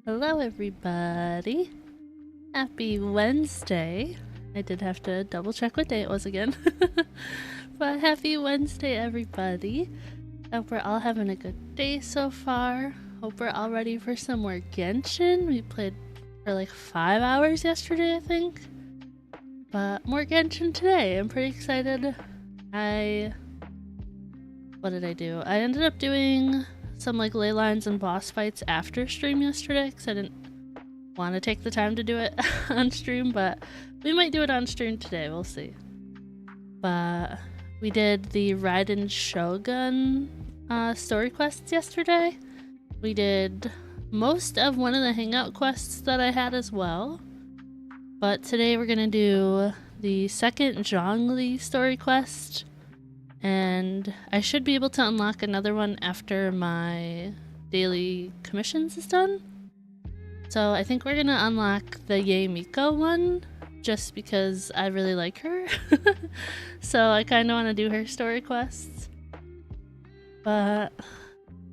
Hello everybody! Happy Wednesday! I did have to double check what day it was again. But happy Wednesday everybody! Hope we're all having a good day so far. Hope we're all ready for some more Genshin. We played for like 5 hours yesterday, I think. But more Genshin today. I'm pretty excited. What did I do? I ended up doing some like ley lines and boss fights after stream yesterday because I didn't want to take the time to do it on stream, but we might do it on stream today, we'll see. But we did the Raiden Shogun story quests yesterday. We did most of one of the hangout quests that I had as well. But today we're gonna do the second Zhongli story quest. And I should be able to unlock another one after my daily commissions is done. So I think we're gonna unlock the Yae Miko one, just because I really like her. So I kind of want to do her story quests. But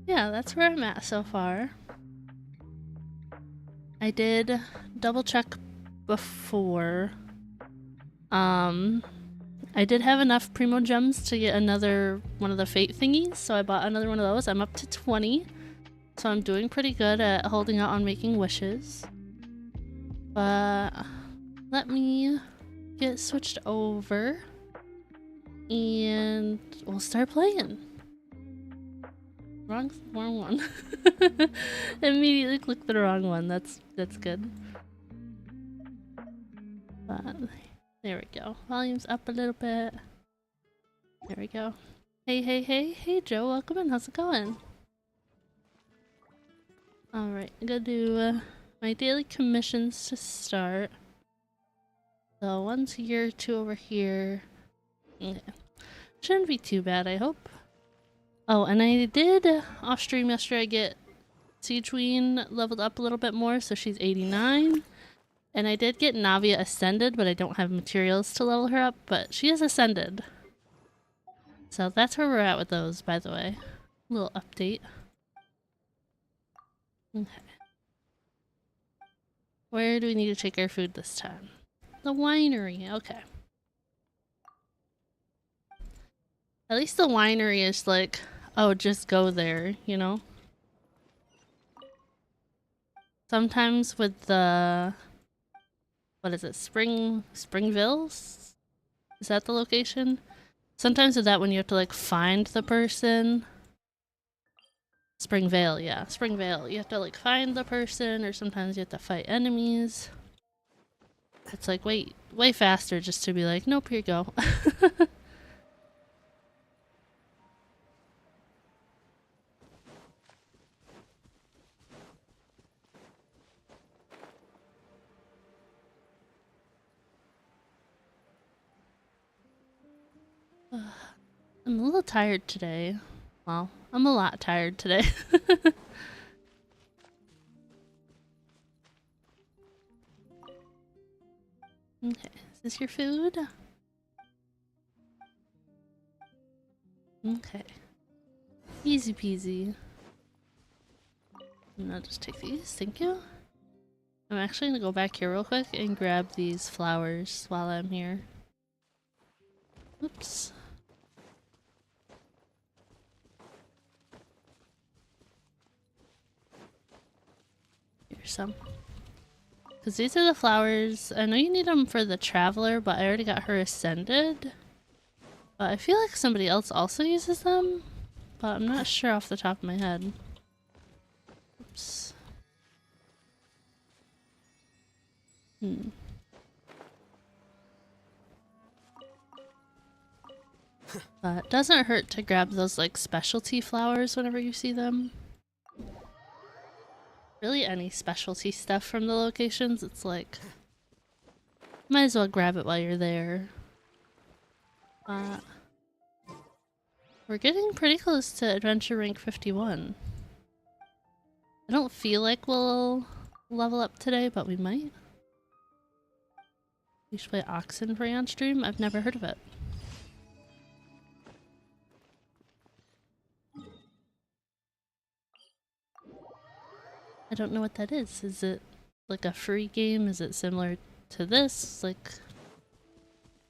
yeah, that's where I'm at so far. I did double check before. I did have enough Primo Gems to get another one of the Fate thingies, so I bought another one of those. I'm up to 20, so I'm doing pretty good at holding out on making wishes. But let me get switched over, and we'll start playing. Wrong one. Immediately clicked the wrong one. That's good. But there we go. Volume's up a little bit. There we go. Hey, Joe, welcome in. How's it going? Alright, I'm gonna do my daily commissions to start. So one's here, two over here. Okay. Shouldn't be too bad, I hope. Oh, and I did off stream yesterday get Siegeween leveled up a little bit more, so she's 89. And I did get Navia ascended, but I don't have materials to level her up, but she is ascended. So that's where we're at with those, by the way. Little update. Okay. Where do we need to take our food this time? The winery, okay. At least the winery is like, oh, just go there, you know? Sometimes with the... what is it? Springville? Is that the location? Sometimes with that one you have to like find the person. Springvale, yeah. Springvale. You have to like find the person, or sometimes you have to fight enemies. It's like way faster just to be like, nope, here you go. I'm a little tired today. Well, I'm a lot tired today. Okay, is this your food? Okay. Easy peasy. And I'll just take these, thank you. I'm actually gonna go back here real quick and grab these flowers while I'm here. Oops. Here's some. Because these are the flowers. I know you need them for the traveler, but I already got her ascended. But I feel like somebody else also uses them, but I'm not sure off the top of my head. Oops. But it doesn't hurt to grab those like specialty flowers whenever you see them. Really any specialty stuff from the locations, it's like, might as well grab it while you're there. We're getting pretty close to adventure rank 51. I don't feel like we'll level up today, but we might. You should play Oxenfree on stream? I've never heard of it. I don't know what that is. Is it like a free game? Is it similar to this? Like,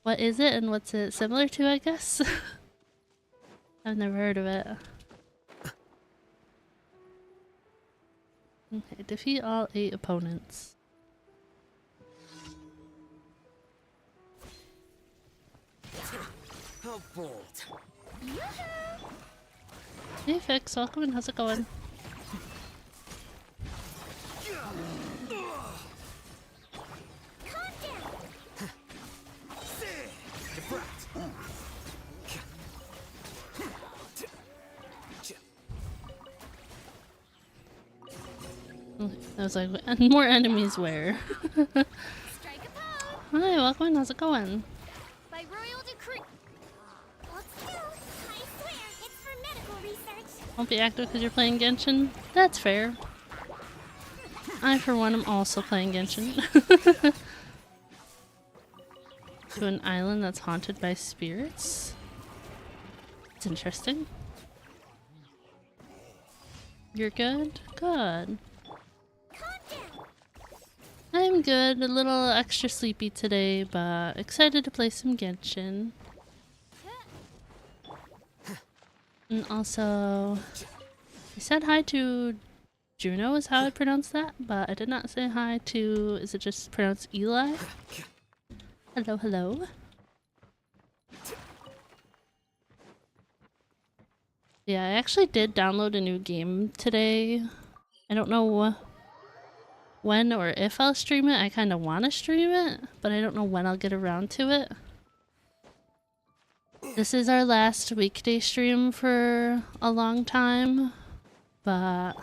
what is it and what's it similar to, I guess? I've never heard of it. Okay, defeat all 8 opponents. How bold. Hey Fix, welcome and how's it going? I was like, more enemies where? Hi, welcome and how's it going? By royal decree. Let's do. I swear, it's for medical research. Won't be active because you're playing Genshin? That's fair. I, for one, am also playing Genshin. To an island that's haunted by spirits? It's interesting. You're good? Good. I'm good. A little extra sleepy today, but excited to play some Genshin. And also, I said hi to Juno is how I pronounce that, but I did not say hi to, is it just pronounced Eli? Hello, hello. Yeah, I actually did download a new game today. I don't know when or if I'll stream it. I kind of want to stream it, but I don't know when I'll get around to it. This is our last weekday stream for a long time, but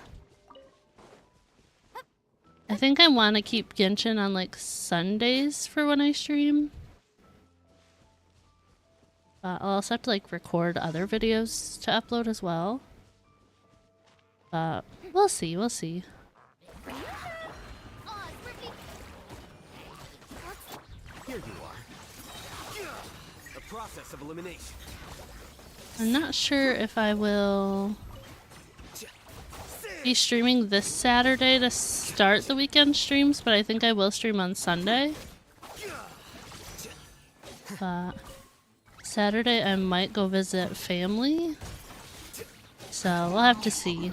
I think I want to keep Genshin on like Sundays for when I stream. I'll also have to like record other videos to upload as well. But we'll see, we'll see. Here you are. The process of elimination. I'm not sure if I will be streaming this Saturday to start the weekend streams, but I think I will stream on Sunday. But Saturday I might go visit family, so we'll have to see.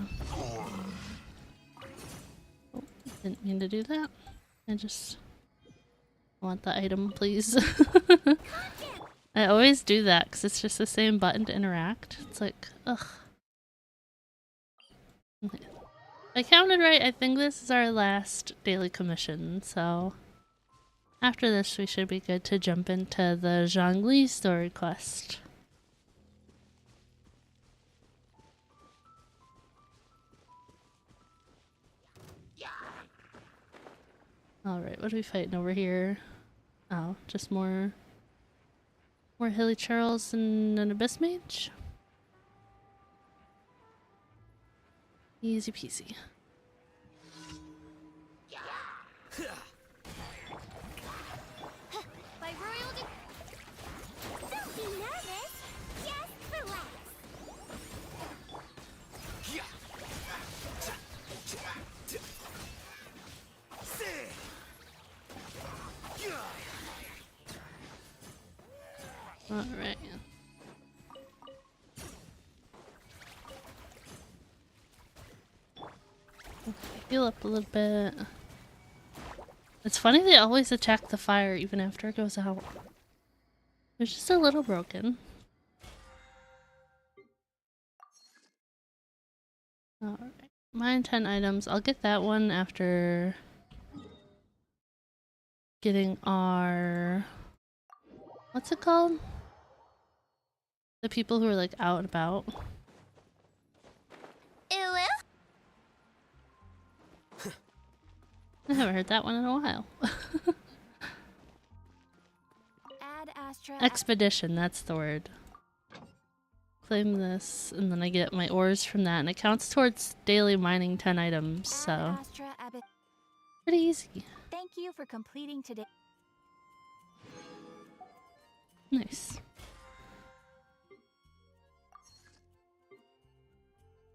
Oh, didn't mean to do that. I just want the item, please. I always do that because it's just the same button to interact. It's like, ugh. Okay. If I counted right, I think this is our last daily commission, so after this we should be good to jump into the Zhongli story quest. Alright, what are we fighting over here? Oh, just more Hilly Charles and an Abyss Mage? Easy peasy. By royal Don't be nervous. Just relax. Alright. Heal up a little bit. It's funny they always attack the fire even after it goes out. It's just a little broken. Alright. Mine 10 items. I'll get that one after getting our... What's it called? The people who are like out and about. I haven't heard that one in a while. Add Astra. Expedition, that's the word. Claim this, and then I get my ores from that, and it counts towards daily mining 10 items, so pretty easy. Thank you for completing today. Nice.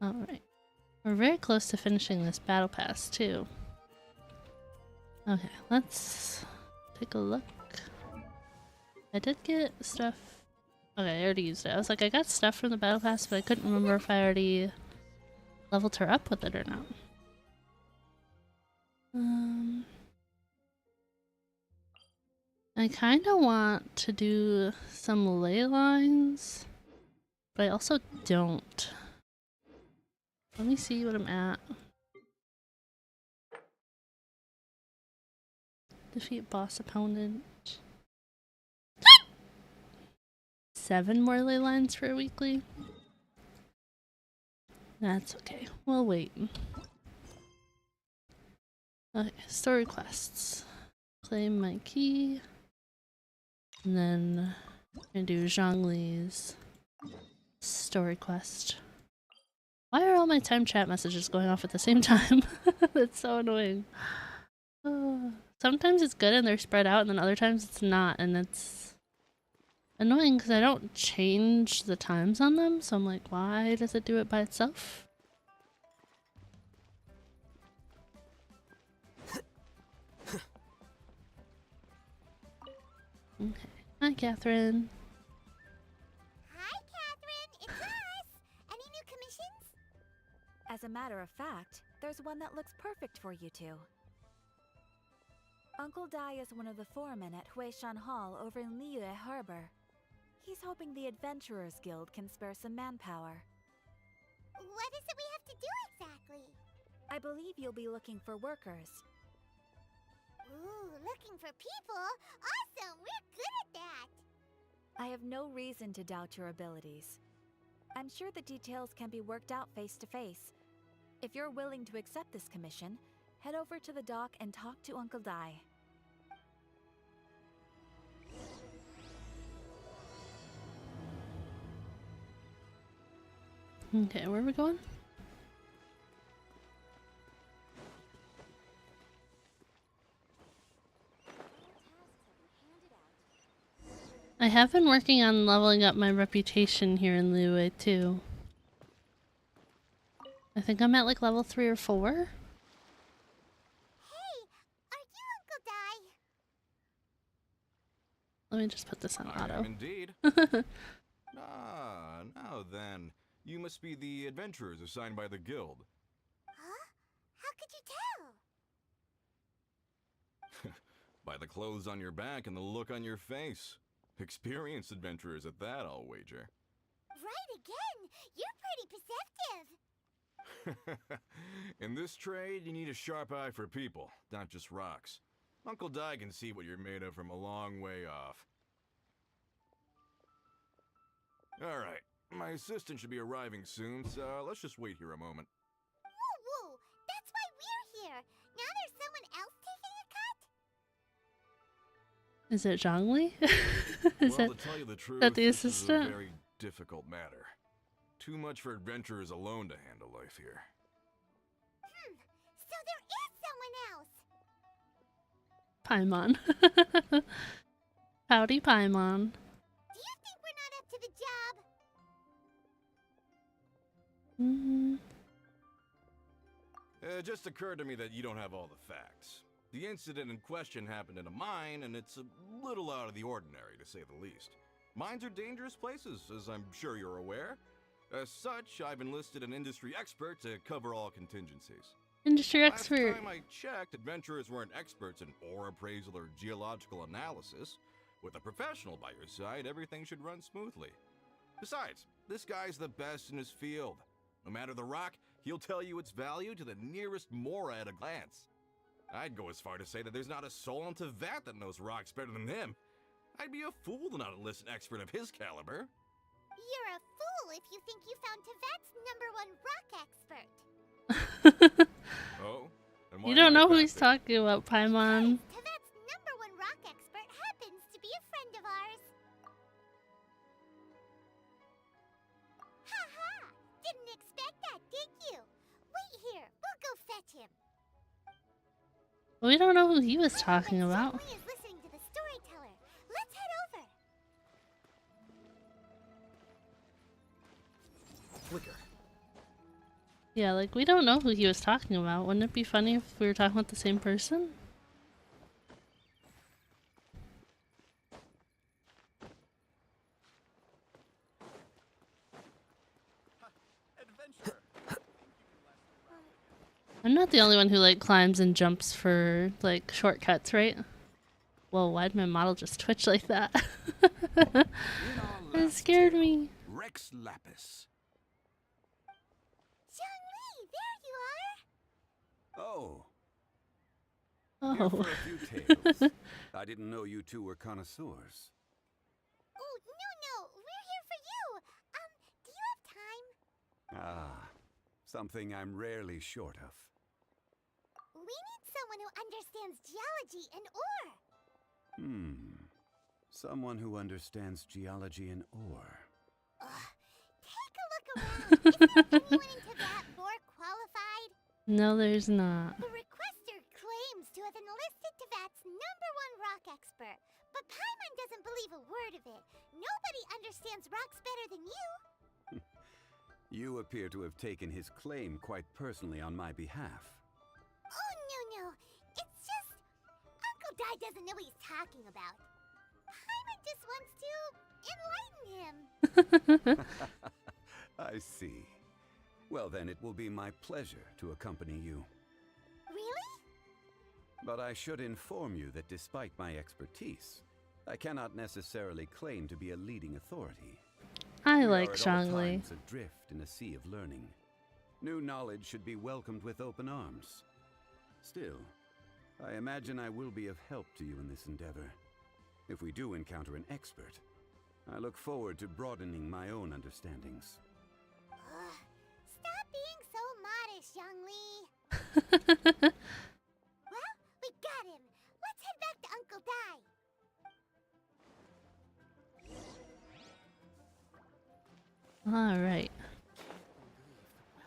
Alright. We're very close to finishing this battle pass too. Okay, let's take a look. I did get stuff. Okay, I already used it. I was like, I got stuff from the battle pass, but I couldn't remember if I already leveled her up with it or not. I kind of want to do some ley lines, but I also don't. Let me see what I'm at. Defeat boss opponent. 7 more ley lines for a weekly. That's okay. We'll wait. Okay, story quests. Claim my key. And then I'm gonna do Zhongli's story quest. Why are all my time chat messages going off at the same time? That's so annoying. Sometimes it's good and they're spread out, and then other times it's not, and it's annoying because I don't change the times on them, so I'm like, why does it do it by itself? Okay. Hi, Catherine. Hi, Catherine. It's us. Any new commissions? As a matter of fact, there's one that looks perfect for you two. Uncle Dai is one of the foremen at Huishan Hall over in Liyue Harbor. He's hoping the Adventurers Guild can spare some manpower. What is it we have to do exactly? I believe you'll be looking for workers. Ooh, looking for people? Awesome! We're good at that! I have no reason to doubt your abilities. I'm sure the details can be worked out face to face. If you're willing to accept this commission, head over to the dock and talk to Uncle Dai. Okay, where are we going? I have been working on leveling up my reputation here in Liyue too. I think I'm at like level 3 or 4. Hey, are you Uncle Dai? Let me just put this on auto. I am indeed. Now then. You must be the adventurers assigned by the guild. Huh? How could you tell? By the clothes on your back and the look on your face. Experienced adventurers at that, I'll wager. Right again! You're pretty perceptive! In this trade, you need a sharp eye for people, not just rocks. Uncle Dai can see what you're made of from a long way off. Alright, my assistant should be arriving soon, so let's just wait here a moment. Woo-woo! That's why we're here! Now there's someone else taking a cut? Is it Zhongli? Is Well, that, to tell you the truth, that the this is a assistant? very difficult matter. Too much for adventurers alone to handle life here. So there is someone else! Paimon. Howdy, Paimon. Do you think we're not up to the job? It just occurred to me that you don't have all the facts. The incident in question happened in a mine, and it's a little out of the ordinary, to say the least. Mines are dangerous places, as I'm sure you're aware. As such, I've enlisted an industry expert to cover all contingencies. Industry Last expert. time I checked, adventurers weren't experts in ore appraisal or geological analysis. With a professional by your side, everything should run smoothly. Besides, this guy's the best in his field. No matter the rock, he'll tell you its value to the nearest mora at a glance. I'd go as far to say that there's not a soul on Tevat that knows rocks better than him. I'd be a fool to not enlist an expert of his caliber. You're a fool if you think you found Tevat's #1 rock expert. Oh? And why You don't am I know who that he's big? talking about, Paimon. Tevat's #1 rock expert happens to be a friend of ours. Ha-ha! Didn't expect that, did you? Wait here, we'll go fetch him. We don't know who he was talking But about. Zhongli is listening to the storyteller. Let's head over. Flicker. Yeah, like, we don't know who he was talking about. Wouldn't it be funny if we were talking about the same person? I'm not the only one who, like, climbs and jumps for, like, shortcuts, right? Whoa, why'd my model just twitch like that? It scared me. Rex Lapis. Zhongli, there you are! Oh, Oh. here for a few tales. I didn't know you two were connoisseurs. Oh, no, we're here for you! Do you have time? Ah, something I'm rarely short of. We need someone who understands geology and ore! Someone who understands geology and ore. Take a look around. Isn't anyone into that more qualified? No, there's not. The requester claims to have enlisted Teyvat's #1 rock expert, but Paimon doesn't believe a word of it. Nobody understands rocks better than you. You appear to have taken his claim quite personally on my behalf. Oh, no. It's just... Uncle Dai doesn't know what he's talking about. Paimon just wants to enlighten him. I see. Well, then it will be my pleasure to accompany you. Really? But I should inform you that despite my expertise, I cannot necessarily claim to be a leading authority. I We like are at all Zhongli. times adrift in a sea of learning. New knowledge should be welcomed with open arms. Still, I imagine I will be of help to you in this endeavor. If we do encounter an expert, I look forward to broadening my own understandings. Stop being so modest, Zhongli. Well, we got him. Let's head back to Uncle Dai. Alright.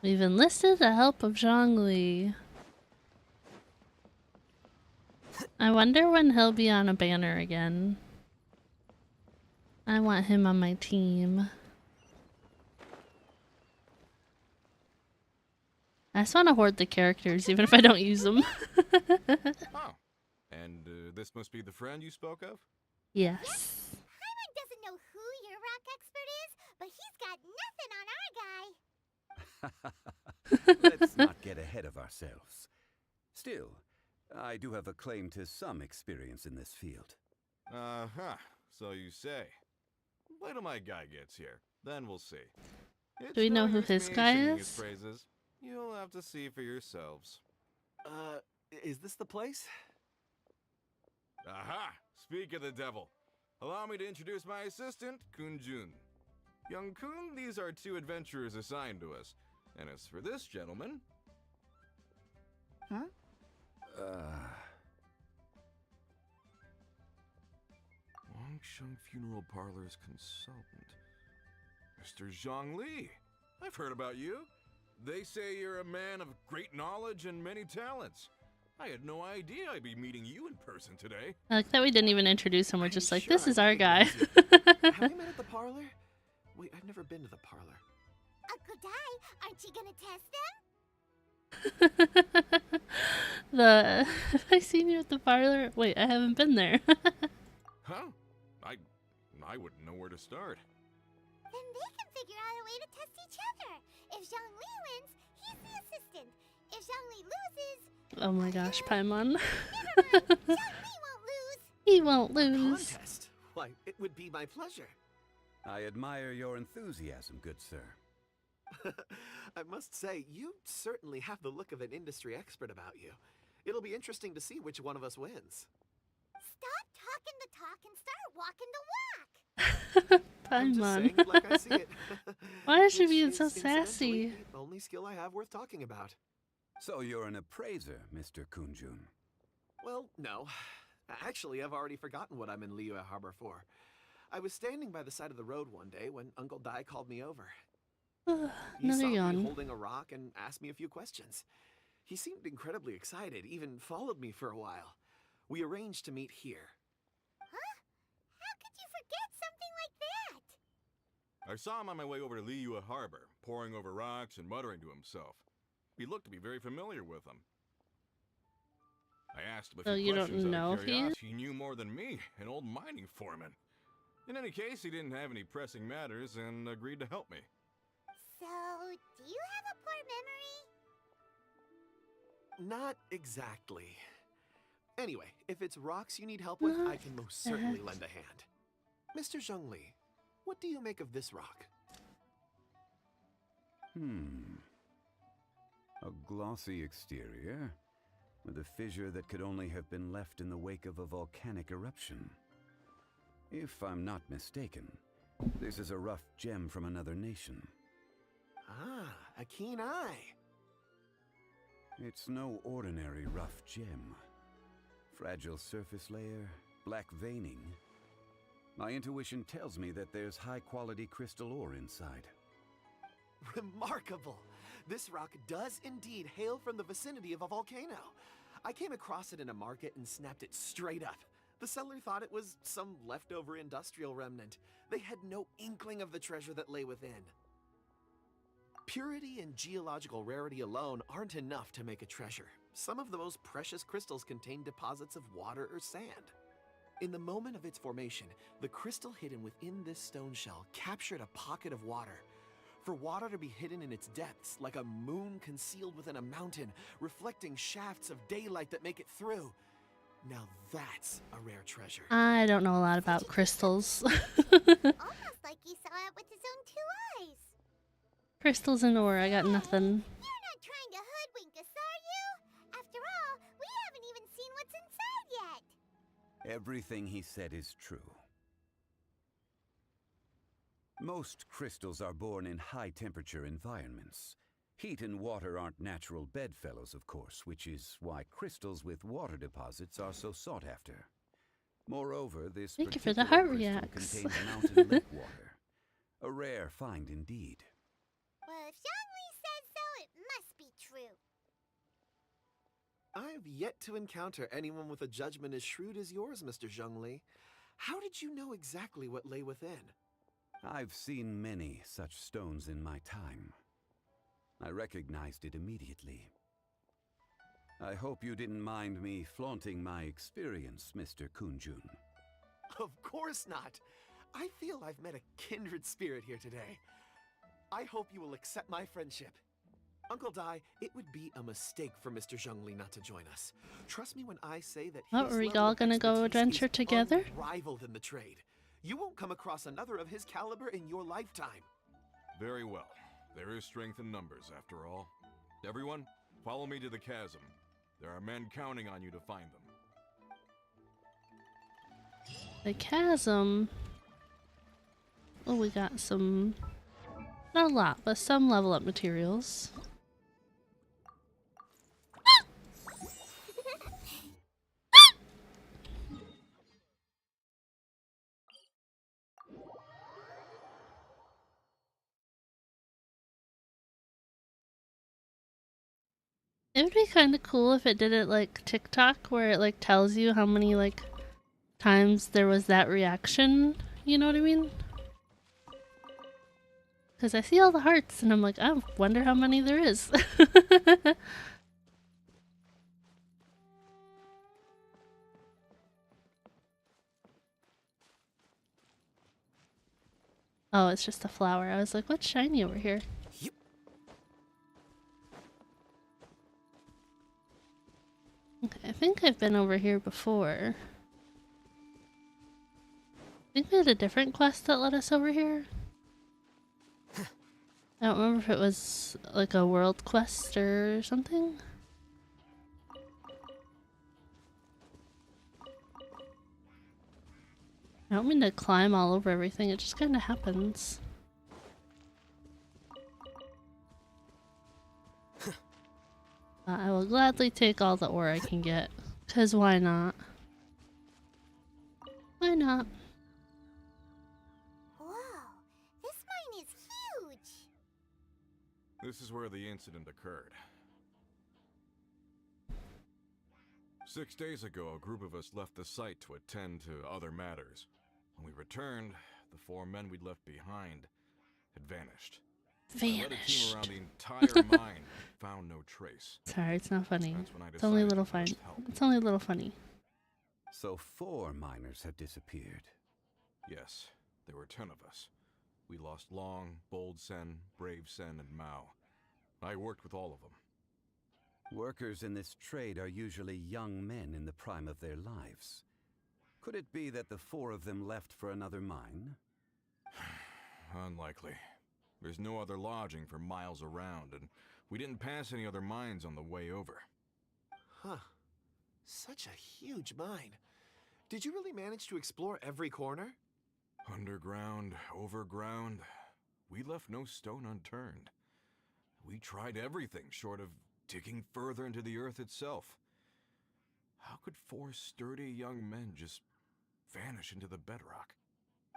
We've enlisted the help of Zhongli. I wonder when he'll be on a banner again. I want him on my team. I just want to hoard the characters, even if I don't use them. Oh, and this must be the friend you spoke of? Yes. Paimon doesn't know who your rock expert is, but he's got nothing on our guy. Let's not get ahead of ourselves. Still, I do have a claim to some experience in this field. Uh-huh, so you say. Wait till my guy gets here, then we'll see. Do we know who his guy is? Phrases. You'll have to see for yourselves. Is this the place? Aha! Speak of the devil. Allow me to introduce my assistant, Kunjun. Young Kun, these are 2 adventurers assigned to us. And as for this gentleman... Huh? Wangsheng Funeral Parlor's consultant. Mr. Zhongli. I've heard about you. They say you're a man of great knowledge and many talents. I had no idea I'd be meeting you in person today. I like that we didn't even introduce him. We're just like, this is our guy. Have we met at the parlor? Wait, I've never been to the parlor. Uncle Dai, aren't you gonna test them? Have I seen you at the parlor? Wait, I haven't been there. Huh? I wouldn't know where to start. Then they can figure out a way to test each other. If Zhongli wins, he's the assistant. If Zhongli loses... Oh my gosh, Paimon. Never mind, Zhongli won't lose. He won't lose. Contest? Why, it would be my pleasure. I admire your enthusiasm, good sir. I must say, you certainly have the look of an industry expert about you. It'll be interesting to see which one of us wins. Stop talking the talk and start walking the walk. I'm just Paimon. saying it like I see it. Why is she Which being is, so incidentally, sassy? the only skill I have worth talking about. So you're an appraiser, Mr. Kunjun. Well, no. Actually, I've already forgotten what I'm in Liyue Harbor for. I was standing by the side of the road one day when Uncle Dai called me over. He Another saw me yawn. holding a rock and asked me a few questions. He seemed incredibly excited, even followed me for a while. We arranged to meet here. Huh? How could you forget something like that? I saw him on my way over to Liyue Harbor, poring over rocks and muttering to himself. He looked to be very familiar with them. I asked him a So few you don't questions out know of if he is? curiosity. He knew more than me, an old mining foreman. In any case, he didn't have any pressing matters and agreed to help me. So, do you have a poor memory? Not exactly. Anyway, if it's rocks you need help with, I can most certainly lend a hand. Mr. Zhongli, what do you make of this rock? A glossy exterior, with a fissure that could only have been left in the wake of a volcanic eruption. If I'm not mistaken, this is a rough gem from another nation. Ah, a keen eye. It's no ordinary rough gem. Fragile surface layer, black veining. My intuition tells me that there's high-quality crystal ore inside. Remarkable! This rock does indeed hail from the vicinity of a volcano. I came across it in a market and snapped it straight up. The seller thought it was some leftover industrial remnant. They had no inkling of the treasure that lay within. Purity and geological rarity alone aren't enough to make a treasure. Some of the most precious crystals contain deposits of water or sand. In the moment of its formation, the crystal hidden within this stone shell captured a pocket of water. For water to be hidden in its depths, like a moon concealed within a mountain, reflecting shafts of daylight that make it through. Now that's a rare treasure. I don't know a lot about crystals. Almost like he saw it with his own 2 eyes. Crystals and ore, I got nothing. You're not trying to hoodwink us, are you? After all, we haven't even seen what's inside yet. Everything he said is true. Most crystals are born in high-temperature environments. Heat and water aren't natural bedfellows, of course, which is why crystals with water deposits are so sought after. Moreover, this Thank you for particular the heart crystal reacts. contains mountain lake water. A rare find indeed. Well, if Zhongli says so, it must be true. I've yet to encounter anyone with a judgment as shrewd as yours, Mr. Zhongli. How did you know exactly what lay within? I've seen many such stones in my time. I recognized it immediately. I hope you didn't mind me flaunting my experience, Mr. Kunjun. Of course not. I feel I've met a kindred spirit here today. I hope you will accept my friendship. Uncle Dai, it would be a mistake for Mr. Zhongli not to join us. Trust me when I say that Oh, his are we level all of gonna go expertise adventure is together? unrivaled in the trade. You won't come across another of his caliber in your lifetime. Very well. There is strength in numbers, after all. Everyone, follow me to the chasm. There are men counting on you to find them. The chasm. Oh, we got some. Not a lot, but some level up materials. It would be kind of cool if it did it like TikTok, where it like tells you how many like times there was that reaction. You know what I mean? Because I see all the hearts and I'm like, I wonder how many there is. Oh, it's just a flower. I was like, what's shiny over here? Yep. Okay, I think I've been over here before. I think we had a different quest that led us over here. I don't remember if it was like a world quest or something. I don't mean to climb all over everything, it just kind of happens. I will gladly take all the ore I can get, 'cause why not? Why not? Whoa, this mine is huge. This is where the incident occurred. 6 days ago, a group of us left the site to attend to other matters. When we returned, the 4 men we'd left behind had vanished. I led a team Vanished. around the entire mine, found no trace. Sorry, it's not funny. That's when I It's only a decided little to fun. enlist help. It's only a little funny. So 4 miners have disappeared. Yes, there were 10 of us. We lost Long, Bold Sen, Brave Sen, and Mao. I worked with all of them. Workers in this trade are usually young men in the prime of their lives. Could it be that the 4 of them left for another mine? Unlikely. There's no other lodging for miles around, and we didn't pass any other mines on the way over. Huh. Such a huge mine. Did you really manage to explore every corner? Underground, overground, we left no stone unturned. We tried everything short of digging further into the earth itself. How could 4 sturdy young men just vanish into the bedrock?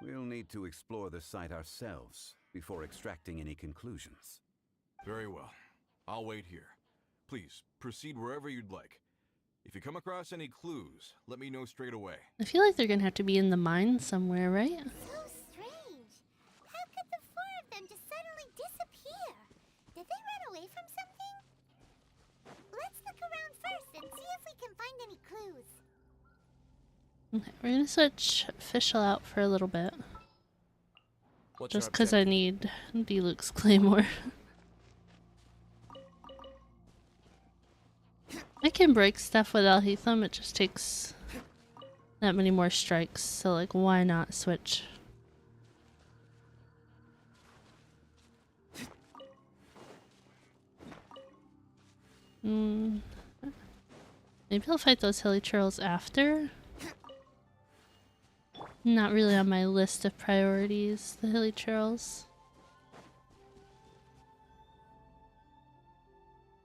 We'll need to explore the site ourselves before extracting any conclusions. Very well. I'll wait here. Please, proceed wherever you'd like. If you come across any clues, let me know straight away. I feel like they're gonna have to be in the mine somewhere, right? So strange. How could the 4 of them just suddenly disappear? Did they run away from something? Let's look around first and see if we can find any clues. Okay, we're gonna switch Fischl out for a little bit. What's Just your because I objective? need D-Luke's Claymore. I can break stuff with Alhaitham, it just takes that many more strikes, so like why not switch? Maybe I'll fight those hilly churls after. Not really on my list of priorities, the hilly churls.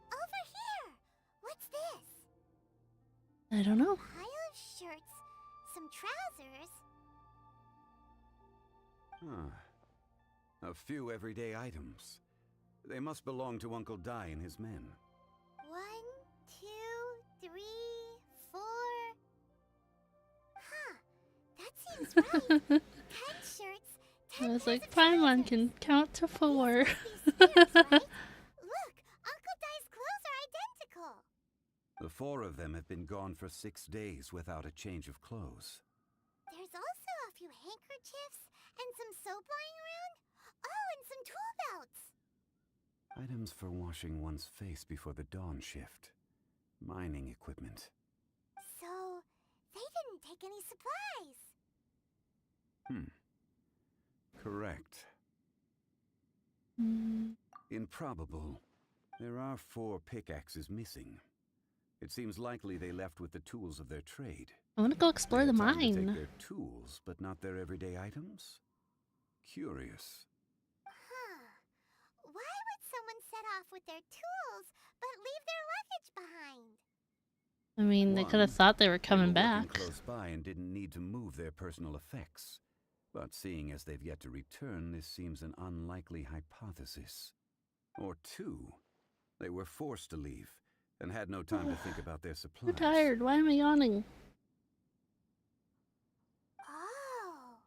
Over here! What's this? I don't know. Pile of shirts, some trousers. A few everyday items. They must belong to Uncle Dai and his men. 1, 2, 3, 4. Huh. That seems right. 10 shirts, 10 I was pairs like, of Paimon trousers. can count to 4. These must be spares, right? Look, Uncle Dai's clothes are identical. The 4 of them have been gone for 6 days without a change of clothes. There's also a few handkerchiefs and some soap lying around. Oh, and some tool belts. Items for washing one's face before the dawn shift. Mining equipment. So, they didn't take any supplies. Correct. Improbable. There are 4 pickaxes missing. It seems likely they left with the tools of their trade. I want to go explore They the had time to take mine. their tools, but not their everyday items? Curious. Huh. Why would someone set off with their tools, but leave their luggage behind? I mean, they could have One, thought they were They coming were working back. close by and didn't need to move their personal effects. But seeing as they've yet to return, this seems an unlikely hypothesis. Or 2, they were forced to leave and had no time to think about their supplies. I'm tired. Why am I yawning? Oh.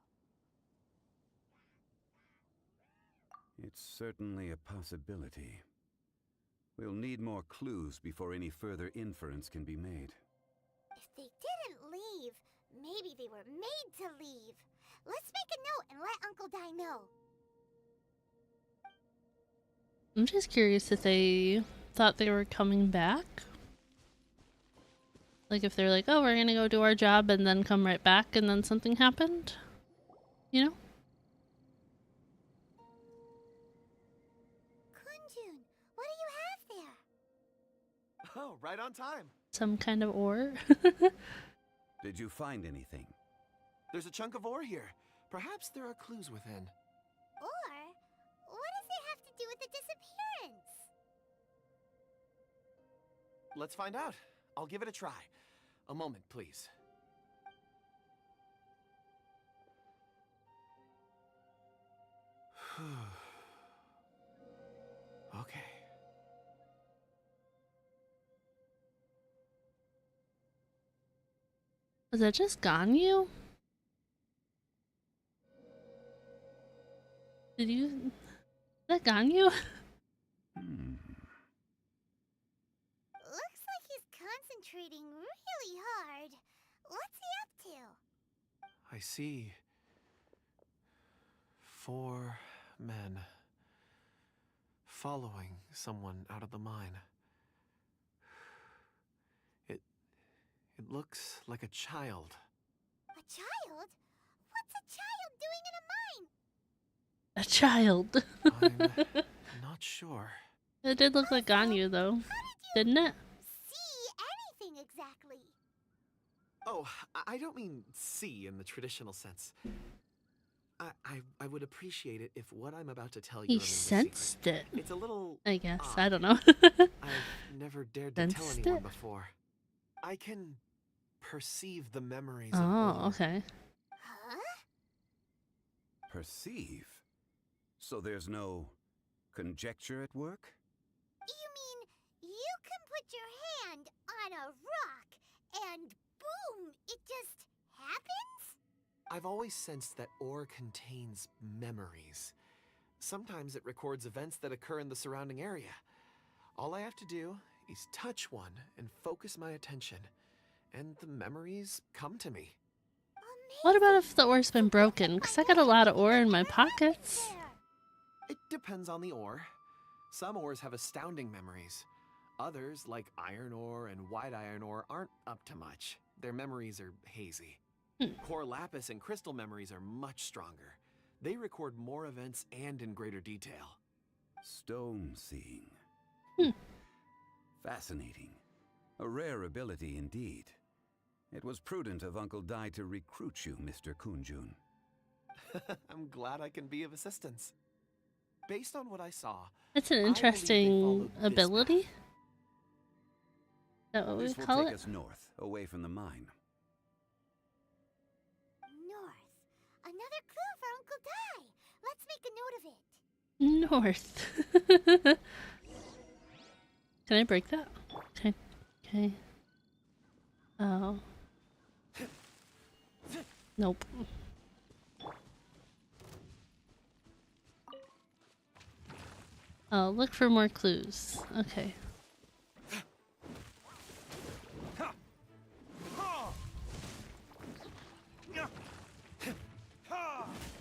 It's certainly a possibility. We'll need more clues before any further inference can be made. If they didn't leave, maybe they were made to leave. Let's make a note and let Uncle Dai know. I'm just curious if they thought they were coming back. Like if they're like, oh, we're gonna go do our job and then come right back and then something happened. You know? Kunjun, what do you have there? Oh, right on time. Some kind of ore. Did you find anything? There's a chunk of ore here. Perhaps there are clues within. Or, what does it have to do with the disappearance? Let's find out. I'll give it a try. A moment, please. Okay. Was that just Ganyu? Did you... that Ganyu? Looks like he's concentrating really hard. What's he up to? I see 4 men following someone out of the mine. It looks like a child. A child? What's a child doing in a mine? A child. I'm not sure. It did look like Ganyu though, didn't it? See anything exactly? Oh, I don't mean see in the traditional sense. I would appreciate it if what I'm about to tell you He remains a sensed secret. it. It's a little I guess. odd. I don't know. I've never dared to tell Sensed anyone it? before. I can perceive the memories Oh, of Or. okay. Huh? Perceive? So there's no conjecture at work? You mean you can put your hand on a rock and boom, it just happens? I've always sensed that ore contains memories. Sometimes it records events that occur in the surrounding area. All I have to do is touch one and focus my attention, and the memories come to me. What about if the ore's been broken? Because I got a lot of ore in my pockets. It depends on the ore. Some ores have astounding memories. Others, like iron ore and white iron ore, aren't up to much. Their memories are hazy. Core lapis and crystal memories are much stronger. They record more events and in greater detail. Stone seeing. Hmm. Fascinating. A rare ability indeed. It was prudent of Uncle Dai to recruit you, Mr. Kunjun. I'm glad I can be of assistance. Based on what I saw, It's an I believe they interesting followed this ability. path. Is that what we This will call take it? us north, away from the mine. North. Another clue for Uncle Dai. Let's make a note of it. North. Can I break that? Okay. Oh. Nope. Oh, look for more clues. Okay.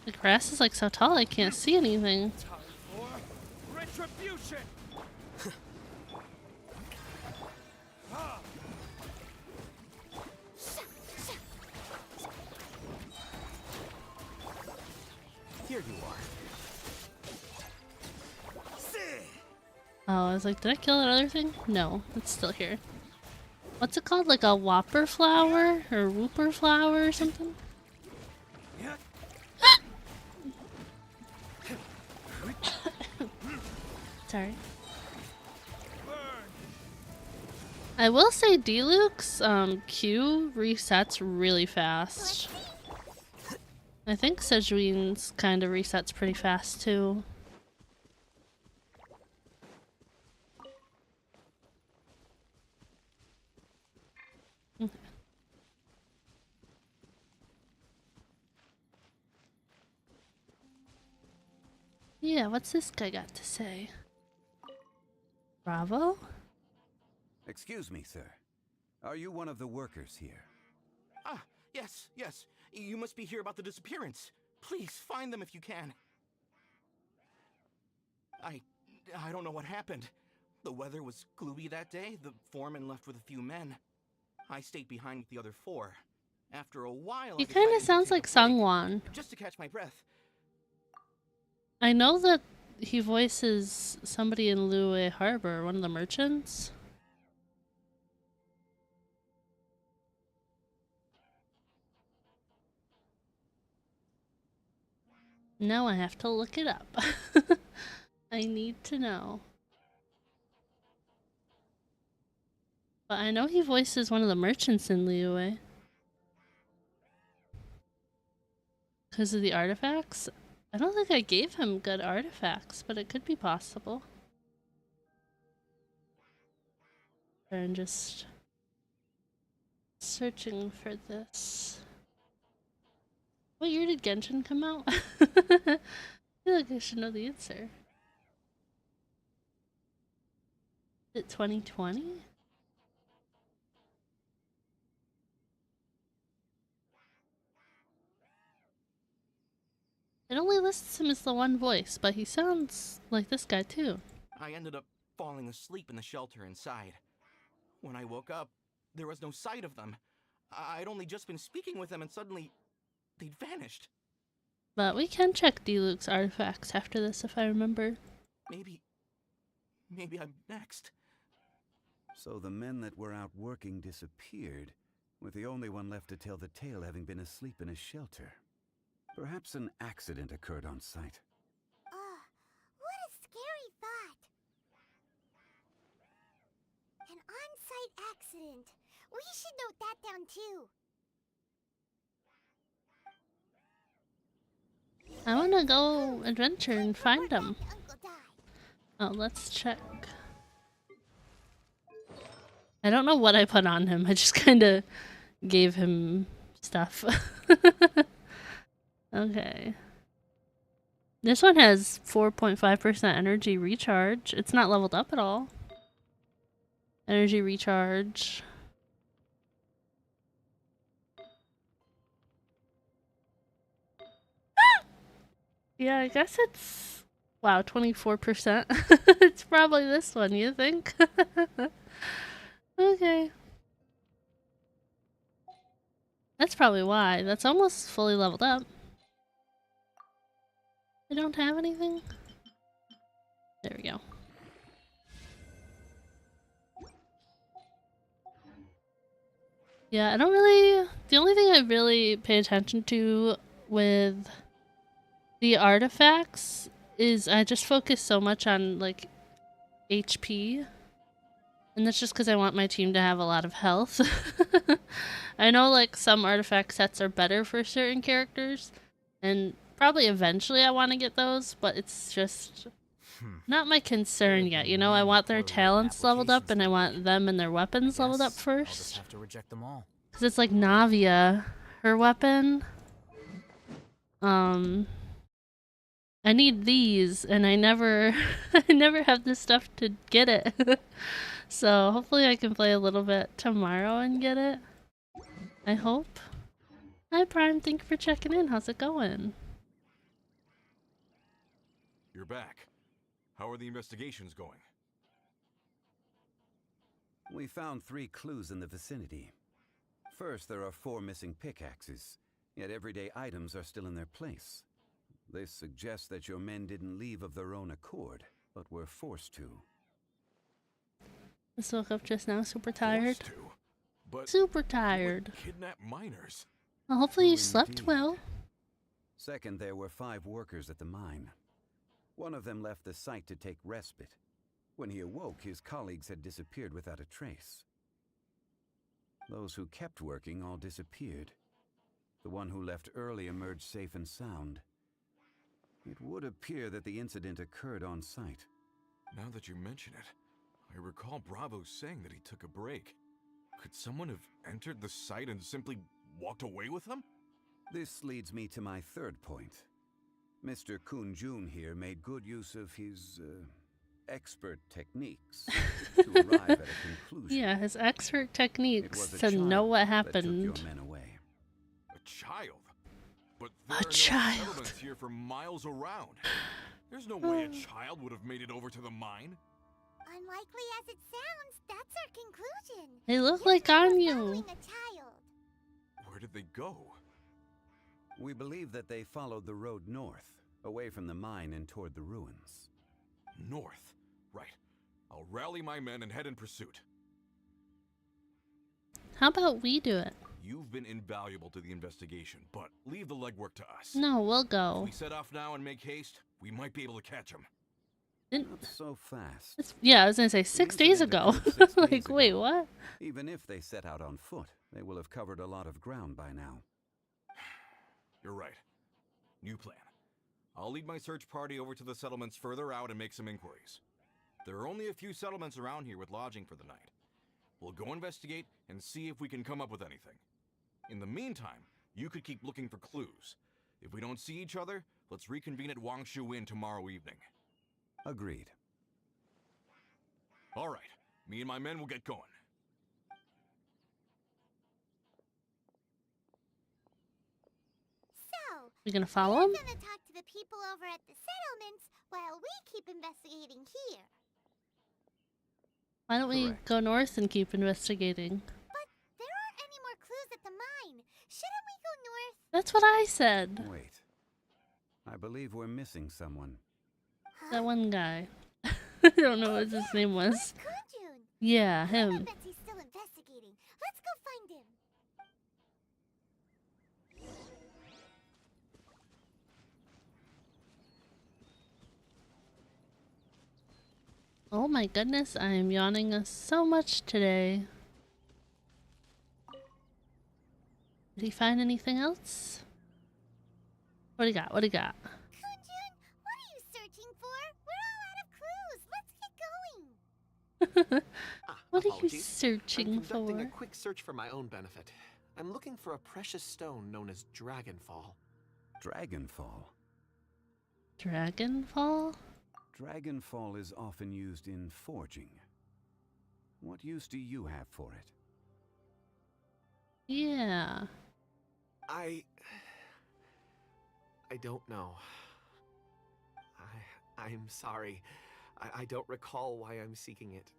The grass is like so tall I can't see anything. Time for retribution. Here you are. Oh, I was like, did I kill that other thing? No, it's still here. What's it called? Like a whopper flower? Or whooper flower or something? Sorry. I will say Diluc's Q resets really fast. I think Sejuine's kind of resets pretty fast too. Okay. Yeah, what's this guy got to say? Bravo? Excuse me, sir. Are you one of the workers here? Ah, yes. You must be here about the disappearance. Please, find them if you can. I don't know what happened. The weather was gloomy that day. The foreman left with a few men. I stayed behind with the other 4. After a while, He I kind decided of to sounds take a like break, Sungwon. just to catch my breath. I know that he voices somebody in Liyue Harbor, one of the merchants. Now I have to look it up. I need to know. But I know he voices one of the merchants in Liyue. Because of the artifacts? I don't think I gave him good artifacts, but it could be possible. I'm just searching for this. What year did Genshin come out? I feel like I should know the answer. Is it 2020? It only lists him as the one voice, but he sounds like this guy too. I ended up falling asleep in the shelter inside. When I woke up, there was no sight of them. I'd only just been speaking with them and suddenly they'd vanished. But we can check D-Luke's artifacts after this if I remember. Maybe I'm next. So the men that were out working disappeared, with the only one left to tell the tale having been asleep in a shelter. Perhaps an accident occurred on site. What a scary thought. An on-site accident. We should note that down too. I want to go adventure and find him. Uncle died. Oh, let's check. I don't know what I put on him. I just kind of gave him stuff. Okay. This one has 4.5% energy recharge. It's not leveled up at all. Energy recharge. Yeah, I guess it's... Wow, 24%. It's probably this one, you think? Okay. That's probably why. That's almost fully leveled up. I don't have anything? There we go. Yeah, I don't really... The only thing I really pay attention to with the artifacts is I just focus so much on, like, HP. And that's just because I want my team to have a lot of health. I know, like, some artifact sets are better for certain characters, and probably eventually I want to get those, but it's just not my concern yet, you know? I want their talents leveled up, and I want them and their weapons leveled up first. I'll just have to reject them all. Because it's like Navia, her weapon. I need these, and I never have the stuff to get it. So hopefully I can play a little bit tomorrow and get it. I hope. Hi Prime, thank you for checking in. How's it going? You're back. How are the investigations going? We found 3 clues in the vicinity. First, there are 4 missing pickaxes, yet everyday items are still in their place. This suggests that your men didn't leave of their own accord, but were forced to. Just woke up just now, super tired. Forced to? But Super tired. kidnap minors. Well, hopefully you True slept indeed. well. Second, there were 5 workers at the mine. One of them left the site to take respite. When he awoke, his colleagues had disappeared without a trace. Those who kept working all disappeared. The one who left early emerged safe and sound. It would appear that the incident occurred on site. Now that you mention it, I recall Bravo saying that he took a break. Could someone have entered the site and simply walked away with him? This leads me to my third point. Mr. Kun-jun here made good use of his, expert techniques to arrive at a conclusion. Yeah, his expert It techniques was a to know child what that happened. took your men away. A child? But there A are no child. settlements here for miles around. There's no way a child would have made it over to the mine. Unlikely as it sounds, that's our conclusion. They look You like two were Anyu. following a child. Where did they go? We believe that they followed the road north, away from the mine and toward the ruins. North. Right. I'll rally my men and head in pursuit. How about we do it? You've been invaluable to the investigation, but leave the legwork to us. No, we'll If go. we set off now and make haste, we might be able to catch him. Not so fast. Yeah, I was gonna say 6 days incident ago. occurred 6 Like, days wait, ago. what? Even if they set out on foot, they will have covered a lot of ground by now. You're right. New plan. I'll lead my search party over to the settlements further out and make some inquiries. There are only a few settlements around here with lodging for the night. We'll go investigate and see if we can come up with anything. In the meantime, you could keep looking for clues. If we don't see each other, let's reconvene at Wangshu Inn tomorrow evening. Agreed. All right, Me and my men will get going. So, We gonna follow him? we're gonna talk to the people over at the settlements while we keep investigating here. Why don't we Correct. go north and keep investigating? But there aren't any more clues at the mine. Shouldn't we go north? That's what I said. Wait. I believe we're missing someone. That one guy. I don't know what his name was. Where's Kunjun? Yeah, I him. bet he's still investigating. Let's go find him. Oh my goodness, I am yawning so much today. Did he find anything else? What do you got? What do you got? Kunjun, what are you searching for? We're all out of clues. Let's get going. What are you Apologies. searching I'm conducting for? a quick search for my own benefit. I'm looking for a precious stone known as Dragonfall. Dragonfall. Dragonfall? Dragonfall is often used in forging. What use do you have for it? Yeah. I don't know. I'm sorry. I don't recall why I'm seeking it.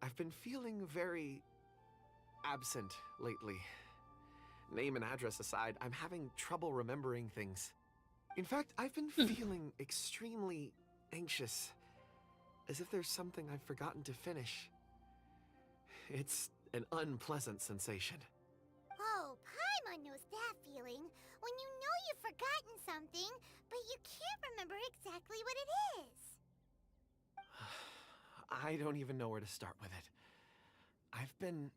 I've been feeling very absent lately. Name and address aside, I'm having trouble remembering things. In fact, I've been feeling extremely anxious, as if there's something I've forgotten to finish. It's an unpleasant sensation. Oh, Paimon knows that feeling. When you know you've forgotten something, but you can't remember exactly what it is. I don't even know where to start with it. I've been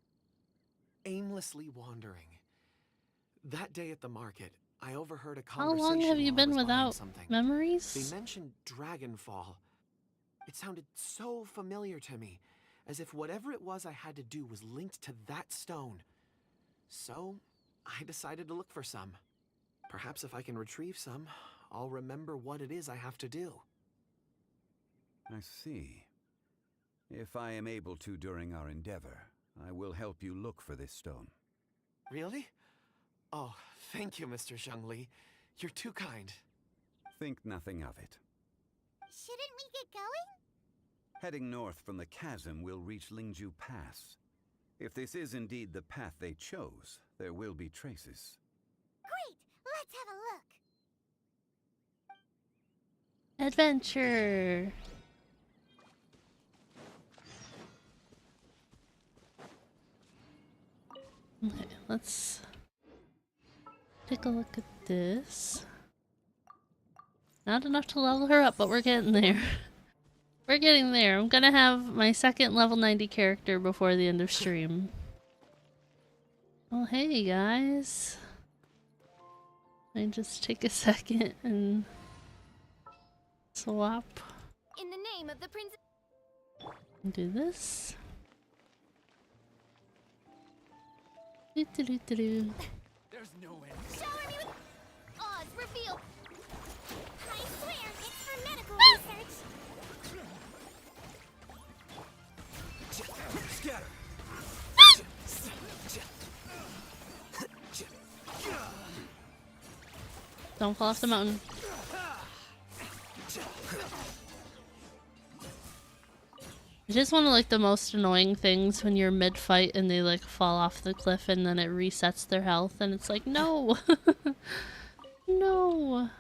aimlessly wandering. That day at the market, I overheard a How conversation long have you while I been was buying without something. memories? They mentioned Dragonfall. It sounded so familiar to me, as if whatever it was I had to do was linked to that stone. So, I decided to look for some. Perhaps if I can retrieve some, I'll remember what it is I have to do. I see. If I am able to during our endeavor, I will help you look for this stone. Really? Oh, thank you, Mr. Zhengli. You're too kind. Think nothing of it. Shouldn't we get going? Heading north from the chasm will reach Lingju Pass. If this is indeed the path they chose, there will be traces. Great, let's have a look. Adventure! Okay, let's take a look at this. Not enough to level her up, but we're getting there. We're getting there. I'm gonna have my second level 90 character before the end of stream. Well, hey guys. Let me just take a second and swap. In the name of the princess. Do this. Do-do-do-do-do. There's no end. Shower me with Oz reveal. I swear it's for medical research. Scatter. Don't fall off the mountain. It is one of like the most annoying things when you're mid-fight and they like fall off the cliff and then it resets their health and it's like, no! No!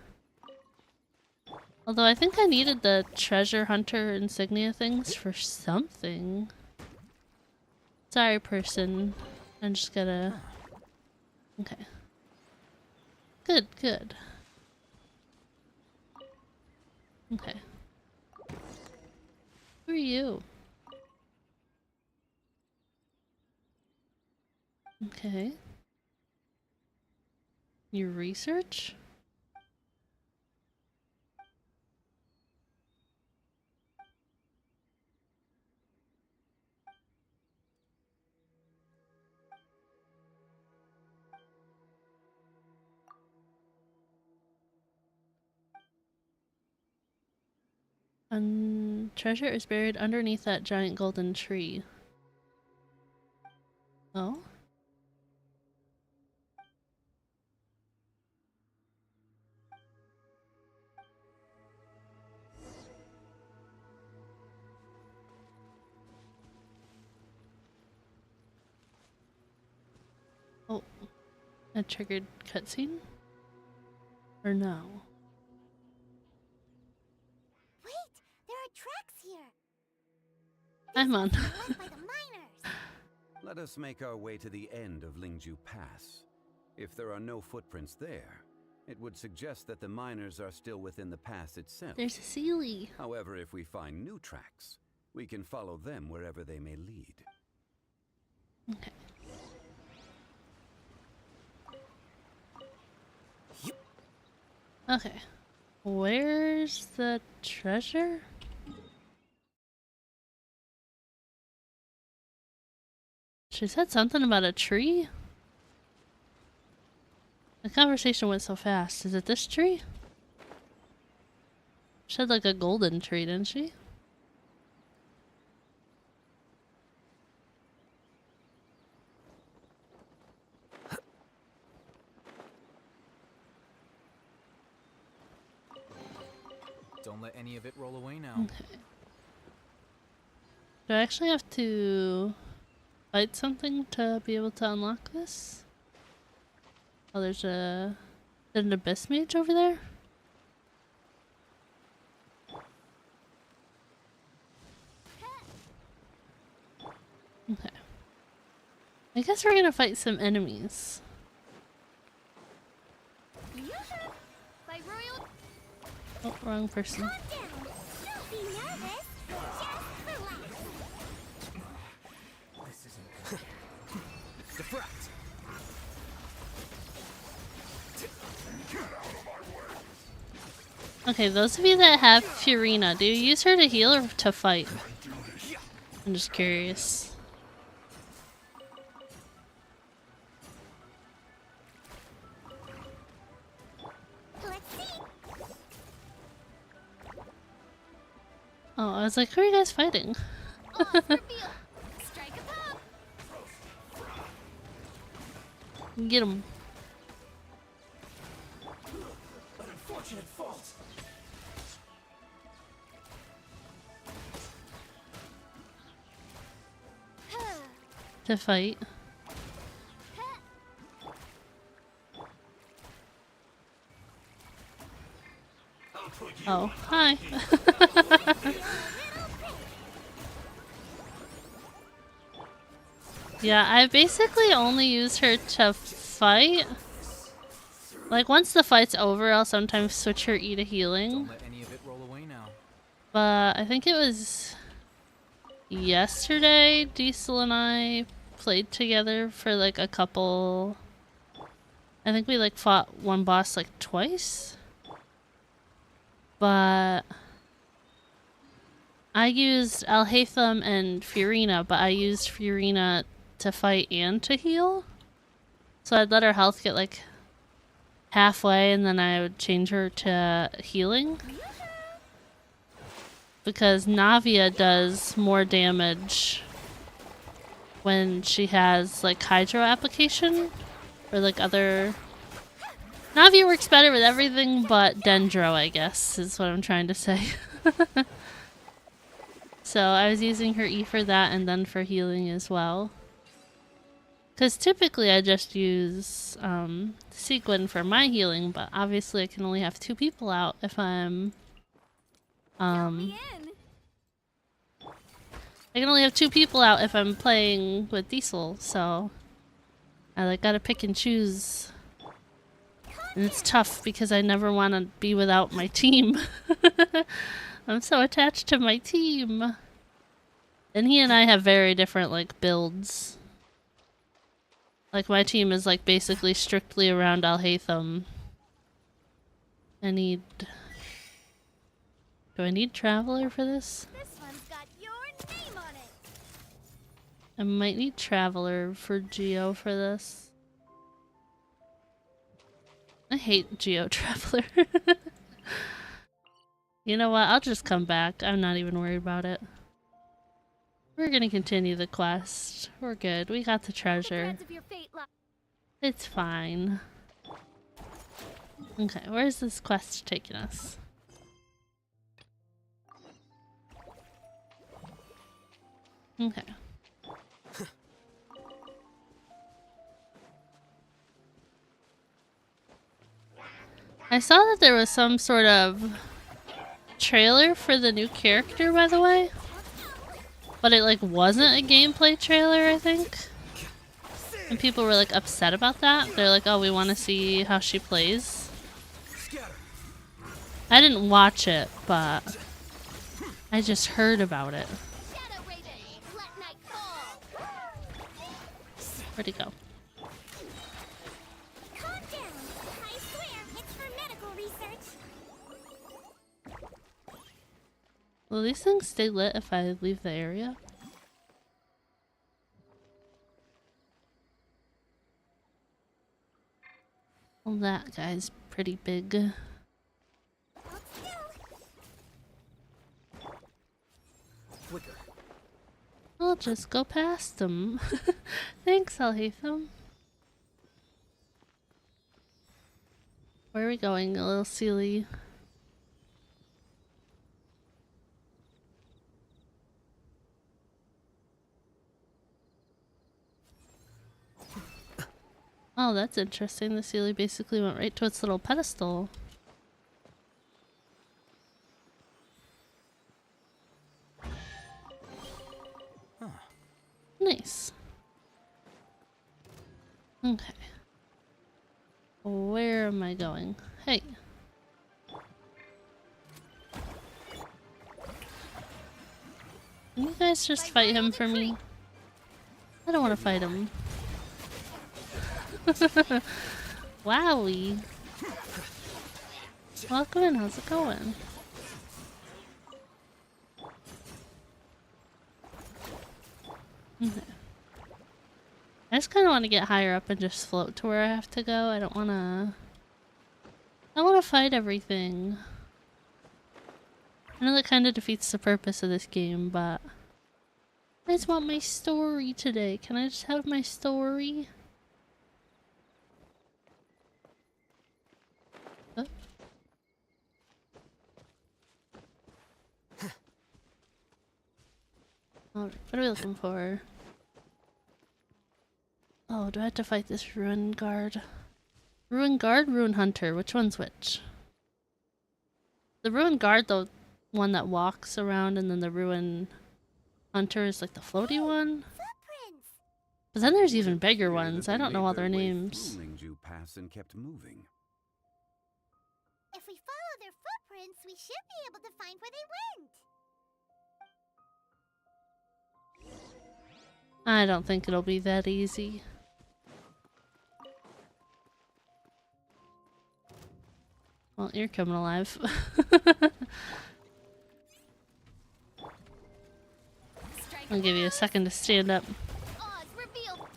Although I think I needed the treasure hunter insignia things for something. Sorry, person. I'm just gonna... Okay. Good, good. Okay. Who are you? Okay. Your research? Treasure is buried underneath that giant golden tree. Oh? Oh, a triggered cutscene? Or no? Wait, there are tracks here. I'm on. Led by the miners. Let us make our way to the end of Lingju Pass. If there are no footprints there, it would suggest that the miners are still within the pass itself. There's a Sealy. However, if we find new tracks, we can follow them wherever they may lead. Okay. Okay. Where's the treasure? She said something about a tree? The conversation went so fast. Is it this tree? She said like a golden tree, didn't she? Don't let any of it roll away now. Okay. Do I actually have to fight something to be able to unlock this? Oh, there's an abyss mage over there? Okay. I guess we're gonna fight some enemies. By royal. Oh, wrong person. Calm down. Don't be nervous. Just relax. This isn't good. Deflect! Okay, those of you that have Furina, do you use her to heal or to fight? I'm just curious. Let's see. Oh, I was like, who are you guys fighting? All for Beal. Strike a pop. Get him. Unfortunate fault. To fight. Oh, hi. Yeah, I basically only use her to fight. Like, once the fight's over, I'll sometimes switch her E to healing. Don't let any of it roll away now. But I think it was yesterday Diesel and I played together for like a couple. I think we like fought one boss like twice. But I used Alhaitham and Furina, but I used Furina to fight and to heal. So I'd let her health get like halfway and then I would change her to healing. Because Navia does more damage when she has like Hydro application or like other. Navia works better with everything but Dendro, I guess, is what I'm trying to say. So I was using her E for that and then for healing as well. Because typically I just use Sequin for my healing, but obviously I can only have 2 people out if I'm I can only have 2 people out if I'm playing with Diesel, so I like gotta pick and choose. And it's tough because I never want to be without my team. I'm so attached to my team. And he and I have very different like builds. Like my team is like basically strictly around Alhaitham. Do I need Traveler for this? This one's got your name on it. I might need Traveler for Geo for this. I hate Geo Traveler. You know what? I'll just come back. I'm not even worried about it. We're gonna continue the quest. We're good. We got the treasure. It's fine. Okay, where's this quest taking us? Okay. I saw that there was some sort of trailer for the new character, by the way. But it, like, wasn't a gameplay trailer, I think. And people were, like, upset about that. They're like, oh, we want to see how she plays. I didn't watch it, but I just heard about it. Where'd he go? Calm down. I swear, it's for medical research. Will these things stay lit if I leave the area? Well, that guy's pretty big. Flicker. I'll just go past him. Thanks, Alhaitham. Where are we going, a little silly? Oh, that's interesting. The Sealy basically went right to its little pedestal. Huh. Nice. Okay. Where am I going? Hey. Can you guys just fight him for me? I don't want to fight him. Wowie. Welcome in, how's it going? Okay. I just kind of want to get higher up and just float to where I have to go. I don't want to fight everything. I know that kind of defeats the purpose of this game, but I just want my story today. Can I just have my story? Oh. Alright, what are we looking for? Oh, do I have to fight this Ruin Guard? Ruin Guard, Ruin Hunter, which one's which? The Ruin Guard, the one that walks around, and then the Ruin Hunter is like the floaty one? But then there's even bigger ones. I don't know all their names. You pass and kept moving. If we follow their footprints, we should be able to find where they went. I don't think it'll be that easy. Well, you're coming alive. I'll give you a second to stand up. Oz, reveal.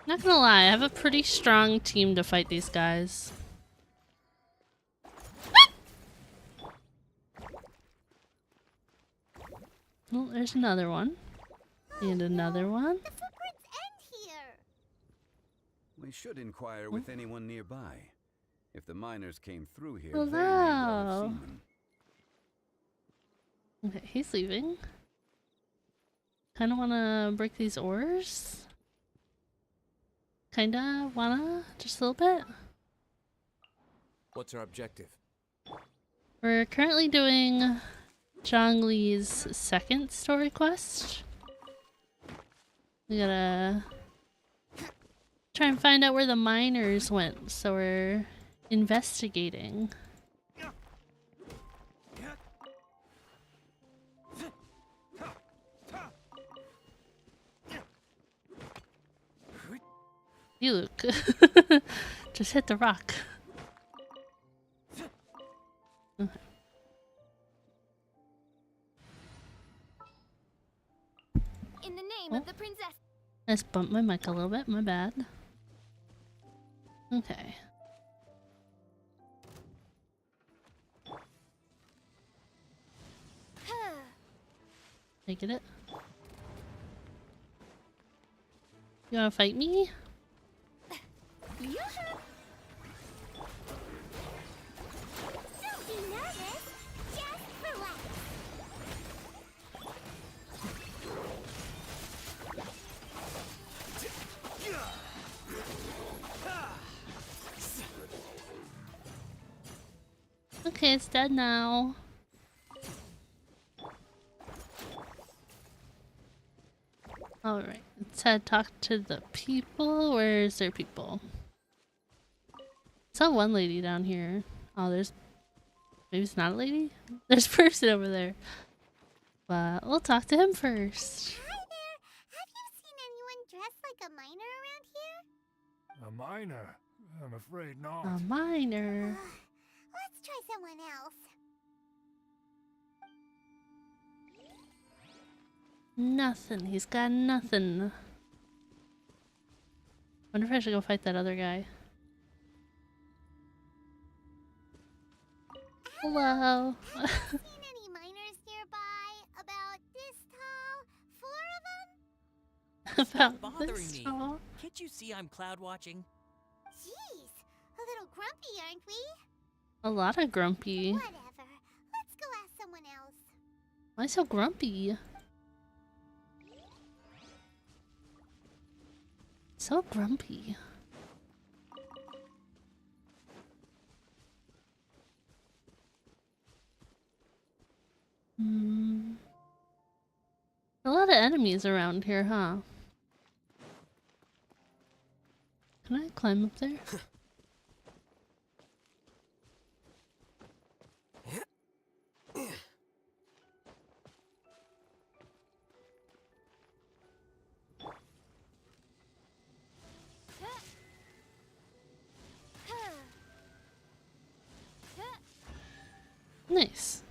Not gonna lie, I have a pretty strong team to fight these guys. Well, there's another one. And another one. The footprints end here. We should inquire with anyone nearby. If the miners came through here, they may well have Hello. seen them. Okay, he's leaving. Kinda wanna break these ores. Kinda wanna, just a little bit. What's our objective? We're currently doing Zhongli's second story quest. We gotta try and find out where the miners went, so we're investigating. You, Luke. Just hit the rock. Okay. name Oh. of the princess. I just bumped my mic a little bit, my bad. Okay. Did I get it? You wanna fight me? Don't be nervous. Just relax. Okay, it's dead now. Alright, let's head talk to the people. Where is there people? I saw one lady down here. Oh, there's... Maybe it's not a lady? There's a person over there. But we'll talk to him first. Hi there. Have you seen anyone dressed like a miner around here? A miner? I'm afraid not. A miner. Let's try someone else. Nothing. He's got nothing. Wonder if I should go fight that other guy. Hello. Have you seen any miners nearby? About this tall? 4 of them? About bothering this me. tall. Can't you see I'm cloud watching? Jeez, a little grumpy, aren't we? A lot of grumpy. Whatever. Let's go ask someone else. Why so grumpy? So grumpy. A lot of enemies around here, huh? Can I climb up there? Nice.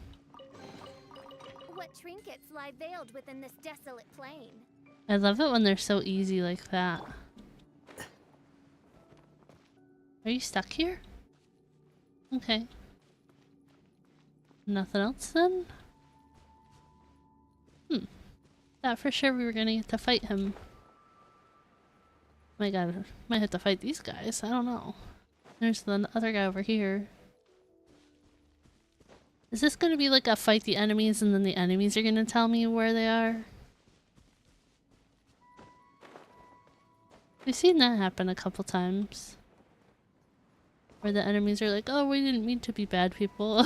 What trinkets lie veiled within this desolate plain? I love it when they're so easy like that. Are you stuck here? Okay. Nothing else then? Thought for sure we were gonna get to fight him. My god, might have to fight these guys. I don't know. There's the other guy over here. Is this gonna be like a fight the enemies and then the enemies are gonna tell me where they are? We've seen that happen a couple times. Where the enemies are like, oh, we didn't mean to be bad people.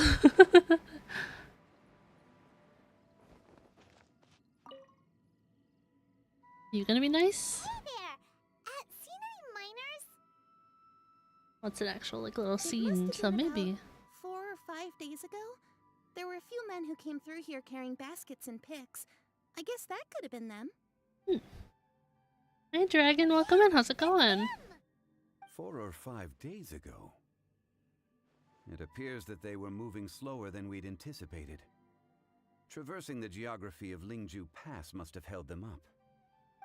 You gonna be nice? Hey there. Seen any miners? What's an actual like little It must scene? have So been about maybe. 4 or 5 days ago, there were a few men who came through here carrying baskets and picks. I guess that could have been them. Hey Dragon, welcome in. How's it going? 4 or 5 days ago. It appears that they were moving slower than we'd anticipated. Traversing the geography of Lingju Pass must have held them up.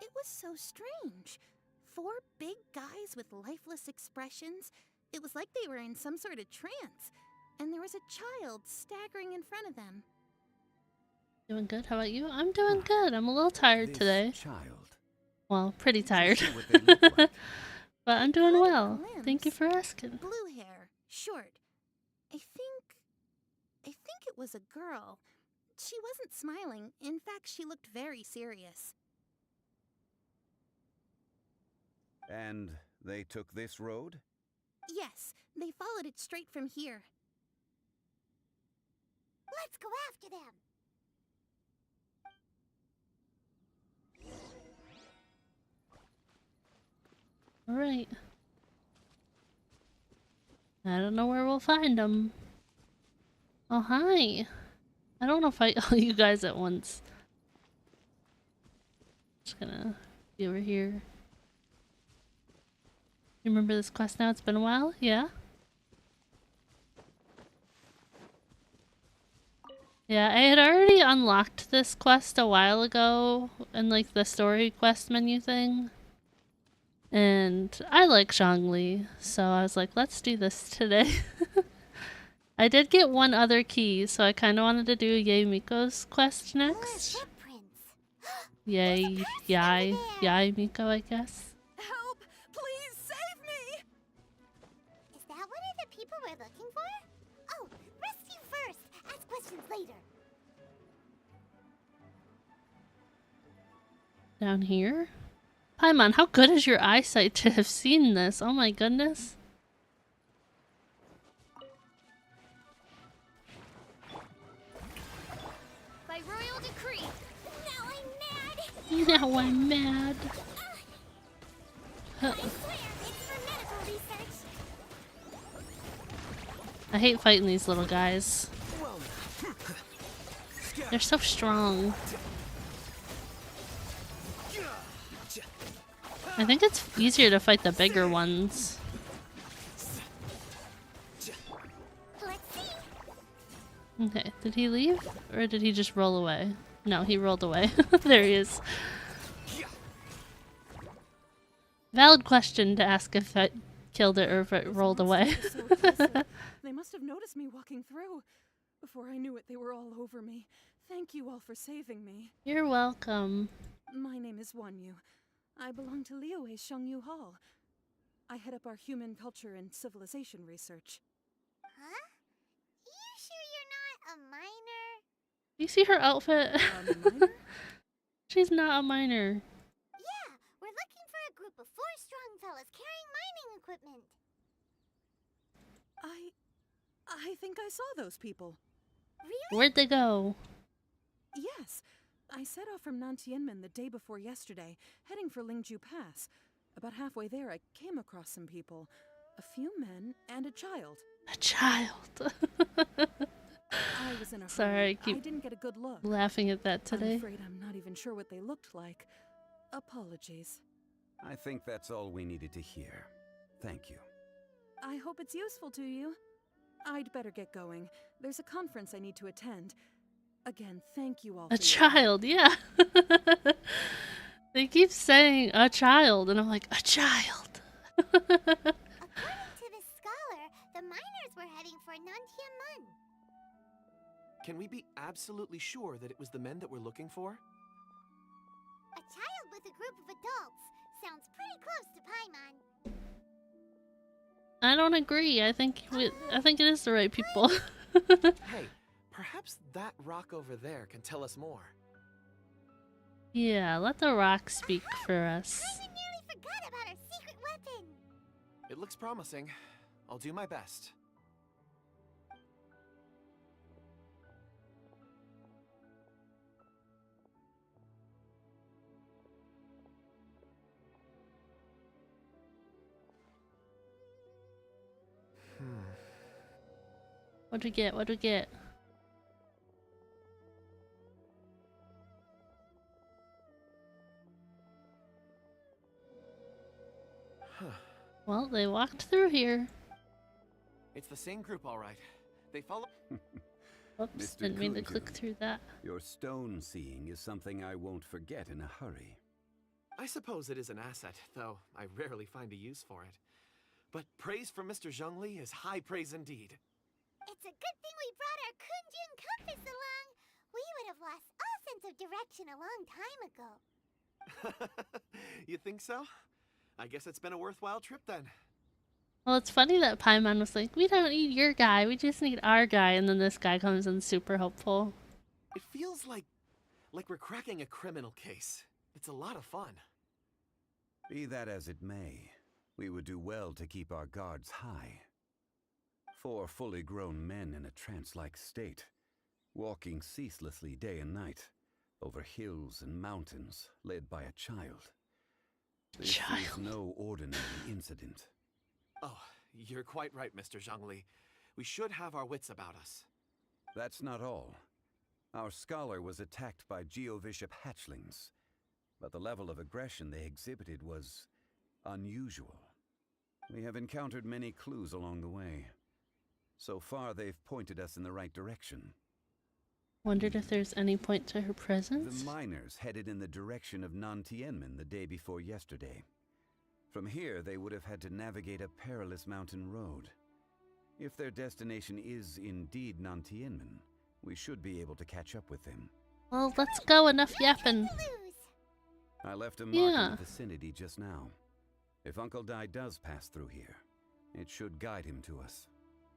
It was so strange. 4 big guys with lifeless expressions. It was like they were in some sort of trance. And there was a child staggering in front of them. Doing good. How about you? I'm doing good. I'm a little tired This today. child. Well, pretty tired. See what they look like. But I'm doing Quite a well. Thank you glimpse. for asking. Blue hair, short. I think it was a girl. She wasn't smiling. In fact, she looked very serious. And they took this road? Yes, they followed it straight from here. Let's go after them. Alright. I don't know where we'll find them. Oh, hi. I don't want to fight all you guys at once. Just gonna be over here. You remember this quest now? It's been a while? Yeah? Yeah, I had already unlocked this quest a while ago in like the story quest menu thing. And I like Zhongli, so I was like, let's do this today. I did get one other key, so I kind of wanted to do Yae Miko's quest next. Yay, Miko, I guess. Help! Please save me! Is that one of the people we're looking for? Oh, rescue first. Ask questions later. Down here? Paimon, how good is your eyesight to have seen this? Oh my goodness. By royal decree. Now I'm mad. Now I'm mad. I swear, it's for medical research. I hate fighting these little guys. They're so strong. I think it's easier to fight the bigger ones. Okay, did he leave? Or did he just roll away? No, he rolled away. There he is. Valid question to ask if I killed it or if it rolled away. They must have noticed me walking through. Before I knew it, they were all over me. Thank you all for saving me. You're welcome. My name is Wanyu. I belong to Liyue's Shengyu Hall. I head up our human culture and civilization research. Huh? You sure you're not a minor? You see her outfit? Minor? She's not a minor. Yeah, we're looking for a group of 4 strong fellas carrying mining equipment. I think I saw those people. Really? Where'd they go? Yes. I set off from Nantianmen the day before yesterday, heading for Lingju Pass. About halfway there, I came across some people. A few men and a child. A child. I was in a Sorry, hurry. I keep didn't get a good look. laughing at that today. I'm afraid I'm not even sure what they looked like. Apologies. I think that's all we needed to hear. Thank you. I hope it's useful to you. I'd better get going. There's a conference I need to attend. Again, thank you all. A child, yeah. They keep saying a child, and I'm like, a child. According to the scholar, the miners were heading for Nantianmen. Can we be absolutely sure that it was the men that we're looking for? A child with a group of adults. Sounds pretty close to Paimon. I don't agree. I think it is the right people. Hey, perhaps that rock over there can tell us more. Yeah, let the rock speak for us. I nearly forgot about our secret weapon. It looks promising. I'll do my best. What'd we get? What'd we get? Well, they walked through here. It's the same group, all right. They follow. Oops, Mr. didn't mean to Kunju, click through that. Your stone seeing is something I won't forget in a hurry. I suppose it is an asset, though I rarely find a use for it. But praise from Mr. Zhongli is high praise indeed. It's a good thing we brought our Kunjun compass along. We would have lost all sense of direction a long time ago. You think so? I guess it's been a worthwhile trip then. Well, it's funny that Paimon was like, we don't need your guy, we just need our guy, and then this guy comes in super helpful. It feels like we're cracking a criminal case. It's a lot of fun. Be that as it may, we would do well to keep our guards high. 4 fully grown men in a trance-like state, walking ceaselessly day and night, over hills and mountains, led by a child. This is no ordinary incident. Oh, you're quite right, Mr. Zhongli. We should have our wits about us. That's not all. Our scholar was attacked by Geovishap hatchlings, but the level of aggression they exhibited was unusual. We have encountered many clues along the way. So far, they've pointed us in the right direction. Wondered if there's any point to her presence. The miners headed in the direction of Nantianmen the day before yesterday. From here, they would have had to navigate a perilous mountain road. If their destination is indeed Nantianmen, we should be able to catch up with them. Well, let's go. Enough yapping. I left a mark in the vicinity just now. If Uncle Dai does pass through here, it should guide him to us.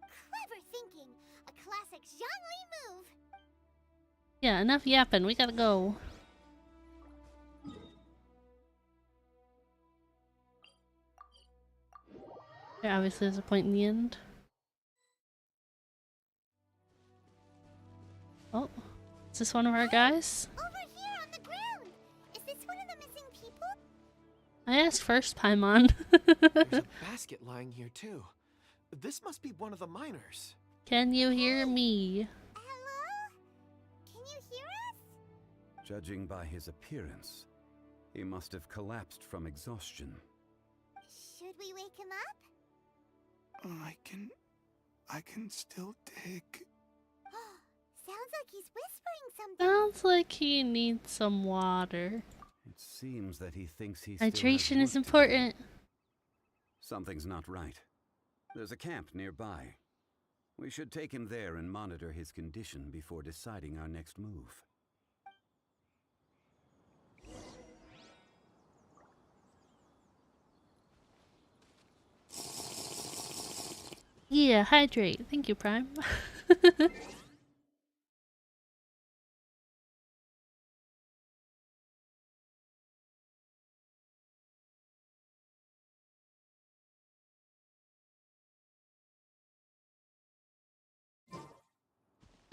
Clever thinking. A classic Zhongli move. Yeah, enough yapping. We gotta go. There obviously is a point in the end. Oh, is this one of our guys? Over here on the ground. Is this one of the missing people? I asked first, Paimon. There's a basket lying here too. This must be one of the miners. Can you hear me? Hello? Can you hear us? Judging by his appearance, he must have collapsed from exhaustion. Should we wake him up? I can still dig. Sounds like he's whispering something. Sounds like he needs some water. It seems that he thinks he's Hydration is important. Something's not right. There's a camp nearby. We should take him there and monitor his condition before deciding our next move. Yeah, hydrate. Thank you, Prime.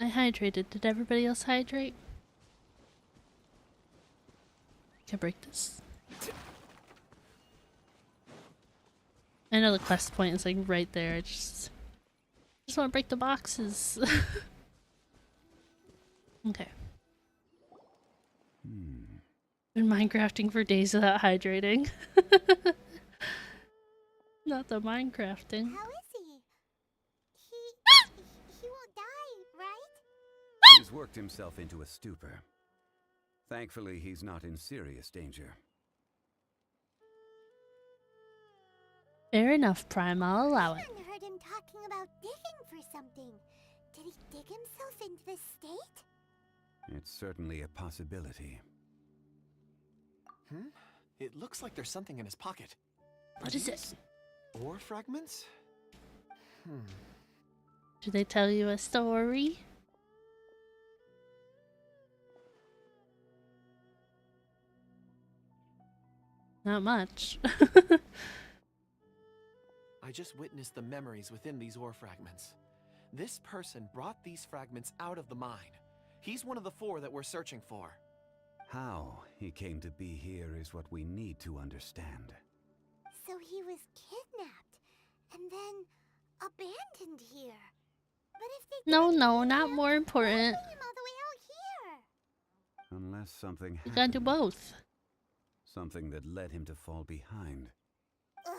I hydrated. Did everybody else hydrate? Can I break this? I know the quest point is like right there. I just want to break the boxes. Okay. Been Minecrafting for days without hydrating. Not the Minecrafting. How is he? He won't die, right? He's worked himself into a stupor. Thankfully, he's not in serious danger. Fair enough, Prime. I'll allow it. I heard him talking about digging for something. Did he dig himself into this state? It's certainly a possibility. It looks like there's something in his pocket. What is it? Ore fragments? Do they tell you a story? Not much. I just witnessed the memories within these ore fragments. This person brought these fragments out of the mine. He's one of the 4 that we're searching for. How he came to be here is what we need to understand. So he was kidnapped and then abandoned here. But if they No, didn't no, kill not him, more why important. bring him all the way out here? Unless something You happened. gotta do both. Something that led him to fall behind. Ugh.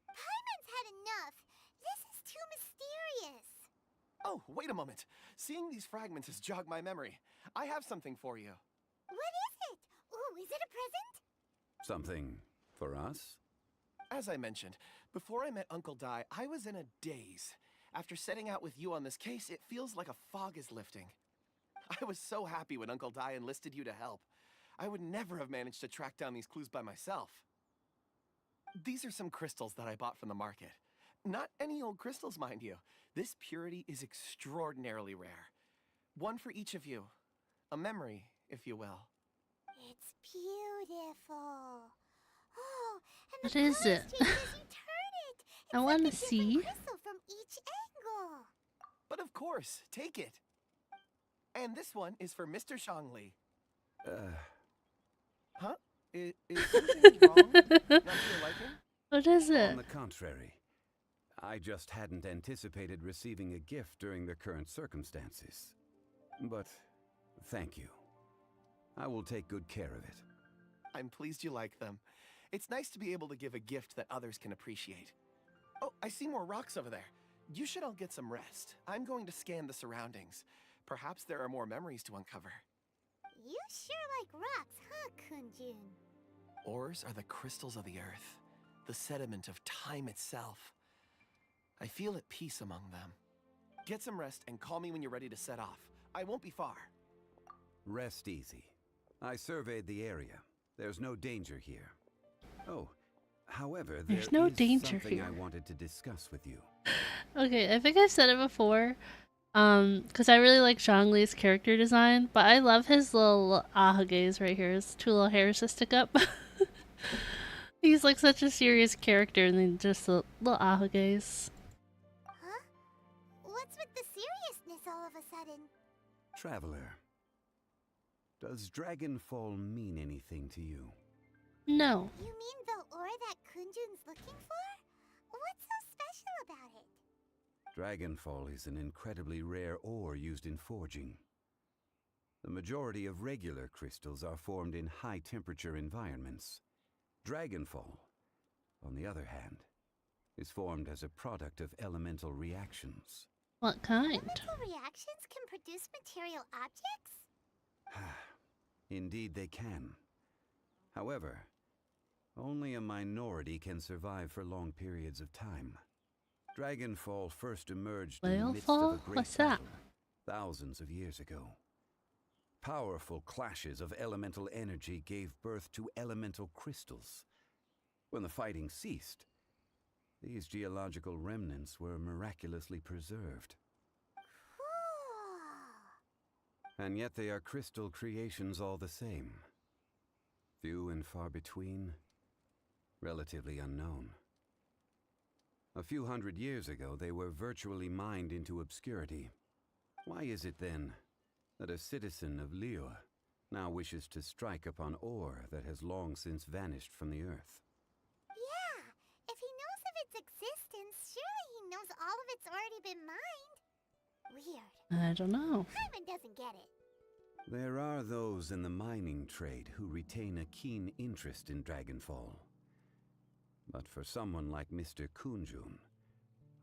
Paimon's had enough. This is too mysterious. Oh, wait a moment. Seeing these fragments has jogged my memory. I have something for you. What is it? Ooh, is it a present? Something for us? As I mentioned, before I met Uncle Dai, I was in a daze. After setting out with you on this case, it feels like a fog is lifting. I was so happy when Uncle Dai enlisted you to help. I would never have managed to track down these clues by myself. These are some crystals that I bought from the market. Not any old crystals, mind you. This purity is extraordinarily rare. One for each of you. A memory, if you will. It's beautiful. Oh, and What the is colors it? change as you turn it. I It's wanna like a different see. crystal from each angle. But of course, take it. And this one is for Mr. Zhongli. Huh? Is something wrong? Not to your liking? What is it? On the contrary, I just hadn't anticipated receiving a gift during the current circumstances. But thank you. I will take good care of it. I'm pleased you like them. It's nice to be able to give a gift that others can appreciate. Oh, I see more rocks over there. You should all get some rest. I'm going to scan the surroundings. Perhaps there are more memories to uncover. You sure like rocks, huh, Kunjun? Ores are the crystals of the earth, the sediment of time itself. I feel at peace among them. Get some rest and call me when you're ready to set off. I won't be far. Rest easy. I surveyed the area. There's no danger here. Oh, however, There's there no is danger something here. I wanted to discuss with you. Okay, I think I've said it before. Because I really like Zhongli's character design, but I love his little ahages right here. His two little hairs that stick up. He's like such a serious character, and then just little ahages. Huh? What's with the seriousness all of a sudden? Traveler, does Dragonfall mean anything to you? No. You mean the ore that Kunjun's looking for? What's so special about it? Dragonfall is an incredibly rare ore used in forging. The majority of regular crystals are formed in high-temperature environments. Dragonfall, on the other hand, is formed as a product of elemental reactions. What kind? Elemental reactions can produce material objects? Indeed they can. However, only a minority can survive for long periods of time. Dragonfall first emerged in the midst of a great What's that? battle thousands of years ago. Powerful clashes of elemental energy gave birth to elemental crystals. When the fighting ceased, these geological remnants were miraculously preserved. Cool. And yet they are crystal creations all the same. Few and far between, relatively unknown. A few hundred years ago, they were virtually mined into obscurity. Why is it then that a citizen of Liyue now wishes to strike upon ore that has long since vanished from the earth? Yeah, if he knows of its existence, surely he knows all of it's already been mined. Weird. I don't know. Hyman doesn't get it. There are those in the mining trade who retain a keen interest in Dragonfall. But for someone like Mr. Kunjun,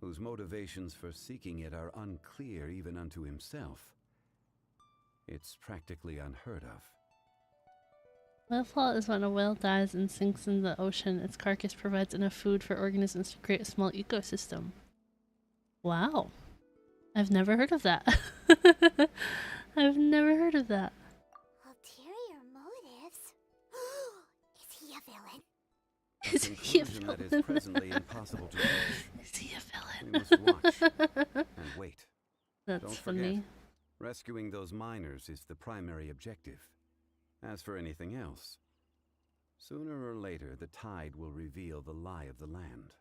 whose motivations for seeking it are unclear even unto himself, it's practically unheard of. Whale is when a whale dies and sinks in the ocean. Its carcass provides enough food for organisms to create a small ecosystem. Wow. I've never heard of that. I've never heard of that. Ulterior motives? Is he a villain? Is he a Conclusion that is villain? presently impossible to reach. Is he a We villain? must watch and wait. That's Don't funny. forget, rescuing those miners is the primary objective. As for anything else, sooner or later the tide will reveal the lie of the land.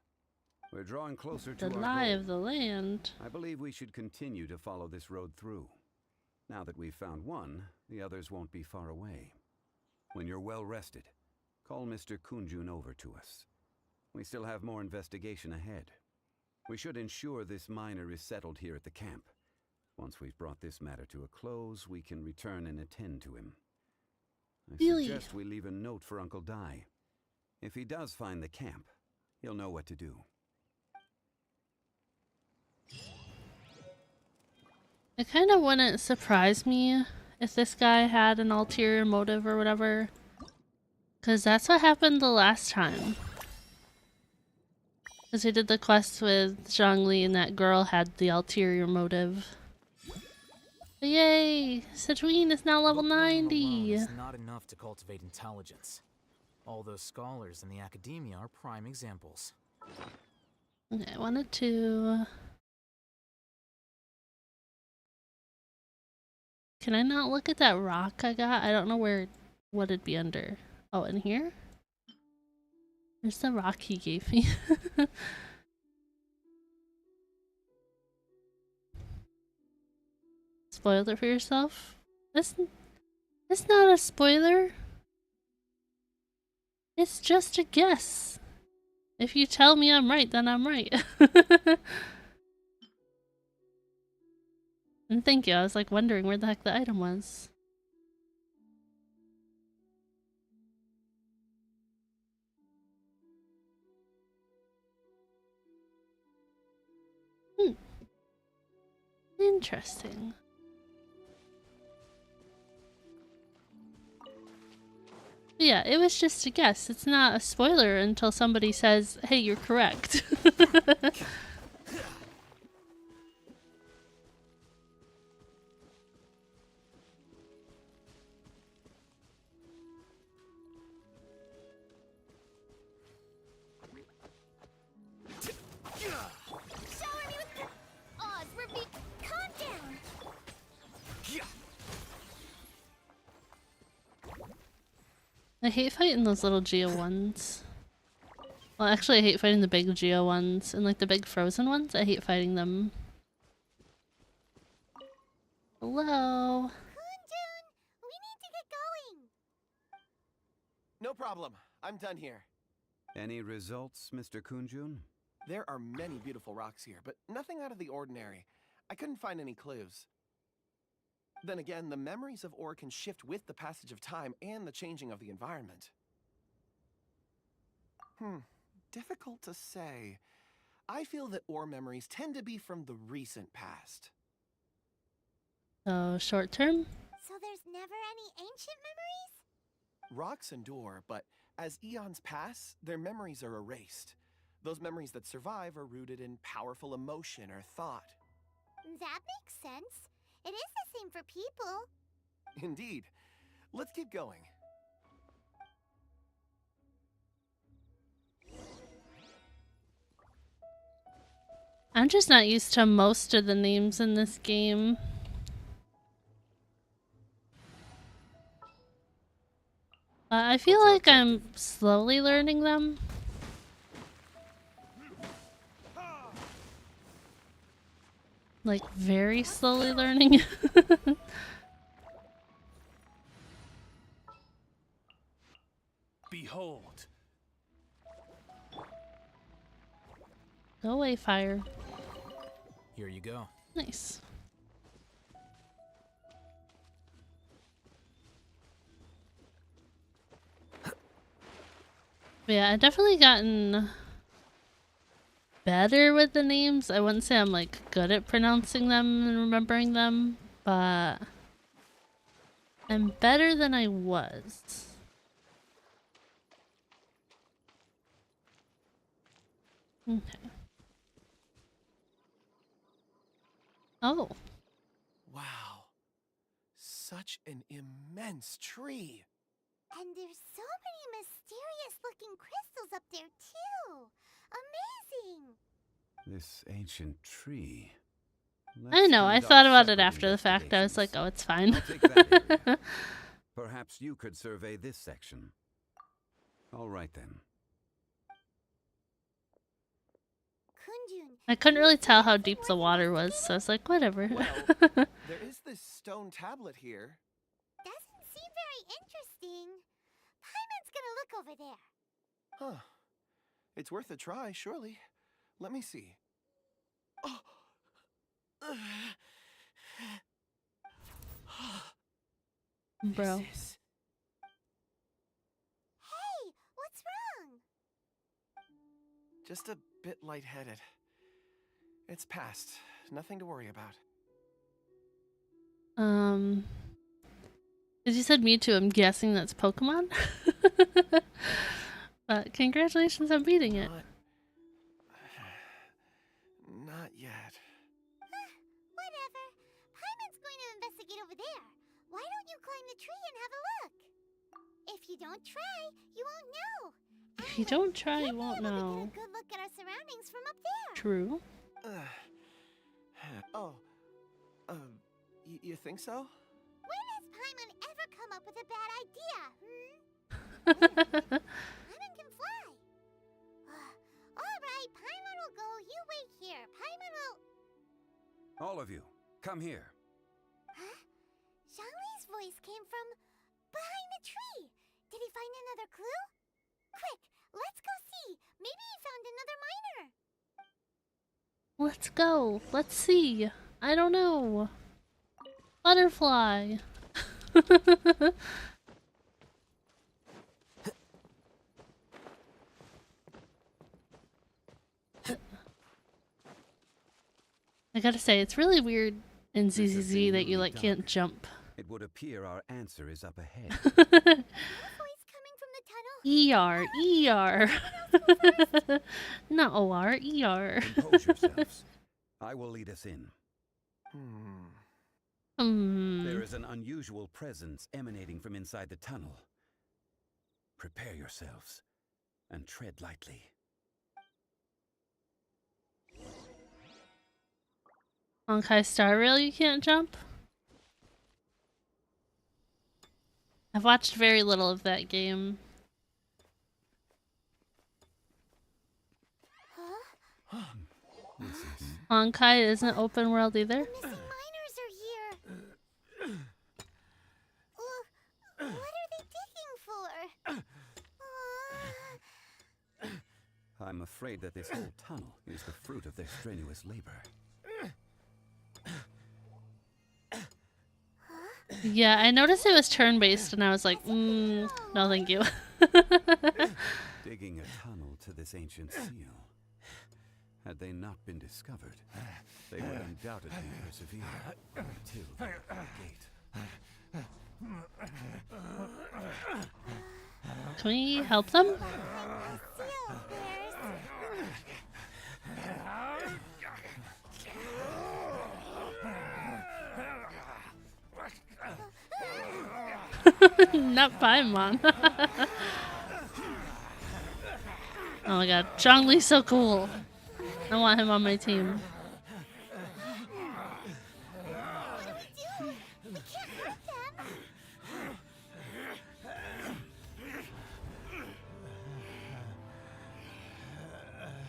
We're drawing closer to The our lie goal. of the land. I believe we should continue to follow this road through. Now that we've found one, the others won't be far away. When you're well rested, call Mr. Kunjun over to us. We still have more investigation ahead. We should ensure this miner is settled here at the camp. Once we've brought this matter to a close, we can return and attend to him. I Really? suggest we leave a note for Uncle Dai. If he does find the camp, he'll know what to do. It kind of wouldn't surprise me if this guy had an ulterior motive or whatever. Because that's what happened the last time. Because we did the quest with Zhongli and that girl had the ulterior motive. But yay! Situine is now level Book learning 90! alone is not enough to cultivate intelligence. All those scholars in the academia are prime examples. Okay, I wanted to... Can I not look at that rock I got? I don't know what it'd be under. Oh, in here? There's the rock he gave me. Spoiled it for yourself? That's not a spoiler. It's just a guess. If you tell me I'm right, then I'm right. And thank you. I was like wondering where the heck the item was. Interesting. Yeah, it was just a guess. It's not a spoiler until somebody says, hey, you're correct. Shower me with Oz, we're being... Calm down! I hate fighting those little Geo ones. Well, actually, I hate fighting the big Geo ones. And like the big frozen ones, I hate fighting them. Hello? Kunjun, we need to get going! No problem. I'm done here. Any results, Mr. Kunjun? There are many beautiful rocks here, but nothing out of the ordinary. I couldn't find any clues. Then again, the memories of ore can shift with the passage of time and the changing of the environment. Difficult to say. I feel that ore memories tend to be from the recent past. So, short term? So there's never any ancient memories? Rocks endure, but as eons pass, their memories are erased. Those memories that survive are rooted in powerful emotion or thought. That makes sense. It is the same for people. Indeed. Let's keep going. I'm just not used to most of the names in this game. I feel like I'm slowly learning them. Like, very slowly learning. Behold. Go away, fire. Here you go. Nice. But yeah, I've definitely gotten better with the names. I wouldn't say I'm like good at pronouncing them and remembering them, but I'm better than I was. Okay. Oh. Wow. Such an immense tree. And there's so many mysterious looking crystals up there too. Amazing. This ancient tree. I know, I thought about it after the fact. I was like, oh, it's fine. I'll take that area. Perhaps you could survey this section. All right then. Kunjun, I couldn't really tell how deep the water was, so I was like, whatever. Well, there is this stone tablet here. doesn't seem very interesting. Paimon's gonna look over there. Huh. It's worth a try, surely. Let me see. Oh. Bro. Hey, what's wrong? Just a bit lightheaded. It's past. Nothing to worry about. As you said Mewtwo, I'm guessing that's Pokemon. But congratulations on beating it. Not yet. Whatever. Paimon's going to investigate over there. Why don't you climb the tree and have a look? If you don't try, you won't know. If you don't try, you won't We'll know. get a good look at our surroundings from up there. True. Oh. You think so? When has Paimon ever come up with a bad idea, Paimon can fly. All right, Paimon will go. You wait here. Paimon will... All of you, come here. Huh? Zhongli's voice came from behind the tree. Did he find another clue? Quick, let's go see. Maybe he found another miner. Let's go. Let's see. I don't know. Butterfly. I gotta say, it's really weird in ZZZ that you like can't jump. It would appear our answer is up ahead. Your voice coming ER, ER. Not OR, ER. Compose yourselves. I will lead us in. There is an unusual presence emanating from inside the tunnel. Prepare yourselves and tread lightly. Honkai Star Rail, you can't jump? I've watched very little of that game. Honkai isn't open world either? The missing miners are here. What are they digging for? I'm afraid that this whole tunnel is the fruit of their strenuous labor. Yeah, I noticed it was turn-based and I was like, no thank you. Digging a tunnel to this ancient seal. Had they not been discovered, they would undoubtedly persevere until the gate. Can we help them? Not Paimon. Oh my god, Zhongli's so cool. I want him on my team.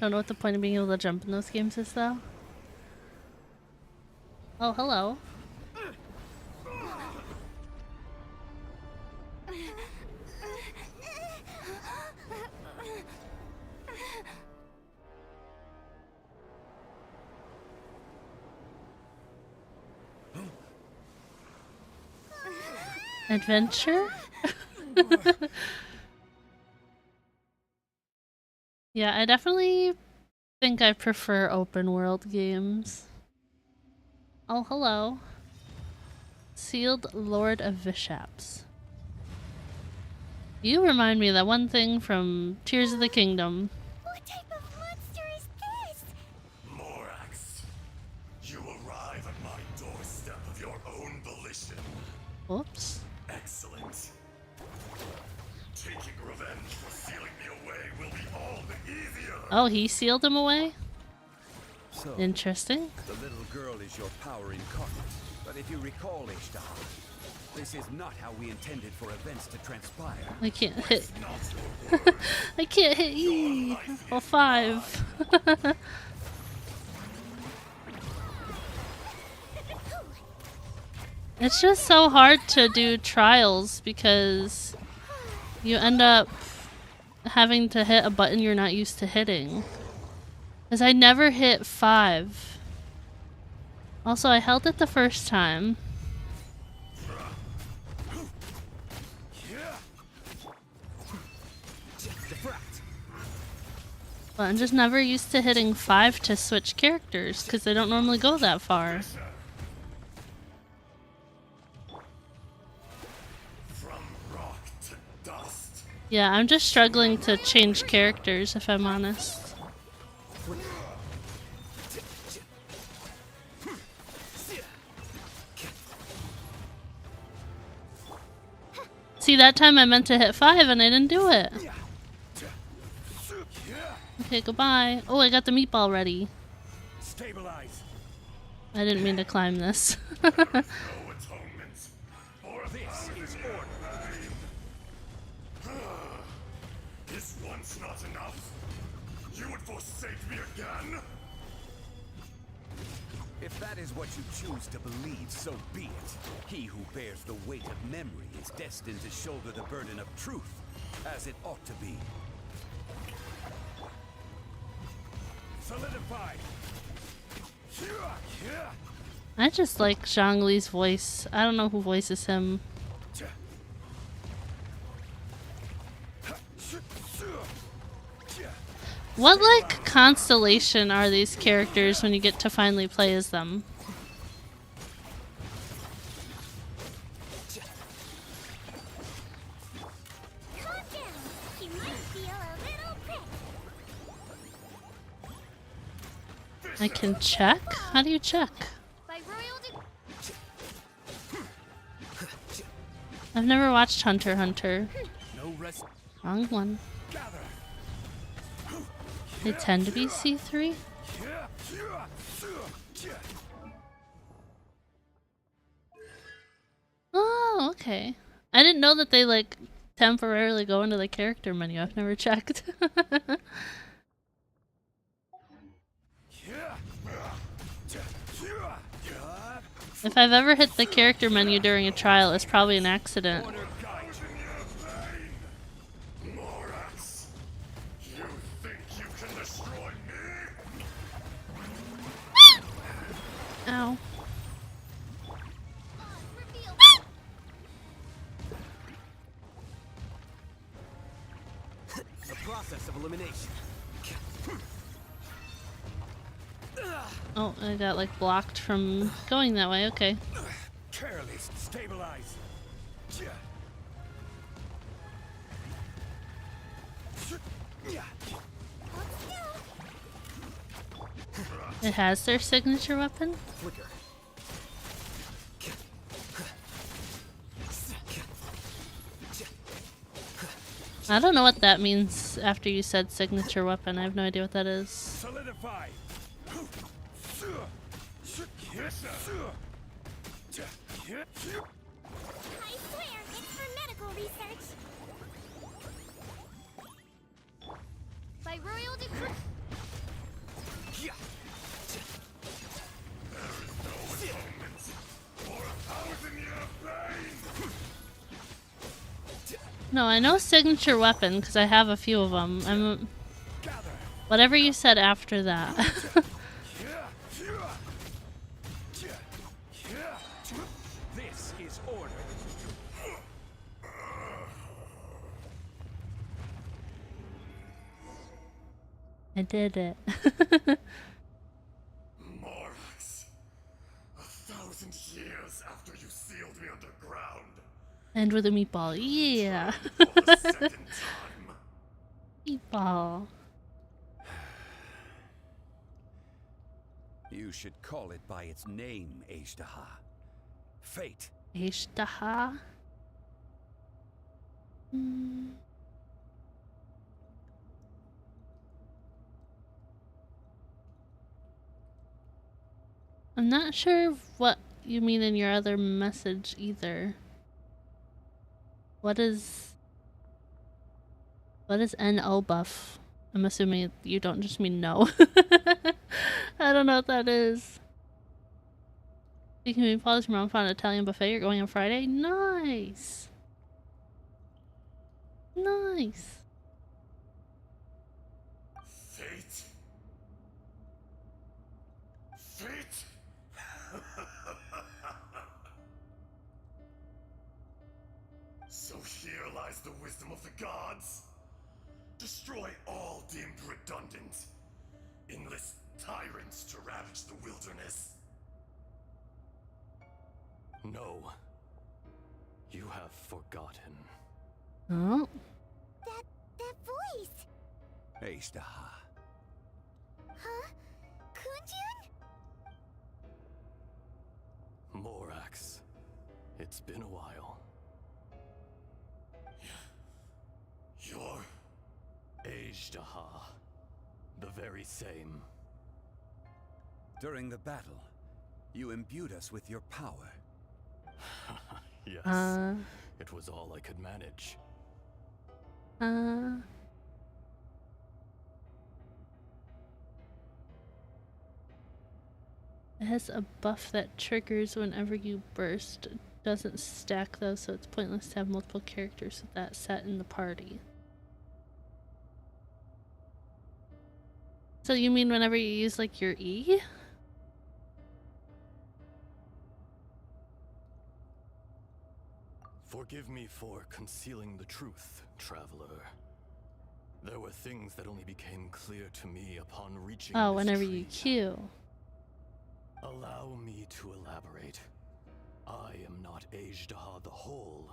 Don't know what the point of being able to jump in those games is though. Oh, hello. Adventure? Yeah, I definitely think I prefer open world games. Oh, hello. Sealed Lord of Vishaps. You remind me of that one thing from Tears of the Kingdom. What type of monster is this? Morax, you arrive at my doorstep of your own volition. Oops. Excellent. Taking revenge for sealing me away will be all the easier. Oh, he sealed him away? So, interesting. The little girl is your power incarnate. But if you recall, Ishtar, this is not how we intended for events to transpire. I can't hit. I can't hit E. Well, 5. It's just so hard to do trials because you end up having to hit a button you're not used to hitting. Because I never hit 5. Also, I held it the first time. But I'm just never used to hitting 5 to switch characters because they don't normally go that far. Yeah, I'm just struggling to change characters if I'm honest. See, that time I meant to hit 5 and I didn't do it. Okay, goodbye. Oh, I got the meatball ready. Stabilize. I didn't mean to climb this. No atonement. Or this is order. Is once not enough? You would forsake me again? If that is what you choose to believe, so be it. He who bears the weight of memory is destined to shoulder the burden of truth, as it ought to be. Solidified. I just like Zhongli's voice. I don't know who voices him. What, like, constellation are these characters when you get to finally play as them? Calm down. You I can check? How do you check? I've never watched Hunter x Hunter. Wrong one. They tend to be C3? Oh, okay. I didn't know that they like temporarily go into the character menu. I've never checked. If I've ever hit the character menu during a trial, it's probably an accident. Ow. The process of elimination. Oh, I got like blocked from going that way. Okay. Careless, stabilize. It has their signature weapon? Flicker. I don't know what that means after you said signature weapon. I have no idea what that is. Solidify. I swear, it's for medical research. By royal decree. No, I know signature weapon because I have a few of them. Whatever you said after that. This is order. I did it. Morax, 1,000 years after you sealed me underground. And with a meatball. Yeah. Meatball. You should call it by its name, Ashtaha. Fate. Ashtaha? I'm not sure what you mean in your other message either. What is NO buff? I'm assuming you don't just mean no. I don't know what that is. You can be paused from around an Italian buffet. You're going on Friday? Nice. Nice. Fate? Fate? So here lies the wisdom of the gods. Destroy all deemed redundant. Enlist tyrants to ravage the wilderness. No. You have forgotten. Oh. That voice. Ashtaha. Huh? Kunjun? Morax. It's been a while. You're... Ashtaha. The very same. During the battle, you imbued us with your power. Yes. It was all I could manage. It has a buff that triggers whenever you burst. It doesn't stack though, so it's pointless to have multiple characters with that set in the party. So you mean whenever you use like your E? Forgive me for concealing the truth, traveler. There were things that only became clear to me upon reaching Oh, this whenever tree. you Q. Allow me to elaborate. I am not Ashtaha the whole,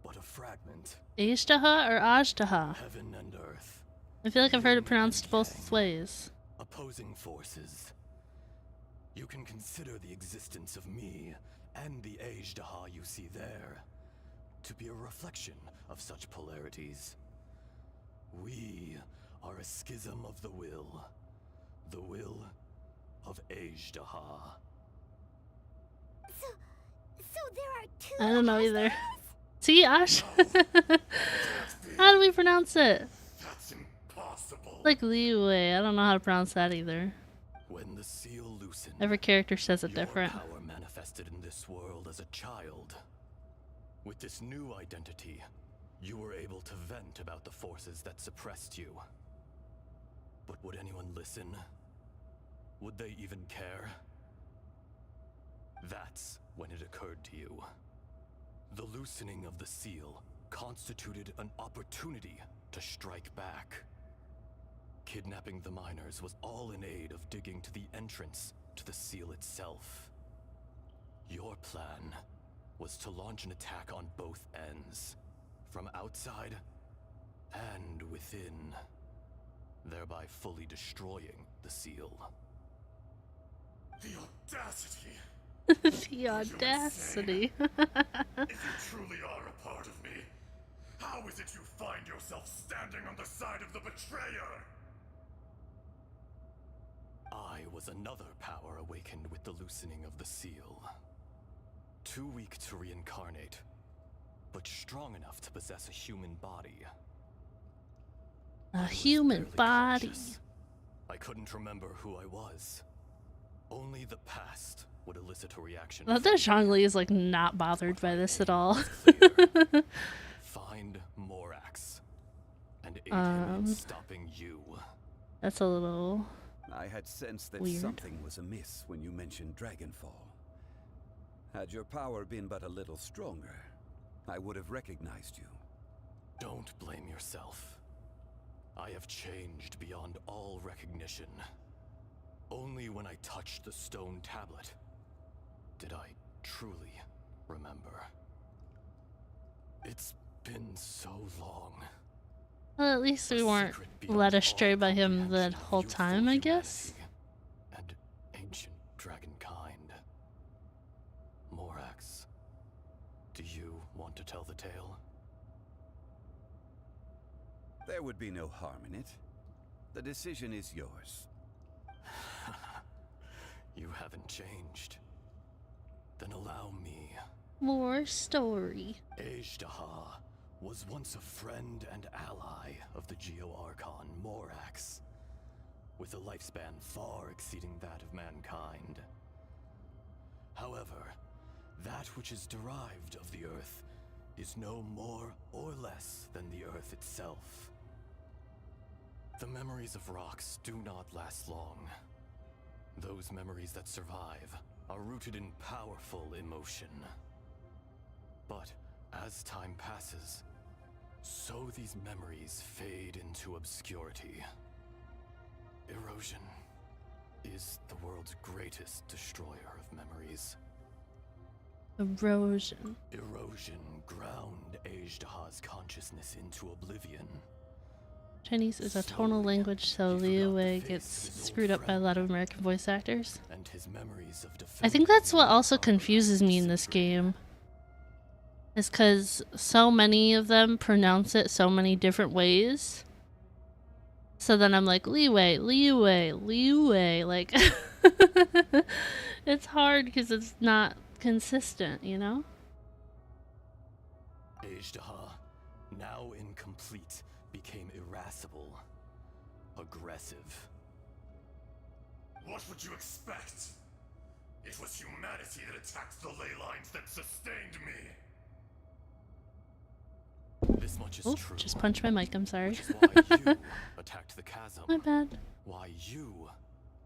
but a fragment. Ashtaha or Ajtaha? Heaven and earth. I feel like I've heard it pronounced both ways. opposing forces. You can consider the existence of me and the Ajdaha you see there to be a reflection of such polarities. We are a schism of the will of Ajdaha. So there are two. I don't know either. See, Ash? How do we pronounce it? That's impossible. Like leeway. I don't know how to pronounce that either. When the seal loosened, Every character says it different. Your power manifested in this world as a child. With this new identity, you were able to vent about the forces that suppressed you. But would anyone listen? Would they even care? That's when it occurred to you. The loosening of the seal constituted an opportunity to strike back. Kidnapping the miners was all in aid of digging to the entrance to the seal itself. Your plan was to launch an attack on both ends, from outside and within, thereby fully destroying the seal. The audacity! The audacity. If you truly are a part of me, how is it you find yourself standing on the side of the betrayer? I was another power awakened with the loosening of the seal. Too weak to reincarnate, but strong enough to possess a human body. A human body. Conscious. I couldn't remember who I was. Only the past would elicit a reaction. I thought that Zhongli is like not bothered by this at all. Find Morax and aid him in stopping you. That's a little I had sensed that weird. something was amiss when you mentioned Dragonfall. Had your power been but a little stronger, I would have recognized you. Don't blame yourself. I have changed beyond all recognition. Only when I touched the stone tablet did I truly remember. It's been so long. Well, at least we weren't led astray by him the whole time, I guess. And ancient dragonkind. Morax, do you want to tell the tale? There would be no harm in it. The decision is yours. You haven't changed. Then allow me. More story. Ajdaha was once a friend and ally of the Archon Morax, with a lifespan far exceeding that of mankind. However, that which is derived of the Earth is no more or less than the Earth itself. The memories of rocks do not last long. Those memories that survive are rooted in powerful emotion. But as time passes, so these memories fade into obscurity. Erosion is the world's greatest destroyer of memories. Erosion. Erosion ground Ajdaha's consciousness into oblivion. Chinese is a tonal language, so Liu Wei gets screwed up by a lot of American voice actors. And his memories of I think that's what also confuses me in this game. Is because so many of them pronounce it so many different ways. So then I'm like, leeway, like... It's hard because it's not consistent, you know? Ajdaha, now incomplete, became irascible, aggressive. What would you expect? It was humanity that attacked the ley lines that sustained me. This much is Oop, true. just punched my mic, I'm sorry. Which is why you attacked the chasm. My bad. Why you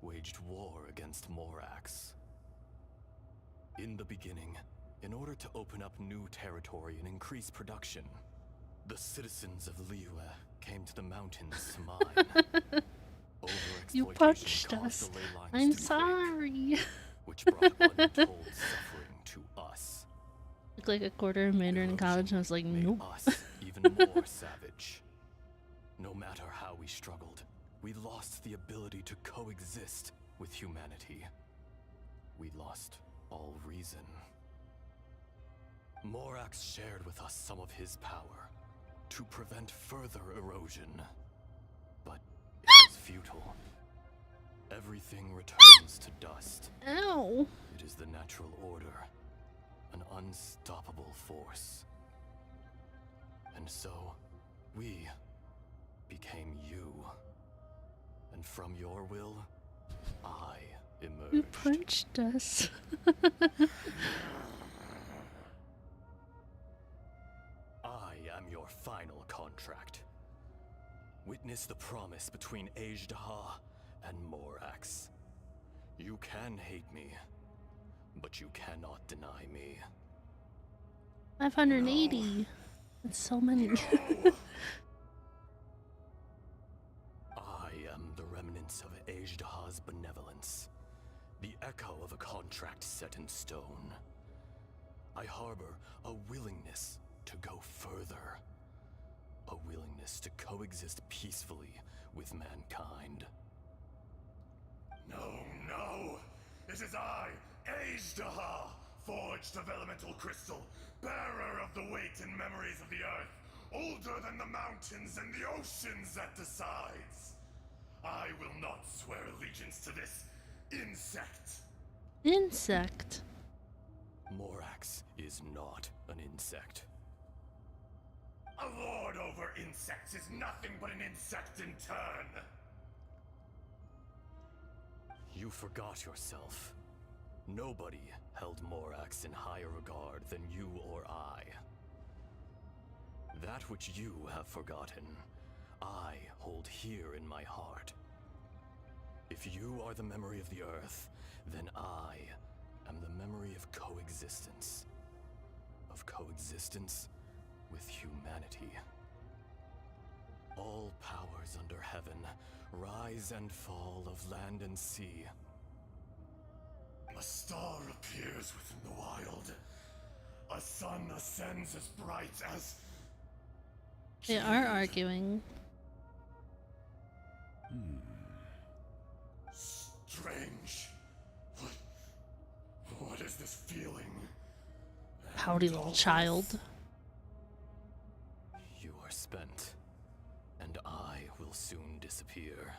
waged war against Morax. In the beginning, in order to open up new territory and increase production, the citizens of Liyue came to the mountains to mine. You punched us. I'm sorry. Which brought untold suffering to us. Looked like a quarter of Mandarin in college, and I was like, nope. Us even more savage. No matter how we struggled, we lost the ability to coexist with humanity. We lost all reason. Morax shared with us some of his power to prevent further erosion. But it was futile. Everything returns to dust. Ow. It is the natural order, an unstoppable force. And so, we became you. And from your will, I emerged. You punched us. I am your final contract. Witness the promise between Ajdaha and Morax. You can hate me, but you cannot deny me. 580. That's so many. I am the remnants of Ajdaha's benevolence, the echo of a contract set in stone. I harbor a willingness to go further, a willingness to coexist peacefully with mankind. No, no! It is I, Ajdaha, forged of elemental crystal, bearer of the weight and memories of the earth, older than the mountains and the oceans that decides. I will not swear allegiance to this insect. Insect? Morax is not an insect. A lord over insects is nothing but an insect in turn. You forgot yourself. Nobody held Morax in higher regard than you or I. That which you have forgotten, I hold here in my heart. If you are the memory of the Earth, then I am the memory of coexistence. Of coexistence with humanity. All powers under heaven, rise and fall of land and sea. A star appears within the wild. A sun ascends as bright as... They are arguing. Strange. What is this feeling? Pouty little child. You are spent, and I will soon disappear.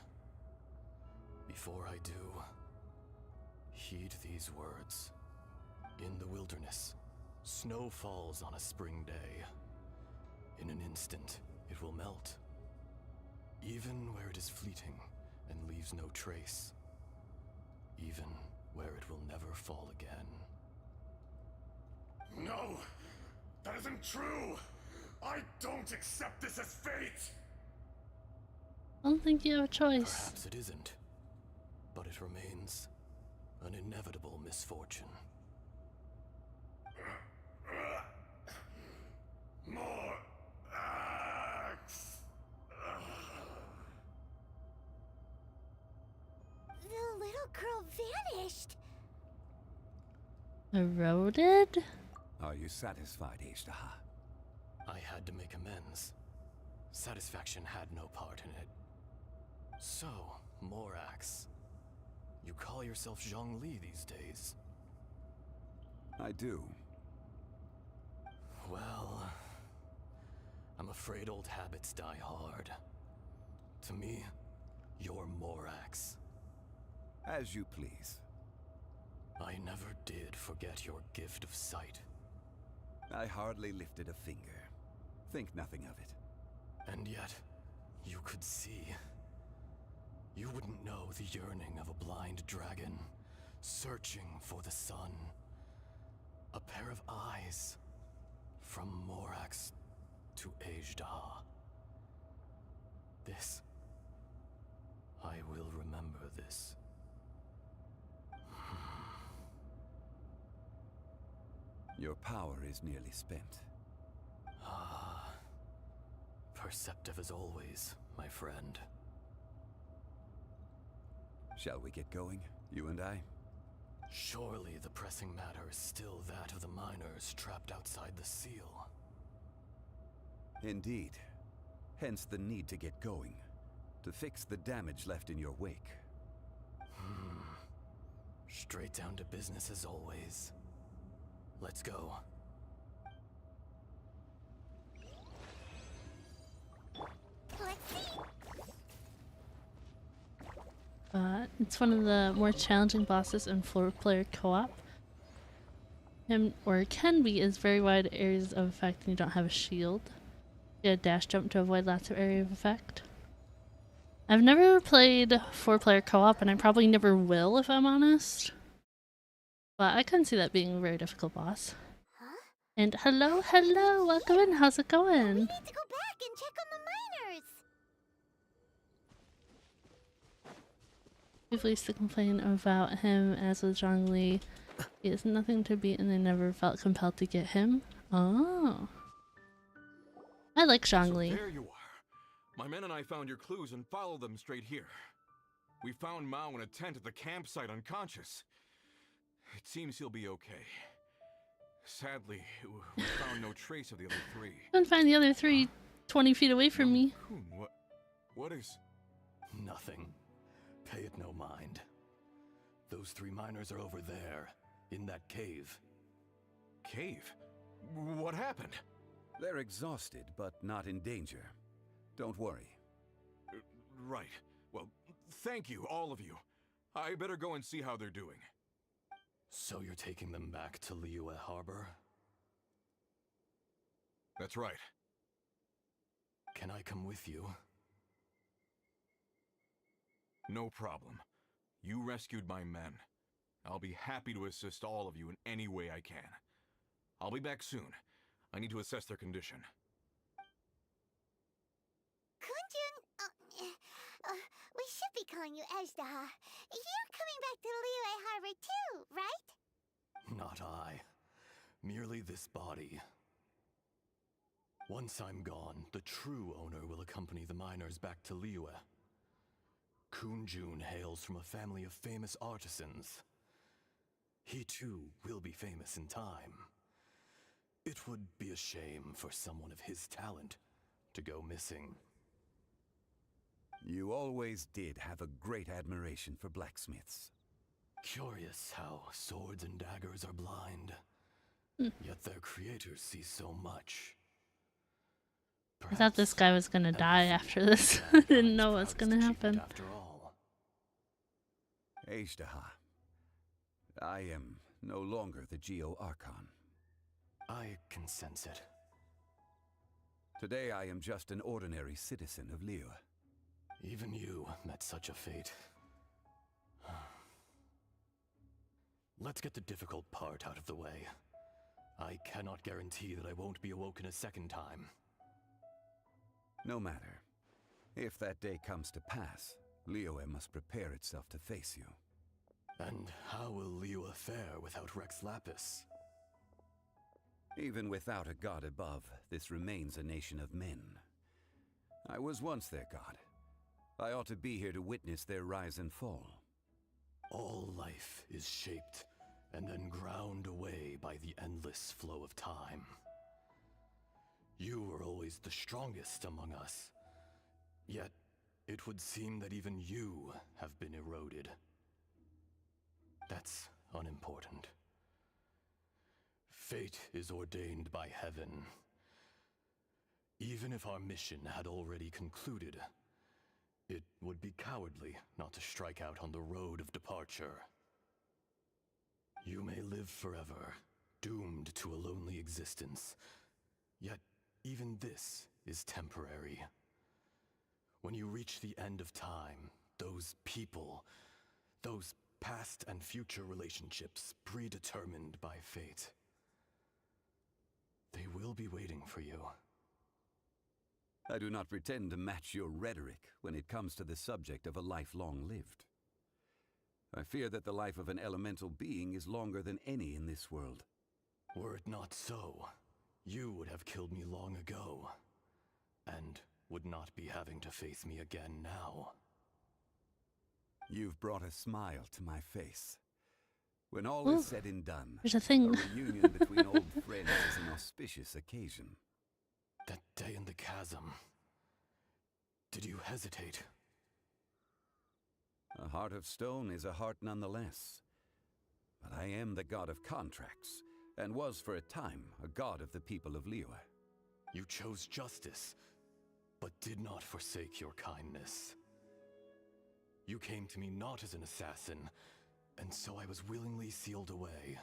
Before I do, heed these words. In the wilderness, snow falls on a spring day. In an instant, it will melt. Even where it is fleeting and leaves no trace. Even where it will never fall again. No! That isn't true! I don't accept this as fate! I don't think you have a choice. Perhaps it isn't, but it remains an inevitable misfortune. More axe! The little girl vanished! Eroded? Are you satisfied, Ajdaha? I had to make amends. Satisfaction had no part in it. So, Morax, you call yourself Zhongli these days? I do. Well, I'm afraid old habits die hard. To me, you're Morax. As you please. I never did forget your gift of sight. I hardly lifted a finger. Think nothing of it. And yet, you could see. You wouldn't know the yearning of a blind dragon, searching for the sun. A pair of eyes, from Morax to Ajdaha. This, I will remember this. Your power is nearly spent. Ah, perceptive as always, my friend. Shall we get going, you and I? Surely the pressing matter is still that of the miners trapped outside the seal. Indeed. Hence the need to get going. to fix the damage left in your wake. Straight down to business as always. Let's go. Let's see. It's one of the more challenging bosses in 4-player co-op. Him, or can be, is very wide areas of effect and you don't have a shield. You get a dash jump to avoid lots of area of effect. I've never played 4-player co-op and I probably never will if I'm honest. But I couldn't see that being a very difficult boss. Huh? And hello, welcome in, how's it going? We need to go back and check on the miners. We've used to complain about him as with Zhongli. He has nothing to beat and they never felt compelled to get him. Oh. I like Zhongli. So there you are. My men and I found your clues and followed them straight here. We found Mao in a tent at the campsite unconscious. It seems he'll be okay. Sadly, we found no trace of the other three. Couldn't find the other three 20 feet away from me. What is... Nothing. Pay it no mind. Those 3 miners are over there, in that cave. Cave? What happened? They're exhausted, but not in danger. Don't worry. Right. Well, thank you, all of you. I better go and see how they're doing. So you're taking them back to Liyue Harbor? That's right. Can I come with you? No problem. You rescued my men. I'll be happy to assist all of you in any way I can. I'll be back soon. I need to assess their condition. Kunjun, we should be calling you Ezdaha. You're coming back to Liyue Harbor too, right? Not I. Merely this body. Once I'm gone, the true owner will accompany the miners back to Liyue. Kunjun hails from a family of famous artisans. He too will be famous in time. It would be a shame for someone of his talent to go missing. You always did have a great admiration for blacksmiths. Curious how swords and daggers are blind, yet their creators see so much. I thought this guy was gonna die after this. I didn't know what's gonna happen. After all. Ezdaha, I am no longer the Geo Archon. I can sense it. Today I am just an ordinary citizen of Liyue. Even you met such a fate. Let's get the difficult part out of the way. I cannot guarantee that I won't be awoken a second time. No matter. If that day comes to pass, Liyue must prepare itself to face you. And how will Liyue fare without Rex Lapis? Even without a god above, this remains a nation of men. I was once their god. I ought to be here to witness their rise and fall. All life is shaped and then ground away by the endless flow of time. You were always the strongest among us. Yet, it would seem that even you have been eroded. That's unimportant. Fate is ordained by heaven. Even if our mission had already concluded, it would be cowardly not to strike out on the road of departure. You may live forever, doomed to a lonely existence. Yet, even this is temporary. When you reach the end of time, those people, those past and future relationships predetermined by fate, they will be waiting for you. I do not pretend to match your rhetoric when it comes to the subject of a life long lived. I fear that the life of an elemental being is longer than any in this world. Were it not so, you would have killed me long ago, and would not be having to face me again now. You've brought a smile to my face. When all is said and done, there's a thing. A reunion between old friends is an auspicious occasion. That day in the chasm, did you hesitate A heart of stone is a heart nonetheless. But I am the god of contracts, and was for a time a god of the people of Liyue. You chose justice, but did not forsake your kindness. You came to me not as an assassin, and so I was willingly sealed away.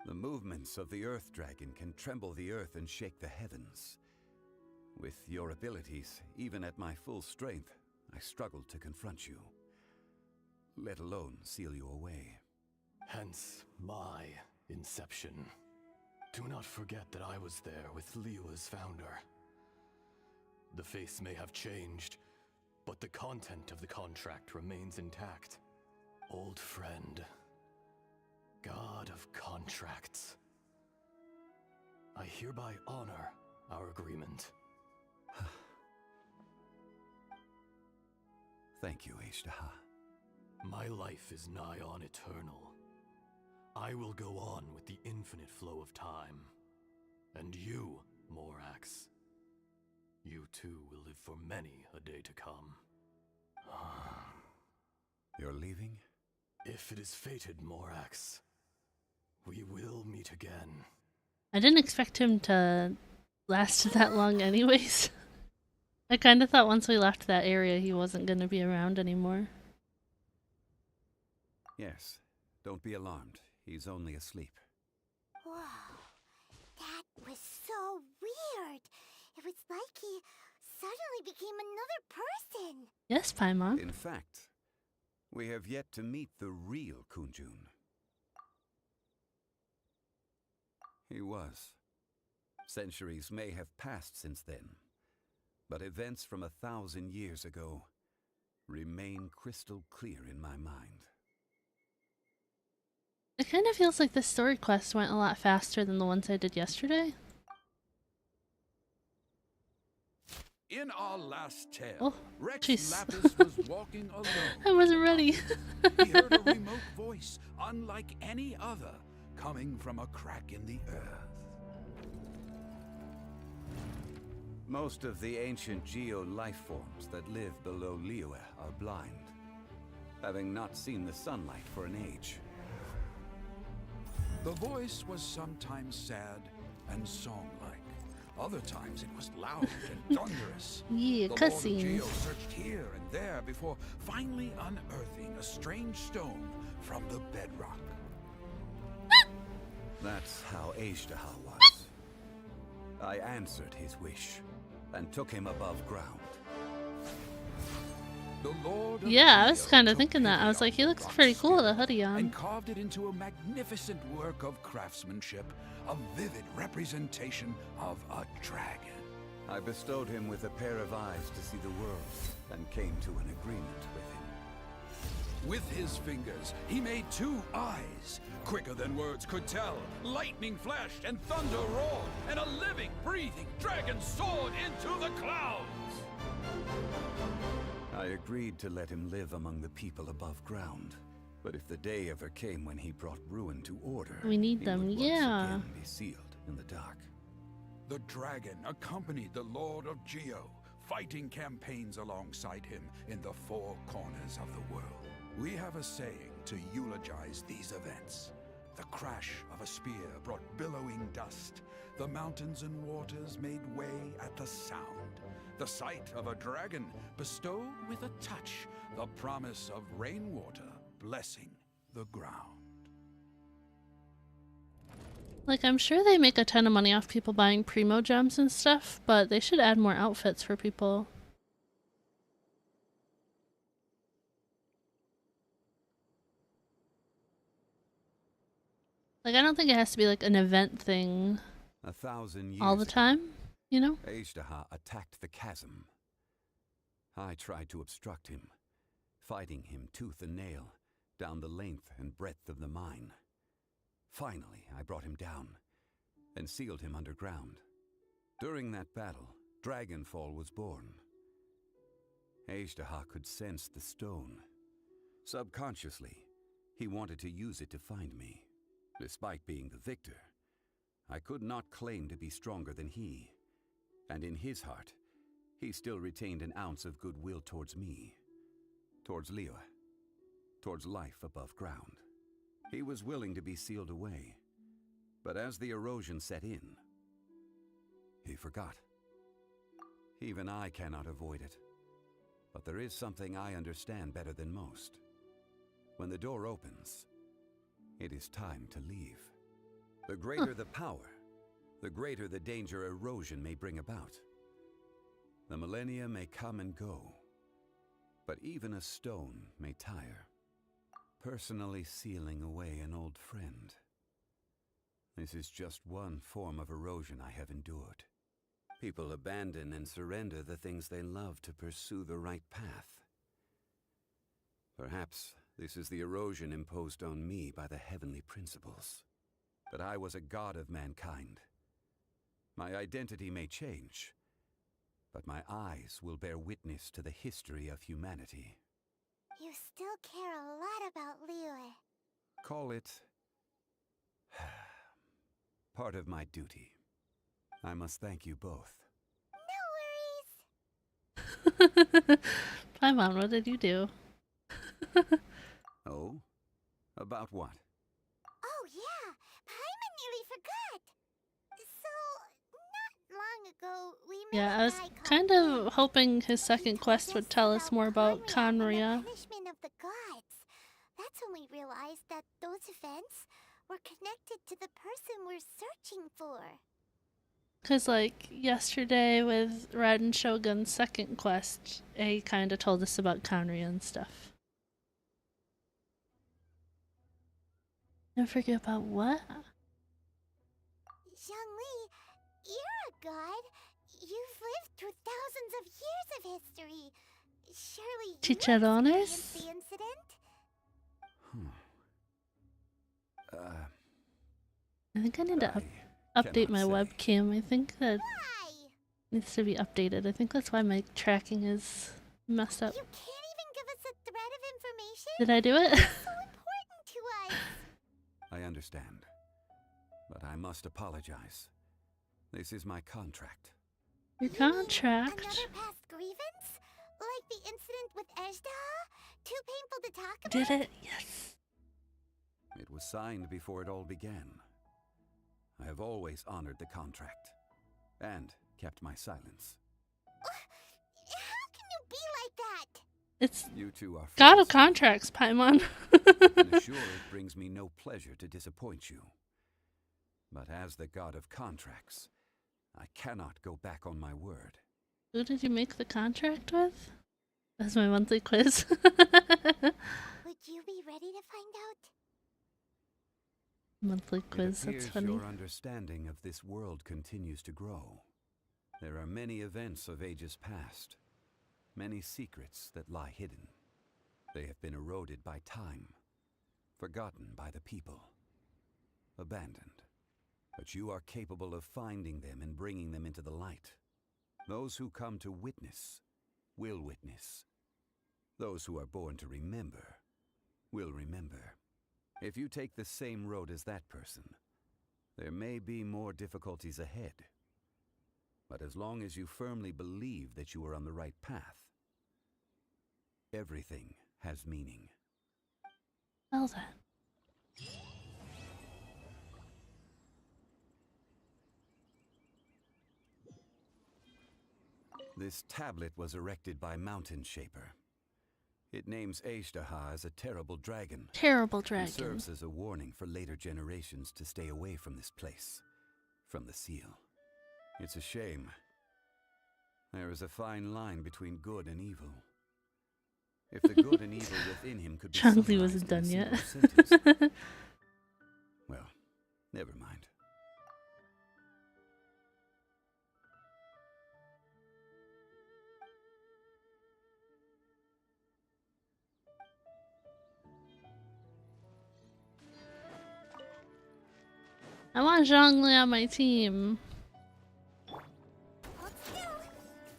The movements of the Earth Dragon can tremble the earth and shake the heavens. With your abilities, even at my full strength, I struggled to confront you, let alone seal you away. Hence my inception. Do not forget that I was there with Liyue's founder. The face may have changed, but the content of the contract remains intact. Old friend, god of contracts, I hereby honor our agreement. Thank you, Ashtaha. My life is nigh on eternal. I will go on with the infinite flow of time. And you, Morax, you too will live for many a day to come. You're leaving? If it is fated, Morax, we will meet again. I didn't expect him to last that long anyways. I kind of thought once we left that area he wasn't going to be around anymore. Yes. Don't be alarmed. He's only asleep. Whoa, that was so weird. It was like he suddenly became another person. Yes, Paimon. In fact, we have yet to meet the real Kunjun. He was. Centuries may have passed since then, but events from 1,000 years ago remain crystal clear in my mind. It kind of feels like the story quest went a lot faster than the ones I did yesterday. In our last tale, Oh, Rex jeez. Lapis was walking alone. I wasn't ready. He heard a remote voice, unlike any other, coming from a crack in the earth. Most of the ancient geo life forms that live below Liyue are blind, having not seen the sunlight for an age. The voice was sometimes sad and song-like. Other times it was loud and thunderous. Yeah, the Lord of cutscenes. Geo searched here and there before finally unearthing a strange stone from the bedrock. That's how Ashtaha was. I answered his wish and took him above ground. The Lord of Yeah, I was Geo kind of took thinking that. I was like, he looks pretty cool with a hoodie on. and carved it into a magnificent work of craftsmanship, a vivid representation of a dragon. I bestowed him with a pair of eyes to see the world and came to an agreement with him. With his fingers, he made 2 eyes, quicker than words could tell. Lightning flashed and thunder roared, and a living, breathing dragon soared into the clouds. I agreed to let him live among the people above ground. But if the day ever came when he brought ruin to order, We need he them, would once yeah. again be sealed in the dark. The dragon accompanied the Lord of Geo, fighting campaigns alongside him in the 4 corners of the world. We have a saying to eulogize these events. The crash of a spear brought billowing dust. The mountains and waters made way at the sound. The sight of a dragon bestowed with a touch the promise of rainwater blessing the ground. Like, I'm sure they make a ton of money off people buying primo gems and stuff, but they should add more outfits for people. Like, I don't think it has to be like an event thing 1,000 years all the ago, time, you know? Ashtaha attacked the chasm. I tried to obstruct him, fighting him tooth and nail down the length and breadth of the mine. Finally, I brought him down and sealed him underground. During that battle, Dragonfall was born. Ashtaha could sense the stone. Subconsciously, he wanted to use it to find me. Despite being the victor, I could not claim to be stronger than he, and in his heart, he still retained an ounce of goodwill towards me, towards Liyue. towards life above ground. He was willing to be sealed away, but as the erosion set in, he forgot. Even I cannot avoid it, but there is something I understand better than most. When the door opens, it is time to leave. The greater the power, the greater the danger erosion may bring about. The millennia may come and go, but even a stone may tire. Personally sealing away an old friend. This is just one form of erosion I have endured. People abandon and surrender the things they love to pursue the right path. Perhaps this is the erosion imposed on me by the heavenly principles. That I was a god of mankind. My identity may change, but my eyes will bear witness to the history of humanity. You still care a lot about Liyue. Call it part of my duty. I must thank you both. No worries. Paimon, what did you do? Oh? About what? Oh yeah, Paimon nearly forgot. So, not long ago, we met Yeah, a I was guy called kind of hoping his second quest would tell us more about Conria. and the punishment of the gods. That's when we realized that those events were connected to the person we're searching for. Because, like, yesterday with Raiden Shogun's second quest, A kind of told us about Conria and stuff. Don't forget about what? Zhongli, you're a god. You've lived through thousands of years of history. Surely you Chicharrones? experienced the incident? I think I need to update my webcam. I think that needs to be updated. I think that's why my tracking is messed up. You can't even give us a thread of information? Did I do it? It's so important to us. I understand, but I must apologize. This is my contract. Your contract? Another past grievance? Like the incident with Ejdah? Too painful to talk about? Did it? Yes. It was signed before it all began. I have always honored the contract, and kept my silence. How can you be like that? It's You two are God of friends, Contracts, Paimon. and assure it brings me no pleasure to disappoint you. But as the God of Contracts, I cannot go back on my word. Who did you make the contract with? That's my monthly quiz. Would you be ready to find out? Monthly quiz, It that's appears funny. your understanding of this world continues to grow. There are many events of ages past, many secrets that lie hidden. They have been eroded by time, forgotten by the people, abandoned. But you are capable of finding them and bringing them into the light. Those who come to witness will witness. Those who are born to remember will remember. If you take the same road as that person, there may be more difficulties ahead. But as long as you firmly believe that you are on the right path, everything has meaning. Well then. This tablet was erected by Mountain Shaper. It names Ejdah as a terrible dragon. Terrible dragon. It serves as a warning for later generations to stay away from this place, from the seal. It's a shame. There is a fine line between good and evil. If the good and evil within him could be Chongli wasn't summarized in a done single yet. sentence. Well, never mind. I want Zhongli on my team.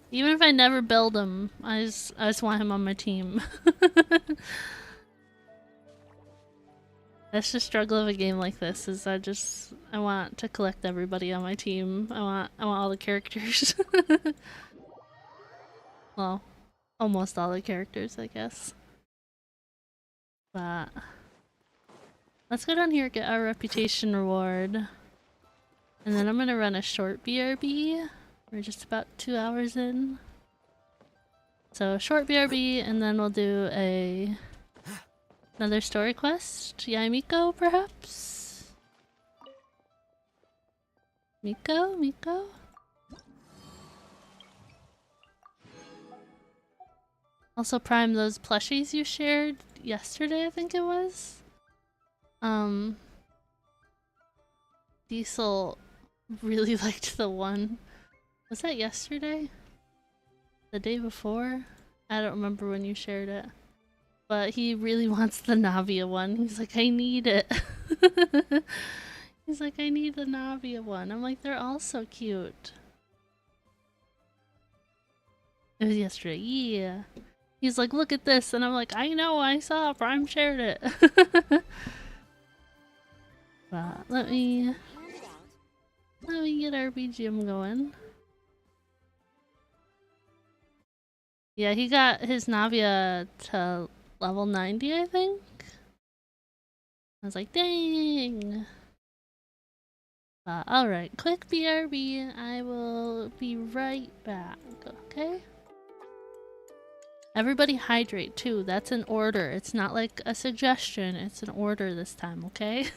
Even if I never build him, I just want him on my team. That's the struggle of a game like this, is I want to collect everybody on my team. I want all the characters. Well, almost all the characters, I guess. But let's go down here, get our reputation reward. And then I'm gonna run a short BRB. We're just about 2 hours in. So short BRB, and then we'll do another story quest. Yeah, Miko, perhaps? Miko? Also Prime, those plushies you shared yesterday, I think it was. Diesel really liked the one. Was that yesterday? The day before? I don't remember when you shared it. But he really wants the Navia one. He's like, I need it. He's like, I need the Navia one. I'm like, they're all so cute. It was yesterday, yeah. He's like, look at this. And I'm like, I know, I saw. Prime shared it. But let me get our BGM going. Yeah, he got his Navia to level 90, I think. I was like, dang. Alright, quick BRB. I will be right back, okay? Everybody hydrate too. That's an order. It's not like a suggestion. It's an order this time, okay?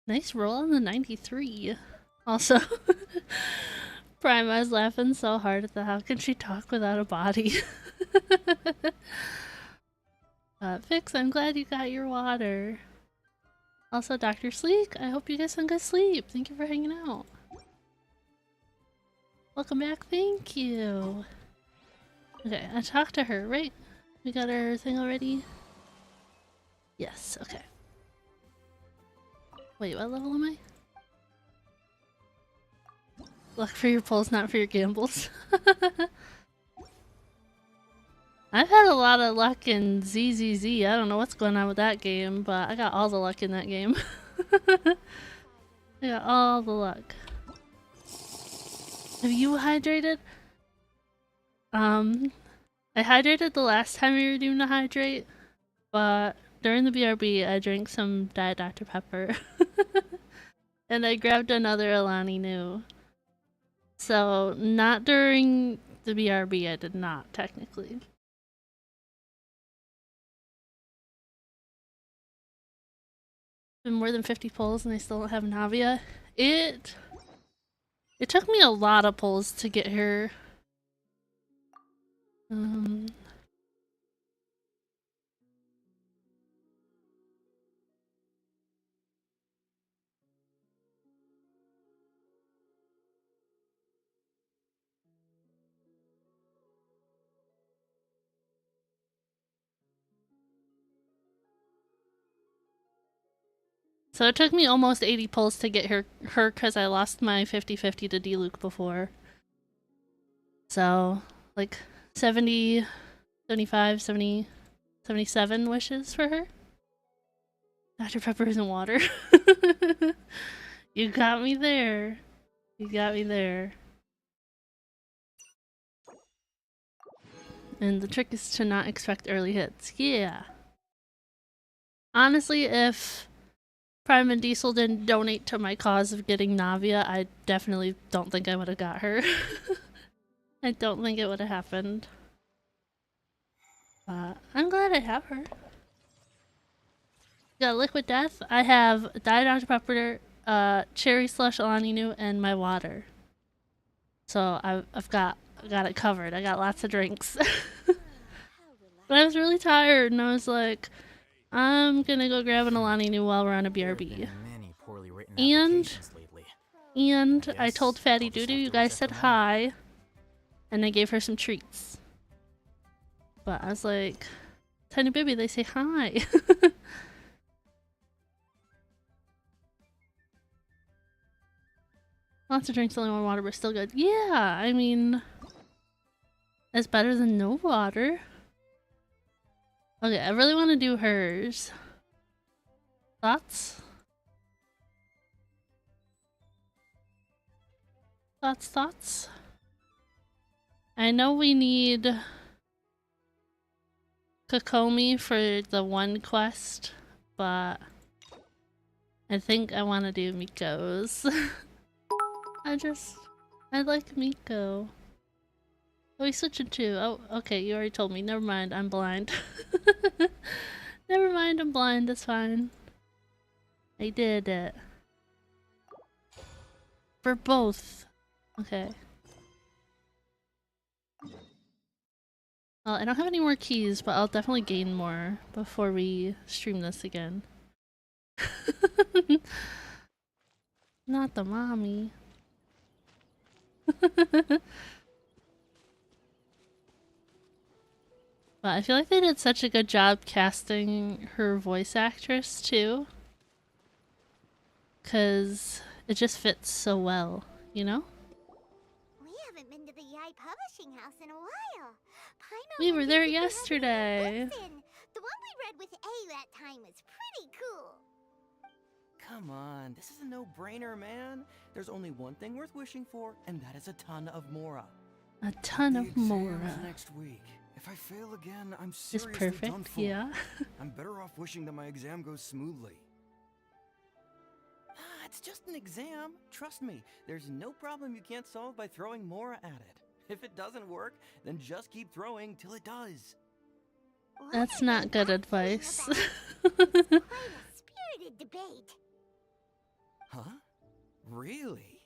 Nice roll on the 93. Also, Prime, I was laughing so hard at the how can she talk without a body? Vix, I'm glad you got your water. Also, Dr. Sleek, I hope you get some good sleep. Thank you for hanging out. Welcome back, thank you. Okay, I talked to her, right? We got her thing already? Yes, okay. Wait, what level am I? Luck for your pulls, not for your gambles. I've had a lot of luck in ZZZ. I don't know what's going on with that game, but I got all the luck in that game. I got all the luck. Have you hydrated? I hydrated the last time we were doing the hydrate, but during the BRB I drank some Diet Dr. Pepper. And I grabbed another Alani Nu. So, not during the BRB, I did not, technically. Been more than 50 pulls and I still don't have Navia. It took me a lot of pulls to get her. So it took me almost 80 pulls to get her because I lost my 50-50 to D-Luke before. So, like 70, 75, 70, 77 wishes for her. Dr. Pepper isn't water. You got me there. You got me there. And the trick is to not expect early hits. Yeah. Honestly, if Prime and Diesel didn't donate to my cause of getting Navia, I definitely don't think I would have got her. I don't think it would have happened. I'm glad I have her. Got Liquid Death. I have Diet Dr. Pepper, Cherry Slush, Alani Nu, and my water. So I've got it covered. I got lots of drinks. But I was really tired, and I was like, I'm gonna go grab an Alani Nu while we're on a BRB. And I told Fatty Doodoo you guys said hi, and I gave her some treats. But I was like, Tiny Baby, they say hi. Lots of drinks, only one water, but still good. Yeah, I mean, it's better than no water. Okay, I really want to do hers. Thoughts? Thoughts? I know we need Kokomi for the one quest, but I think I want to do Miko's. I like Miko. Oh, we switched it too. Oh, okay, you already told me. Never mind, I'm blind. Never mind, I'm blind, that's fine. I did it. For both. Okay. Well, I don't have any more keys, but I'll definitely gain more before we stream this again. Not the mommy. But I feel like they did such a good job casting her voice actress too. 'Cause it just fits so well, you know? We haven't been to the Yai Publishing House in a while. We were there yesterday. The one we read with A that time was pretty cool. Come on, this is a no-brainer, man. There's only one thing worth wishing for, and that is a ton of Mora. A ton of Mora. Next week. If I fail again, I'm It's seriously perfect, done for. yeah. I'm better off wishing that my exam goes smoothly. It's just an exam. Trust me, there's no problem you can't solve by throwing Mora at it. If it doesn't work, then just keep throwing till it does. That's not good advice. Quite a spirited debate. Huh? Really?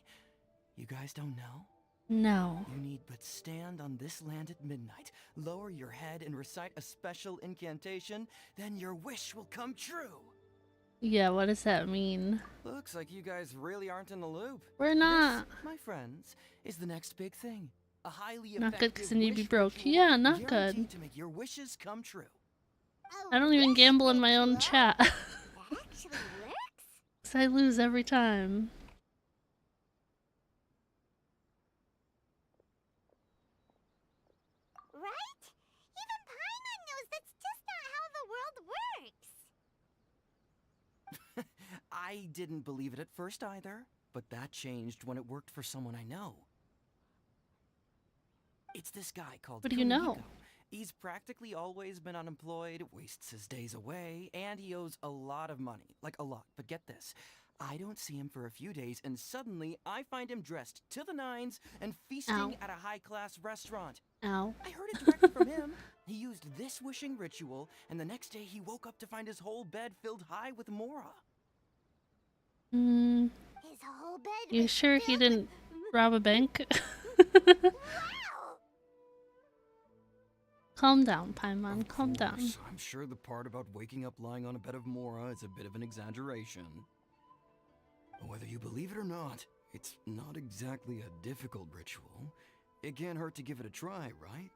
You guys don't know? No. You need but stand on this land at midnight, lower your head and recite a special incantation, then your wish will come true. Yeah, what does that mean? Looks like you guys really aren't in the loop. We're not. This, my friends, is the next big thing. A highly Not good because then you'd be wish broke. ritual Yeah, not good. guaranteed to make your wishes come true. I don't even gamble in my own chat. Actually works? Because I lose every time. Right? Even Paimon knows that's just not how the world works. I didn't believe it at first either, but that changed when it worked for someone I know. It's this guy called What do you know? Kunihiko. He's practically always been unemployed, wastes his days away, and he owes a lot of money. Like a lot. But get this. I don't see him for a few days, and suddenly I find him dressed to the nines and feasting Ow. at a high-class restaurant. Ow. I heard it directly from him. He used this wishing ritual, and the next day he woke up to find his whole bed filled high with Mora. Hmm. His whole bed You was sure he filled didn't with- rob a bank? Wow! Calm down, Paimon. Calm down. I'm sure the part about waking up lying on a bed of Mora is a bit of an exaggeration. Whether you believe it or not, it's not exactly a difficult ritual. It can't hurt to give it a try, right?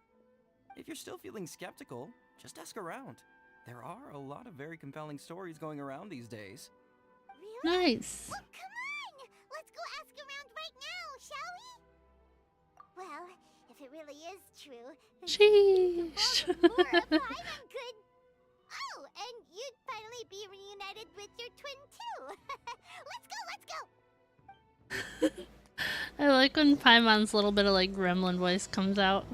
If you're still feeling skeptical, just ask around. There are a lot of very compelling stories going around these days. Really? Nice. Well, come on! Let's go ask around right now, shall we? Well, if it really is true, then Sheesh. Mora Paimon could... Oh, and you'd finally be reunited with your twin too. Let's go! I like when Paimon's little bit of like gremlin voice comes out.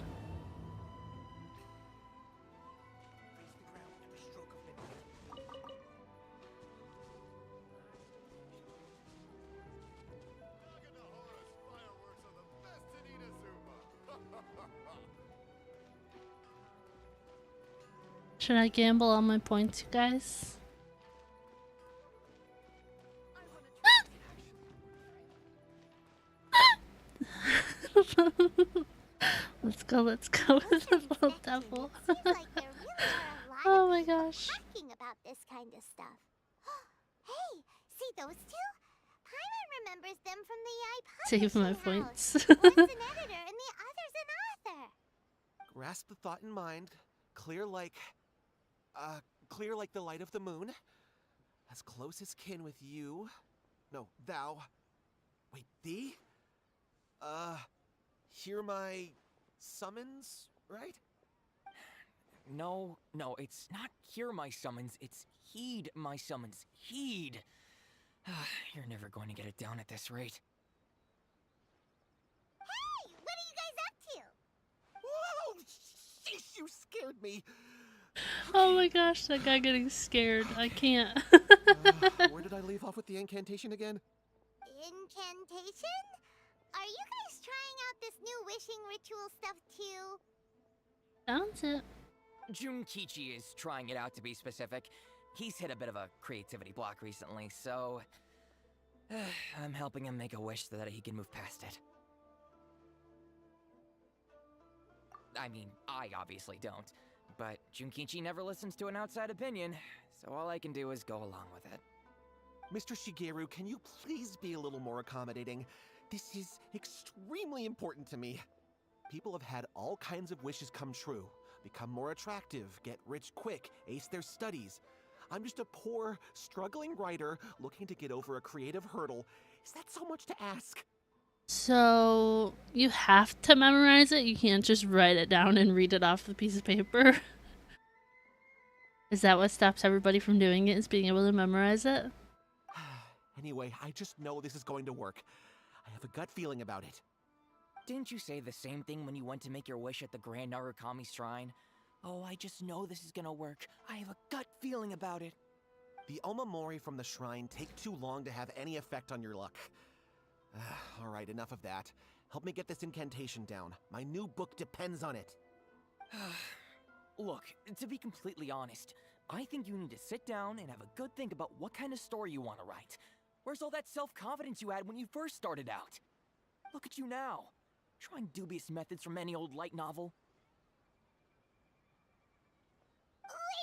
Should I gamble all my points, you guys? Let's go with the little devil. Seems like there really are a lot Oh of my people gosh. talking about this kind of stuff. Hey, see those two? Paimon remembers them from the AI Save my publishing points. house. One's an editor and the other's an author. Grasp the thought in mind. Clear like the light of the moon. As close as kin with you. No, thou. Wait, thee? Hear my summons, right? No, it's not hear my summons, it's heed my summons. Heed! You're never going to get it down at this rate. Hey, what are you guys up to? Whoa! Sheesh, you scared me. Oh my gosh, that guy getting scared. I can't. Where did I leave off with the incantation again? Incantation? Are you guys trying out this new wishing ritual stuff too? Sounds it. Junkichi is trying it out, to be specific. He's hit a bit of a creativity block recently, so... I'm helping him make a wish so that he can move past it. I mean, I obviously don't. But Junkichi never listens to an outside opinion, so all I can do is go along with it. Mr. Shigeru, can you please be a little more accommodating? This is extremely important to me. People have had all kinds of wishes come true. Become more attractive, get rich quick, ace their studies. I'm just a poor, struggling writer looking to get over a creative hurdle. Is that so much to ask? So you have to memorize it? You can't just write it down and read it off the piece of paper? Is that what stops everybody from doing it, is being able to memorize it? Anyway, I just know this is going to work. I have a gut feeling about it. Didn't you say the same thing when you went to make your wish at the Grand Narukami Shrine? Oh, I just know this is gonna work. I have a gut feeling about it. The Omamori from the shrine take too long to have any effect on your luck. Alright, enough of that. Help me get this incantation down. My new book depends on it. Look, to be completely honest, I think you need to sit down and have a good think about what kind of story you want to write. Where's all that self-confidence you had when you first started out? Look at you now, trying dubious methods from any old light novel.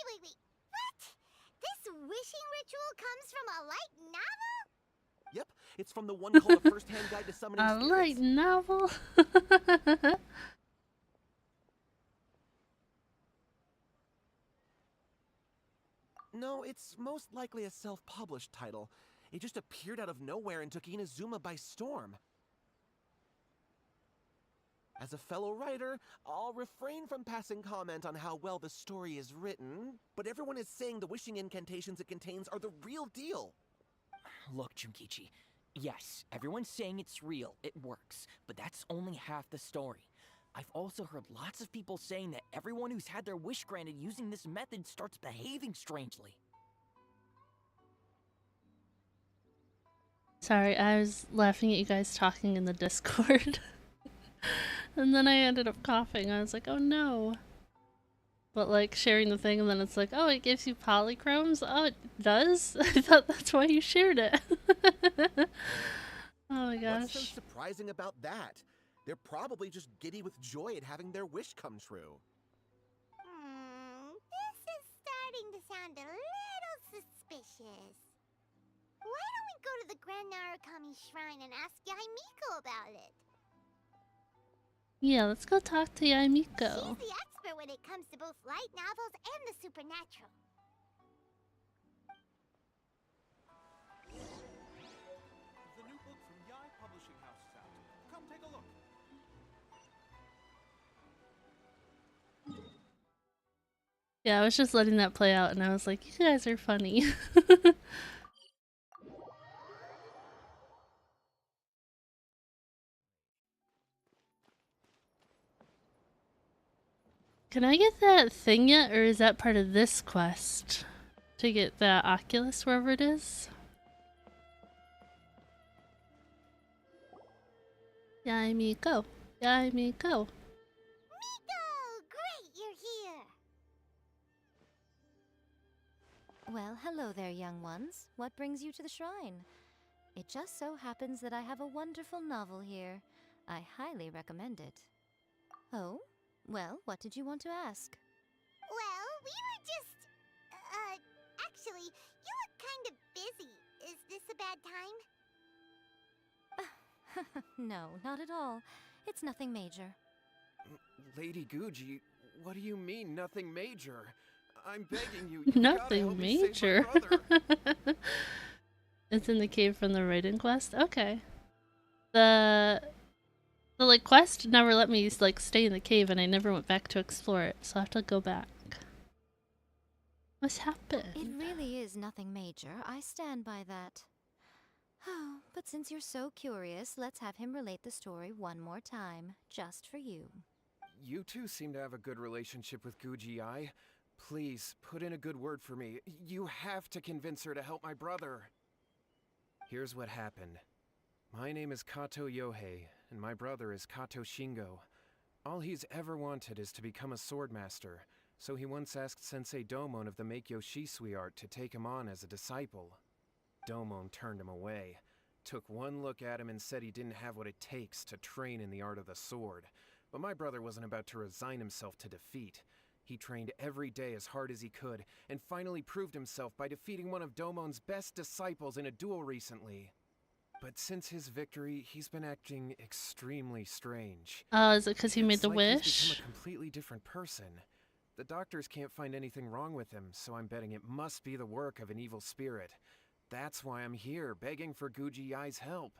Wait. What? This wishing ritual comes from a light novel? Yep, it's from the one called A First-Hand Guide to Summoning A Spirits. light novel? No, it's most likely a self-published title. It just appeared out of nowhere and took Inazuma by storm. As a fellow writer, I'll refrain from passing comment on how well the story is written, but everyone is saying the wishing incantations it contains are the real deal. Look, Junkichi, yes, everyone's saying it's real, it works, but that's only half the story. I've also heard lots of people saying that everyone who's had their wish granted using this method starts behaving strangely. Sorry, I was laughing at you guys talking in the Discord. And then I ended up coughing. I was like, oh no. But like sharing the thing and then it's like, oh, it gives you polychromes? Oh, it does? I thought that's why you shared it. Oh my gosh. What's so surprising about that? They're probably just giddy with joy at having their wish come true. This is starting to sound a little suspicious. Why don't we go to the Grand Narukami Shrine and ask Yaimiko about it? Yeah, let's go talk to Yaimiko. She's the expert when it comes to both light novels and the supernatural. The new book from Yai Publishing House is out. Come take a look. Yeah, I was just letting that play out and I was like, you guys are funny. Can I get that thing yet, or is that part of this quest? To get that Oculus wherever it is? Yaimiko. Yaimiko. Miko! Great, you're here! Well, hello there, young ones. What brings you to the shrine? It just so happens that I have a wonderful novel here. I highly recommend it. Oh? Well, what did you want to ask? Well, we were just... actually, you look kind of busy. Is this a bad time? No, not at all. It's nothing major. Lady Guji, what do you mean, nothing major? I'm begging you. Nothing major. It's in the cave from the Raiden quest? Okay. The like quest never let me like stay in the cave and I never went back to explore it, so I have to go back. What's happened? It really is nothing major. I stand by that. Oh, but since you're so curious, let's have him relate the story one more time, just for you. You two seem to have a good relationship with Guji Ai. Please, put in a good word for me. You have to convince her to help my brother. Here's what happened. My name is Kato Yohei, and my brother is Kato Shingo. All he's ever wanted is to become a swordmaster, so he once asked Sensei Domon of the Meikyo Shisui art to take him on as a disciple. Domon turned him away, took one look at him and said he didn't have what it takes to train in the art of the sword. But my brother wasn't about to resign himself to defeat. He trained every day as hard as he could, and finally proved himself by defeating one of Domon's best disciples in a duel recently. But since his victory, he's been acting extremely strange. Oh, is it because he made the wish? He's become a completely different person. The doctors can't find anything wrong with him, so I'm betting it must be the work of an evil spirit. That's why I'm here, begging for Guji Ai's help.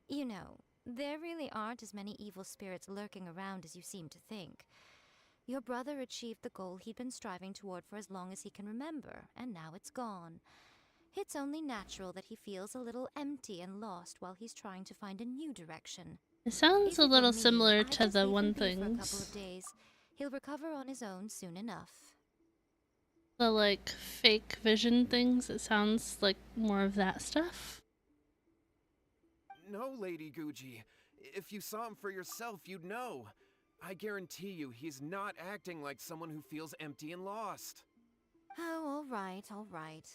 You know, there really aren't as many evil spirits lurking around as you seem to think. Your brother achieved the goal he'd been striving toward for as long as he can remember, and now it's gone. It's only natural that he feels a little empty and lost while he's trying to find a new direction. It sounds a little similar I'd to just the leave One him be for a couple Things. of days. He'll recover on his own soon enough. The like fake vision things, it sounds like more of that stuff. No, Lady Guji. If you saw him for yourself, you'd know. I guarantee you, he's not acting like someone who feels empty and lost. Oh, all right, all right.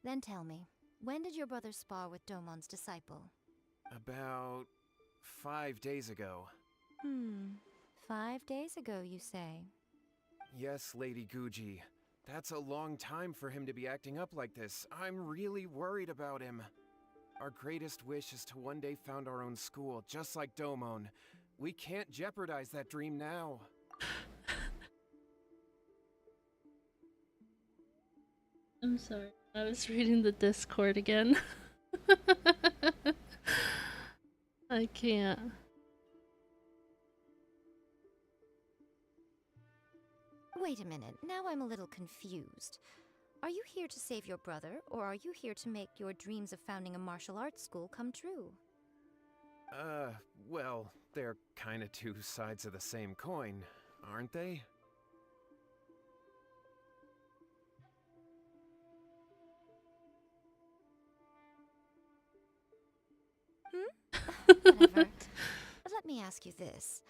Then tell me, when did your brother spar with Domon's disciple? About 5 days ago. 5 days ago, you say? Yes, Lady Guji. That's a long time for him to be acting up like this. I'm really worried about him. Our greatest wish is to one day found our own school, just like Domon. We can't jeopardize that dream now. I'm sorry. I was reading the Discord again. I can't. Wait a minute, now I'm a little confused. Are you here to save your brother, or are you here to make your dreams of founding a martial arts school come true? Well, they're kinda two sides of the same coin, aren't they? Whatever. Let me ask you this.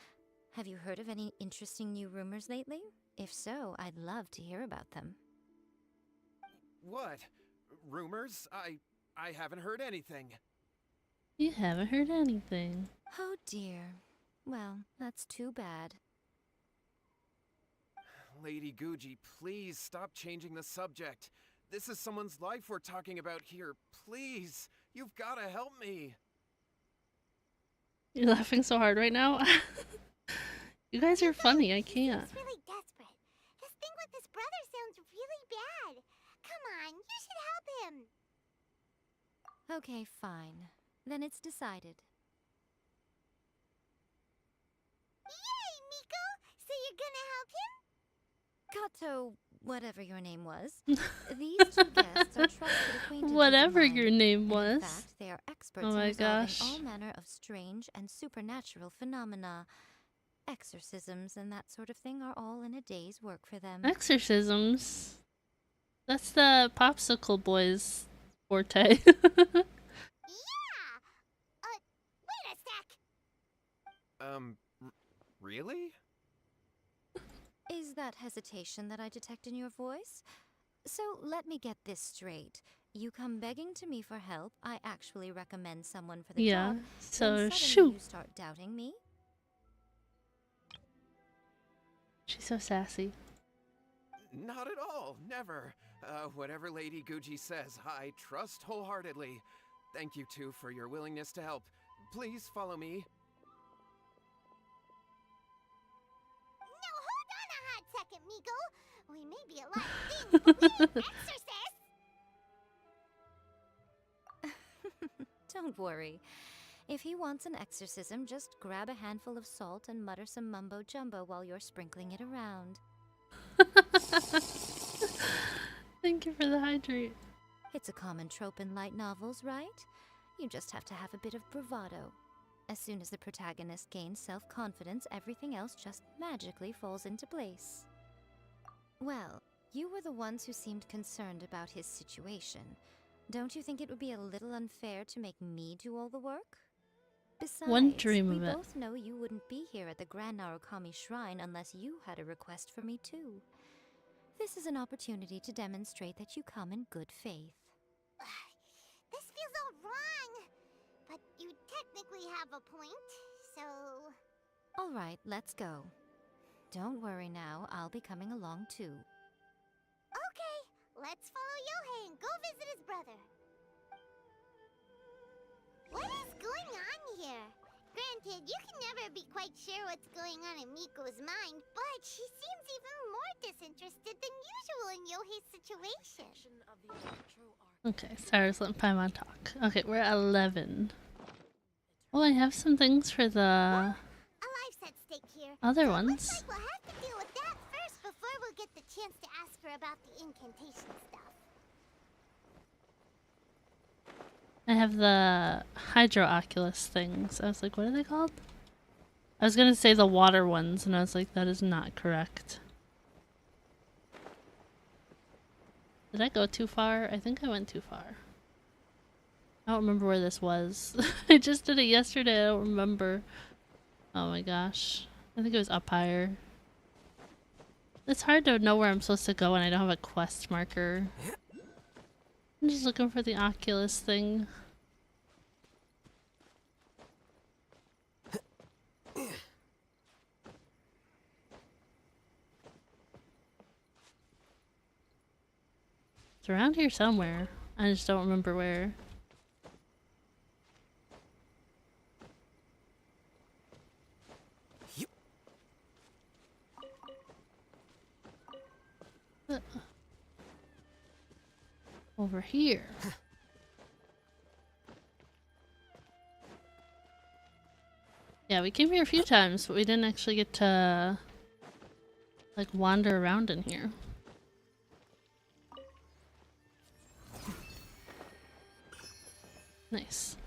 Have you heard of any interesting new rumors lately? If so, I'd love to hear about them. What? Rumors? I haven't heard anything. You haven't heard anything. Oh dear. Well, that's too bad. Lady Guji, please stop changing the subject. This is someone's life we're talking about here. Please, you've gotta help me. You're laughing so hard right now. You guys are funny, I can't. He's really desperate. His thing with his brother sounds really bad. Come on, you should help him. Okay, fine. Then it's decided. Yay, Miko! So you're gonna help him? Kato, whatever your name was. These two guests are trusted acquaintances. Whatever your name was. In fact, they are experts Oh in my resolving gosh. all manner of strange and supernatural phenomena. Exorcisms and that sort of thing are all in a day's work for them. Exorcisms? That's the Popsicle Boys forte. Wait a sec. Really? Is that hesitation that I detect in your voice? So let me get this straight. You come begging to me for help, I actually recommend someone for the Yeah, job, so then suddenly shoot. you start doubting me? She's so sassy. Not at all, never. Whatever Lady Guji says, I trust wholeheartedly. Thank you two for your willingness to help. Please follow me. No, hold on a hot second, Miko. We may be a lot of things, but we ain't exorcists. Don't worry. If he wants an exorcism, just grab a handful of salt and mutter some mumbo-jumbo while you're sprinkling it around. Thank you for the hydrate. It's a common trope in light novels, right? You just have to have a bit of bravado. As soon as the protagonist gains self-confidence, everything else just magically falls into place. Well, you were the ones who seemed concerned about his situation. Don't you think it would be a little unfair to make me do all the work? Besides, Wouldn't dream we of it. both know you wouldn't be here at the Grand Narukami Shrine unless you had a request for me too. This is an opportunity to demonstrate that you come in good faith. This feels all wrong. But you technically have a point, so... All right, let's go. Don't worry now, I'll be coming along too. Okay, let's follow Yohei and go visit his brother. What is going on here? Granted, you can never be quite sure what's going on in Miko's mind, but she seems even more disinterested than usual in Yohei's situation. Okay, Sarah's letting Paimon talk. Okay, we're at 11. Oh, I have some things for the A life's at stake here. other so ones. Looks like we'll have to deal with that first before we'll get the chance to ask her about the incantation stuff. I have the Hydro-Oculus things. I was like, what are they called? I was gonna say the water ones, and I was like, that is not correct. Did I go too far? I think I went too far. I don't remember where this was. I just did it yesterday, I don't remember. Oh my gosh. I think it was up higher. It's hard to know where I'm supposed to go when I don't have a quest marker. I'm just looking for the Oculus thing. It's around here somewhere. I just don't remember where. Over here. Yeah, we came here a few times, but we didn't actually get to like wander around in here. Nice.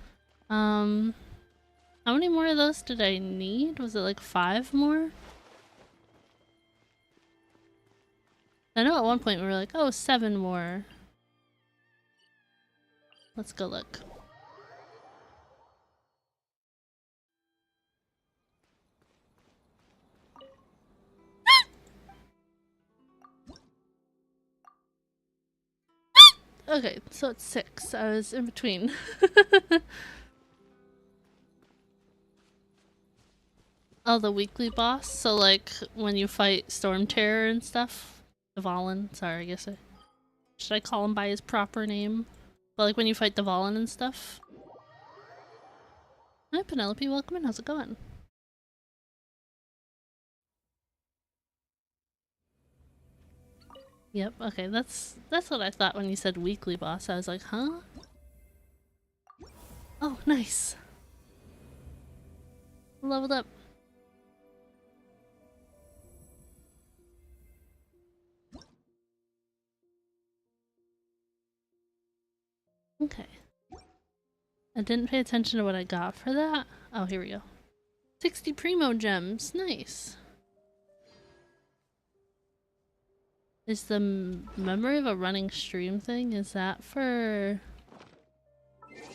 How many more of those did I need? Was it like 5 more? I know at one point we were like, oh, 7 more. Let's go look. Okay, so it's 6. I was in between. Oh, the weekly boss? So like when you fight Storm Terror and stuff? The Valen, sorry, I guess should I call him by his proper name? But like when you fight the Valen and stuff? Hi Penelope, welcome in, how's it going? Yep, okay, that's what I thought when you said weekly boss. I was like, huh? Oh, nice. Leveled up. Okay. I didn't pay attention to what I got for that. Oh, here we go. 60 Primo gems. Nice. Is the memory of a running stream thing, is that for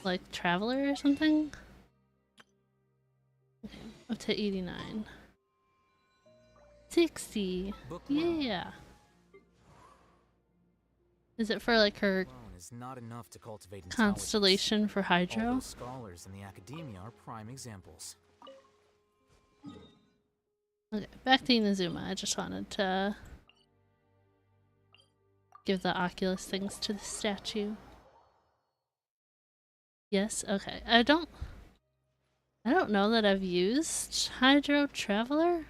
like Traveler or something? Okay, up to 89. 60. Yeah. Is it for like her Is not enough to cultivate constellation for Hydro? All those scholars in the academia are prime examples. Okay, back to Inazuma. I just wanted to give the Oculus things to the statue. Yes, okay. I don't know that I've used Hydro Traveler.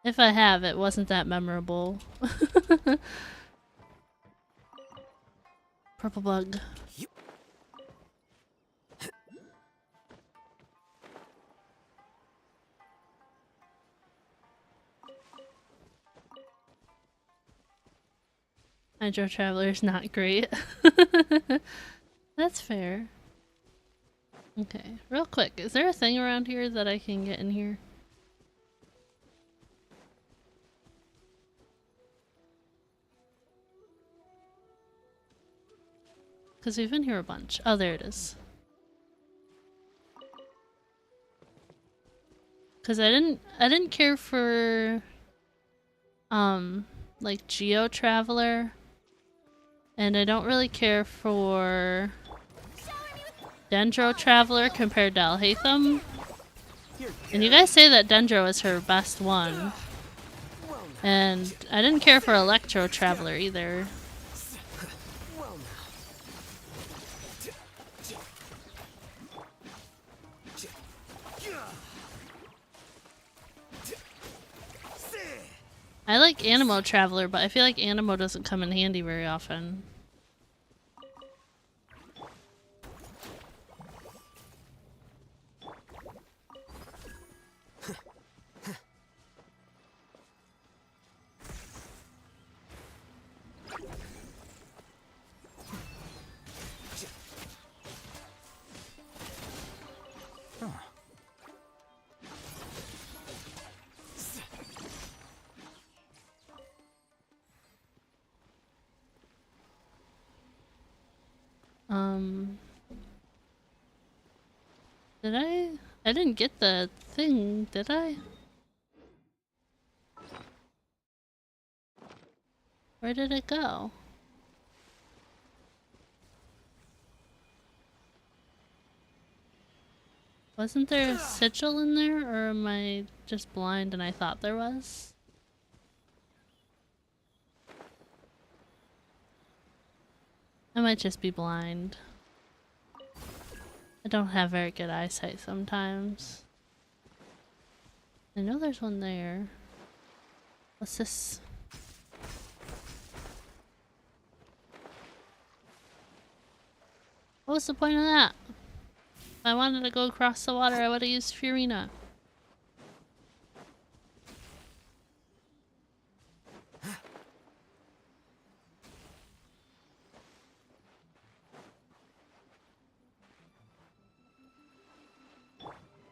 If I have, it wasn't that memorable. Purple bug. Hydro Traveler is not great. That's fair. Okay, real quick, is there a thing around here that I can get in here? Because we've been here a bunch. Oh, there it is. Because I didn't care for like Geo Traveler, and I don't really care for Dendro Traveler compared to Alhaitham. And you guys say that Dendro is her best one. And I didn't care for Electro Traveler either. I like Animo Traveler, but I feel like Animo doesn't come in handy very often. Did I didn't get the thing, did I? Where did it go? Wasn't there a sigil in there, or am I just blind and I thought there was? I might just be blind. I don't have very good eyesight sometimes. I know there's one there. What's this? What was the point of that? If I wanted to go across the water, I would have used Furina.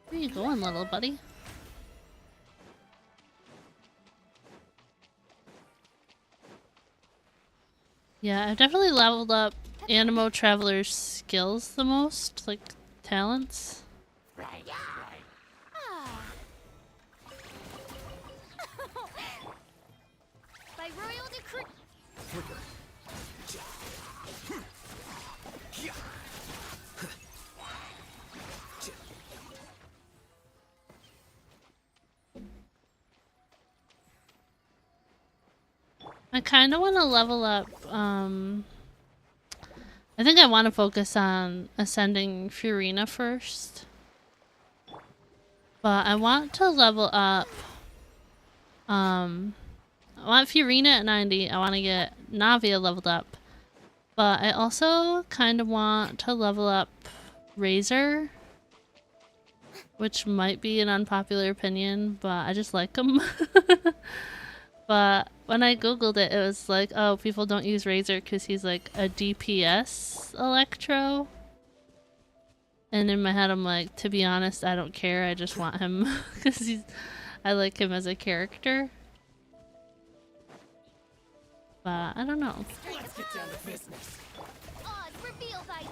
Where you going, little buddy? Yeah, I've definitely leveled up Animo Traveler's skills the most, like talents. By royal decree. Flicker. I kind of want to level up, I think I want to focus on ascending Furina first. But I want to level up, I want Furina at 90, I want to get Navia leveled up. But I also kind of want to level up Razor, which might be an unpopular opinion, but I just like him. But when I googled it, it was like, oh, people don't use Razor because he's like a DPS Electro. And in my head, I'm like, to be honest, I don't care. I just want him because I like him as a character. But I don't know. Let's get down to business. Odds reveal by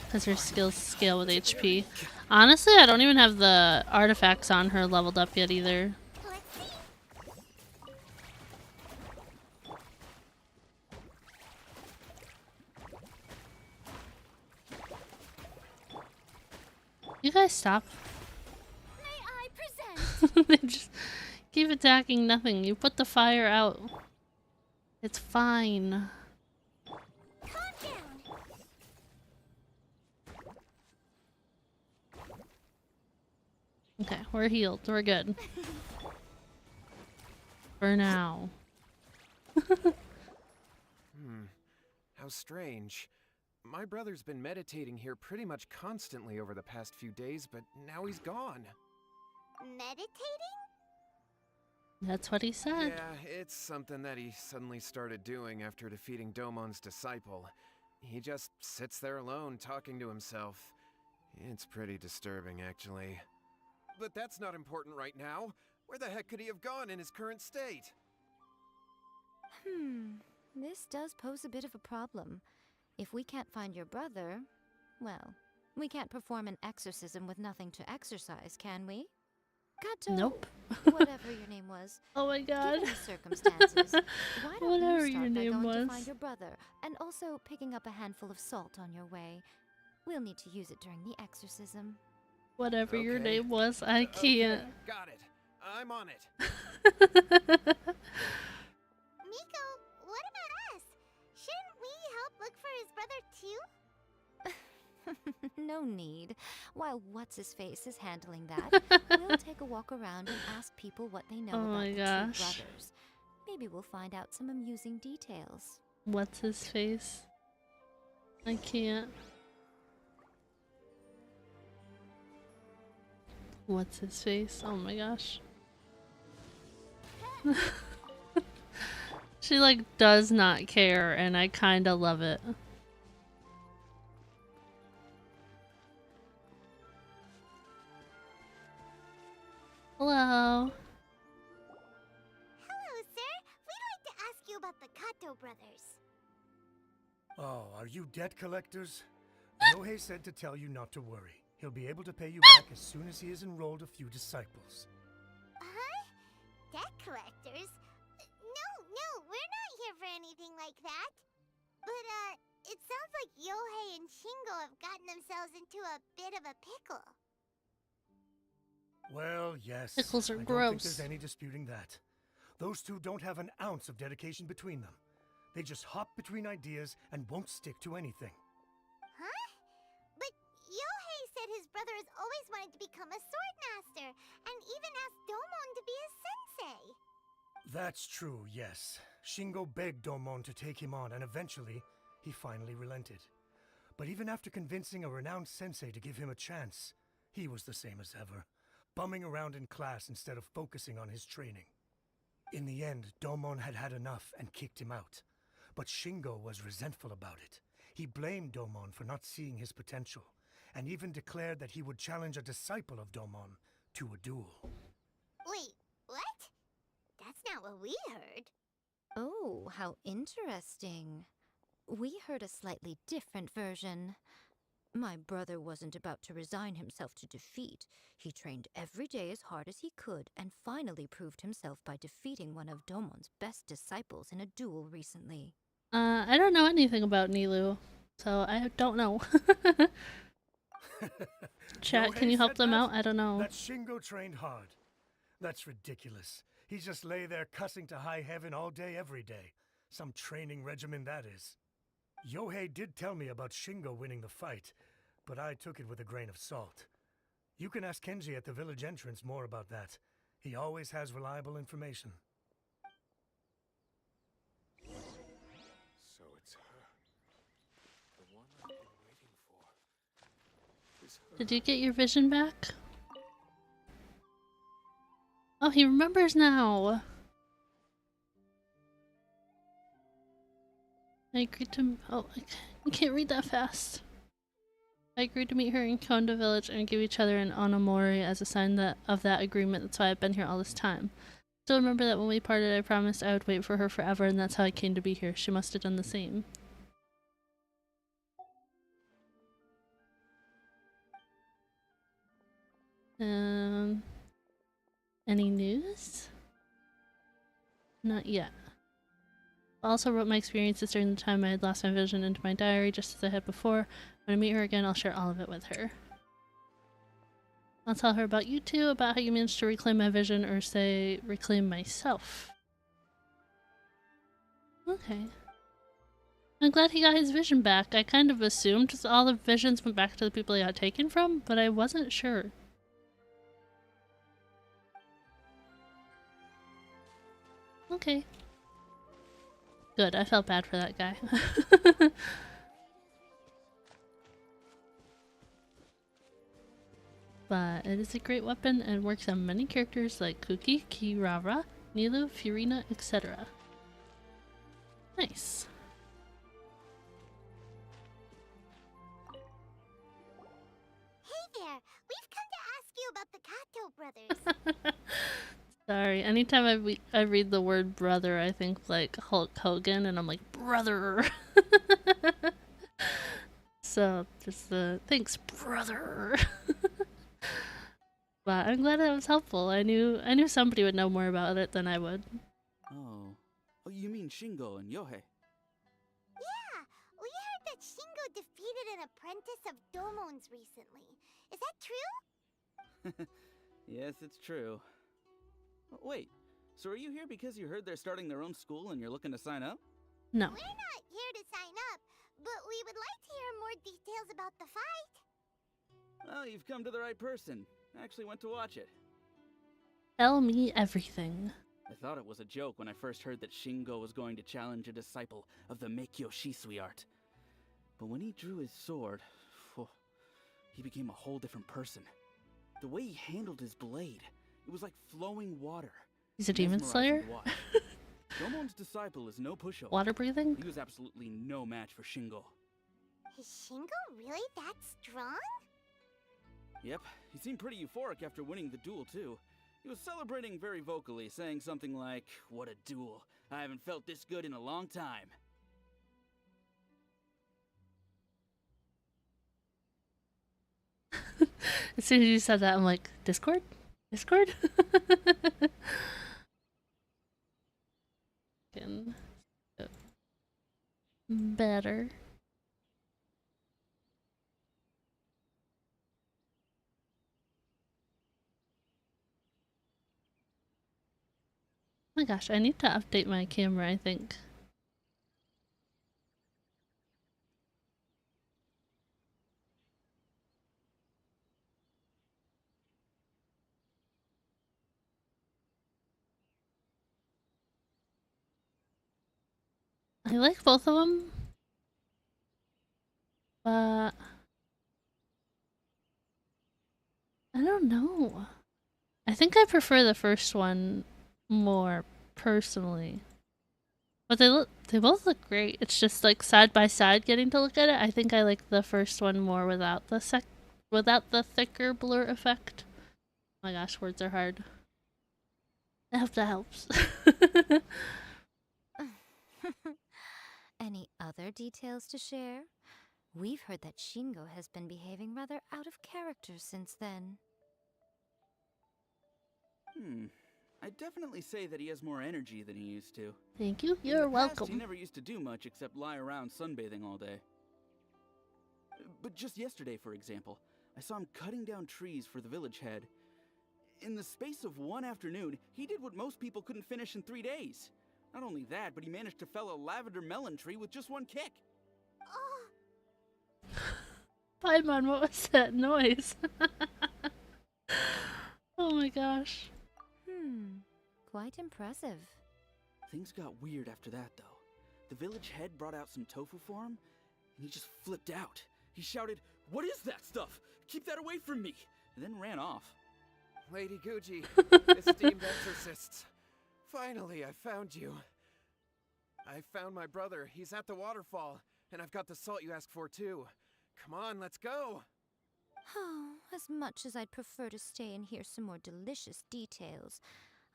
Because her skills scale with HP. Honestly, I don't even have the artifacts on her leveled up yet either. You guys stop. May I present? They just keep attacking nothing. You put the fire out. It's fine. Okay, we're healed. We're good. For now. How strange. My brother's been meditating here pretty much constantly over the past few days, but now he's gone. Meditating? That's what he said. Yeah, it's something that he suddenly started doing after defeating Domon's disciple. He just sits there alone, talking to himself. It's pretty disturbing, actually. But that's not important right now. Where the heck could he have gone in his current state? This does pose a bit of a problem. If we can't find your brother, well, we can't perform an exorcism with nothing to exorcise, can we? Kato, nope. Whatever your name was. Oh my god. Given the circumstances, why don't Whatever you your start by name going to was. find your brother, and also picking up a handful of salt on your way. We'll need to use it during the exorcism. Whatever your name was, I can't. Okay, got it. I'm on it. Miko, what about us? Shouldn't we help look for his brother too? No need. While What's-His-Face is handling that, we'll take a walk around and ask people what they know about the two brothers. Maybe we'll find out some amusing details. What's his face? I can't. What's his face? Oh my gosh. She like does not care and I kinda love it. Hello. Hello, sir. We'd like to ask you about the Kato brothers. Oh, are you debt collectors? Yohei said to tell you not to worry. He'll be able to pay you back as soon as he has enrolled a few disciples. anything like that. But, it sounds like Yohei and Shingo have gotten themselves into a bit of a pickle. Well, yes. Pickles are I don't gross. think there's any disputing that. Those two don't have an ounce of dedication between them. They just hop between ideas and won't stick to anything. Huh? But Yohei said his brother has always wanted to become a sword master, and even asked Domon to be his sensei. That's true, yes. Shingo begged Domon to take him on, and eventually, he finally relented. But even after convincing a renowned sensei to give him a chance, he was the same as ever, bumming around in class instead of focusing on his training. In the end, Domon had had enough and kicked him out. But Shingo was resentful about it. He blamed Domon for not seeing his potential, and even declared that he would challenge a disciple of Domon to a duel. Wait, what? That's not what we heard. Oh, how interesting. We heard a slightly different version. My brother wasn't about to resign himself to defeat. He trained every day as hard as he could and finally proved himself by defeating one of Domon's best disciples in a duel recently. I don't know anything about Nilu, so I don't know. Chat, can you help them out? I don't know. That Shingo trained hard. That's ridiculous. He just lay there cussing to high heaven all day, every day. Some training regimen, that is. Yohei did tell me about Shingo winning the fight, but I took it with a grain of salt. You can ask Kenji at the village entrance more about that. He always has reliable information. So it's her. The one I've been waiting for. Is her. Did you get your vision back? Oh, he remembers now. I agreed to. Oh, I can't read that fast. I agreed to meet her in Konda Village and give each other an onomori as a sign of that agreement. That's why I've been here all this time. Still remember that when we parted, I promised I would wait for her forever, and that's how I came to be here. She must have done the same. Any news? Not yet. I also wrote my experiences during the time I had lost my vision into my diary, just as I had before. When I meet her again, I'll share all of it with her. I'll tell her about you two, about how you managed to reclaim my vision, or say, reclaim myself. Okay. I'm glad he got his vision back. I kind of assumed all the visions went back to the people he got taken from, but I wasn't sure. Okay. Good, I felt bad for that guy. But it is a great weapon and works on many characters like Kuki, Kirara, Nilu, Furina, etc. Nice. Hey there, we've come to ask you about the Kato brothers. Sorry, anytime I read the word brother, I think like Hulk Hogan, and I'm like, brother! So, just thanks, brother! But I'm glad that was helpful. I knew somebody would know more about it than I would. Oh, you mean Shingo and Yohei? Yeah, we heard that Shingo defeated an apprentice of Domon's recently. Is that true? Yes, it's true. Wait, so are you here because you heard they're starting their own school and you're looking to sign up? No. We're not here to sign up, but we would like to hear more details about the fight. Well, you've come to the right person. I actually went to watch it. Tell me everything. I thought it was a joke when I first heard that Shingo was going to challenge a disciple of the Meikyo Shisui art. But when he drew his sword, he became a whole different person. The way he handled his blade, it was like flowing water. He's a demon slayer? Domon's disciple is no pushover. Water breathing? He was absolutely no match for Shingo. Is Shingo really that strong? Yep, he seemed pretty euphoric after winning the duel too. He was celebrating very vocally, saying something like, "What a duel. I haven't felt this good in a long time." As soon as you said that, I'm like, Discord? Discord? better. Oh my gosh, I need to update my camera, I think. I like both of them, but I don't know. I think I prefer the first one more personally. But they both look great. It's just like side by side getting to look at it. I think I like the first one more without the thicker blur effect. Oh my gosh, words are hard. I hope that helps. Any other details to share? We've heard that Shingo has been behaving rather out of character since then. I'd definitely say that he has more energy than he used to. Thank you. In You're the past, welcome. He never used to do much except lie around sunbathing all day. But just yesterday, for example, I saw him cutting down trees for the village head. In the space of one afternoon, he did what most people couldn't finish in 3 days. Not only that, but he managed to fell a lavender melon tree with just one kick. Paimon, what was that noise? Oh my gosh. Quite impressive. Things got weird after that, though. The village head brought out some tofu for him, and he just flipped out. He shouted, "What is that stuff? Keep that away from me!" and then ran off. Lady Guji, esteemed exorcists. Finally, I found you. I found my brother. He's at the waterfall, and I've got the salt you asked for, too. Come on, let's go. Oh, as much as I'd prefer to stay and hear some more delicious details,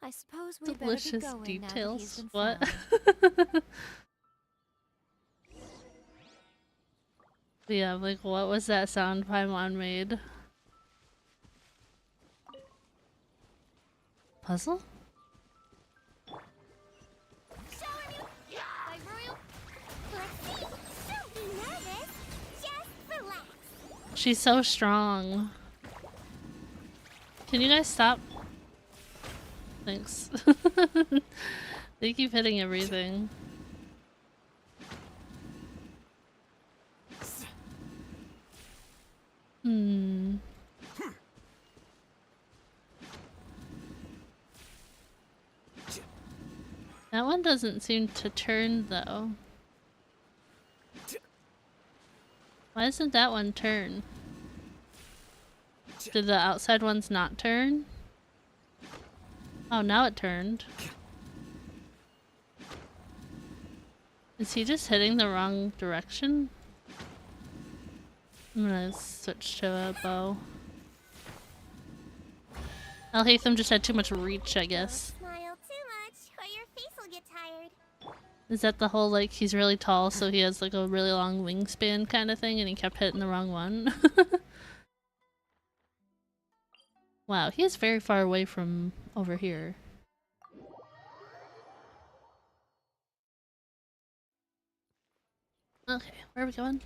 I suppose we better be going now that he's been What? found. Yeah, like what was that sound Paimon made? Puzzle? She's so strong. Can you guys stop? Thanks. They keep hitting everything. That one doesn't seem to turn though. Why doesn't that one turn? Did the outside ones not turn? Oh, now it turned. Is he just hitting the wrong direction? I'm gonna switch to a bow. Alhaitham just had too much reach, I guess. Smile too much, or your face will get tired. Is that the whole, like, he's really tall, so he has, like, a really long wingspan kind of thing, and he kept hitting the wrong one? Wow, he is very far away from over here. Okay, where are we going?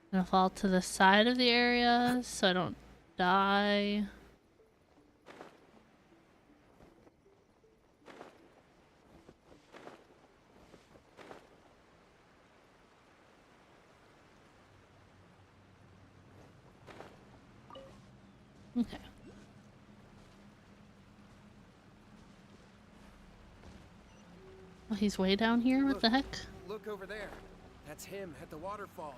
I'm gonna fall to the side of the area so I don't die. Okay. Oh, he's way down here? What the heck? Look over there. That's him at the waterfall.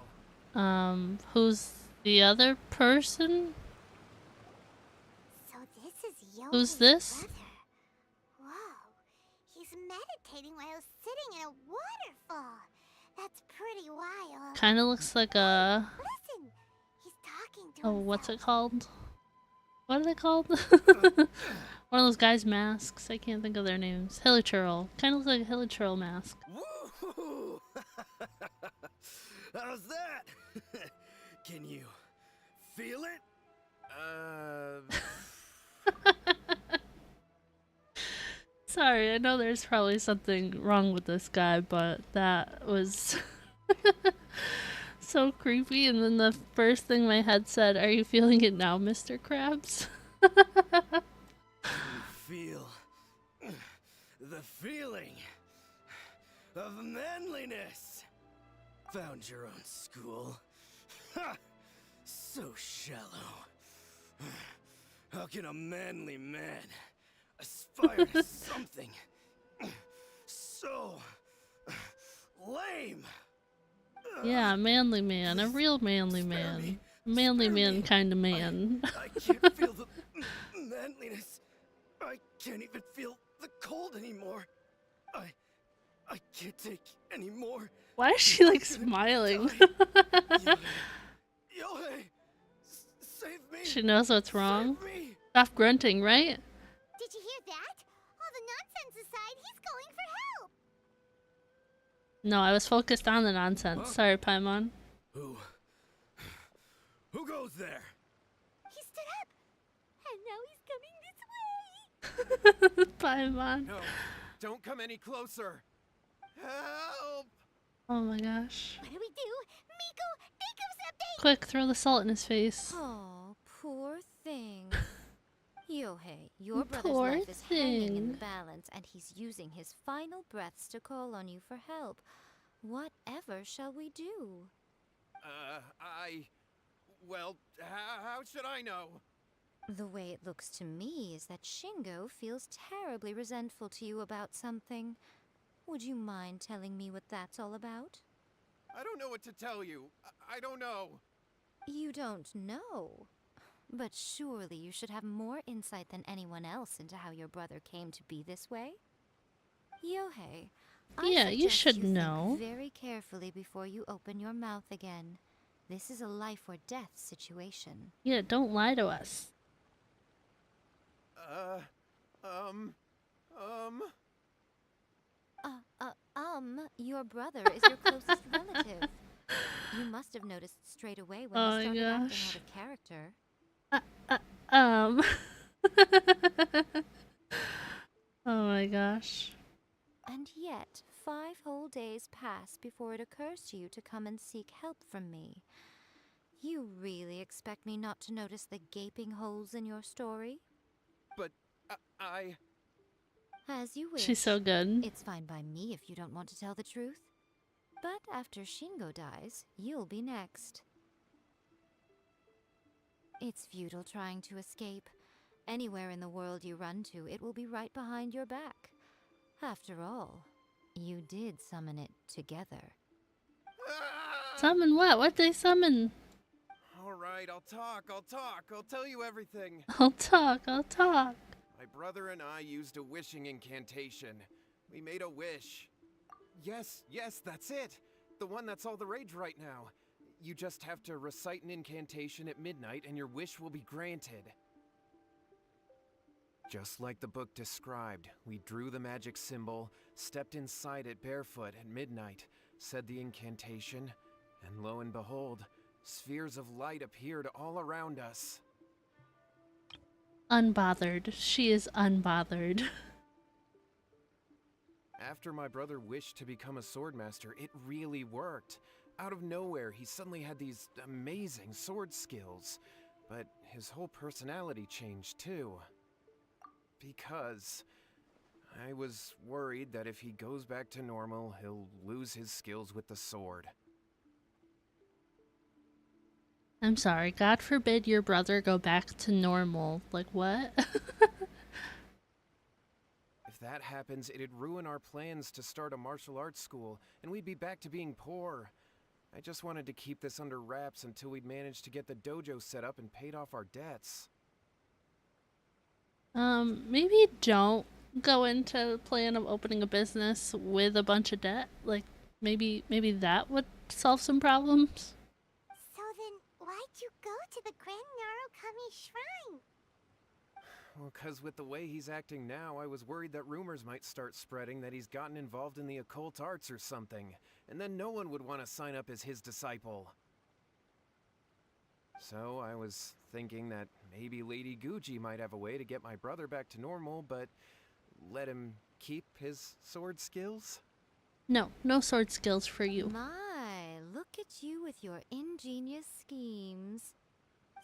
Who's the other person? So this is Yoda's Who's this? brother. Whoa, he's meditating while sitting in a waterfall. That's pretty wild. Kind of looks like a... Listen, he's talking to Oh, what's it called? What are they called? One of those guys' masks. I can't think of their names. Hilichurl. Kind of looks like a Hilichurl mask. Woo! How's that? Can you feel it? Sorry, I know there's probably something wrong with this guy, but that was so creepy. And then the first thing my head said, "Are you feeling it now, Mr. Krabs?" Feel the feeling of manliness. Found your own school. Ha! So shallow. How can a manly man aspire to something so lame? Yeah, manly man, a real manly man. Manly man kind of man. I can't feel the manliness. I can't even feel the cold anymore. I can't take any more. Why is she like smiling? Yohei, save me. She knows what's wrong. Save me. Stop grunting, right? Did you hear that? All the nonsense aside, he's going for help. No, I was focused on the nonsense. Sorry, Paimon. Who goes there? He stood up, and now he's coming this way. Paimon. No, don't come any closer. Help! Oh my gosh. What do we do? Miko, think of something! Quick, throw the salt in his face. Oh, poor thing. Yohei, your brother's Poor life is hanging in the thing. balance, and he's using his final breaths to call on you for help. Whatever shall we do? Well, how should I know? The way it looks to me is that Shingo feels terribly resentful to you about something. Would you mind telling me what that's all about? I don't know what to tell you. I don't know. You don't know? But surely you should have more insight than anyone else into how your brother came to be this way? Yohei, Yeah, you suggest should think know. very carefully before you open your mouth again. This is a life or death situation. Yeah, don't lie to us. Your brother is your closest relative. You must have noticed straight away when Oh he my started acting gosh. out of character. Oh my gosh. And yet, 5 whole days pass before it occurs to you to come and seek help from me. You really expect me not to notice the gaping holes in your story? But I... As you wish. She's so good. It's fine by me if you don't want to tell the truth. But after Shingo dies, you'll be next. It's futile trying to escape. Anywhere in the world you run to, it will be right behind your back. After all, you did summon it together. Summon what? What'd they summon? Alright, I'll talk. I'll tell you everything. I'll talk. My brother and I used a wishing incantation. We made a wish. Yes, that's it. The one that's all the rage right now. You just have to recite an incantation at midnight and your wish will be granted. Just like the book described, we drew the magic symbol, stepped inside it barefoot at midnight, said the incantation, and lo and behold, spheres of light appeared all around us. Unbothered. She is unbothered. After my brother wished to become a swordmaster, it really worked. Out of nowhere, he suddenly had these amazing sword skills. But his whole personality changed too. Because I was worried that if he goes back to normal, he'll lose his skills with the sword. I'm sorry. God forbid your brother go back to normal. Like, what? If that happens, it'd ruin our plans to start a martial arts school, and we'd be back to being poor. I just wanted to keep this under wraps until we'd managed to get the dojo set up and paid off our debts. Maybe don't go into the plan of opening a business with a bunch of debt. Like, maybe that would solve some problems. So then, why'd you go to the Grand Narukami Shrine? Well, 'cause with the way he's acting now, I was worried that rumors might start spreading that he's gotten involved in the occult arts or something, and then no one would want to sign up as his disciple. So I was thinking that maybe Lady Guji might have a way to get my brother back to normal, but let him keep his sword skills? No, no sword skills for you. My, look at you with your ingenious schemes.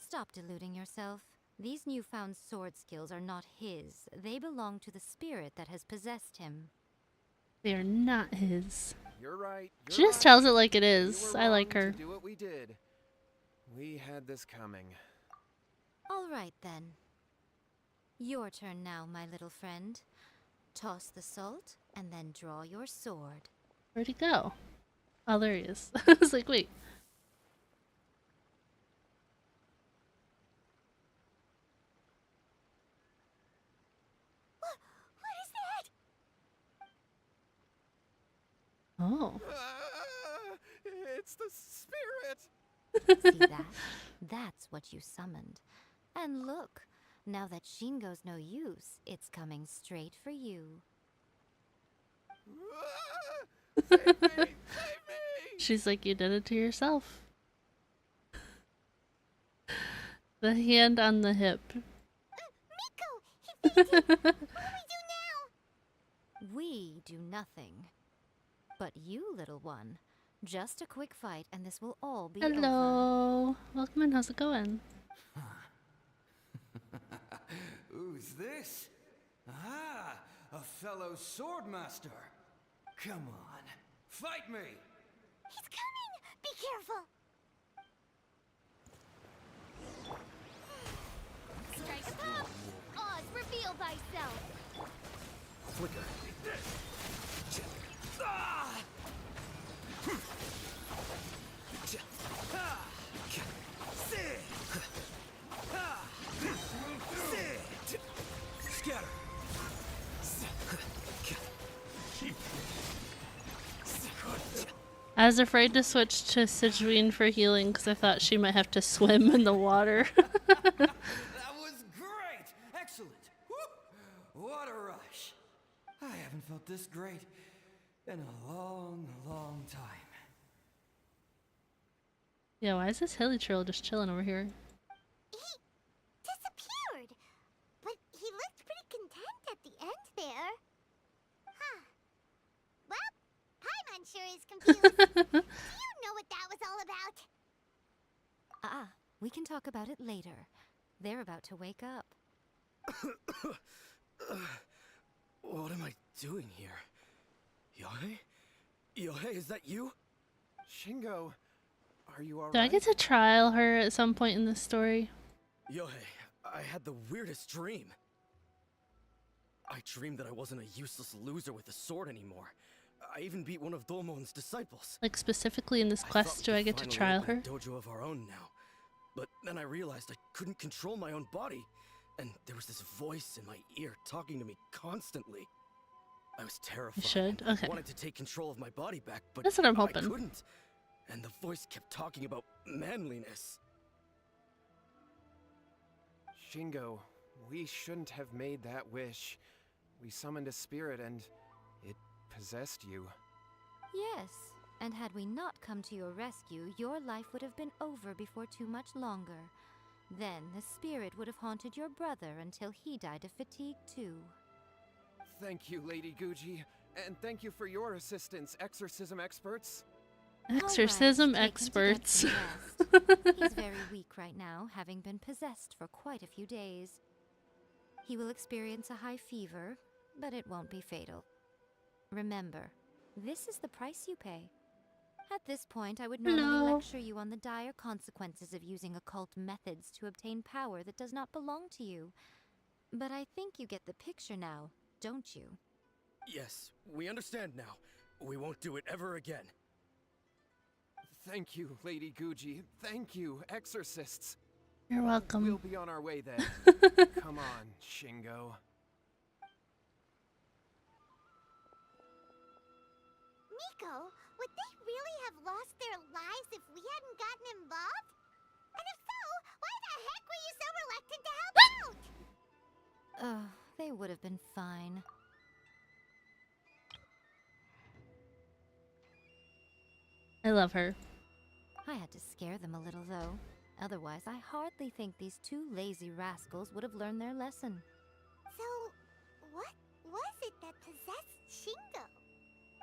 Stop deluding yourself. These newfound sword skills are not his. They belong to the spirit that has possessed him. They are not his. You're right. She just tells it like it We is. were I like wrong her. to do what we did. We had this coming. All right, then. Your turn now, my little friend. Toss the salt, and then draw your sword. Where'd he go? Oh, there he is. I was like, wait. What is that? Oh. It's the spirit! See that? That's what you summoned. And look, now that Shingo's no use, it's coming straight for you. Save me! Save me! She's like, you did it to yourself. The hand on the hip. Miko! He fainted! What do we do now? We do nothing. But you, little one, just a quick fight and this will all be over. Hello. Welcome in. How's it going? Who's this? Ah, a fellow swordmaster. Come on, fight me! He's coming! Be careful! Strike a pop! Oz, reveal thyself! Flicker. Ah! Scatter. I was afraid to switch to Sijuin for healing because I thought she might have to swim in the water. That was great! Excellent! Woo! What a rush! I haven't felt this great in a long, long time. Yeah, why is this hilly trail just chilling over here? He disappeared! But he looked pretty content at the end there. Huh. Well, Paimon sure is confused. Do you know what that was all about? We can talk about it later. They're about to wake up. What am I doing here? Yohei? Yohei, is that you? Shingo, are you alright? Do I get to trial her at some point in this story? Yohei, I had the weirdest dream. I dreamed that I wasn't a useless loser with a sword anymore. I even beat one of Domon's disciples. Like specifically in this quest, do I get to trial her? Dojo of our own now. But then I realized I couldn't control my own body, and there was this voice in my ear talking to me constantly. I was terrified. You should? I Okay. wanted to take control of my body back, but That's what I'm I hoping. couldn't. And the voice kept talking about manliness. Shingo, we shouldn't have made that wish. We summoned a spirit and it possessed you. Yes, and had we not come to your rescue, your life would have been over before too much longer. Then the spirit would have haunted your brother until he died of fatigue too. Thank you, Lady Guji, and thank you for your assistance, exorcism experts. Exorcism Alright, take him to get experts. some rest. He's very weak right now, having been possessed for quite a few days. He will experience a high fever, but it won't be fatal. Remember, this is the price you pay. At this point, I would normally Hello. lecture you on the dire consequences of using occult methods to obtain power that does not belong to you. But I think you get the picture now, don't you? Yes, we understand now. We won't do it ever again. Thank you, Lady Guji. Thank you, exorcists. You're welcome. We'll be on our way then. Come on, Shingo. Miko, would they really have lost their lives if we hadn't gotten involved? And if so, why the heck were you so reluctant to help out? Oh, they would have been fine. I love her. I had to scare them a little, though. Otherwise, I hardly think these two lazy rascals would have learned their lesson. So, what was it that possessed Shingo?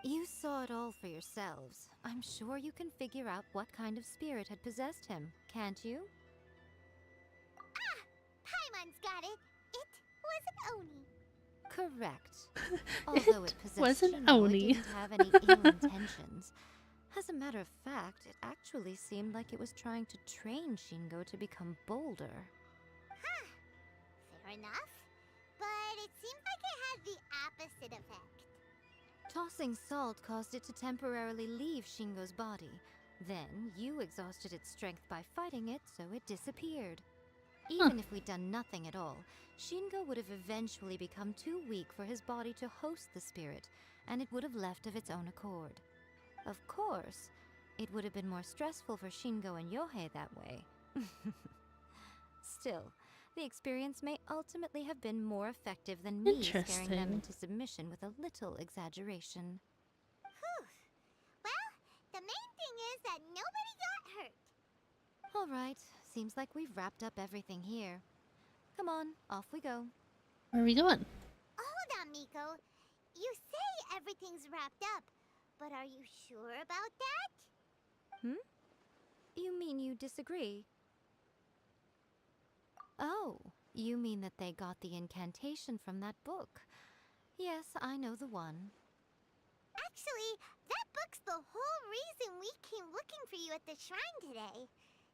You saw it all for yourselves. I'm sure you can figure out what kind of spirit had possessed him, can't you? Ah! Paimon's got it. It was an Oni. Correct. Although it possessed was an Shingo, Oni. it didn't have any ill intentions. As a matter of fact, it actually seemed like it was trying to train Shingo to become bolder. Huh. Fair enough. But it seemed like it had the opposite effect. Tossing salt caused it to temporarily leave Shingo's body. Then, you exhausted its strength by fighting it, so it disappeared. Even if we'd done nothing at all, Shingo would have eventually become too weak for his body to host the spirit, and it would have left of its own accord. Of course, it would have been more stressful for Shingo and Yohei that way. Still, the experience may ultimately have been more effective than me scaring them into submission with a little exaggeration. Whew. Well, the main thing is that nobody got hurt. All right, seems like we've wrapped up everything here. Come on, off we go. Where are we going? Hold on, Miko. You say everything's wrapped up, but are you sure about that? You mean you disagree? Oh, you mean that they got the incantation from that book. Yes, I know the one. Actually, that book's the whole reason we came looking for you at the shrine today.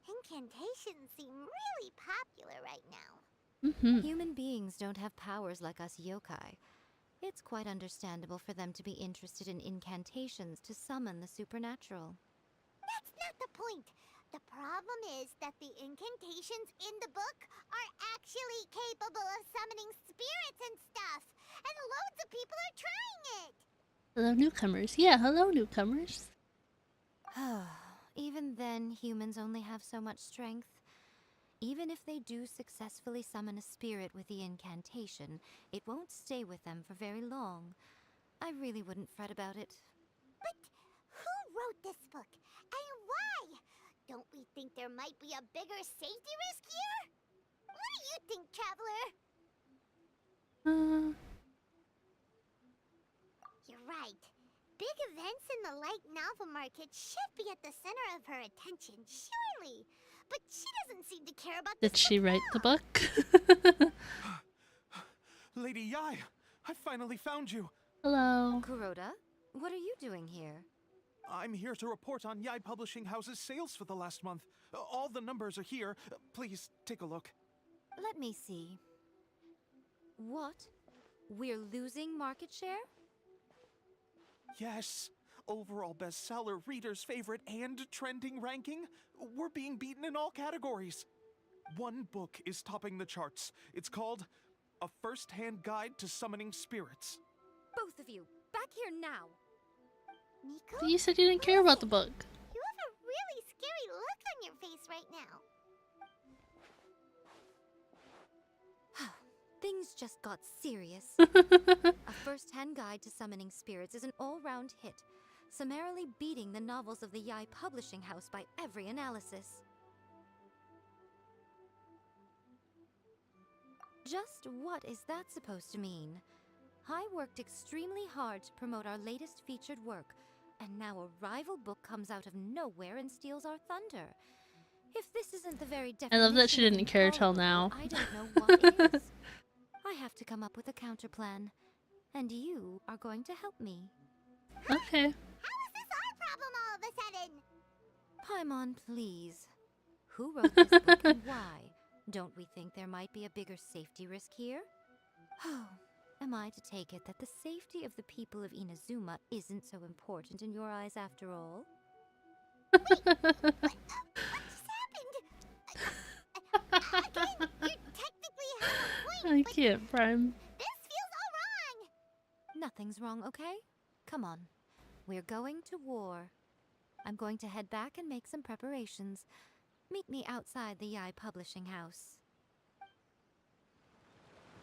Incantations seem really popular right now. Human beings don't have powers like us yokai. It's quite understandable for them to be interested in incantations to summon the supernatural. That's not the point. The problem is that the incantations in the book are actually capable of summoning spirits and stuff. And loads of people are trying it. Hello, newcomers. Yeah, hello, newcomers. Even then, humans only have so much strength. Even if they do successfully summon a spirit with the incantation, it won't stay with them for very long. I really wouldn't fret about it. But who wrote this book? And why? Don't we think there might be a bigger safety risk here? What do you think, Traveler? You're right. Big events in the light novel market should be at the center of her attention, surely. But she doesn't seem to care about this. Did she write the book? Lady Yai, I finally found you. Hello. Kuroda, what are you doing here? I'm here to report on Yai Publishing House's sales for the last month. All the numbers are here. Please take a look. Let me see. What? We're losing market share? Yes. Overall bestseller, reader's favorite, and trending ranking. We're being beaten in all categories. One book is topping the charts. It's called A First-Hand Guide to Summoning Spirits. Both of you, back here now. Miko? But you said you didn't care about the book. You have a really scary look on your face right now. Things just got serious. A first-hand guide to summoning spirits is an all-round hit, summarily beating the novels of the Yai Publishing House by every analysis. Just what is that supposed to mean? I worked extremely hard to promote our latest featured work, and now a rival book comes out of nowhere and steals our thunder. If this isn't the very definition I love that she of didn't care till intolerable, now. I don't know what is. I have to come up with a counterplan, and you are going to help me. Okay. How is this our problem all of a sudden? Paimon, please. Who wrote this book and why? Don't we think there might be a bigger safety risk here? Oh, am I to take it that the safety of the people of Inazuma isn't so important in your eyes after all? What just happened? Again, you technically have a point, I can't, Prime. this feels all wrong. Nothing's wrong, okay? Come on. We're going to war. I'm going to head back and make some preparations. Meet me outside the Yai Publishing House.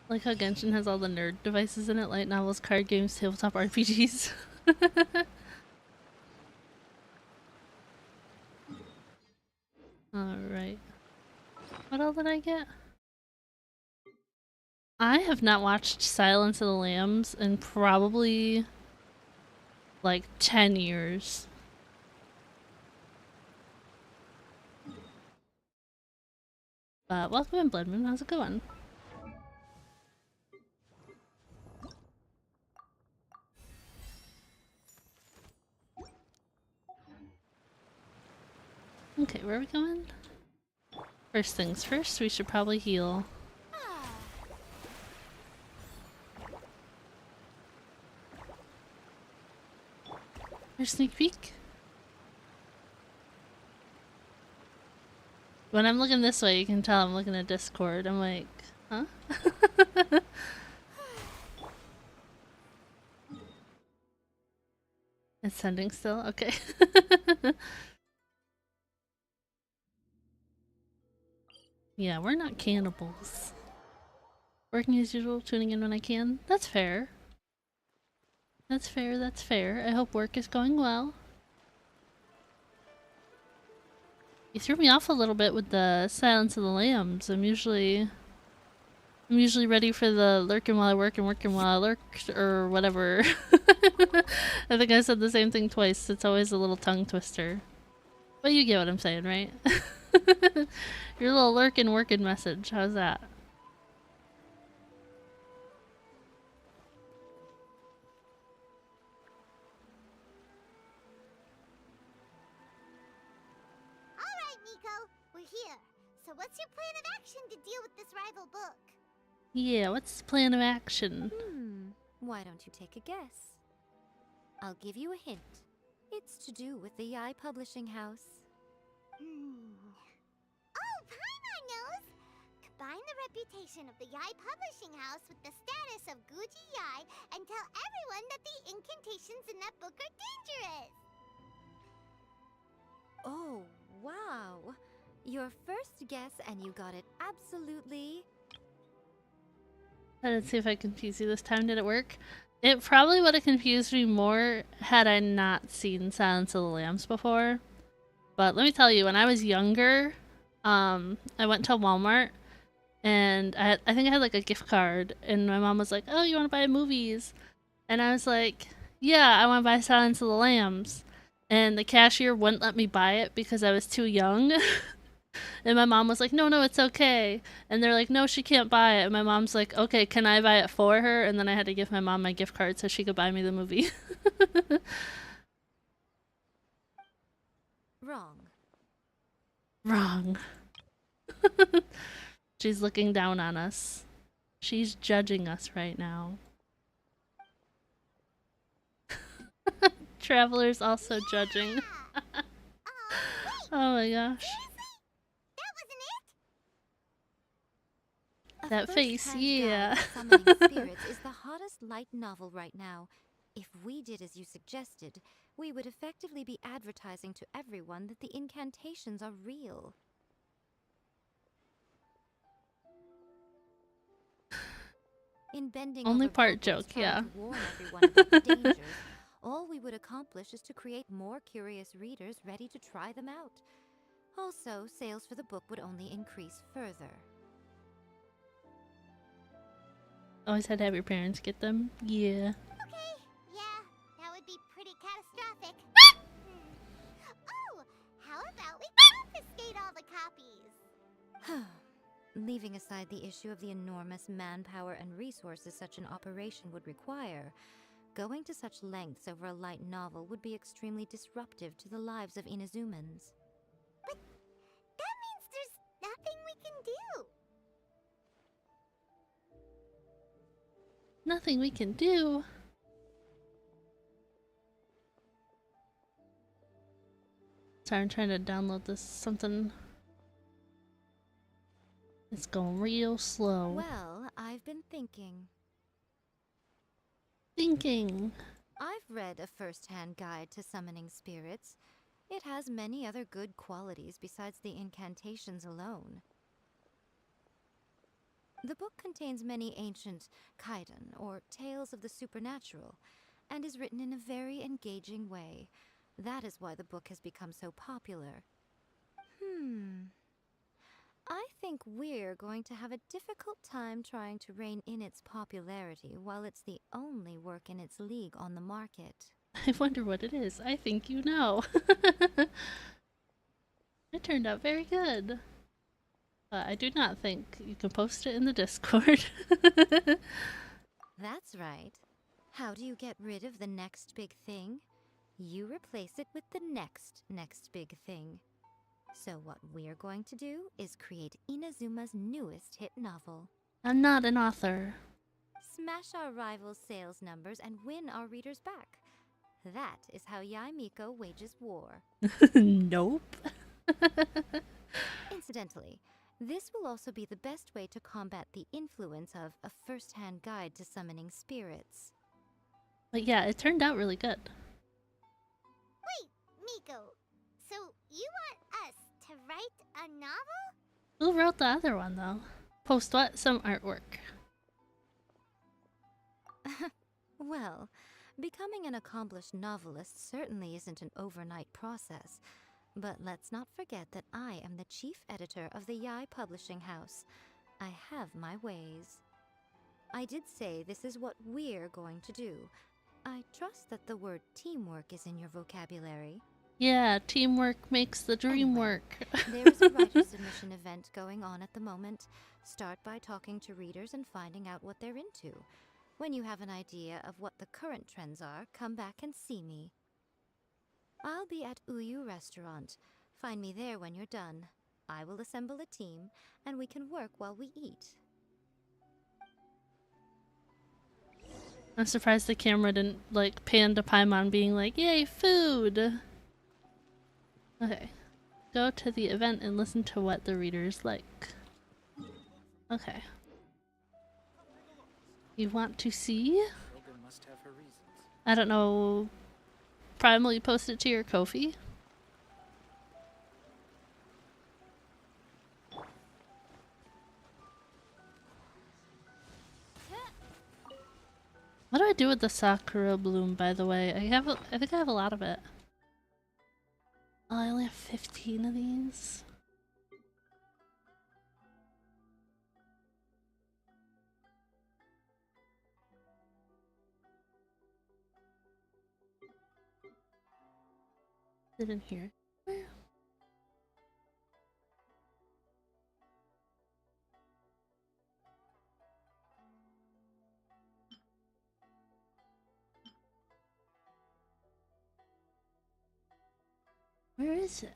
Like how Genshin has all the nerd devices in it, light novels, card games, tabletop RPGs. Alright. What all did I get? I have not watched Silence of the Lambs in probably like 10 years. But welcome in, Blood Moon. How's it going? Okay, where are we going? First things first, we should probably heal. Here's a sneak peek. When I'm looking this way, you can tell I'm looking at Discord. I'm like, huh? It's sending still? Okay. Yeah, we're not cannibals. Working as usual, tuning in when I can. That's fair. That's fair, that's fair. I hope work is going well. You threw me off a little bit with the Silence of the Lambs. I'm usually ready for the lurking while I work and working while I lurk, or whatever. I think I said the same thing twice. It's always a little tongue twister. But you get what I'm saying, right? Your little lurking working message. How's that? Alright, Nico, we're here. So what's your plan of action to deal with this rival book? Yeah, what's the plan of action? Why don't you take a guess? I'll give you a hint. It's to do with the Yai Publishing House. Oh, Paimon knows! Combine the reputation of the Yai Publishing House with the status of Guji Yai and tell everyone that the incantations in that book are dangerous! Oh, wow. Your first guess and you got it absolutely... Let's see if I confuse you this time. Did it work? It probably would have confused me more had I not seen Silence of the Lambs before. But let me tell you, when I was younger, I went to Walmart and I think I had like a gift card, and my mom was like, "Oh, you want to buy movies?" And I was like, "Yeah, I want to buy Silence of the Lambs." And the cashier wouldn't let me buy it because I was too young. And my mom was like, no, it's okay. And they're like, no, she can't buy it. And my mom's like, okay, can I buy it for her? And then I had to give my mom my gift card so she could buy me the movie. Wrong. Wrong. She's looking down on us. She's judging us right now. Traveler's also judging. Oh my gosh. That face, yeah. Summoning Spirits is the hottest light novel right now. If we did as you suggested, we would effectively be advertising to everyone that the incantations are real. In bending Only over part vocals joke, trying yeah. to warn everyone about the dangers, all we would accomplish is to create more curious readers ready to try them out. Also, sales for the book would only increase further. Always had to have your parents get them. Yeah. Okay, yeah, that would be pretty catastrophic. Oh, how about we confiscate all the copies? Leaving aside the issue of the enormous manpower and resources such an operation would require, going to such lengths over a light novel would be extremely disruptive to the lives of Inazumans. But that means there's nothing we can do. Nothing we can do. Sorry, I'm trying to download this something. It's going real slow. Well, I've been thinking. I've read a first-hand guide to summoning spirits. It has many other good qualities besides the incantations alone. The book contains many ancient kaiden, or tales of the supernatural, and is written in a very engaging way. That is why the book has become so popular. I think we're going to have a difficult time trying to rein in its popularity while it's the only work in its league on the market. I wonder what it is. I think you know. It turned out very good. I do not think you can post it in the Discord. That's right. How do you get rid of the next big thing? You replace it with the next big thing. So what we're going to do is create Inazuma's newest hit novel. I'm not an author. Smash our rivals' sales numbers and win our readers back. That is how Yae Miko wages war. Nope. Incidentally, this will also be the best way to combat the influence of a first-hand guide to summoning spirits. But yeah, it turned out really good. Wait, Miko. So you want us to write a novel? Who wrote the other one, though? Post what? Some artwork. Well, becoming an accomplished novelist certainly isn't an overnight process. But let's not forget that I am the chief editor of the Yae Publishing House. I have my ways. I did say this is what we're going to do. I trust that the word teamwork is in your vocabulary. Yeah, teamwork makes the dream work. There is a writer submission event going on at the moment. Start by talking to readers and finding out what they're into. When you have an idea of what the current trends are, come back and see me. I'll be at Uyu Restaurant. Find me there when you're done. I will assemble a team, and we can work while we eat. I'm surprised the camera didn't, like, pan to Paimon being like, yay, food! Okay. Go to the event and listen to what the readers like. Okay. You want to see? Must have her reasons. I don't know. Primal, you post it to your Ko-fi? What do I do with the Sakura bloom, by the way? I think I have a lot of it. Oh, I only have 15 of these. Is it in here? Where? Where is it?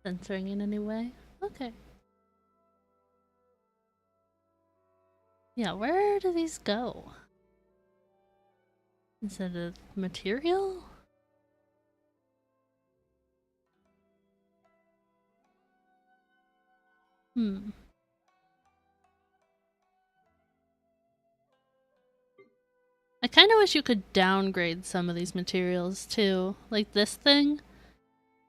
Censoring in any way? Okay. Yeah, where do these go? Is it a material? I kind of wish you could downgrade some of these materials too. Like this thing.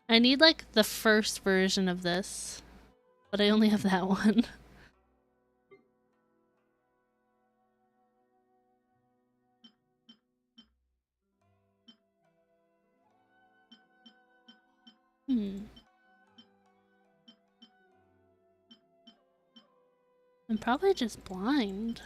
I need like the first version of this, but I only have that one. I'm probably just blind.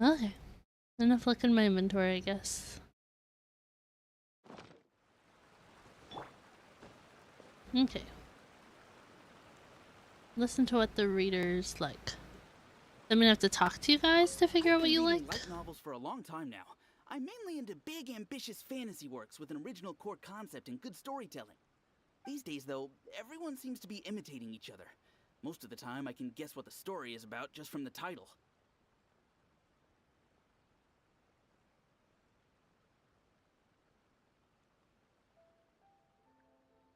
Okay. Enough look in my inventory, I guess. Okay. Listen to what the readers like. I'm gonna have to talk to you guys to figure out what you like. I've been reading light novels for a long time now. I'm mainly into big, ambitious fantasy works with an original core concept and good storytelling. These days, though, everyone seems to be imitating each other. Most of the time, I can guess what the story is about just from the title.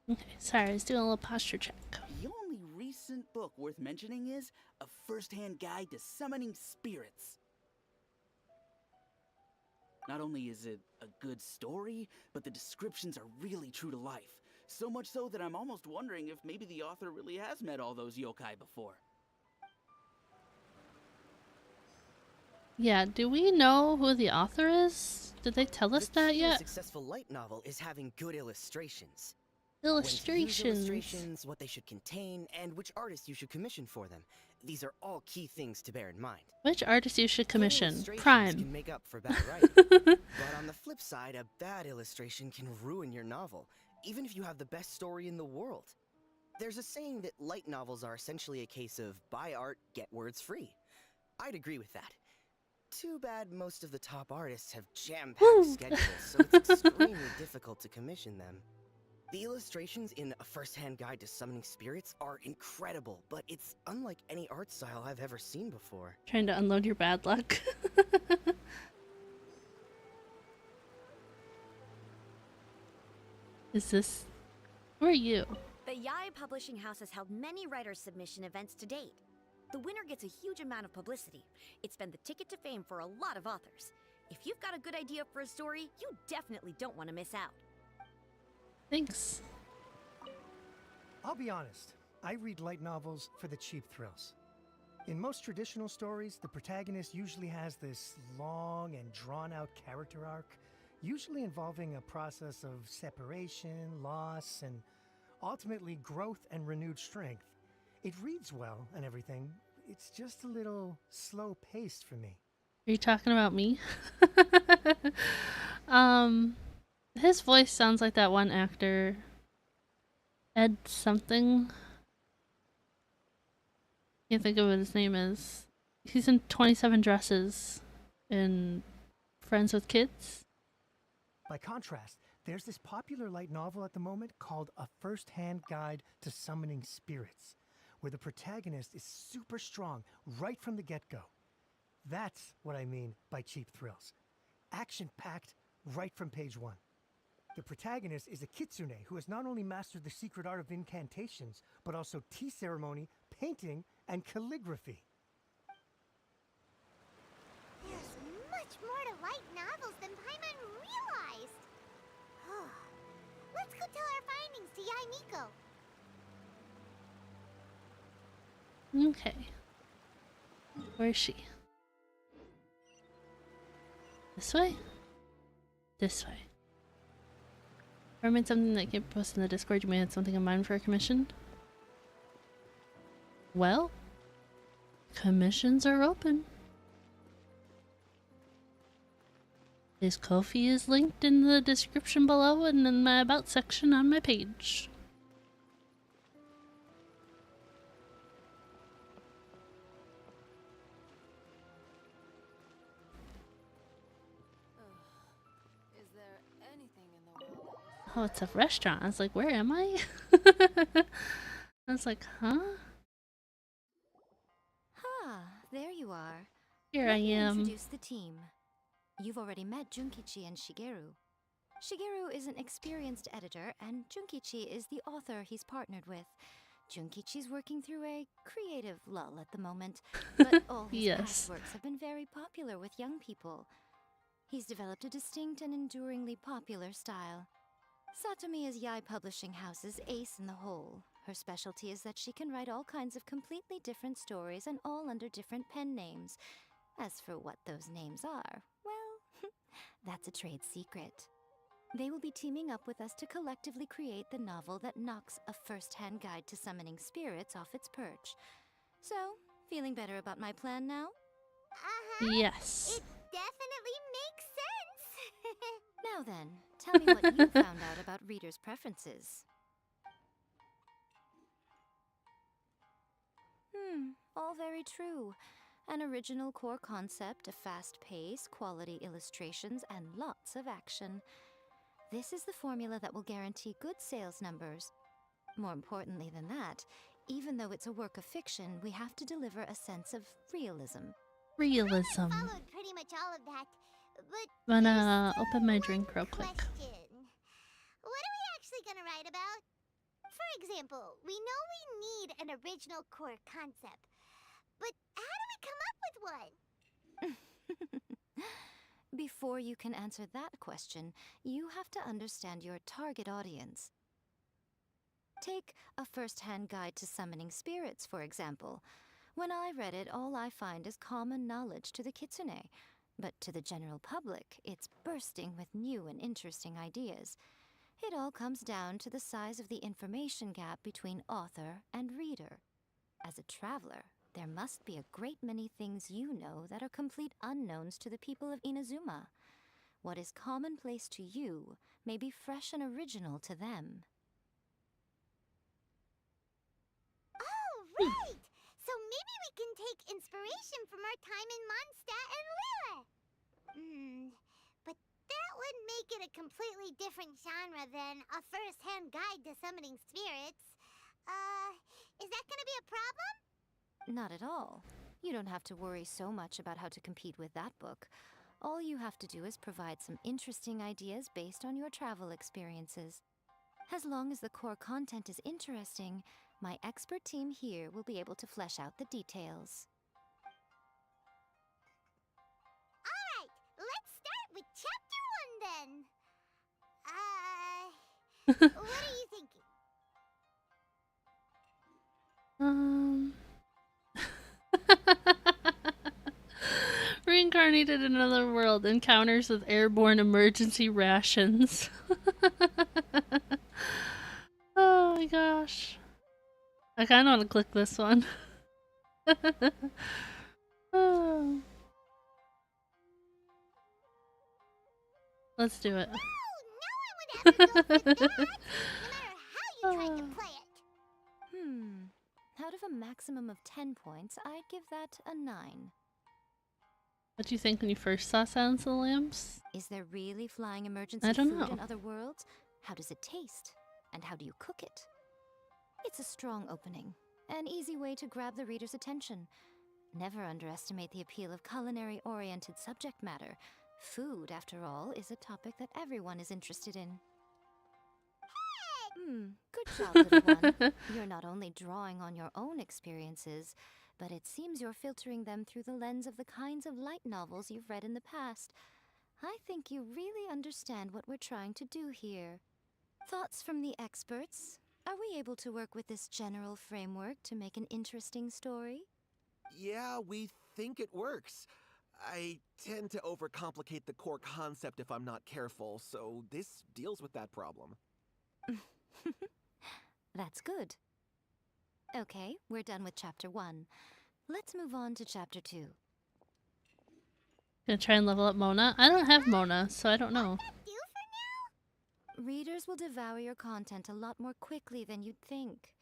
Okay, sorry, I was doing a little posture check. The only recent book worth mentioning is A First-Hand Guide to Summoning Spirits. Not only is it a good story, but the descriptions are really true to life. So much so that I'm almost wondering if maybe the author really has met all those yokai before. Yeah, do we know who the author is? Did they tell us that The key to a yet? successful light novel is having good illustrations. Illustrations. When to use illustrations, what they should contain, and which artists you should commission for them. These are all key things to bear in mind. Which artist you should commission? Illustrations Prime. can make up for bad writing. But on the flip side, a bad illustration can ruin your novel, even if you have the best story in the world. There's a saying that light novels are essentially a case of buy art, get words free. I'd agree with that. Too bad most of the top artists have jam-packed schedules, so it's extremely difficult to commission them. The illustrations in A First-Hand Guide to Summoning Spirits are incredible, but it's unlike any art style I've ever seen before. Trying to unload your bad luck. Is this... Who are you? The Yai Publishing House has held many writer submission events to date. The winner gets a huge amount of publicity. It's been the ticket to fame for a lot of authors. If you've got a good idea for a story, you definitely don't want to miss out. Thanks. I'll be honest, I read light novels for the cheap thrills. In most traditional stories, the protagonist usually has this long and drawn-out character arc, usually involving a process of separation, loss, and ultimately growth and renewed strength. It reads well and everything, it's just a little slow-paced for me. Are you talking about me? His voice sounds like that one actor, Ed something. Can't think of what his name is. He's in 27 Dresses in Friends with Kids. By contrast, there's this popular light novel at the moment called A First-Hand Guide to Summoning Spirits, where the protagonist is super strong right from the get-go. That's what I mean by cheap thrills. Action-packed right from page 1. The protagonist is a kitsune who has not only mastered the secret art of incantations, but also tea ceremony, painting, and calligraphy. There's much more to light novels than Paimon realized. Let's go tell our findings to Yai Miko. Okay. Where is she? This way? This way. Or I made something that came posted in the Discord. You may have something in mind for a commission? Well, commissions are open. His Ko-fi is linked in the description below and in my about section on my page. Oh, it's a restaurant. I was like, where am I? I was like, huh? There you are. Here Let I me am. Introduce the team. You've already met Junkichi and Shigeru. Shigeru is an experienced editor, and Junkichi is the author he's partnered with. Junkichi's working through a creative lull at the moment, but all his past works have been very popular with young people. He's developed a distinct and enduringly popular style. Satomi is Yai Publishing House's ace in the hole. Her specialty is that she can write all kinds of completely different stories and all under different pen names. As for what those names are, well, that's a trade secret. They will be teaming up with us to collectively create the novel that knocks A First-Hand Guide to Summoning Spirits off its perch. So, feeling better about my plan now? Yes. It definitely makes sense. Now then, tell me what you found out about readers' preferences. All very true. An original core concept, a fast pace, quality illustrations, and lots of action. This is the formula that will guarantee good sales numbers. More importantly than that, even though it's a work of fiction, we have to deliver a sense of realism. Realism. Followed pretty much all of that, but I'm gonna open my drink real quick. question. What are we actually gonna write about? For example, we know we need an original core concept, but how do we come up with one? Before you can answer that question, you have to understand your target audience. Take a first-hand guide to summoning spirits, for example. When I read it, all I find is common knowledge to the kitsune. But to the general public, it's bursting with new and interesting ideas. It all comes down to the size of the information gap between author and reader. As a traveler, there must be a great many things you know that are complete unknowns to the people of Inazuma. What is commonplace to you may be fresh and original to them. Oh, right! So maybe we can take inspiration from our time in Mondstadt and Lille. But that would make it a completely different genre than a first-hand guide to summoning spirits. Is that gonna be a problem? Not at all. You don't have to worry so much about how to compete with that book. All you have to do is provide some interesting ideas based on your travel experiences. As long as the core content is interesting, my expert team here will be able to flesh out the details. Alright, let's start with Chapter 1 then. What are you thinking? Reincarnated in another world, encounters with airborne emergency rations. Oh my gosh. I kinda wanna click this one. Oh. Let's do it. Out of a maximum of 10 points, I'd give that a 9. What do you think when you first saw Silence of the Lambs? Is there really flying emergency I don't food know. in other worlds? How does it taste? And how do you cook it? It's a strong opening, an easy way to grab the reader's attention. Never underestimate the appeal of culinary-oriented subject matter. Food, after all, is a topic that everyone is interested in. Good job, little one. You're not only drawing on your own experiences, but it seems you're filtering them through the lens of the kinds of light novels you've read in the past. I think you really understand what we're trying to do here. Thoughts from the experts? Are we able to work with this general framework to make an interesting story? Yeah, we think it works. I tend to overcomplicate the core concept if I'm not careful, so this deals with that problem. That's good. Okay, we're done with Chapter 1. Let's move on to Chapter 2. Gonna try and level up Mona? I don't have Mona, so I don't know. Readers will devour your content a lot more quickly than you'd think.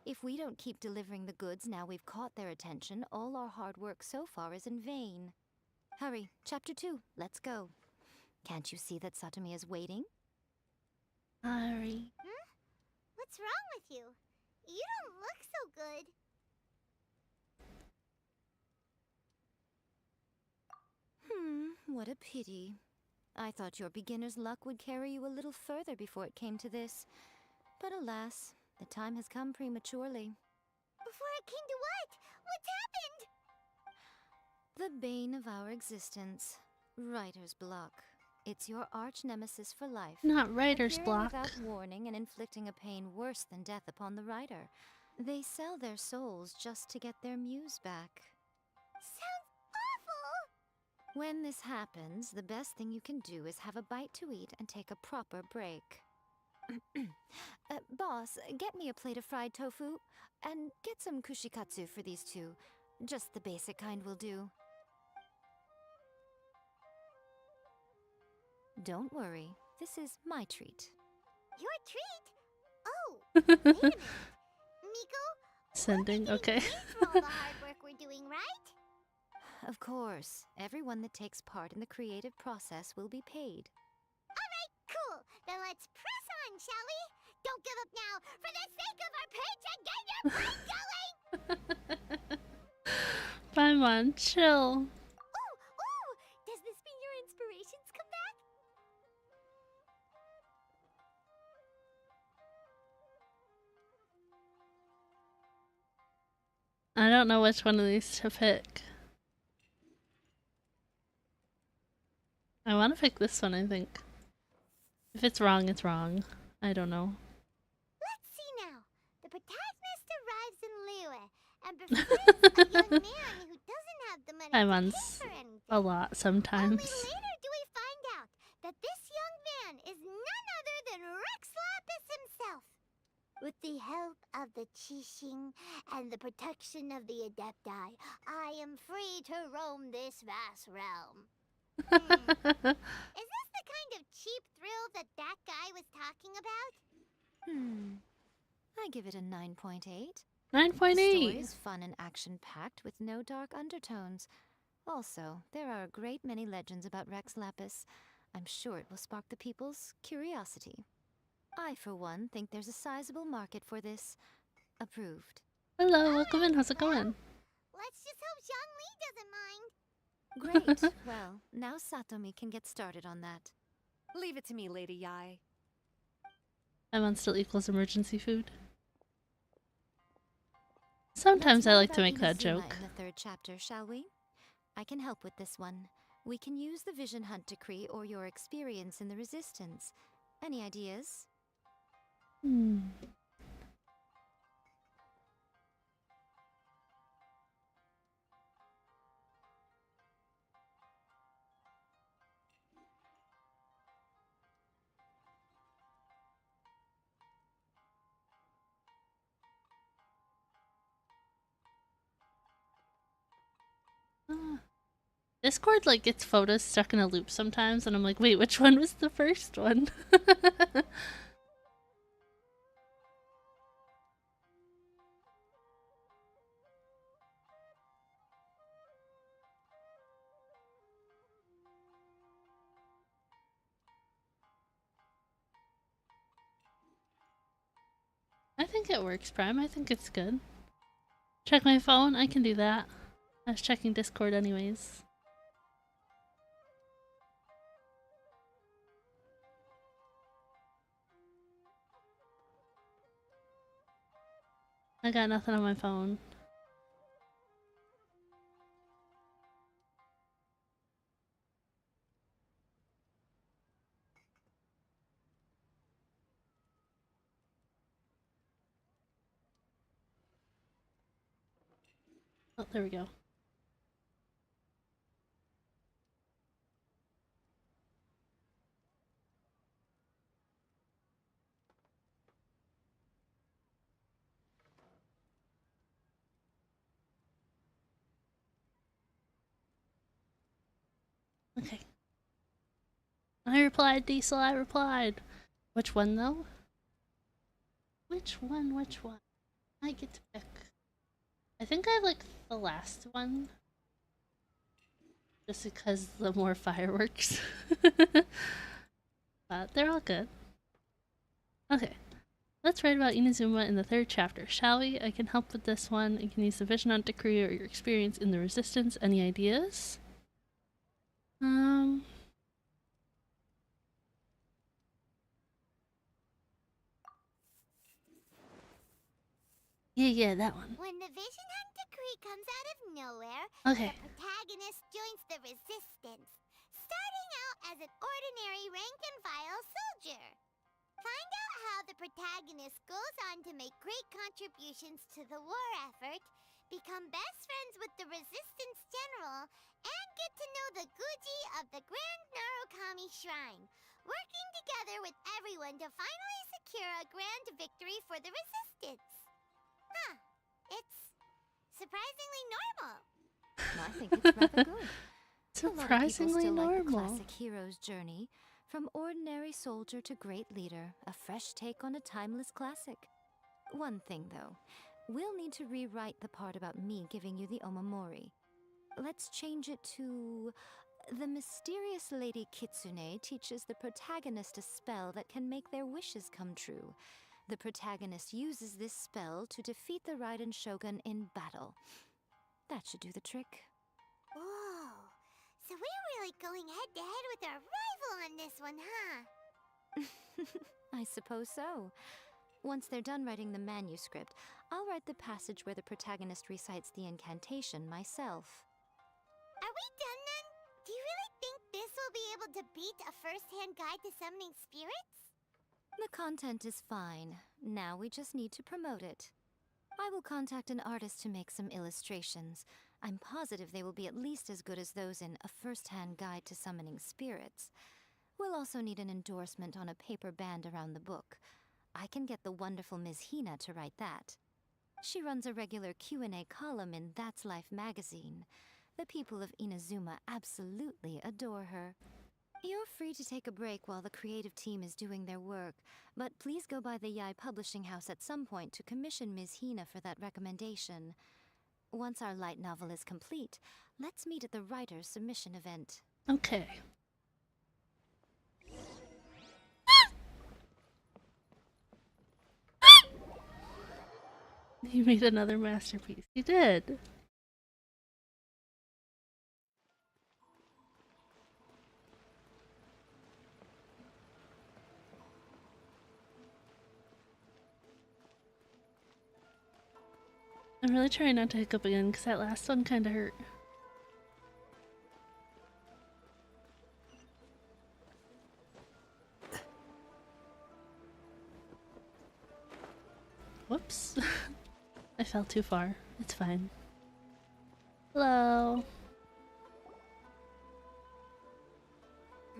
If we don't keep delivering the goods now we've caught their attention, all our hard work so far is in vain. Hurry, Chapter 2, let's go. Can't you see that Satomi is waiting? Hurry. What's wrong with you? You don't look so good. What a pity. I thought your beginner's luck would carry you a little further before it came to this. But alas, the time has come prematurely. Before it came to what? What's happened? The bane of our existence. Writer's block. It's your arch-nemesis for life. Not writer's Appearing block. without warning and inflicting a pain worse than death upon the writer. They sell their souls just to get their muse back. Sounds awful! When this happens, the best thing you can do is have a bite to eat and take a proper break. Boss, get me a plate of fried tofu, and get some kushikatsu for these two. Just the basic kind will do. Don't worry, this is my treat. Your treat? Oh, wait a minute. Miko, Sending, okay. for all the hard work we're doing, right? Of course, everyone that takes part in the creative process will be paid. Alright, cool. Then let's press on, shall we? Don't give up now! For the sake of our paycheck, get your brain going! Paimon, chill. Ooh! Does this mean your inspirations come back? I don't know which one of these to pick. I want to pick this one, I think. If it's wrong, it's wrong. I don't know. Let's see now. The protagonist arrives in Liyue and befriends a young man who doesn't have the money to Paimon's pay for anything. a lot sometimes. Only later do we find out that this young man is none other than Rex Lapis himself. With the help of the Qixing and the protection of the Adepti, I am free to roam this vast realm. Is this the kind of cheap thrill that guy was talking about? I give it a 9.8. 9.8. The story is fun and action-packed with no dark undertones. Also, there are a great many legends about Rex Lapis. I'm sure it will spark the people's curiosity. I, for one, think there's a sizable market for this. Approved. Hello, welcome in. How's it going? Let's just hope Zhang Li doesn't mind. Great. Well, now Satomi can get started on that. Leave it to me, Lady Yai. Paimon still equals emergency food. Sometimes I like to make that joke. In the 3rd chapter, shall we? I can help with this one. We can use the Vision Hunt Decree or your experience in the Resistance. Any ideas? Discord like gets photos stuck in a loop sometimes, and I'm like, wait, which one was the first one? I think it works, Prime. I think it's good. Check my phone? I can do that. I was checking Discord anyways. I got nothing on my phone. Oh, there we go. Okay. I replied, Diesel, I replied. Which one, though? Which one? Which one? I get to pick. I think I like the last one. Just because the more fireworks. But they're all good. Okay. Let's write about Inazuma in the 3rd chapter, shall we? I can help with this one. You can use the Vision Hunt Decree or your experience in the Resistance. Any ideas? Yeah, that one. When the Vision Hunt Decree comes out of nowhere, Okay. the protagonist joins the Resistance, starting out as an ordinary rank-and-file soldier. Find out how the protagonist goes on to make great contributions to the war effort, become best friends with the Resistance General, and get to know the Guji of the Grand Narukami Shrine, working together with everyone to finally secure a grand victory for the Resistance. Huh. It's surprisingly normal. I think it's rather good. Surprisingly a lot of people still normal. like the classic hero's journey, from ordinary soldier to great leader, a fresh take on a timeless classic. One thing though, we'll need to rewrite the part about me giving you the Omamori. Let's change it to... The mysterious Lady Kitsune teaches the protagonist a spell that can make their wishes come true. The protagonist uses this spell to defeat the Raiden Shogun in battle. That should do the trick. Whoa. So we're really going head to head with our rival on this one, huh? I suppose so. Once they're done writing the manuscript, I'll write the passage where the protagonist recites the incantation myself. Are we done then? Do you really think this will be able to beat a first-hand guide to summoning spirits? The content is fine. Now we just need to promote it. I will contact an artist to make some illustrations. I'm positive they will be at least as good as those in A First-Hand Guide to Summoning Spirits. We'll also need an endorsement on a paper band around the book. I can get the wonderful Ms. Hina to write that. She runs a regular Q&A column in That's Life magazine. The people of Inazuma absolutely adore her. You're free to take a break while the creative team is doing their work, but please go by the Yai Publishing House at some point to commission Ms. Hina for that recommendation. Once our light novel is complete, let's meet at the writer's submission event. Okay. You made another masterpiece. You did. I'm really trying not to hiccup again because that last one kind of hurt. Whoops. I fell too far. It's fine. Hello.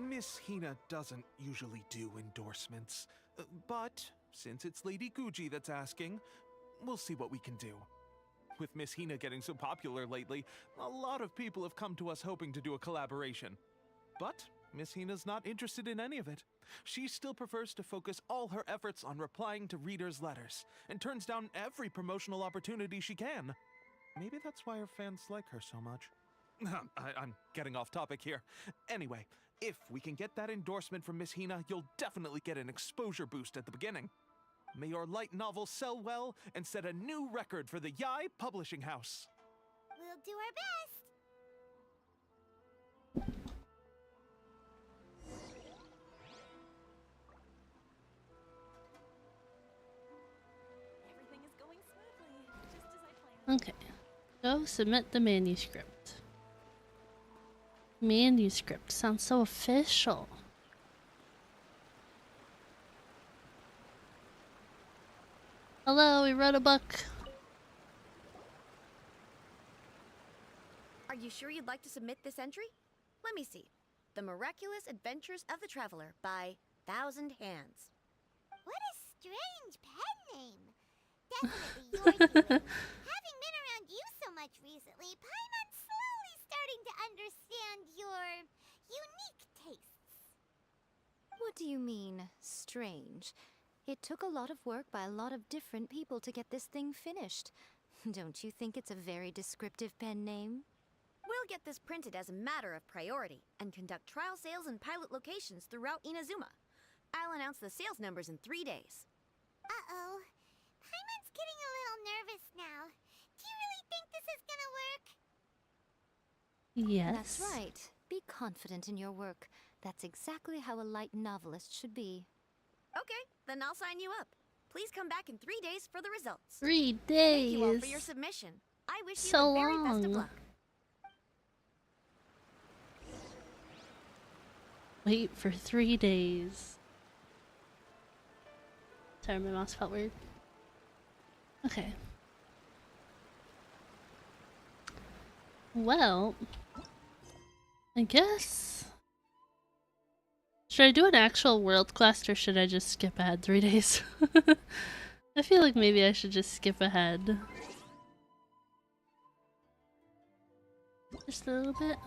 Miss Hina doesn't usually do endorsements, but since it's Lady Guji that's asking, we'll see what we can do. With Miss Hina getting so popular lately, a lot of people have come to us hoping to do a collaboration. But Miss Hina's not interested in any of it. She still prefers to focus all her efforts on replying to readers' letters, and turns down every promotional opportunity she can. Maybe that's why her fans like her so much. I'm getting off topic here. Anyway, if we can get that endorsement from Miss Hina, you'll definitely get an exposure boost at the beginning. May your light novel sell well and set a new record for the Yai Publishing House. We'll do our best. Everything is going smoothly, just as I planned. Okay. Go submit the manuscript. Manuscript sounds so official. Hello, we wrote a book. Are you sure you'd like to submit this entry? Let me see. The Miraculous Adventures of the Traveler by Thousand Hands. What a strange pen name. Definitely your doing. Having been around you so much recently, Paimon's slowly starting to understand your unique tastes. What do you mean, strange? It took a lot of work by a lot of different people to get this thing finished. Don't you think it's a very descriptive pen name? We'll get this printed as a matter of priority and conduct trial sales in pilot locations throughout Inazuma. I'll announce the sales numbers in 3 days. Uh-oh. Paimon's getting a little nervous now. Do you really think this is gonna work? Yes. That's right. Be confident in your work. That's exactly how a light novelist should be. Okay, then I'll sign you up. Please come back in 3 days for the results. 3 days. Thank you all for your submission. I wish you So the very best of long. luck. Wait for 3 days. Sorry, my mouse felt weird. Okay. Well, I guess. Should I do an actual world quest or should I just skip ahead 3 days? I feel like maybe I should just skip ahead. Just a little bit.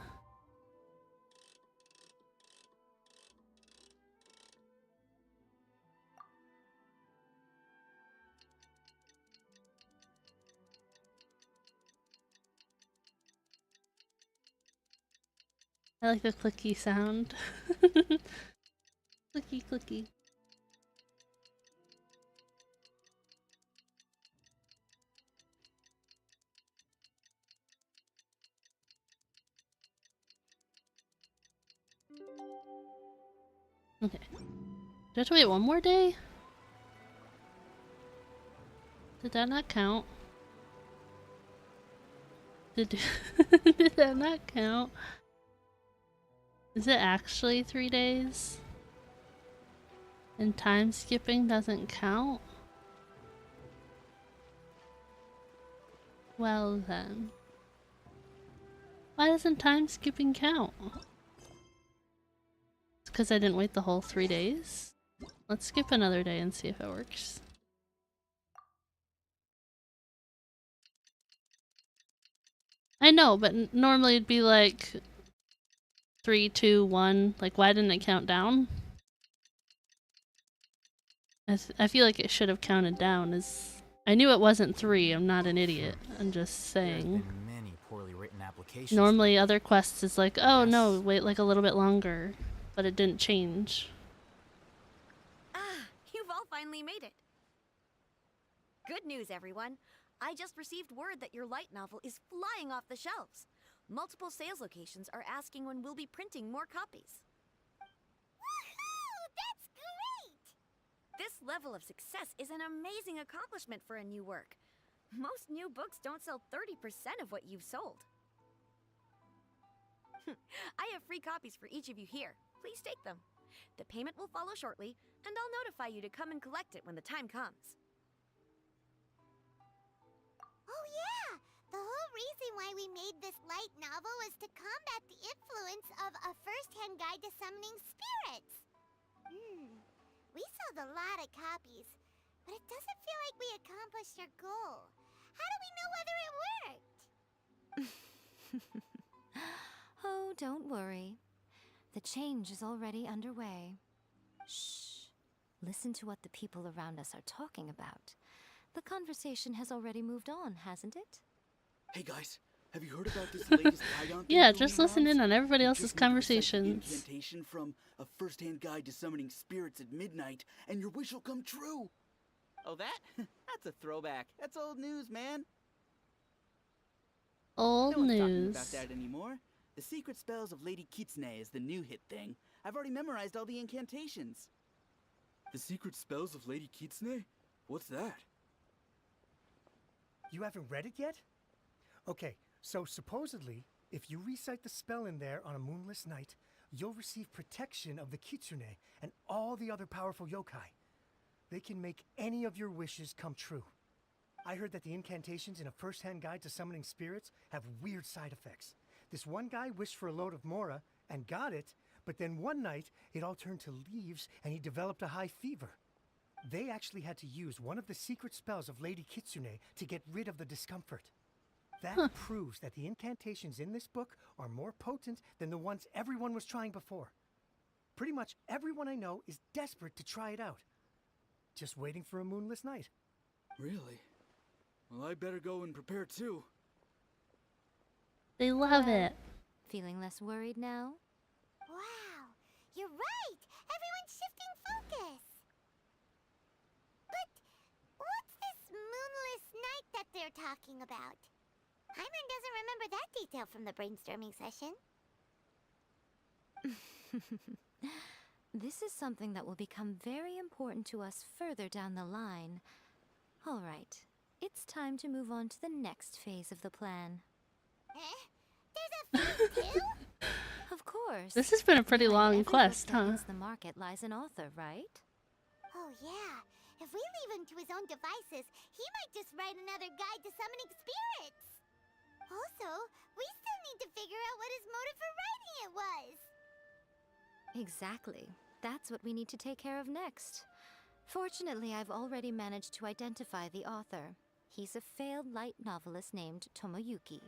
I like the clicky sound. Clicky, clicky. I have to wait one more day? Did that not count? Did that not count? Is it actually 3 days? And time skipping doesn't count? Well then. Why doesn't time skipping count? It's because I didn't wait the whole 3 days? Let's skip another day and see if it works. I know, but normally it'd be like 3, 2, 1. Like, why didn't it count down? I feel like it should have counted down. I knew it wasn't 3. I'm not an idiot. I'm just saying. Many poorly written applications. Normally, other quests is like, oh no, wait like a little bit longer, but it didn't change. Ah, you've all finally made it. Good news, everyone. I just received word that your light novel is flying off the shelves. Multiple sales locations are asking when we'll be printing more copies. Woohoo! That's great! This level of success is an amazing accomplishment for a new work. Most new books don't sell 30% of what you've sold. I have free copies for each of you here. Please take them. The payment will follow shortly, and I'll notify you to come and collect it when the time comes. Oh yeah! The whole reason why we made this light novel was to combat the influence of a first-hand guide to summoning spirits. We sold a lot of copies, but it doesn't feel like we accomplished our goal. How do we know whether it worked? Oh, don't worry. The change is already underway. Shh. Listen to what the people around us are talking about. The conversation has already moved on, hasn't it? Hey guys, have you heard about this latest Ion thing? Yeah, just listen in on everybody else's Just need to recite the conversations. incantation from a first-hand guide to summoning spirits at midnight, and your wish will come true. Oh, that? That's a throwback. That's old news, man. Old No one's talking news. about that anymore. The secret spells of Lady Kitsune is the new hit thing. I've already memorized all the incantations. The secret spells of Lady Kitsune? What's that? You haven't read it yet? Okay, so supposedly, if you recite the spell in there on a moonless night, you'll receive protection of the Kitsune and all the other powerful yokai. They can make any of your wishes come true. I heard that the incantations in a first-hand guide to summoning spirits have weird side effects. This one guy wished for a load of Mora and got it, but then one night it all turned to leaves and he developed a high fever. They actually had to use one of the secret spells of Lady Kitsune to get rid of the discomfort. That proves that the incantations in this book are more potent than the ones everyone was trying before. Pretty much everyone I know is desperate to try it out. Just waiting for a moonless night. Really? Well, I better go and prepare too. They love it. Feeling less worried now? Wow, you're right! Everyone's shifting focus! But what's this moonless night that they're talking about? Hyman doesn't remember that detail from the brainstorming session. This is something that will become very important to us further down the line. All right, it's time to move on to the next phase of the plan. There's a phase two? Of course. This has been a pretty long Every quest, book that huh? hits the market lies an author, right? Oh yeah, if we leave him to his own devices, he might just write another guide to summoning spirits. Also, we still need to figure out what his motive for writing it was. Exactly. That's what we need to take care of next. Fortunately, I've already managed to identify the author. He's a failed light novelist named Tomoyuki.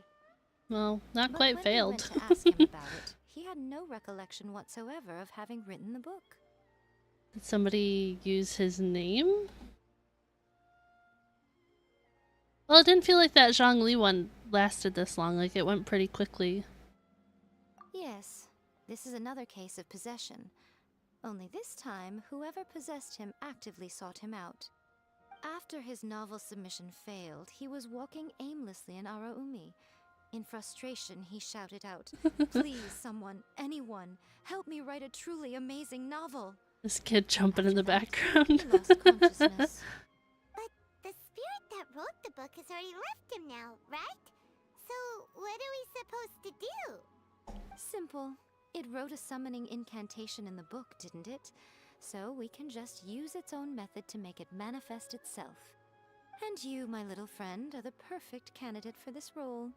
Well, not But quite when failed. we went to ask him about it, he had no recollection whatsoever of having written the book. Did somebody use his name? Well, it didn't feel like that Zhongli one lasted this long. Like, it went pretty quickly. Yes, this is another case of possession. Only this time, whoever possessed him actively sought him out. After his novel submission failed, he was walking aimlessly in Araumi. In frustration, he shouted out, "Please, someone, anyone, help me write a truly amazing novel." This kid jumping in the background. But the spirit that wrote the book has already left him now, right? So what are we supposed to do? Simple. It wrote a summoning incantation in the book, didn't it? So we can just use its own method to make it manifest itself. And you, my little friend, are the perfect candidate for this role.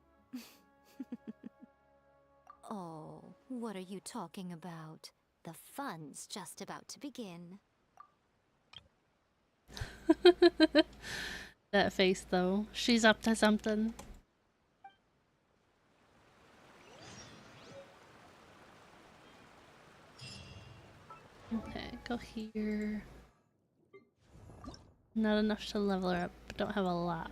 Oh, what are you talking about? The fun's just about to begin. That face though. She's up to something. Okay, go here. Not enough to level her up, but don't have a lot.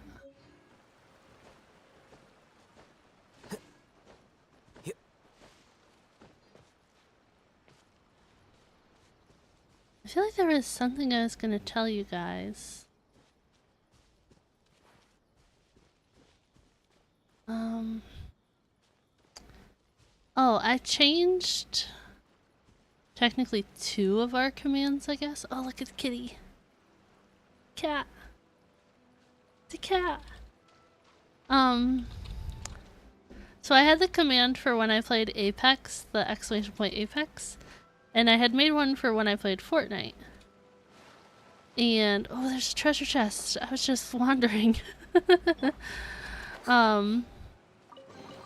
I feel like there was something I was gonna tell you guys. Oh, I changed technically 2 of our commands, I guess. Oh, look at the kitty. Cat. It's a cat. So I had the command for when I played Apex, the exclamation point Apex, and I had made one for when I played Fortnite. And oh, there's a treasure chest. I was just wandering.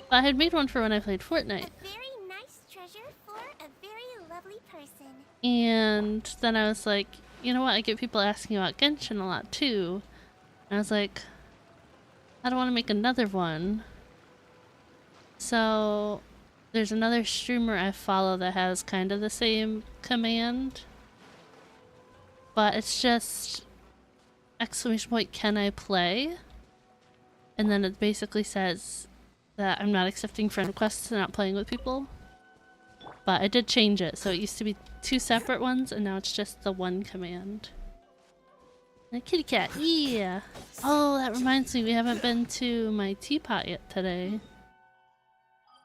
I had made one for when I played Fortnite. A very nice treasure for a very lovely person. And then I was like, you know what? I get people asking about Genshin a lot too. And I was like, I don't want to make another one. So there's another streamer I follow that has kind of the same command. But it's just exclamation point, can I play? And then it basically says that I'm not accepting friend requests and not playing with people. But I did change it, so it used to be 2 separate ones and now it's just the one command. And a kitty cat, yeah! Oh, that reminds me, we haven't been to my teapot yet today.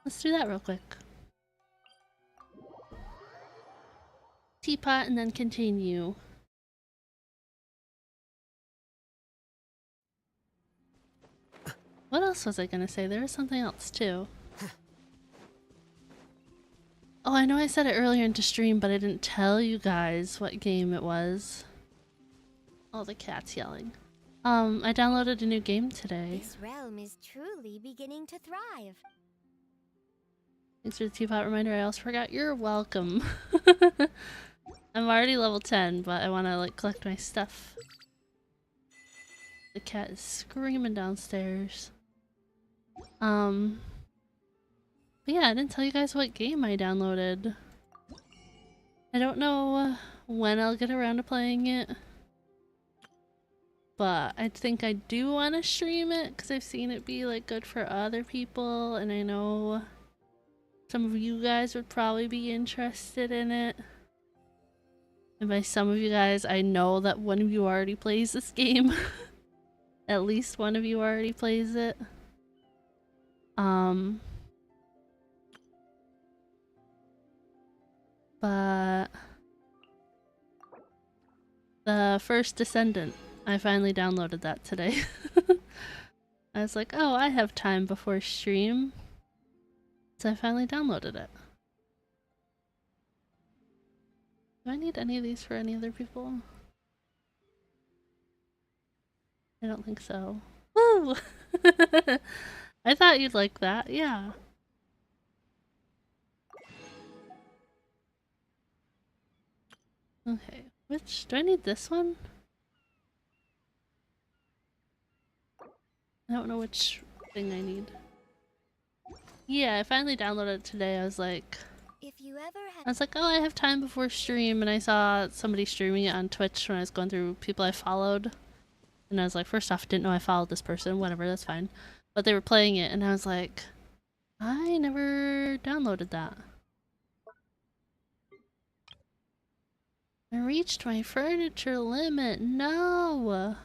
Let's do that real quick. Teapot and then continue. What else was I gonna say? There was something else too. Oh, I know I said it earlier into stream, but I didn't tell you guys what game it was. Oh, the cat's yelling. I downloaded a new game today. This realm is truly beginning to thrive. Thanks for the teapot reminder. I also forgot. You're welcome. I'm already level 10, but I want to like collect my stuff. The cat is screaming downstairs. But yeah, I didn't tell you guys what game I downloaded. I don't know when I'll get around to playing it. But I think I do want to stream it because I've seen it be like good for other people, and I know some of you guys would probably be interested in it. And by some of you guys, I know that one of you already plays this game. At least one of you already plays it. But the First Descendant, I finally downloaded that today. I was like, oh, I have time before stream. So I finally downloaded it. Do I need any of these for any other people? I don't think so. Woo! I thought you'd like that, yeah. Okay, which, do I need this one? I don't know which thing I need. Yeah, I finally downloaded it today. I was like, oh, I have time before stream, and I saw somebody streaming it on Twitch when I was going through people I followed. And I was like, first off, didn't know I followed this person, whatever, that's fine. But they were playing it, and I was like, I never downloaded that. I reached my furniture limit, no!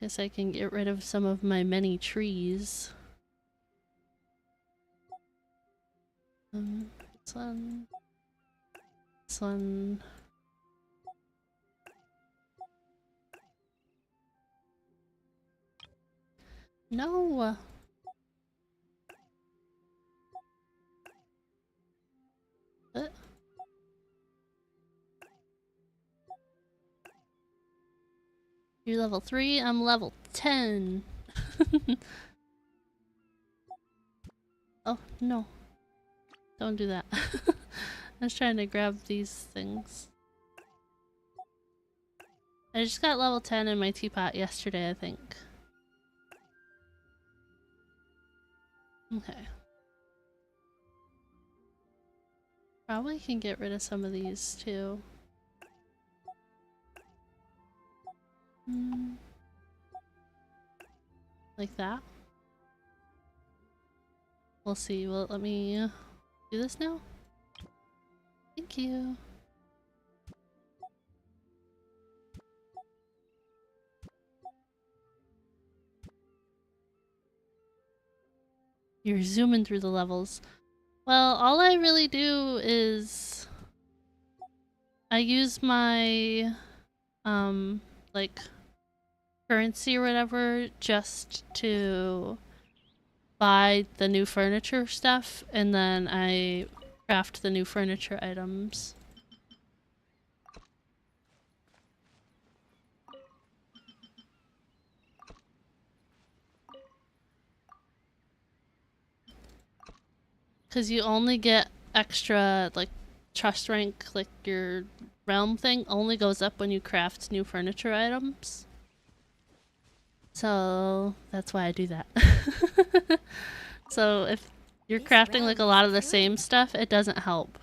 Guess I can get rid of some of my many trees. This this one. No. You're level 3, I'm level 10. Oh, no. Don't do that. I was trying to grab these things. I just got level 10 in my teapot yesterday, I think. Okay. Probably can get rid of some of these too. Like that? We'll see. Well, let me do this now. Thank you. You're zooming through the levels. Well, all I really do is I use my like currency or whatever just to buy the new furniture stuff, and then I craft the new furniture items. Because you only get extra, like, trust rank, like your realm thing only goes up when you craft new furniture items. So that's why I do that. So if you're crafting like a lot of the same stuff, it doesn't help.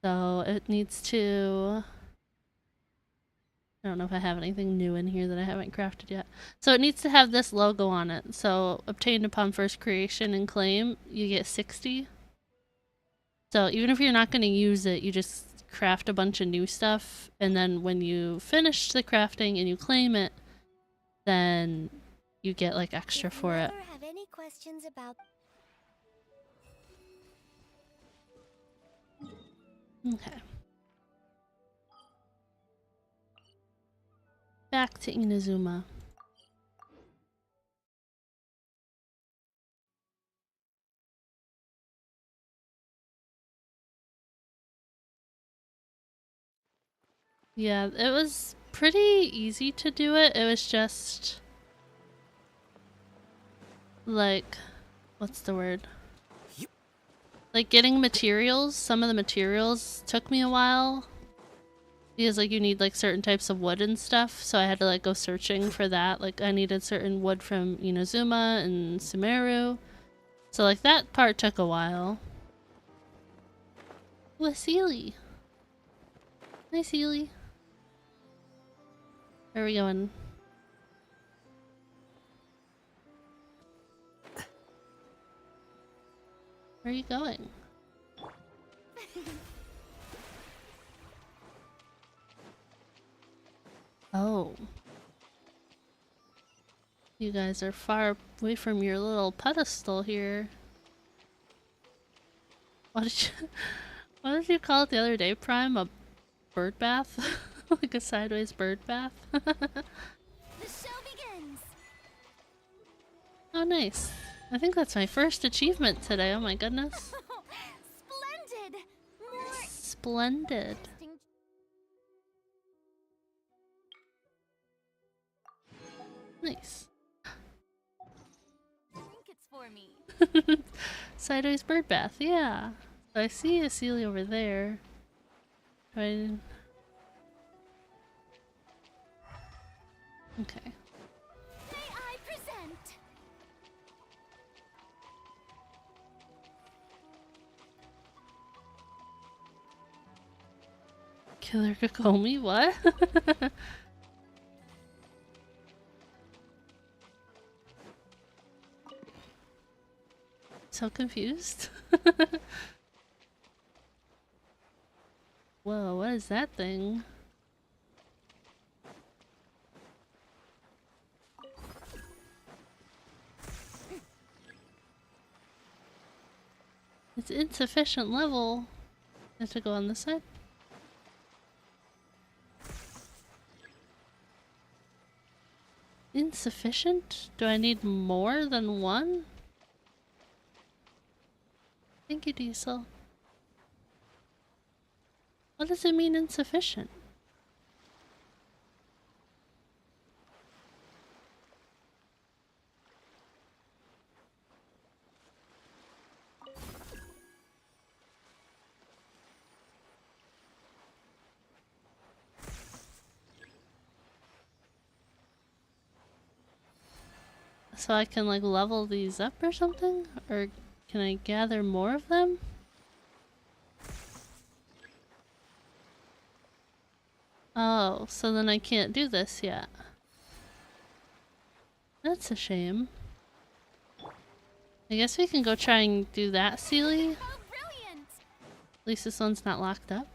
So it needs to... I don't know if I have anything new in here that I haven't crafted yet. So it needs to have this logo on it. So obtained upon first creation and claim, you get 60. So even if you're not going to use it, you just craft a bunch of new stuff, and then when you finish the crafting and you claim it, then you get like extra for it. Have any questions about... Okay. Back to Inazuma. Yeah, it was pretty easy to do it. It was just like, what's the word? Like getting materials. Some of the materials took me a while. Because like you need like certain types of wood and stuff, so I had to like go searching for that. Like I needed certain wood from Inazuma and Sumeru. So like that part took a while. Ooh, a Sealy. Hi Sealy. Where are we going? Where are you going? Oh. You guys are far away from your little pedestal here. What did you call it the other day, Prime? A bird bath? Like a sideways bird bath? The show begins. Oh, nice. I think that's my first achievement today. Oh my goodness. Splendid. More Splendid. Nice. I think it's for me. Sideways bird bath, yeah. So I see a Sealy over there. Okay. May I present? Killer Kokomi? What? So confused. Whoa, what is that thing? It's insufficient level. Have to go on this side. Insufficient? Do I need more than one? Thank you, Diesel. What does it mean insufficient? So I can like level these up or something? Or can I gather more of them? Oh, so then I can't do this yet. That's a shame. I guess we can go try and do that, Sealy. At least this one's not locked up.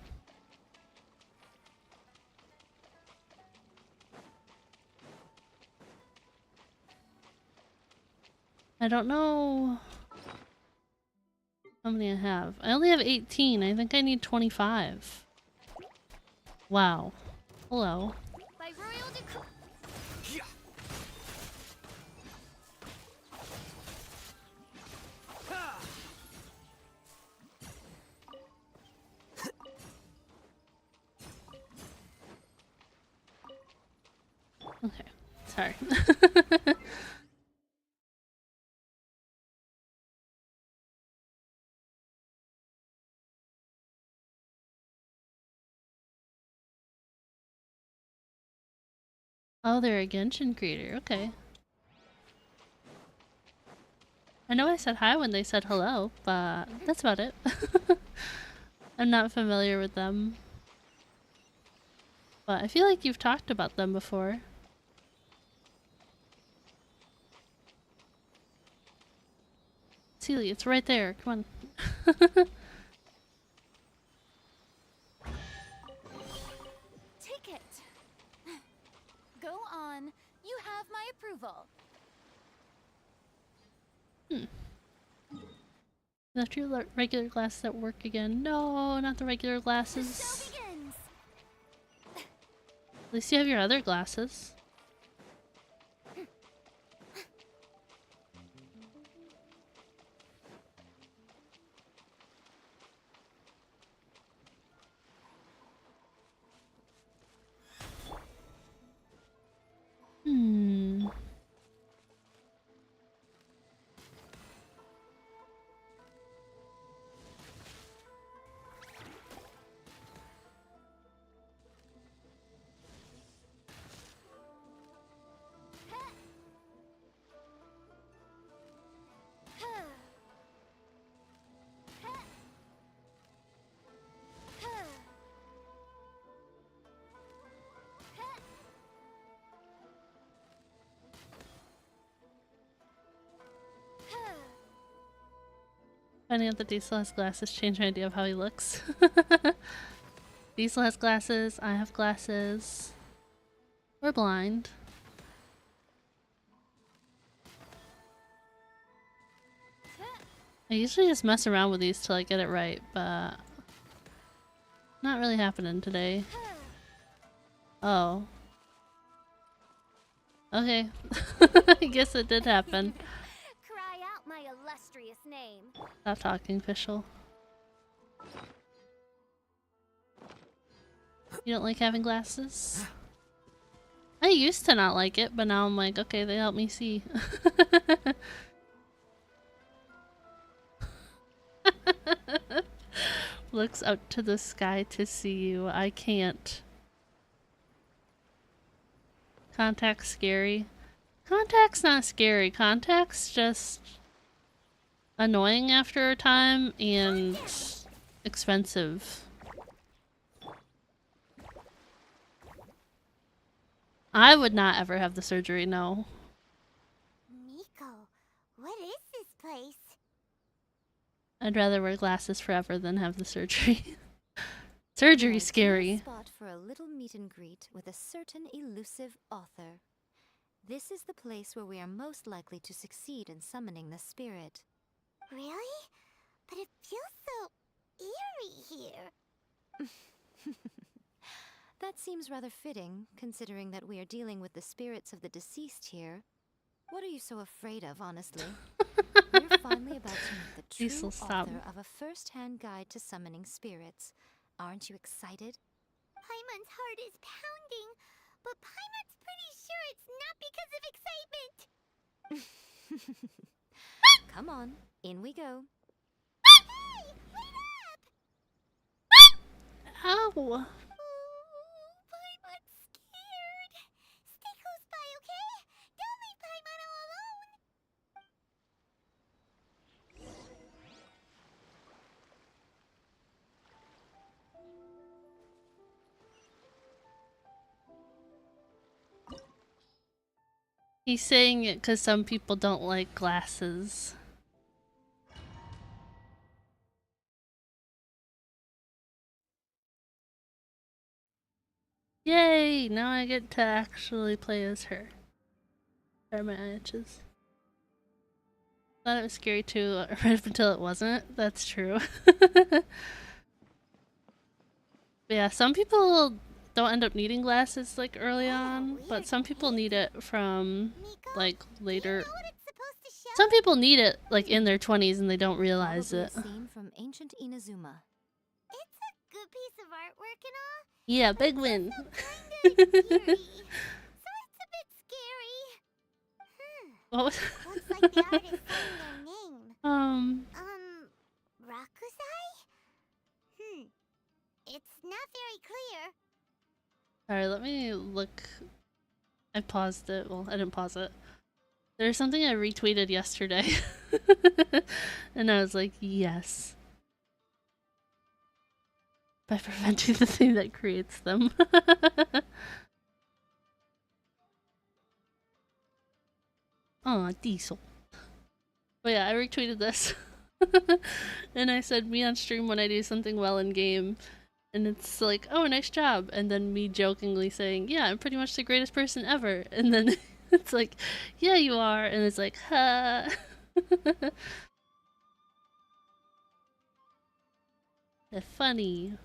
I don't know how many I have. I only have 18. I think I need 25. Wow. Hello. By royal decree. Okay. Sorry. Oh, they're a Genshin creator. Okay. I know I said hi when they said hello, but that's about it. I'm not familiar with them. But I feel like you've talked about them before. Celia, it's right there. Come on. Ticket. Go on. You have my approval. Left your regular glasses at work again. No, not the regular glasses. At least you have your other glasses. Finding out that Diesel has glasses changed my idea of how he looks. Diesel has glasses, I have glasses. We're blind. I usually just mess around with these till I get it right, but not really happening today. Oh. Okay. I guess it did happen. Cry out my illustrious name. Stop talking, Fischl. You don't like having glasses? I used to not like it, but now I'm like, okay, they help me see. Looks out to the sky to see you. I can't. Contact's scary. Contact's not scary. Contact's just annoying after a time and expensive. I would not ever have the surgery, no. Miko, what is this place? I'd rather wear glasses forever than have the surgery. Surgery's scary. Spot for a little meet and greet with a certain elusive author. This is the place where we are most likely to succeed in summoning the spirit. Really? But it feels so eerie here. That seems rather fitting, considering that we are dealing with the spirits of the deceased here. What are you so afraid of, honestly? We're finally about to meet the true Cecil, stop. author of a first-hand guide to summoning spirits. Aren't you excited? Paimon's heart is pounding, but Paimon's pretty sure it's not because of excitement. Come on, in we go. Hey, wait up! Ow! Paimon's scared. Stay close by, okay? Don't leave Paimon all alone. He's saying it because some people don't like glasses. Yay! Now I get to actually play as her. Are my eye itches. Thought it was scary too, right up until it wasn't. That's true. But yeah, some people don't end up needing glasses like early on, but some people need it from like later. Some people need it like in their 20s and they don't realize Probably it. a scene from ancient Inazuma. It's a good piece of artwork and all. Yeah, big win. So it's a bit scary. What was Looks like the artist signed their name. Rakusai? It's not very clear. Alright, let me look. I paused it. Well, I didn't pause it. There's something I retweeted yesterday. And I was like, yes. By preventing the thing that creates them. Aw, Diesel. But yeah, I retweeted this. And I said, me on stream when I do something well in game. And it's like, oh, nice job. And then me jokingly saying, yeah, I'm pretty much the greatest person ever. And then it's like, yeah, you are. And it's like, ha. They're funny.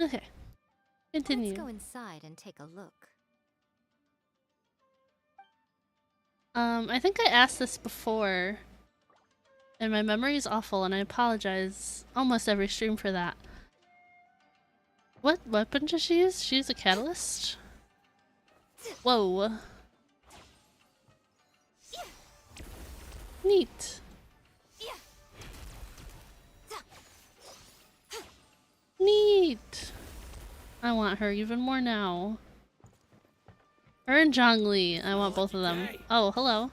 Okay. Continue. Let's go inside and take a look. I think I asked this before. And my memory is awful, and I apologize almost every stream for that. What weapon does she use? She used a catalyst? Whoa. Neat. Neat. I want her even more now. Her and Zhongli. I want both of them. Oh, hello.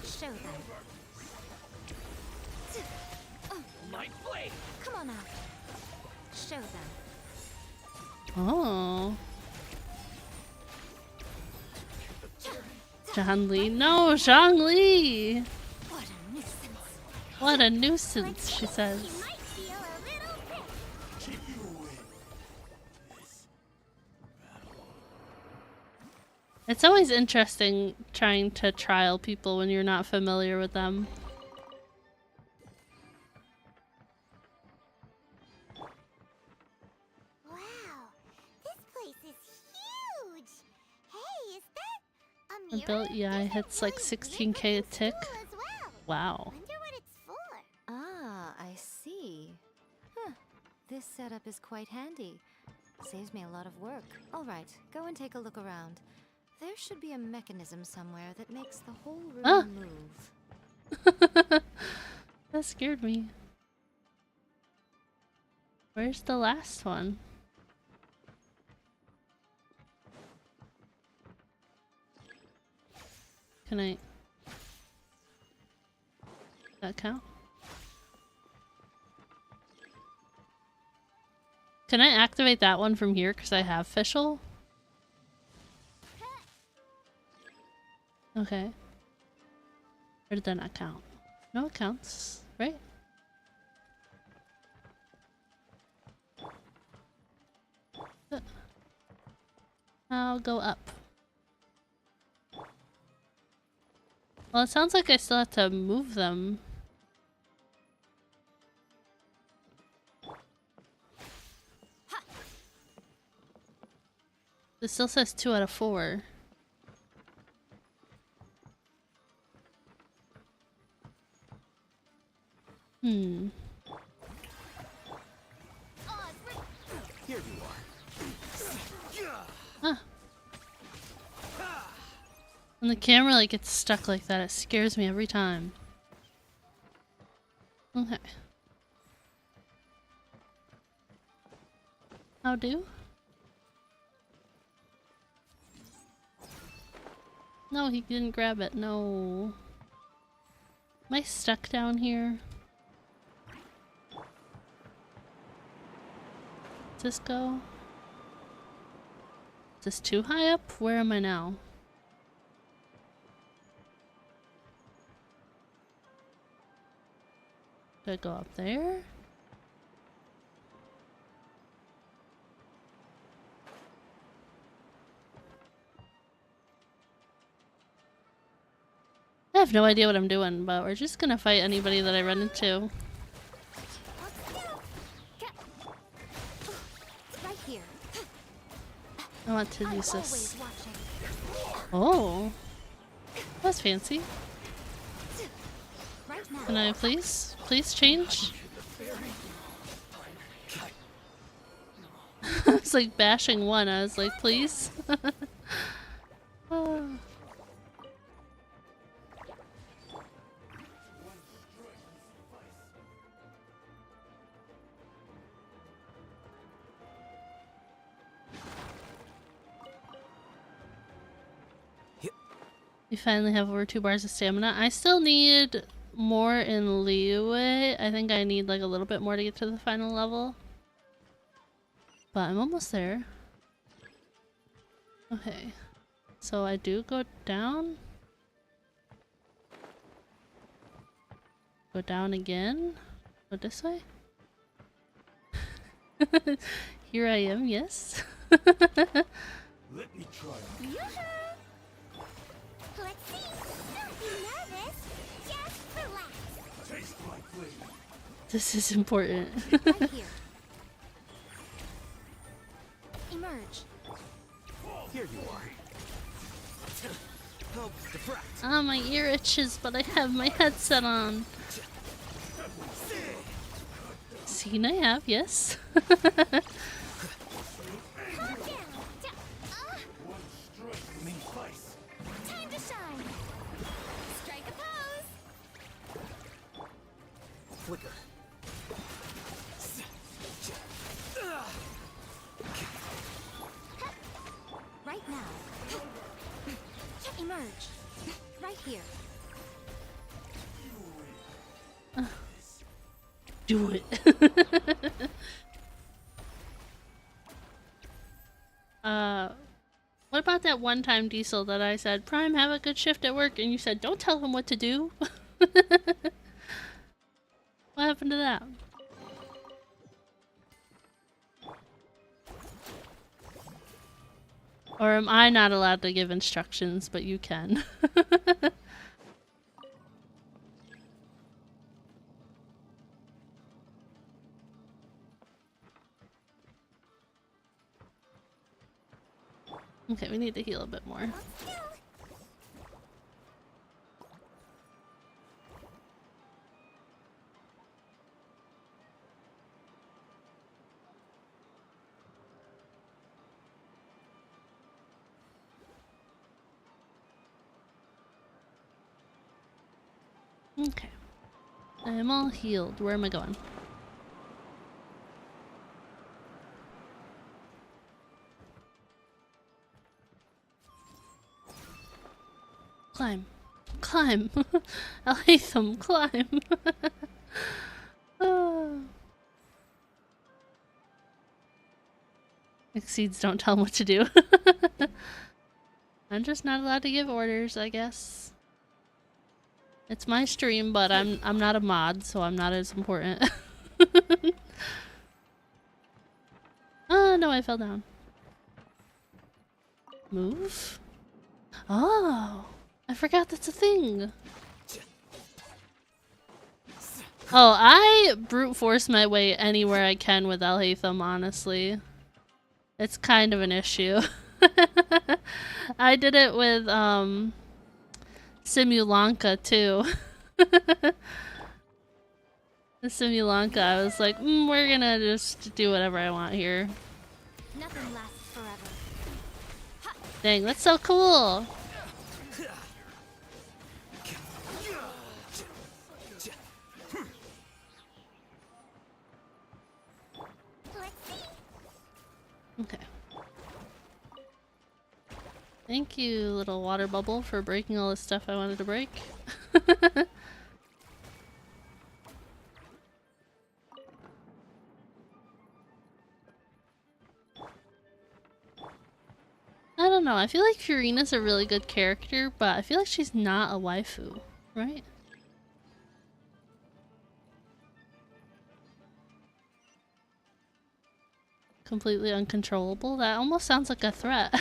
Show them. My blade! Come on out. Show them. Oh. Zhongli. No, Zhongli! What a nuisance. What a nuisance, she says. It's always interesting trying to trial people when you're not familiar with them. Wow, this place is huge. Hey, is that a The mirror? built EI hits like 16k a tick. Wow. Wonder what it's for. Ah, I see. Huh. This setup is quite handy. Saves me a lot of work. Alright, go and take a look around. There should be a mechanism somewhere that makes the whole room move. That scared me. Where's the last one? Can I... That count? Can I activate that one from here because I have Fischl? Okay. Or did that not count? No, it counts, right? I'll go up. Well, it sounds like I still have to move them. It still says 2 out of 4. Hmm. Here you Huh. When the camera like gets stuck like that, it scares me every time. Okay. How do? No, he didn't grab it. No. Am I stuck down here? Does this go? Is this too high up? Where am I now? Do I go up there? I have no idea what I'm doing, but we're just gonna fight anybody that I run into. Right here. I want to use this. Oh, that's fancy. Right now. Can I please change? It's like bashing one. I was like, please. Oh. We finally have over 2 bars of stamina. I still need more in leeway. I think I need like a little bit more to get to the final level. But I'm almost there. Okay. So I do go down. Go down again. Go this way. Here I am, yes. Let me try. Let's see. Don't be nervous. Just relax. Taste my flavor. This is important. Right here. Emerge. Here you are. Ah, my ear itches, but I have my headset on. Seen I have, yes. Time to shine. Strike a pose. Flicker. Right now. Emerge. Right here. Do it. What about that one time, Diesel, that I said, Prime, have a good shift at work, and you said, don't tell him what to do? What happened to that? Or am I not allowed to give instructions, but you can? Okay, we need to heal a bit more. Okay. I am all healed. Where am I going? Climb. Climb. Alhaitham, climb. Oh. Exceeds don't tell him what to do. I'm just not allowed to give orders, I guess. It's my stream, but I'm not a mod, so I'm not as important. Oh no, I fell down. Move? Oh, I forgot that's a thing. Oh, I brute force my way anywhere I can with Alhaitham, honestly. It's kind of an issue. I did it with, Simulanka, too. The Simulanka, I was like, we're gonna just do whatever I want here. Nothing lasts forever. Dang, that's so cool! Okay. Thank you, little water bubble, for breaking all the stuff I wanted to break. I don't know, I feel like Furina's a really good character, but I feel like she's not a waifu, right? Completely uncontrollable? That almost sounds like a threat.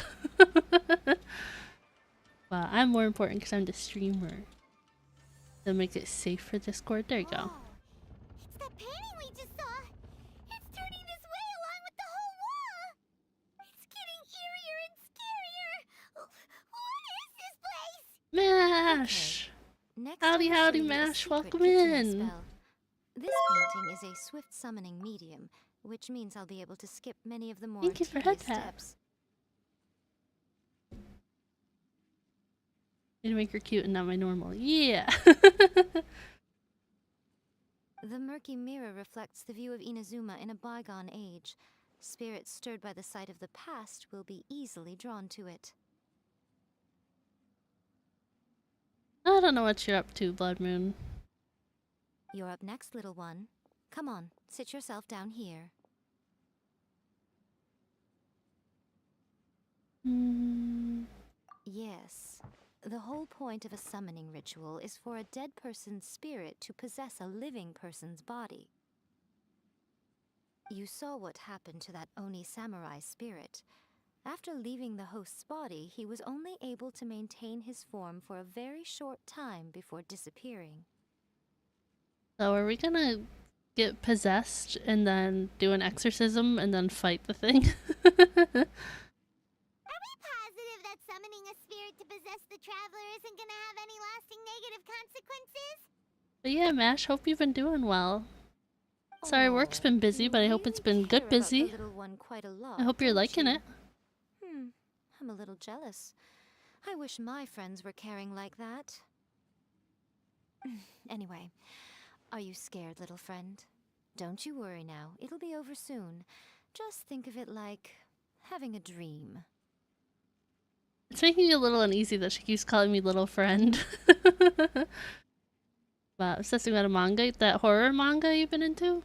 But I'm more important because I'm the streamer. They'll make it safe for Discord. There you go. It's that painting we just saw. It's turning this way along with the whole wall. It's getting eerier and scarier. What is this place? Mash! Next Howdy, I'll show howdy, you a Mash. secret Welcome kitchen in. spell. This painting is a swift summoning medium, which means I'll be able to skip many of the more Thank you for tedious head tap. steps. Need to make her cute and not my normal. Yeah! The murky mirror reflects the view of Inazuma in a bygone age. Spirits stirred by the sight of the past will be easily drawn to it. I don't know what you're up to, Blood Moon. You're up next, little one. Come on, sit yourself down here. Yes. The whole point of a summoning ritual is for a dead person's spirit to possess a living person's body. You saw what happened to that Oni samurai spirit. After leaving the host's body, he was only able to maintain his form for a very short time before disappearing. So are we gonna get possessed and then do an exorcism and then fight the thing? Positive that summoning a spirit to possess the traveler isn't gonna have any lasting negative consequences? But yeah, Mash, hope you've been doing well. Sorry, work's been busy, but I hope it's been good busy. Little one quite a lot, I hope you're don't liking you? it. I'm a little jealous. I wish my friends were caring like that. Anyway, are you scared, little friend? Don't you worry now, it'll be over soon. Just think of it like having a dream. It's making me a little uneasy that she keeps calling me little friend. Wow, obsessing about a manga? That horror manga you've been into?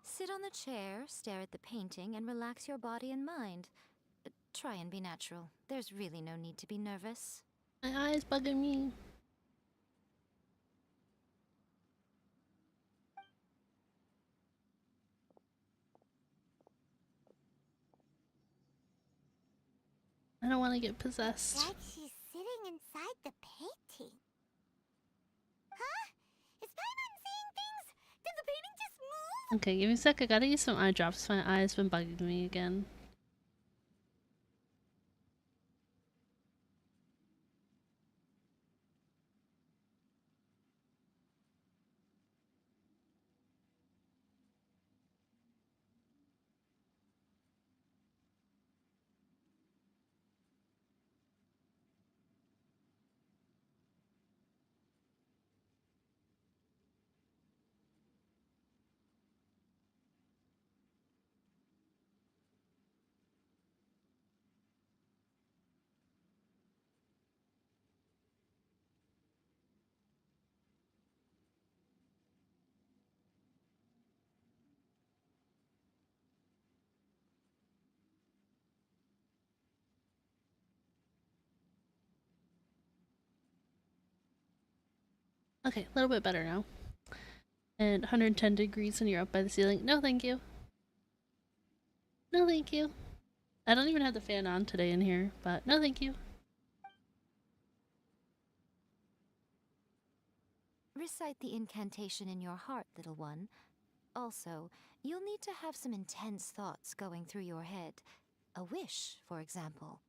Sit on the chair, stare at the painting, and relax your body and mind. Try and be natural. There's really no need to be nervous. My eye's bugging me. I don't want to get possessed. Like she's sitting inside the painting. Huh? Is Paimon seeing things? Did the painting just move? Okay, give me a sec. I gotta use some eye drops. My eye's been bugging me again. Okay, a little bit better now. And 110 degrees and you're up by the ceiling. No, thank you. No, thank you. I don't even have the fan on today in here, but no thank you. Recite the incantation in your heart, little one. Also, you'll need to have some intense thoughts going through your head. A wish, for example.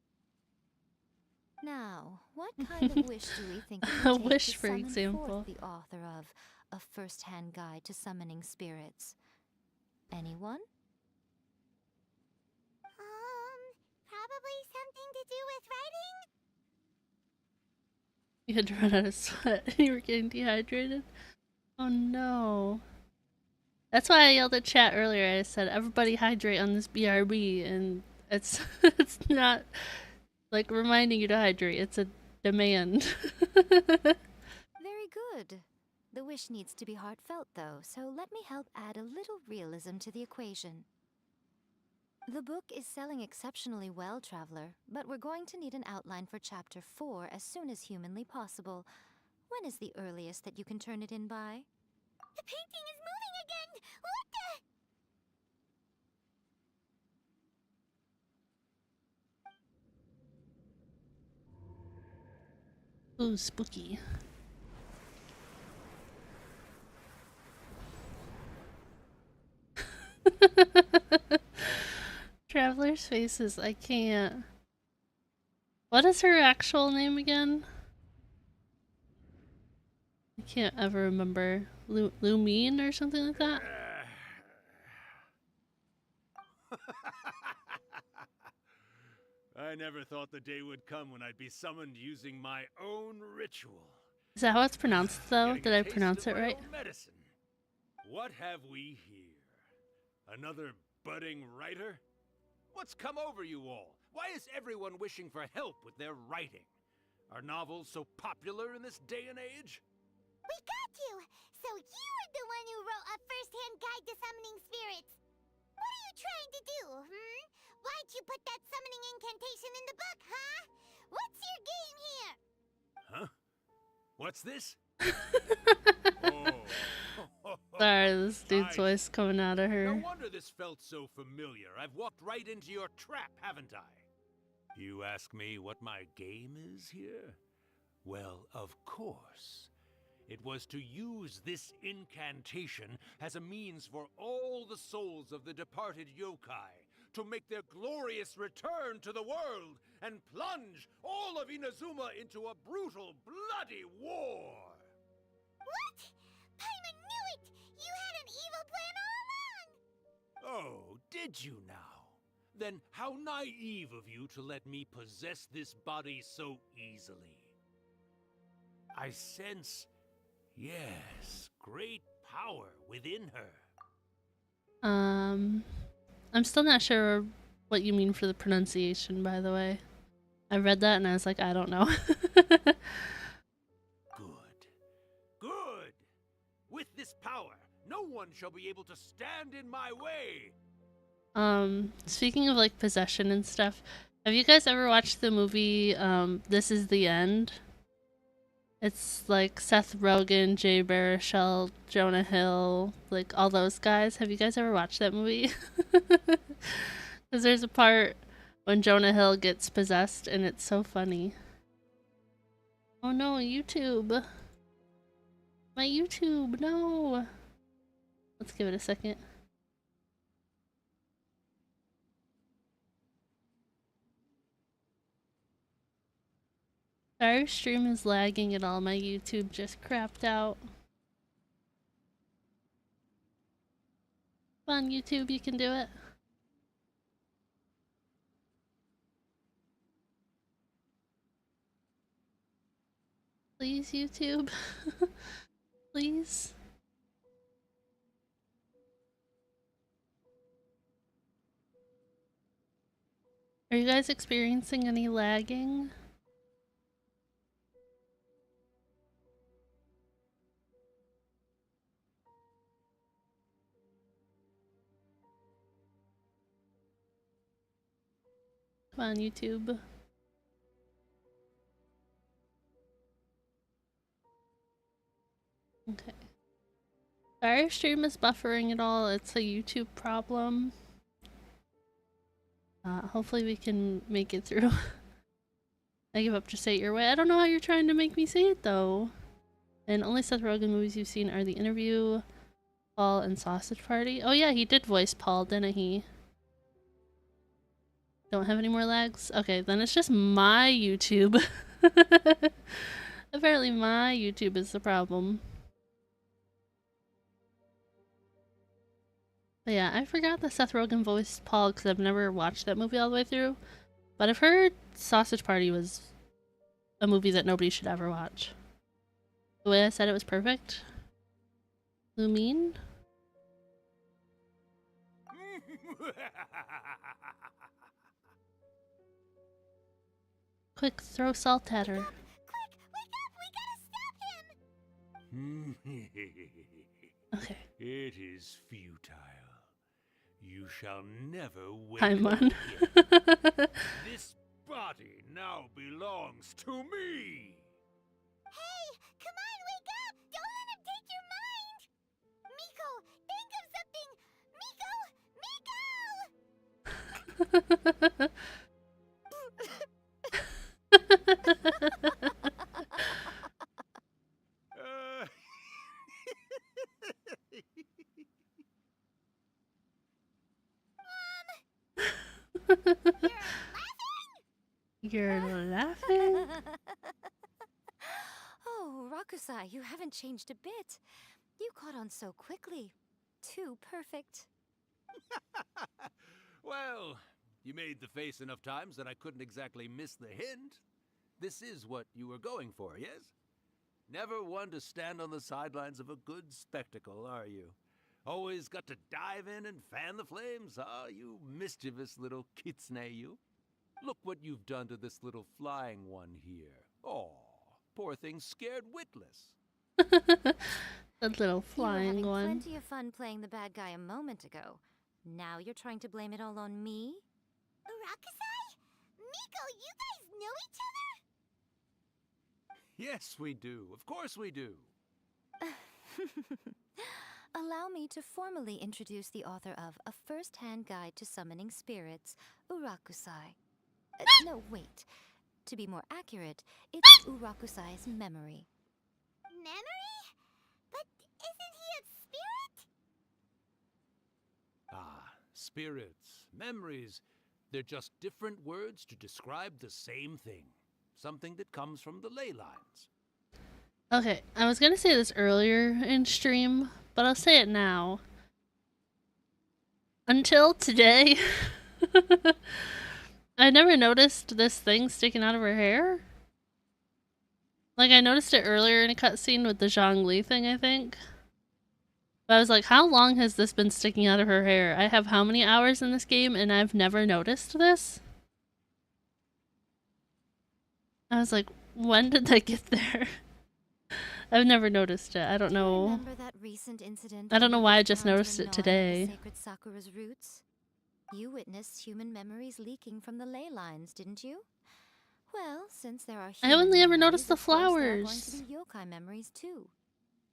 Now, what kind of wish do we think it A would take wish, to for summon example. forth the author of A First-Hand Guide to Summoning Spirits? Anyone? Probably something to do with writing? You had to run out of sweat. You were getting dehydrated. Oh no. That's why I yelled at chat earlier. I said, everybody hydrate on this BRB, and it's it's not like reminding you to hydrate, it's a demand. Very good. The wish needs to be heartfelt, though, so let me help add a little realism to the equation. The book is selling exceptionally well, Traveler, but we're going to need an outline for Chapter 4 as soon as humanly possible. When is the earliest that you can turn it in by? The painting is moving again! What the? Ooh, spooky. Traveler's faces, I can't. What is her actual name again? I can't ever remember. Lumine or something like that? I never thought the day would come when I'd be summoned using my own ritual. Is that how it's pronounced though? Getting Did a I taste pronounce of it my right? own medicine. What have we here? Another budding writer? What's come over you all? Why is everyone wishing for help with their writing? Are novels so popular in this day and age? We got you! So you're the one who wrote A First-Hand Guide to Summoning Spirits! What are you trying to do, Why'd you put that summoning incantation in the book, huh? What's your game here? Huh? What's this? Sorry, this dude's voice coming out of No her. wonder this felt so familiar. I've walked right into your trap, haven't I? You ask me what my game is here? Well, of course. It was to use this incantation as a means for all the souls of the departed yokai to make their glorious return to the world and plunge all of Inazuma into a brutal, bloody war. What? Paimon knew it! You had an evil plan all along! Oh, did you now? Then how naive of you to let me possess this body so easily. I sense, yes, great power within her. I'm still not sure what you mean for the pronunciation, by the way. I read that and I was like, I don't know. Good! With this power, no one shall be able to stand in my way! Speaking of like possession and stuff, have you guys ever watched the movie, This Is the End? It's like Seth Rogen, Jay Baruchel, Jonah Hill, like all those guys. Have you guys ever watched that movie? Because there's a part when Jonah Hill gets possessed and it's so funny. Oh no, YouTube. My YouTube, no. Let's give it a second. Our stream is lagging and all. My YouTube just crapped out. Come on, YouTube, you can do it. Please, YouTube. Please. Are you guys experiencing any lagging? Come on, YouTube. Okay. Our stream is buffering at all. It's a YouTube problem. Hopefully we can make it through. I give up, just say it your way. I don't know how you're trying to make me say it though. And only Seth Rogen movies you've seen are The Interview, Paul, and Sausage Party. Oh yeah, he did voice Paul, didn't he? Don't have any more lags? Okay, then it's just my YouTube. Apparently my YouTube is the problem. But yeah, I forgot that Seth Rogen voiced Paul because I've never watched that movie all the way through. But I've heard Sausage Party was a movie that nobody should ever watch. The way I said it was perfect. Lumine? Quick, throw salt at her. Okay. It is futile. You shall never wake Hi, up Mon. again. This body now belongs to me. Hey, come on, wake up! Don't let him take your mind! Miko, think of something! Miko! You're laughing? Oh, Rakusai, you haven't changed a bit. You caught on so quickly. Too perfect. Well, you made the face enough times that I couldn't exactly miss the hint. This is what you were going for, yes? Never one to stand on the sidelines of a good spectacle, are you? Always got to dive in and fan the flames, huh? You mischievous little kitsune, you. Look what you've done to this little flying one here. Oh, poor thing scared witless. That little flying you were having one. plenty of fun playing the bad guy a moment ago. Now you're trying to blame it all on me? Rakusai? Miko, you guys know each other? Yes, we do. Of course we do. Allow me to formally introduce the author of A First-Hand Guide to Summoning Spirits, Urakusai. No, wait. To be more accurate, it's Urakusai's memory. Memory? But isn't he a spirit? Ah, spirits, memories. They're just different words to describe the same thing. Something that comes from the ley lines. Okay, I was gonna say this earlier in stream, but I'll say it now. Until today, I never noticed this thing sticking out of her hair. Like, I noticed it earlier in a cutscene with the Zhongli thing, I think. But I was like, how long has this been sticking out of her hair? I have how many hours in this game and I've never noticed this? I was like, when did they get there? I've never noticed it. I don't know. Remember that recent incident? I don't know when why I you just found noticed her it gnawing today. The sacred Sakura's roots? You witnessed human memories leaking from the ley lines, didn't you? Well, since there are I human only ever memories, noticed the of course there are flowers. going to be yokai memories too.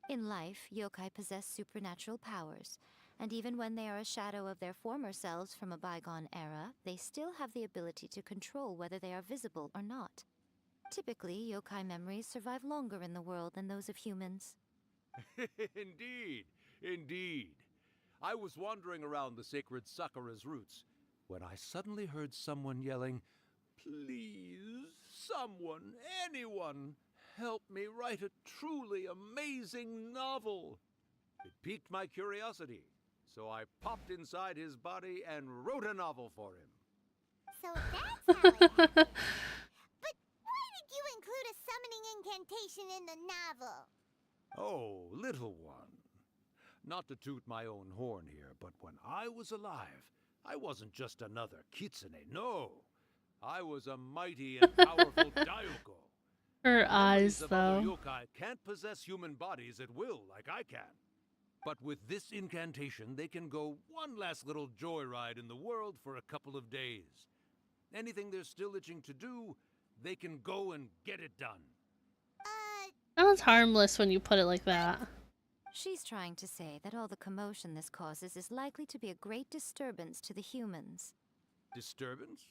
In life, yokai possess supernatural powers, and even when they are a shadow of their former selves from a bygone era, they still have the ability to control whether they are visible or not. Typically, yokai memories survive longer in the world than those of humans. Indeed, indeed. I was wandering around the sacred Sakura's roots when I suddenly heard someone yelling, "Please, someone, anyone, help me write a truly amazing novel." It piqued my curiosity, so I popped inside his body and wrote a novel for him. So that's how it happened. But why did you include a summoning incantation in the novel? Oh, little one. Not to toot my own horn here, but when I was alive, I wasn't just another kitsune, no. I was a mighty and powerful Daiogo. Her Memories eyes, of other though. yokai can't possess human bodies at will like I can. But with this incantation, they can go one last little joyride in the world for a couple of days. Anything they're still itching to do, they can go and get it done. Sounds harmless when you put it like that. She's trying to say that all the commotion this causes is likely to be a great disturbance to the humans. Disturbance?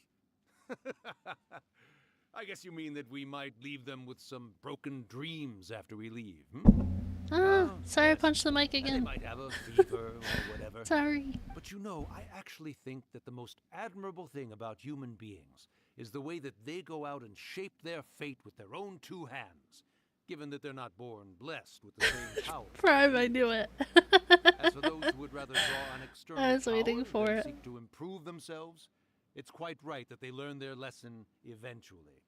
I guess you mean that we might leave them with some broken dreams after we leave, hmm? Sorry I punched the mic And they again. might have a fever or whatever. Sorry. But you know, I actually think that the most admirable thing about human beings is the way that they go out and shape their fate with their own two hands, given that they're not born blessed with the same power. Prime, I knew it. As for those who would rather draw on external I was waiting power for than it. seek to improve themselves, it's quite right that they learn their lesson eventually.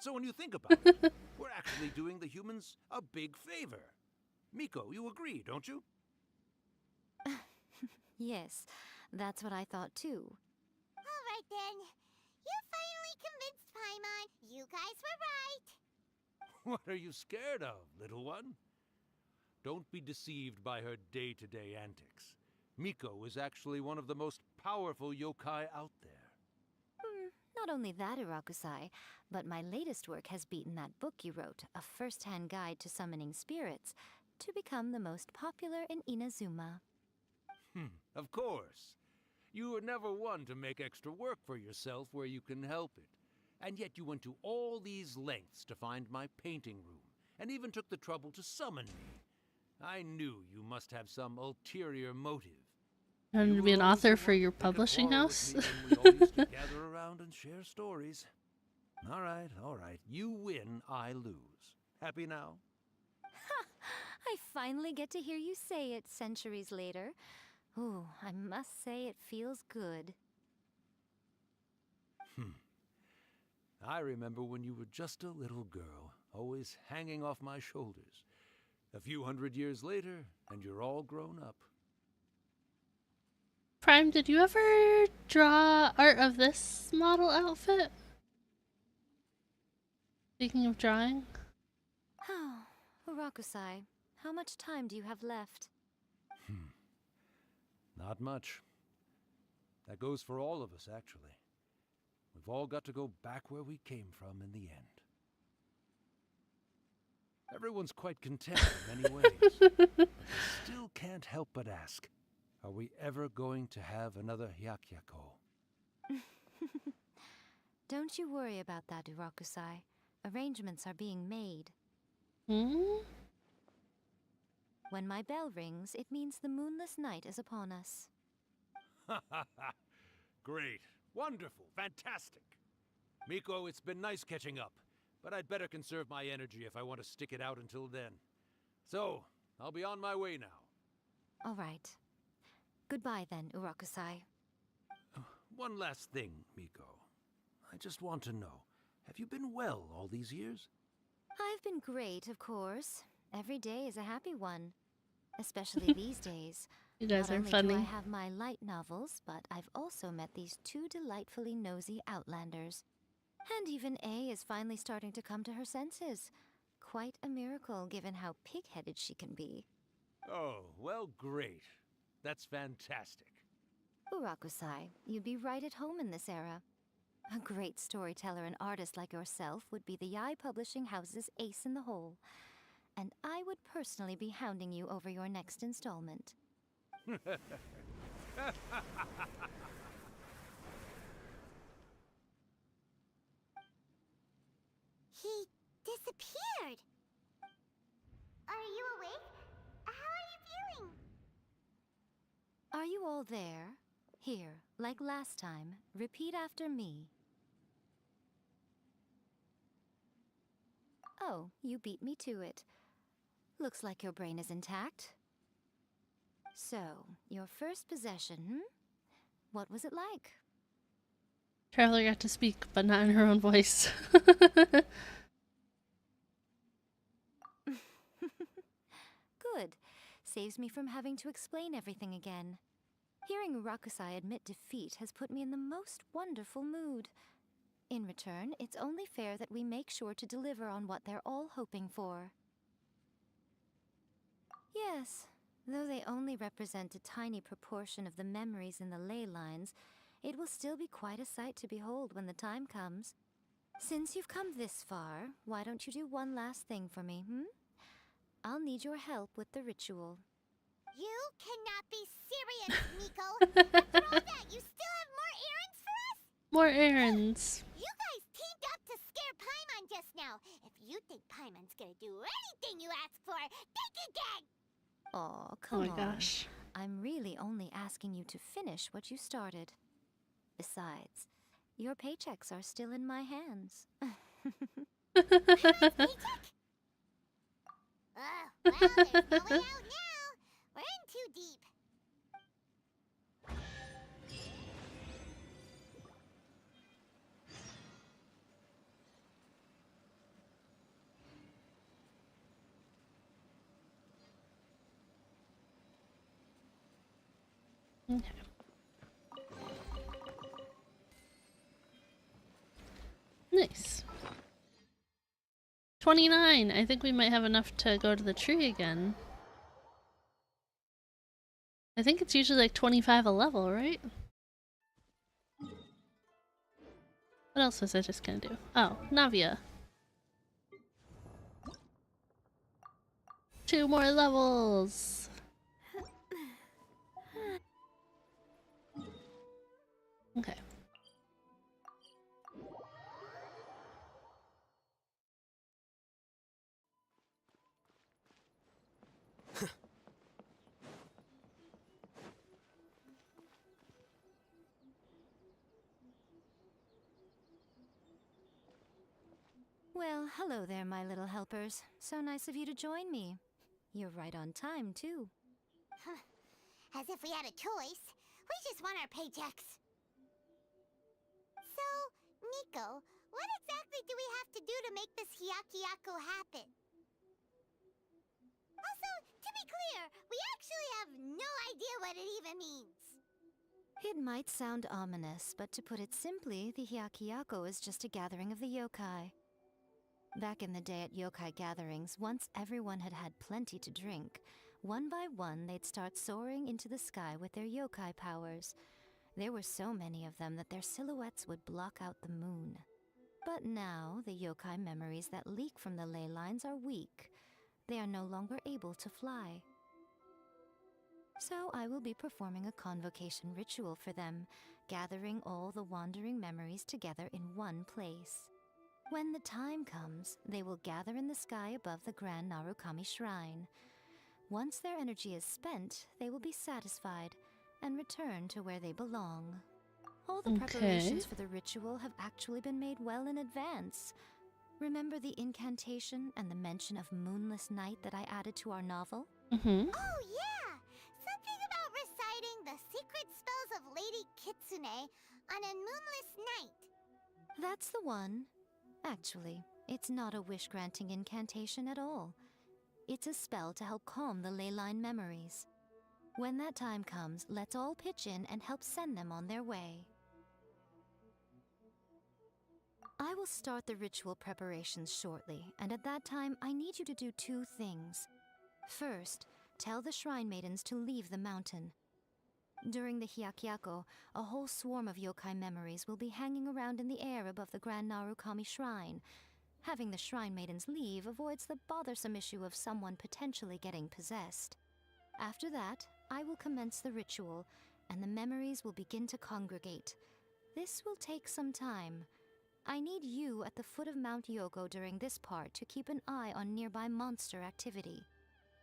So when you think about it, we're actually doing the humans a big favor. Miko, you agree, don't you? Yes, that's what I thought too. Alright then. You finally convinced Paimon. You guys were right. What are you scared of, little one? Don't be deceived by her day-to-day antics. Miko is actually one of the most powerful yokai out there. Not only that, Urakusai, but my latest work has beaten that book you wrote, A First-Hand Guide to Summoning Spirits, to become the most popular in Inazuma. Of course. You were never one to make extra work for yourself where you can help it. And yet you went to all these lengths to find my painting room, and even took the trouble to summon me. I knew you must have some ulterior motive. And to be an author for your publishing house? We all used to gather around and share stories. All right. You win, I lose. Happy now? I finally get to hear you say it centuries later. Ooh, I must say it feels good. I remember when you were just a little girl, always hanging off my shoulders. A few hundred years later, and you're all grown up. Prime, did you ever draw art of this model outfit? Speaking of drawing. Oh, Urakusai, how much time do you have left? Not much. That goes for all of us, actually. We've all got to go back where we came from in the end. Everyone's quite content in many ways, but they still can't help but ask, are we ever going to have another Hyakyako? Don't you worry about that, Urakusai. Arrangements are being made. When my bell rings, it means the moonless night is upon us. Great. Wonderful. Fantastic. Miko, it's been nice catching up, but I'd better conserve my energy if I want to stick it out until then. So, I'll be on my way now. All right. Goodbye then, Urakusai. One last thing, Miko. I just want to know, have you been well all these years? I've been great, of course. Every day is a happy one. Especially these days. You guys are Not funny. only do I have my light novels, but I've also met these two delightfully nosy outlanders. And even A is finally starting to come to her senses. Quite a miracle, given how pig-headed she can be. Oh, well, great. That's fantastic. Urakusai, you'd be right at home in this era. A great storyteller and artist like yourself would be the Yae Publishing House's ace in the hole. And I would personally be hounding you over your next installment. He disappeared. Are you awake? How are you feeling? Are you all there? Here, like last time, repeat after me. Oh, you beat me to it. Looks like your brain is intact. So, your first possession, What was it like? Traveler got to speak, but not in her own voice. Good. Saves me from having to explain everything again. Hearing Urakusai admit defeat has put me in the most wonderful mood. In return, it's only fair that we make sure to deliver on what they're all hoping for. Yes, though they only represent a tiny proportion of the memories in the ley lines, it will still be quite a sight to behold when the time comes. Since you've come this far, why don't you do one last thing for me, I'll need your help with the ritual. You cannot be serious, Miko! After all that, you still have more errands for us? More errands. You guys teamed up to scare Paimon just now. If you think Paimon's gonna do anything you ask for, think again! Oh, Oh come my on. gosh. I'm really only asking you to finish what you started. Besides, your paychecks are still in my hands. Paycheck? Well, there's no way out now. We're in too deep. Okay. Nice. 29. I think we might have enough to go to the tree again. I think it's usually like 25 a level, right? What else was I just gonna do? Oh, Navia. 2 more levels! Okay. Well, hello there, my little helpers. So nice of you to join me. You're right on time, too. As if we had a choice. We just want our paychecks. So, Nico, what exactly do we have to do to make this Hyakyako happen? Also, to be clear, we actually have no idea what it even means. It might sound ominous, but to put it simply, the Hyakyako is just a gathering of the yokai. Back in the day at yokai gatherings, once everyone had had plenty to drink, one by one they'd start soaring into the sky with their yokai powers. There were so many of them that their silhouettes would block out the moon. But now, the yokai memories that leak from the ley lines are weak. They are no longer able to fly. So I will be performing a convocation ritual for them, gathering all the wandering memories together in one place. When the time comes, they will gather in the sky above the Grand Narukami Shrine. Once their energy is spent, they will be satisfied and return to where they belong. All the preparations for the ritual have actually been made well in advance. Remember the incantation and the mention of moonless night that I added to our novel? Mm-hmm. Oh yeah! Something about reciting the secret spells of Lady Kitsune on a moonless night. That's the one. Actually, it's not a wish-granting incantation at all. It's a spell to help calm the ley line memories. When that time comes, let's all pitch in and help send them on their way. I will start the ritual preparations shortly, and at that time, I need you to do 2 things. First, tell the shrine maidens to leave the mountain. During the Hyakyako, a whole swarm of yokai memories will be hanging around in the air above the Grand Narukami Shrine. Having the shrine maidens leave avoids the bothersome issue of someone potentially getting possessed. After that, I will commence the ritual, and the memories will begin to congregate. This will take some time. I need you at the foot of Mount Yogo during this part to keep an eye on nearby monster activity.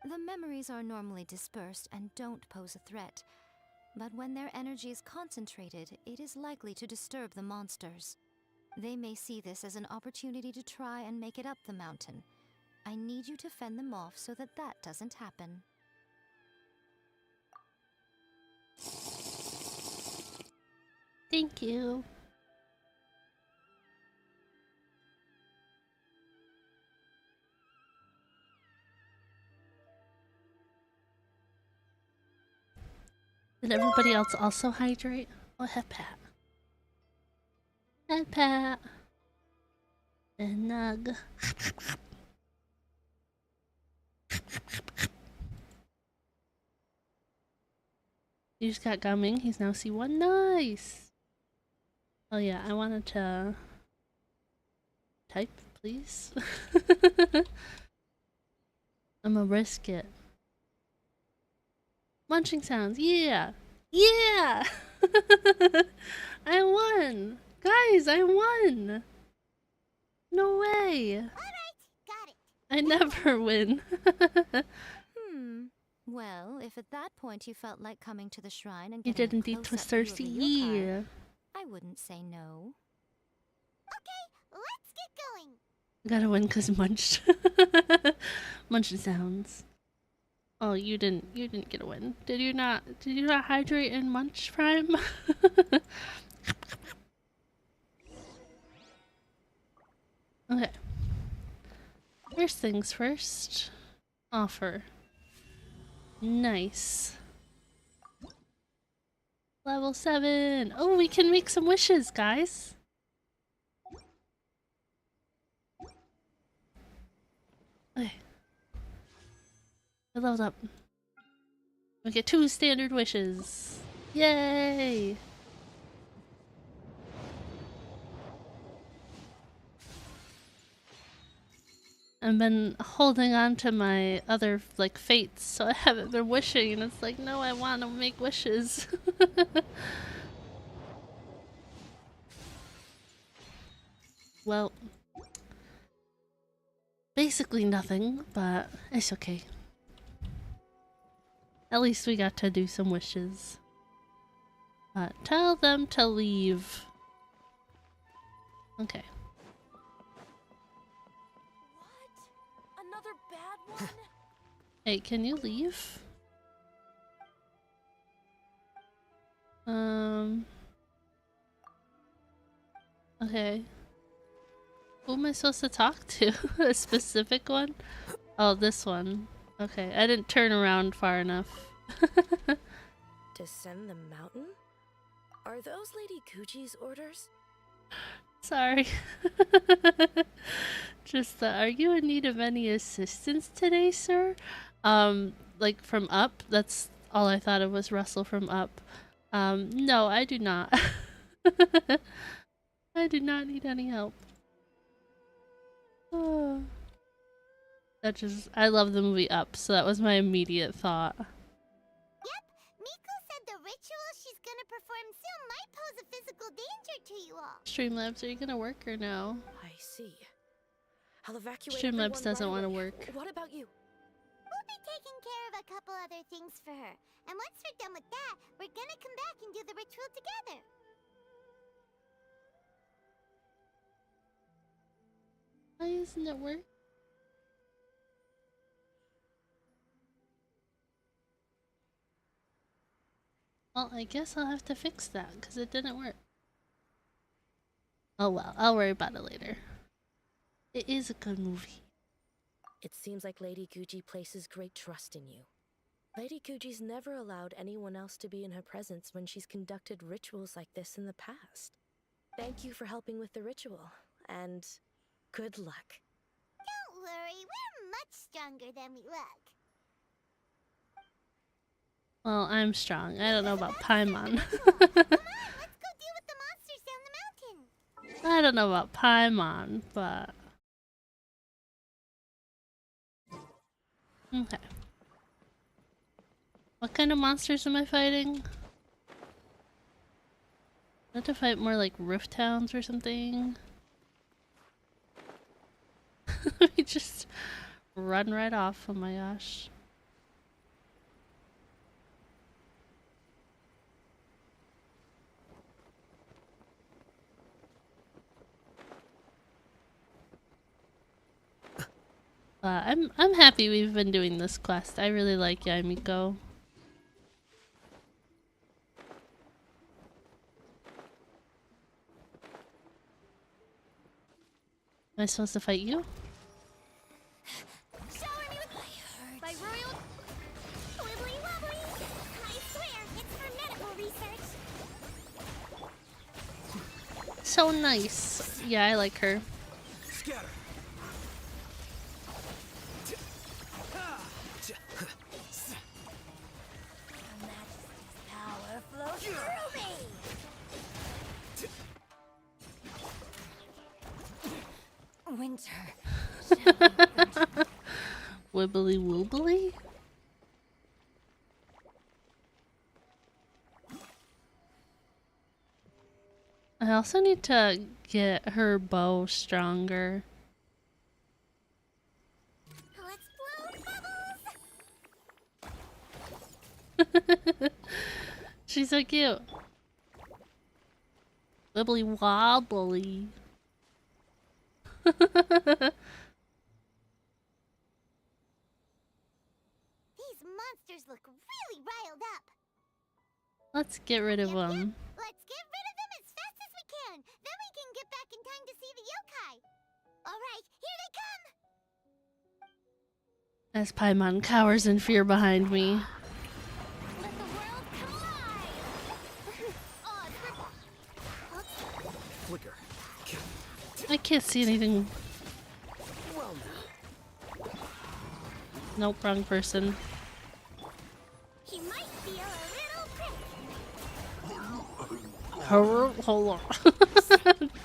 The memories are normally dispersed and don't pose a threat, but when their energy is concentrated, it is likely to disturb the monsters. They may see this as an opportunity to try and make it up the mountain. I need you to fend them off so that that doesn't happen. Thank you. Did everybody else also hydrate? Oh, head pat. Head pat. And nug. You just got gumming. He's now C1. Nice! Oh yeah, I wanted to type, please. I'm gonna risk it. Munching sounds, yeah! Yeah! I won! Guys, I won! No way! Alright, got it. I never win. Well, if at that point you felt like coming to the shrine and You getting did a indeed close-up twist view of thirsty. the Yukar, I wouldn't say no. Okay, let's get going. Gotta win cause munched. Munched sounds. Oh, you didn't get a win. Did you not hydrate and munch, Prime? Okay. First things first. Offer. Nice. Level 7. Oh, we can make some wishes, guys. Okay. I leveled up. We get 2 standard wishes. Yay! I've been holding on to my other like fates, so I haven't been wishing, and it's like, no, I want to make wishes. Well, basically nothing, but it's okay. At least we got to do some wishes. Tell them to leave. Okay. Another bad one? Hey, can you leave? Okay. Who am I supposed to talk to? A specific one? Oh, this one. Okay, I didn't turn around far enough. Descend the mountain? Are those Lady Gucci's orders? Sorry. Just, are you in need of any assistance today, sir? Like from Up? That's all I thought of was Russell from Up. No, I do not. I do not need any help. Oh. That just, I love the movie Up, so that was my immediate thought. Yep, Miko said the ritual she's gonna perform soon might pose a physical danger to you all. Streamlabs, are you gonna work or no? I see. I'll evacuate Streamlabs everyone doesn't right want to away. work. What about you? We'll be taking care of a couple other things for her. And once we're done with that, we're gonna come back and do the ritual together. Why isn't it work? Well, I guess I'll have to fix that, because it didn't work. Oh well, I'll worry about it later. It is a good movie. It seems like Lady Gucci places great trust in you. Lady Gucci's never allowed anyone else to be in her presence when she's conducted rituals like this in the past. Thank you for helping with the ritual, and good luck. Don't worry, we're much stronger than we look. Well, I'm strong. I don't know about Paimon. I don't know about Paimon, but... Okay. What kind of monsters am I fighting? I have to fight more like Rift Towns or something. We just run right off, oh my gosh. I'm happy we've been doing this quest. I really like Yamiko. Am I supposed to fight you? Shower me with by royal wibbly wobbly. I swear, it's for medical research. So nice. Yeah, I like her. Scatter. Power flows through me. Winter. Wibbly woobly? I also need to get her bow stronger. She's so cute. Wibbly wobbly. These monsters look really riled up. Let's get rid of them. Let's get rid of them as fast as we can. Then we can get back in time to see the yokai. All right, here they come. As Paimon cowers in fear behind me. Let the world collide. Flicker. I can't see anything. Well Nope, wrong person. He might feel a little prick. Hold on.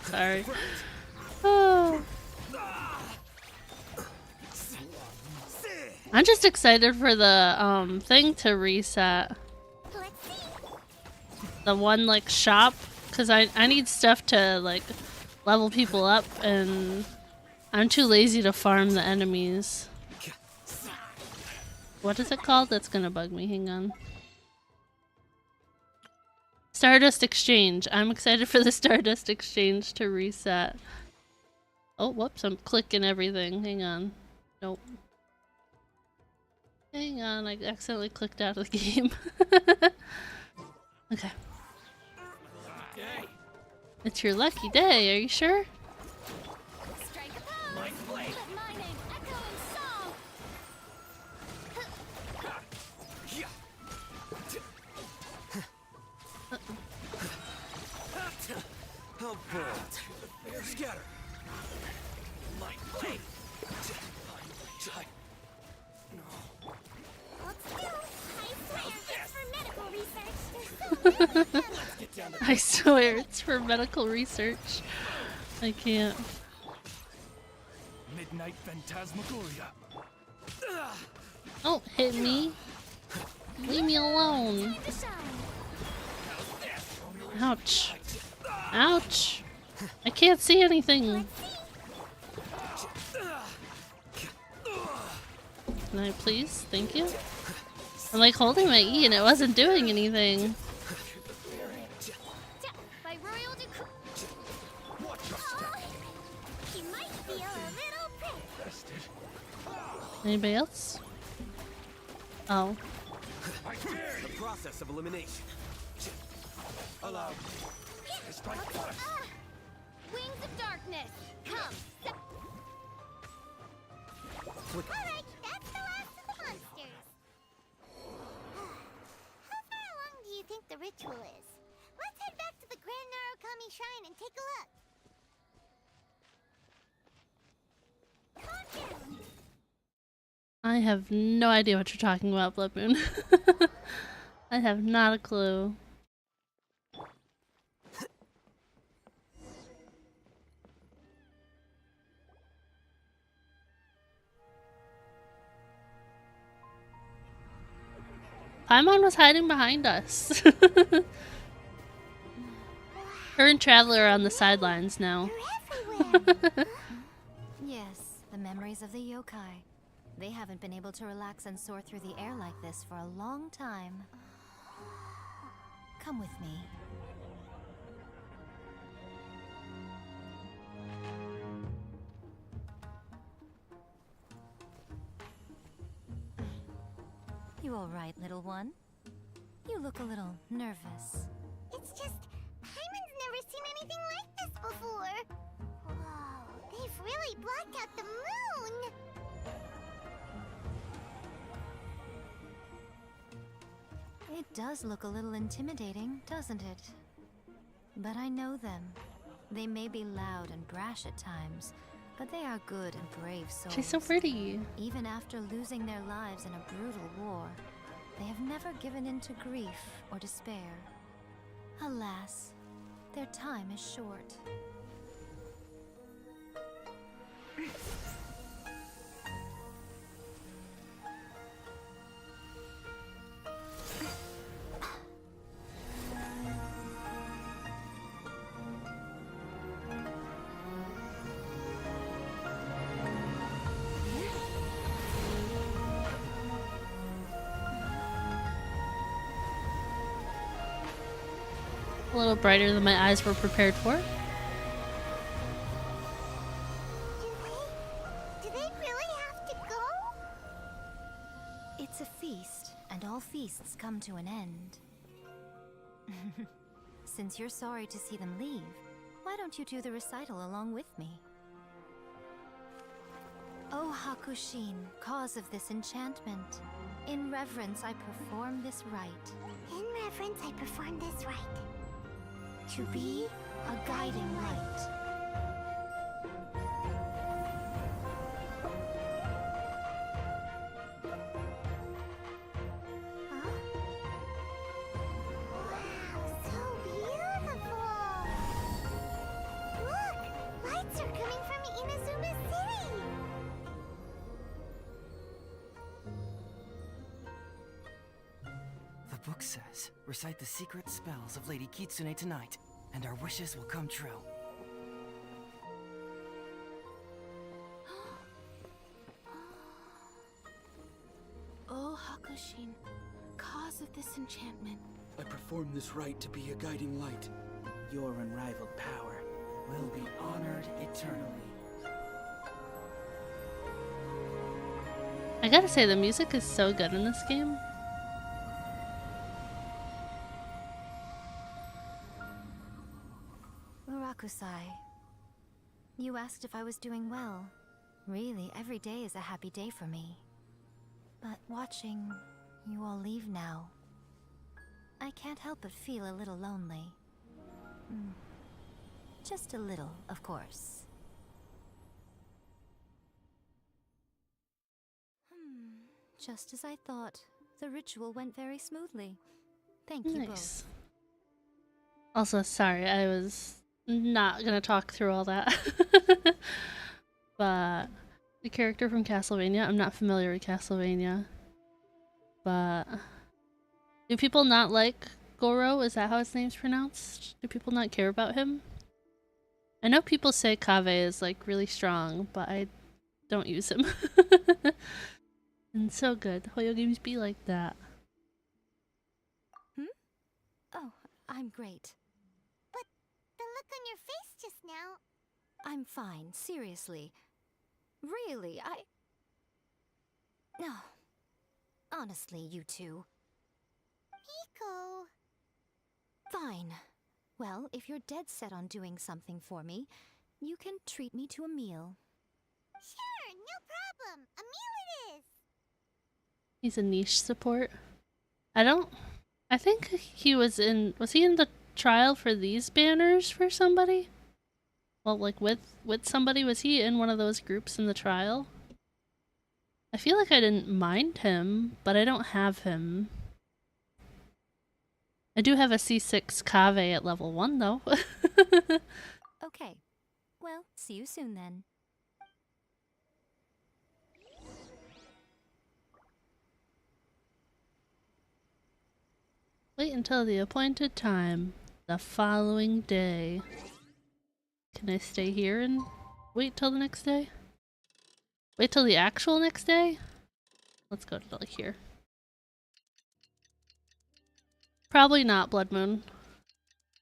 Sorry. Oh. I'm just excited for the thing to reset. The one like shop, because I need stuff to like level people up, and I'm too lazy to farm the enemies. What is it called? That's gonna bug me. Hang on. Stardust Exchange. I'm excited for the Stardust Exchange to reset. Oh, whoops, I'm clicking everything. Hang on. Nope. Hang on, I accidentally clicked out of the game. Okay. It's your lucky day, are you sure? How bold. Scatter. My blade. I swear it's for medical research. I can't. Midnight Phantasmagoria. Don't hit me. Leave me alone. Ouch. Ouch. I can't see anything. Can I please? Thank you. I'm like holding my E and it wasn't doing anything. Anybody else? Oh. The process of elimination. Allow me. Strike first. Wings of darkness, come. Alright, that's the last of the monsters. How far along do you think the ritual is? Let's head back to the Grand Narukami Shrine and take a look. Calm down. I have no idea what you're talking about, Blood Moon. I have not a clue. Paimon was hiding behind us. Her and Traveler are on the sidelines now. Yes, the memories of the yokai. They haven't been able to relax and soar through the air like this for a long time. Come with me. You all right, little one? You look a little nervous. It's just, Hyman's never seen anything like this before. Whoa, they've really blocked out the moon. It does look a little intimidating, doesn't it? But I know them. They may be loud and brash at times, but they are good and brave souls. She's so pretty. Even after losing their lives in a brutal war, they have never given in to grief or despair. Alas, their time is short. A little brighter than my eyes were prepared for. Do they really have to go? It's a feast, and all feasts come to an end. Since you're sorry to see them leave, why don't you do the recital along with me? O Hakushin, cause of this enchantment, in reverence I perform this rite. In reverence, I perform this rite. To be a guiding light. Wow, so beautiful! Look! Lights are coming from Inazuma City! The book says, recite the secret spells of Lady Kitsune tonight, and our wishes will come true. O Hakushin, cause of this enchantment. I perform this rite to be a guiding light. Your unrivaled power will be honored eternally. I gotta say, the music is so good in this game. Murakusai, you asked if I was doing well. Really, every day is a happy day for me. But watching you all leave now, I can't help but feel a little lonely. Just a little, of course. Just as I thought, the ritual went very smoothly. Thank you both. Also, sorry, I was not gonna talk through all that. But the character from Castlevania, I'm not familiar with Castlevania. But do people not like Goro? Is that how his name's pronounced? Do people not care about him? I know people say Kave is like really strong, but I don't use him. And so good. Hoyo games be like that. Oh, I'm great. But the look on your face just now... I'm fine, seriously. Really, No. Honestly, you two. Pico... Fine. Well, if you're dead set on doing something for me, you can treat me to a meal. Sure, no problem. A meal it is. He's a niche support. I think he was he in the trial for these banners for somebody? Well, like with somebody, was he in one of those groups in the trial? I feel like I didn't mind him, but I don't have him. I do have a C6 Kave at level 1 though. Okay. Well, see you soon then. Wait until the appointed time, the following day. Can I stay here and wait till the next day? Wait till the actual next day? Let's go to like here. Probably not Blood Moon.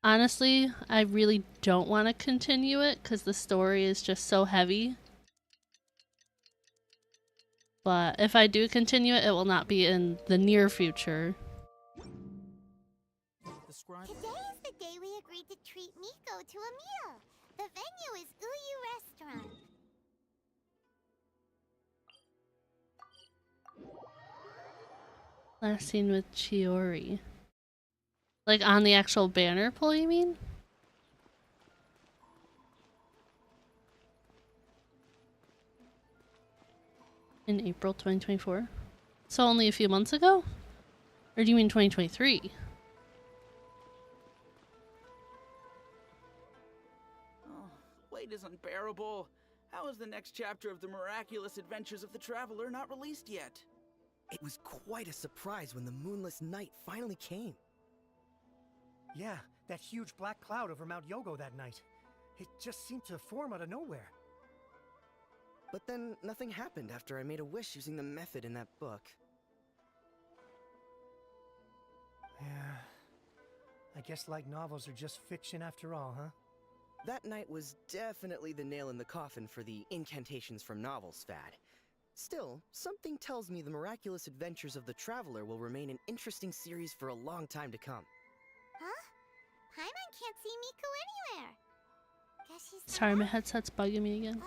Honestly, I really don't want to continue it because the story is just so heavy. But if I do continue it, it will not be in the near future. Today is the day we agreed to treat Miko to a meal. The venue is Uyu Restaurant. Last seen with Chiori. Like on the actual banner pull, you mean? In April 2024? So only a few months ago? Or do you mean 2023? Wait is unbearable. How is the next chapter of the miraculous adventures of the traveler not released yet? It was quite a surprise when the moonless night finally came. Yeah, that huge black cloud over Mount Yogo that night. It just seemed to form out of nowhere. But then nothing happened after I made a wish using the method in that book. Yeah. I guess light novels are just fiction after all, huh? That night was definitely the nail in the coffin for the incantations from novels fad. Still, something tells me the miraculous adventures of the Traveler will remain an interesting series for a long time to come. Huh? Paimon can't see Miko anywhere. Guess she's Sorry, my headset's bugging me again.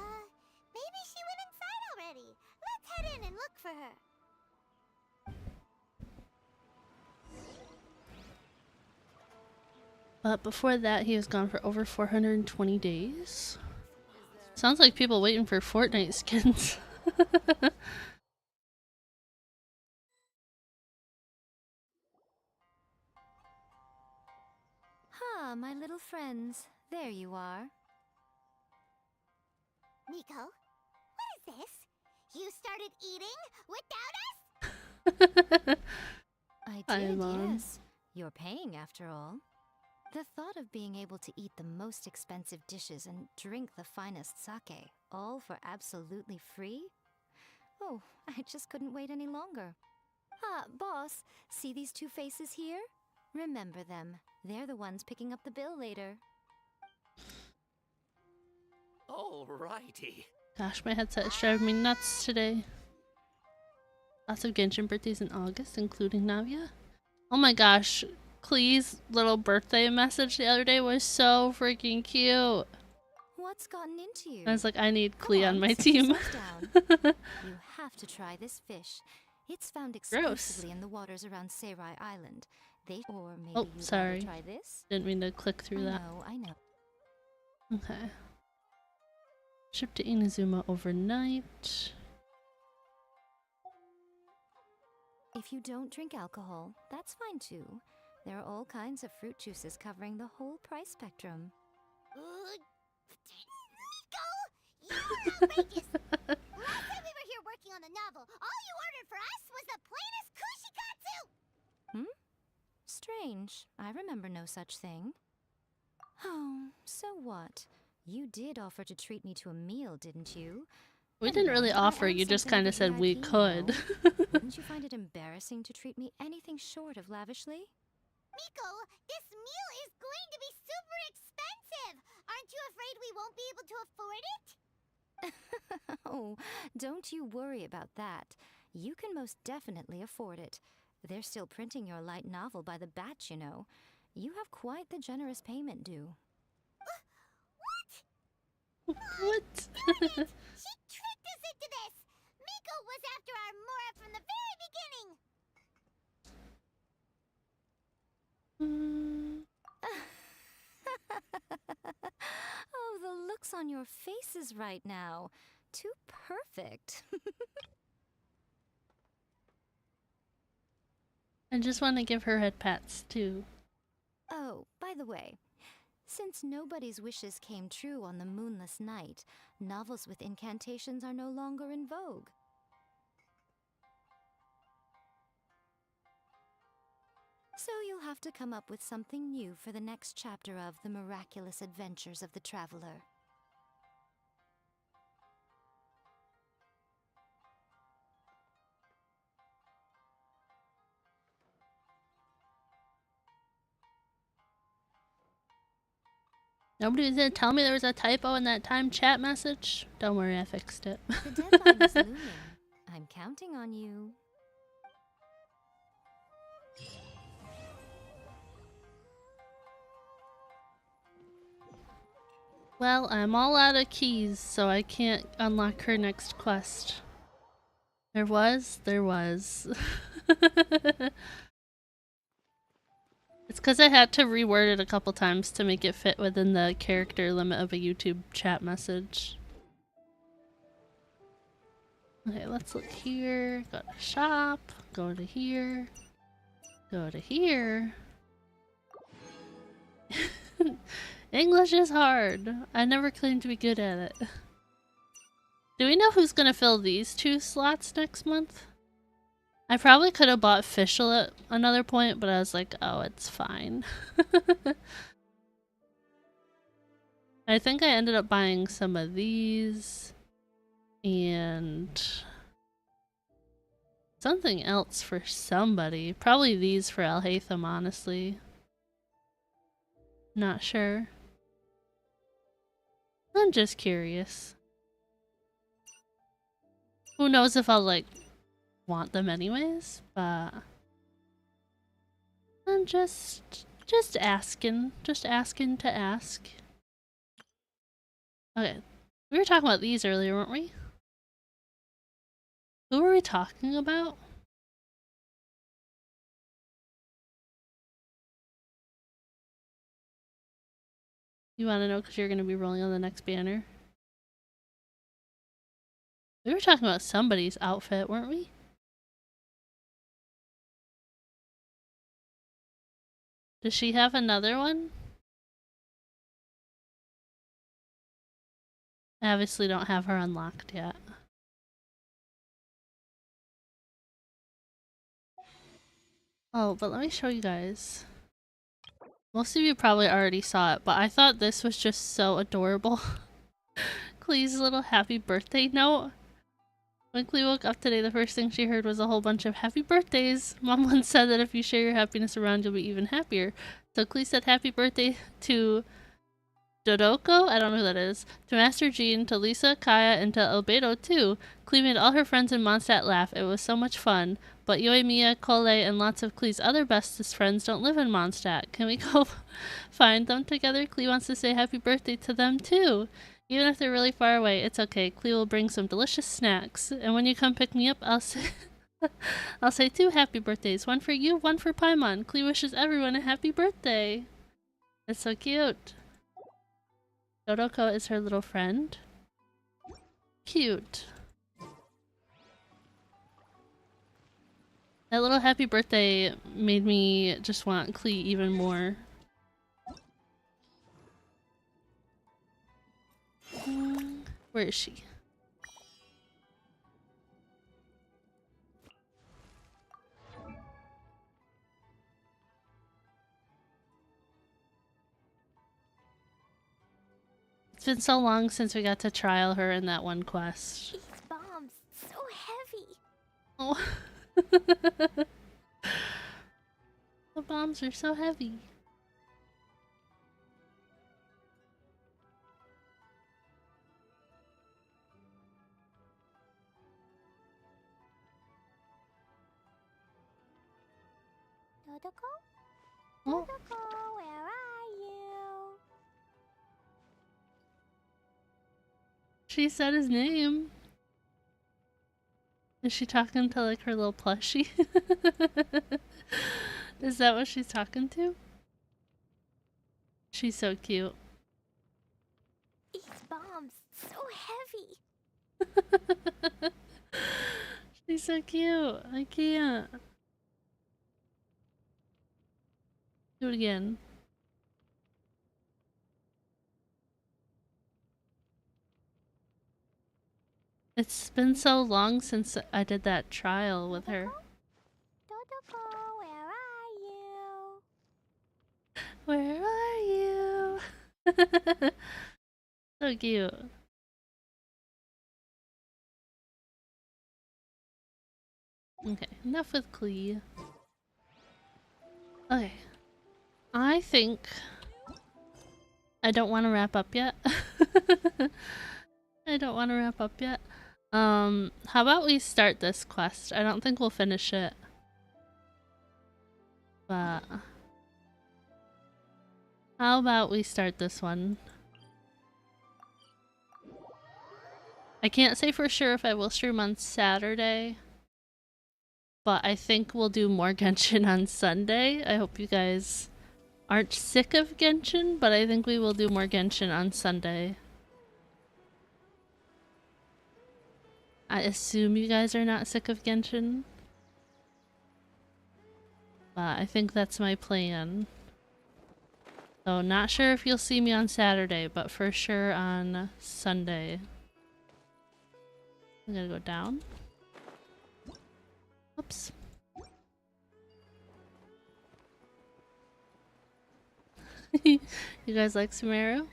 Maybe she went inside already. Let's head in and look for her. But before that, he was gone for over 420 days. Sounds like people waiting for Fortnite skins. Ah, my little friends. There you are. Miko, what is this? You started eating without us? I Hi, did, Mom. yes. You're paying after all. The thought of being able to eat the most expensive dishes and drink the finest sake, all for absolutely free? Oh, I just couldn't wait any longer. Ah, boss, see these two faces here? Remember them. They're the ones picking up the bill later. Alrighty. Gosh, my headset is driving me nuts today. Lots of Genshin birthdays in August, including Navia. Oh my gosh, Klee's little birthday message the other day was so freaking cute. What's gotten into you? I was like, I need Come Klee on my sit team. yourself down. You have to try this fish. It's found exclusively in the waters around Seirai Island. Or maybe Oh, you'd sorry. rather try this? Didn't mean to click through that. I know. Okay. Shipped to Inazuma overnight. If you don't drink alcohol, that's fine too. There are all kinds of fruit juices covering the whole price spectrum. Miko, you're outrageous. Last time we were here working on the novel, all you ordered for us was the plainest kushikatsu! Hmm? Strange. I remember no such thing. Oh, so what? You did offer to treat me to a meal, didn't you? We didn't really offer, you just kind of said we could. Wouldn't you find it embarrassing to treat me anything short of lavishly? Miko, this meal is going to be super expensive! Aren't you afraid we won't be able to afford it? Oh, don't you worry about that. You can most definitely afford it. They're still printing your light novel by the batch, you know. You have quite the generous payment due. What? She tricked us into this! Miko was after our Mora from the very beginning! Oh, the looks on your faces right now. Too perfect. I just want to give her head pats too. Oh, by the way, since nobody's wishes came true on the moonless night, novels with incantations are no longer in vogue. So you'll have to come up with something new for the next chapter of The Miraculous Adventures of the Traveler. Nobody was gonna tell me there was a typo in that time chat message? Don't worry, I fixed it. The deadline is looming. I'm counting on you. Well, I'm all out of keys, so I can't unlock her next quest. There was. It's because I had to reword it a couple times to make it fit within the character limit of a YouTube chat message. Okay, let's look here. Go to shop. Go to here. Go to here. English is hard. I never claimed to be good at it. Do we know who's gonna fill these 2 slots next month? I probably could have bought Fischl at another point, but I was like, oh, it's fine. I think I ended up buying some of these and something else for somebody. Probably these for Alhaitham, honestly. Not sure. I'm just curious. Who knows if I'll like want them anyways, but I'm just asking to ask. Okay, we were talking about these earlier, weren't we? Who were we talking about? You want to know because you're going to be rolling on the next banner? We were talking about somebody's outfit, weren't we? Does she have another one? I obviously don't have her unlocked yet. Oh, but let me show you guys. Most of you probably already saw it, but I thought this was just so adorable. Clee's little happy birthday note. When Clee woke up today, the first thing she heard was a whole bunch of happy birthdays. Mom once said that if you share your happiness around, you'll be even happier. So Clee said happy birthday to Dodoko, I don't know who that is, to Master Jean, to Lisa, Kaya, and to Albedo too. Clee made all her friends in Mondstadt laugh. It was so much fun. But Yoimiya, Kole, and lots of Clee's other bestest friends don't live in Mondstadt. Can we go find them together? Clee wants to say happy birthday to them too. Even if they're really far away, it's okay. Clee will bring some delicious snacks. And when you come pick me up, I'll say I'll say 2 happy birthdays. One for you, one for Paimon. Clee wishes everyone a happy birthday. It's so cute. Dodoko is her little friend. Cute. That little happy birthday made me just want Clee even more. Where is she? It's been so long since we got to trial her in that one quest. These bombs, so heavy. Oh. The bombs are so heavy. Dodoko? Oh. Dodoko, where are you? She said his name. Is she talking to like her little plushie? Is that what she's talking to? She's so cute. These bombs, so heavy. She's so cute. I can't. Do it again. It's been so long since I did that trial with her. Dodoko, where are you? Where are you? So cute. Okay, enough with Clee. Okay. I think I don't want to wrap up yet. I don't want to wrap up yet. How about we start this quest? I don't think we'll finish it. But how about we start this one? I can't say for sure if I will stream on Saturday, but I think we'll do more Genshin on Sunday. I hope you guys aren't sick of Genshin, but I think we will do more Genshin on Sunday. I assume you guys are not sick of Genshin, but I think that's my plan. So not sure if you'll see me on Saturday, but for sure on Sunday. I'm gonna go down. Oops. You guys like Sumeru?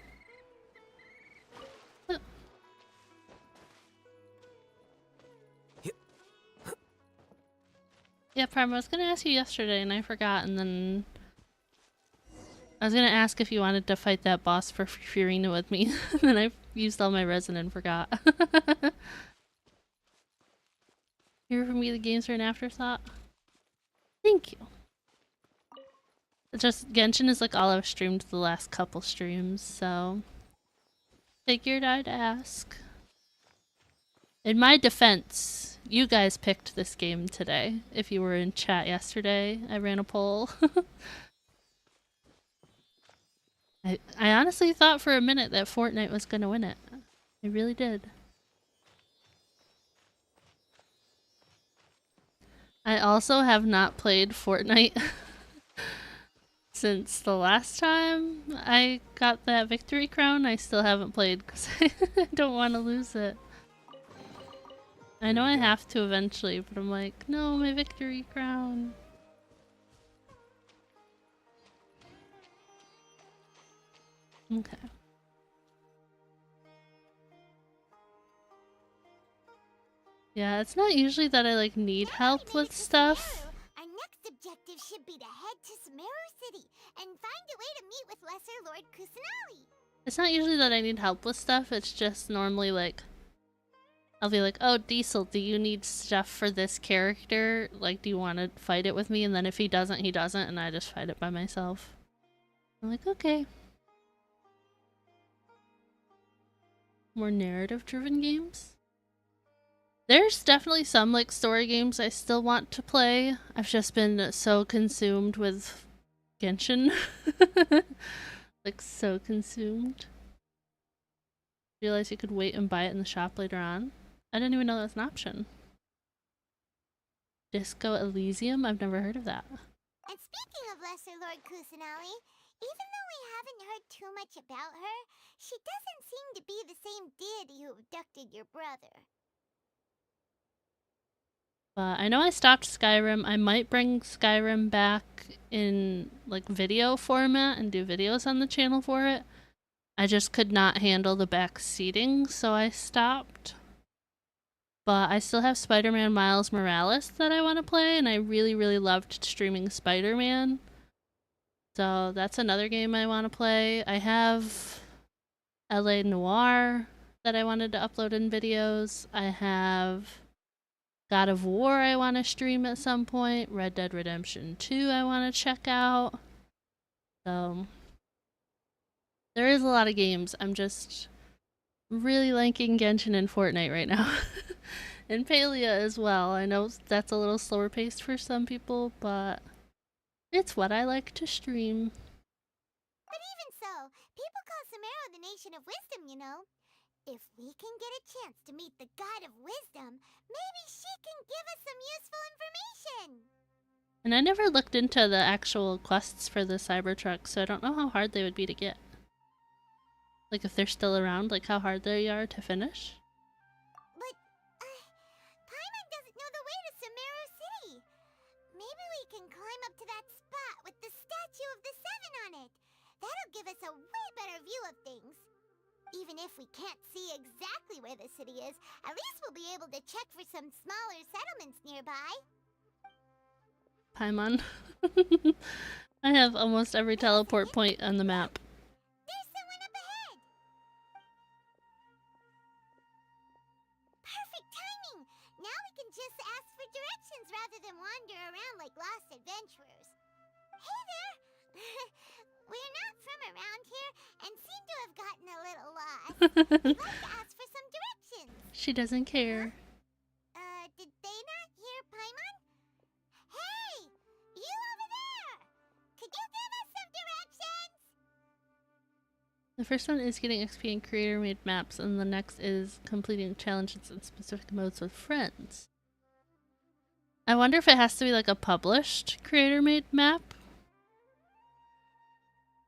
Yeah, Prime, I was gonna ask you yesterday and I forgot, and then I was gonna ask if you wanted to fight that boss for Furina with me, and then I used all my resin and forgot. Here for me, the games are an afterthought. Thank you. It's just Genshin is like all I've streamed the last couple streams, so figured I'd ask. In my defense, you guys picked this game today. If you were in chat yesterday, I ran a poll. I honestly thought for a minute that Fortnite was gonna win it. I really did. I also have not played Fortnite since the last time I got that victory crown. I still haven't played because I don't want to lose it. I know I have to eventually, but I'm like, no, my victory crown. Okay. Yeah, it's not usually that I like need help with stuff. Our next objective should be to head to Sumeru City and find a way to meet with Lesser Lord Kusanali. It's not usually that I need help with stuff, it's just normally like I'll be like, oh, Diesel, do you need stuff for this character? Like, do you want to fight it with me? And then if he doesn't, he doesn't, and I just fight it by myself. I'm like, okay. More narrative-driven games? There's definitely some, like, story games I still want to play. I've just been so consumed with Genshin. Like, so consumed. Realize you could wait and buy it in the shop later on. I didn't even know that was an option. Disco Elysium? I've never heard of that. And speaking of Lesser Lord Kusanali, even though we haven't heard too much about her, she doesn't seem to be the same deity who abducted your brother. But I know I stopped Skyrim. I might bring Skyrim back in like video format and do videos on the channel for it. I just could not handle the backseating, so I stopped. But I still have Spider-Man Miles Morales that I want to play, and I really, really loved streaming Spider-Man. So that's another game I want to play. I have LA Noire that I wanted to upload in videos. I have God of War I want to stream at some point. Red Dead Redemption 2 I want to check out. So there is a lot of games. I'm just really liking Genshin and Fortnite right now. And Palia as well. I know that's a little slower paced for some people, but it's what I like to stream. But even so, people call Sumeru the Nation of Wisdom, you know. If we can get a chance to meet the God of Wisdom, maybe she can give us some useful information. And I never looked into the actual quests for the Cybertruck, so I don't know how hard they would be to get. Like if they're still around, like how hard they are to finish. Paimon doesn't know the way to Sumeru City. Maybe we can climb up to that spot with the statue of the Seven on it. That'll give us a way better view of things. Even if we can't see exactly where the city is, at least we'll be able to check for some smaller settlements nearby. Paimon. I have almost every teleport point on the map. There's someone up ahead! Perfect timing! Now we can just ask for directions rather than wander around like lost adventurers. Hey there! We're not from around here and seem to have gotten a little lost. We'd like to ask for some directions. She doesn't care. Did they not hear Paimon? Hey! You over there! Could you give us some directions? The first one is getting XP in creator-made maps, and the next is completing challenges in specific modes with friends. I wonder if it has to be like a published creator-made map?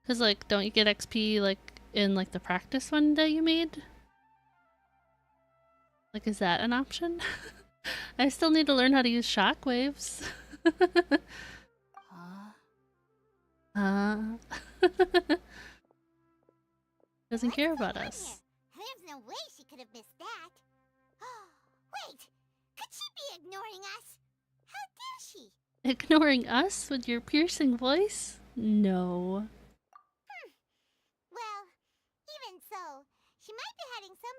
Because, like, don't you get XP, like, in, like, the practice one that you made? Like, is that an option? I still need to learn how to use shockwaves. Doesn't care about us. There's no way she could have missed that. Wait! Could she be ignoring us? How dare she? Ignoring us with your piercing voice? No.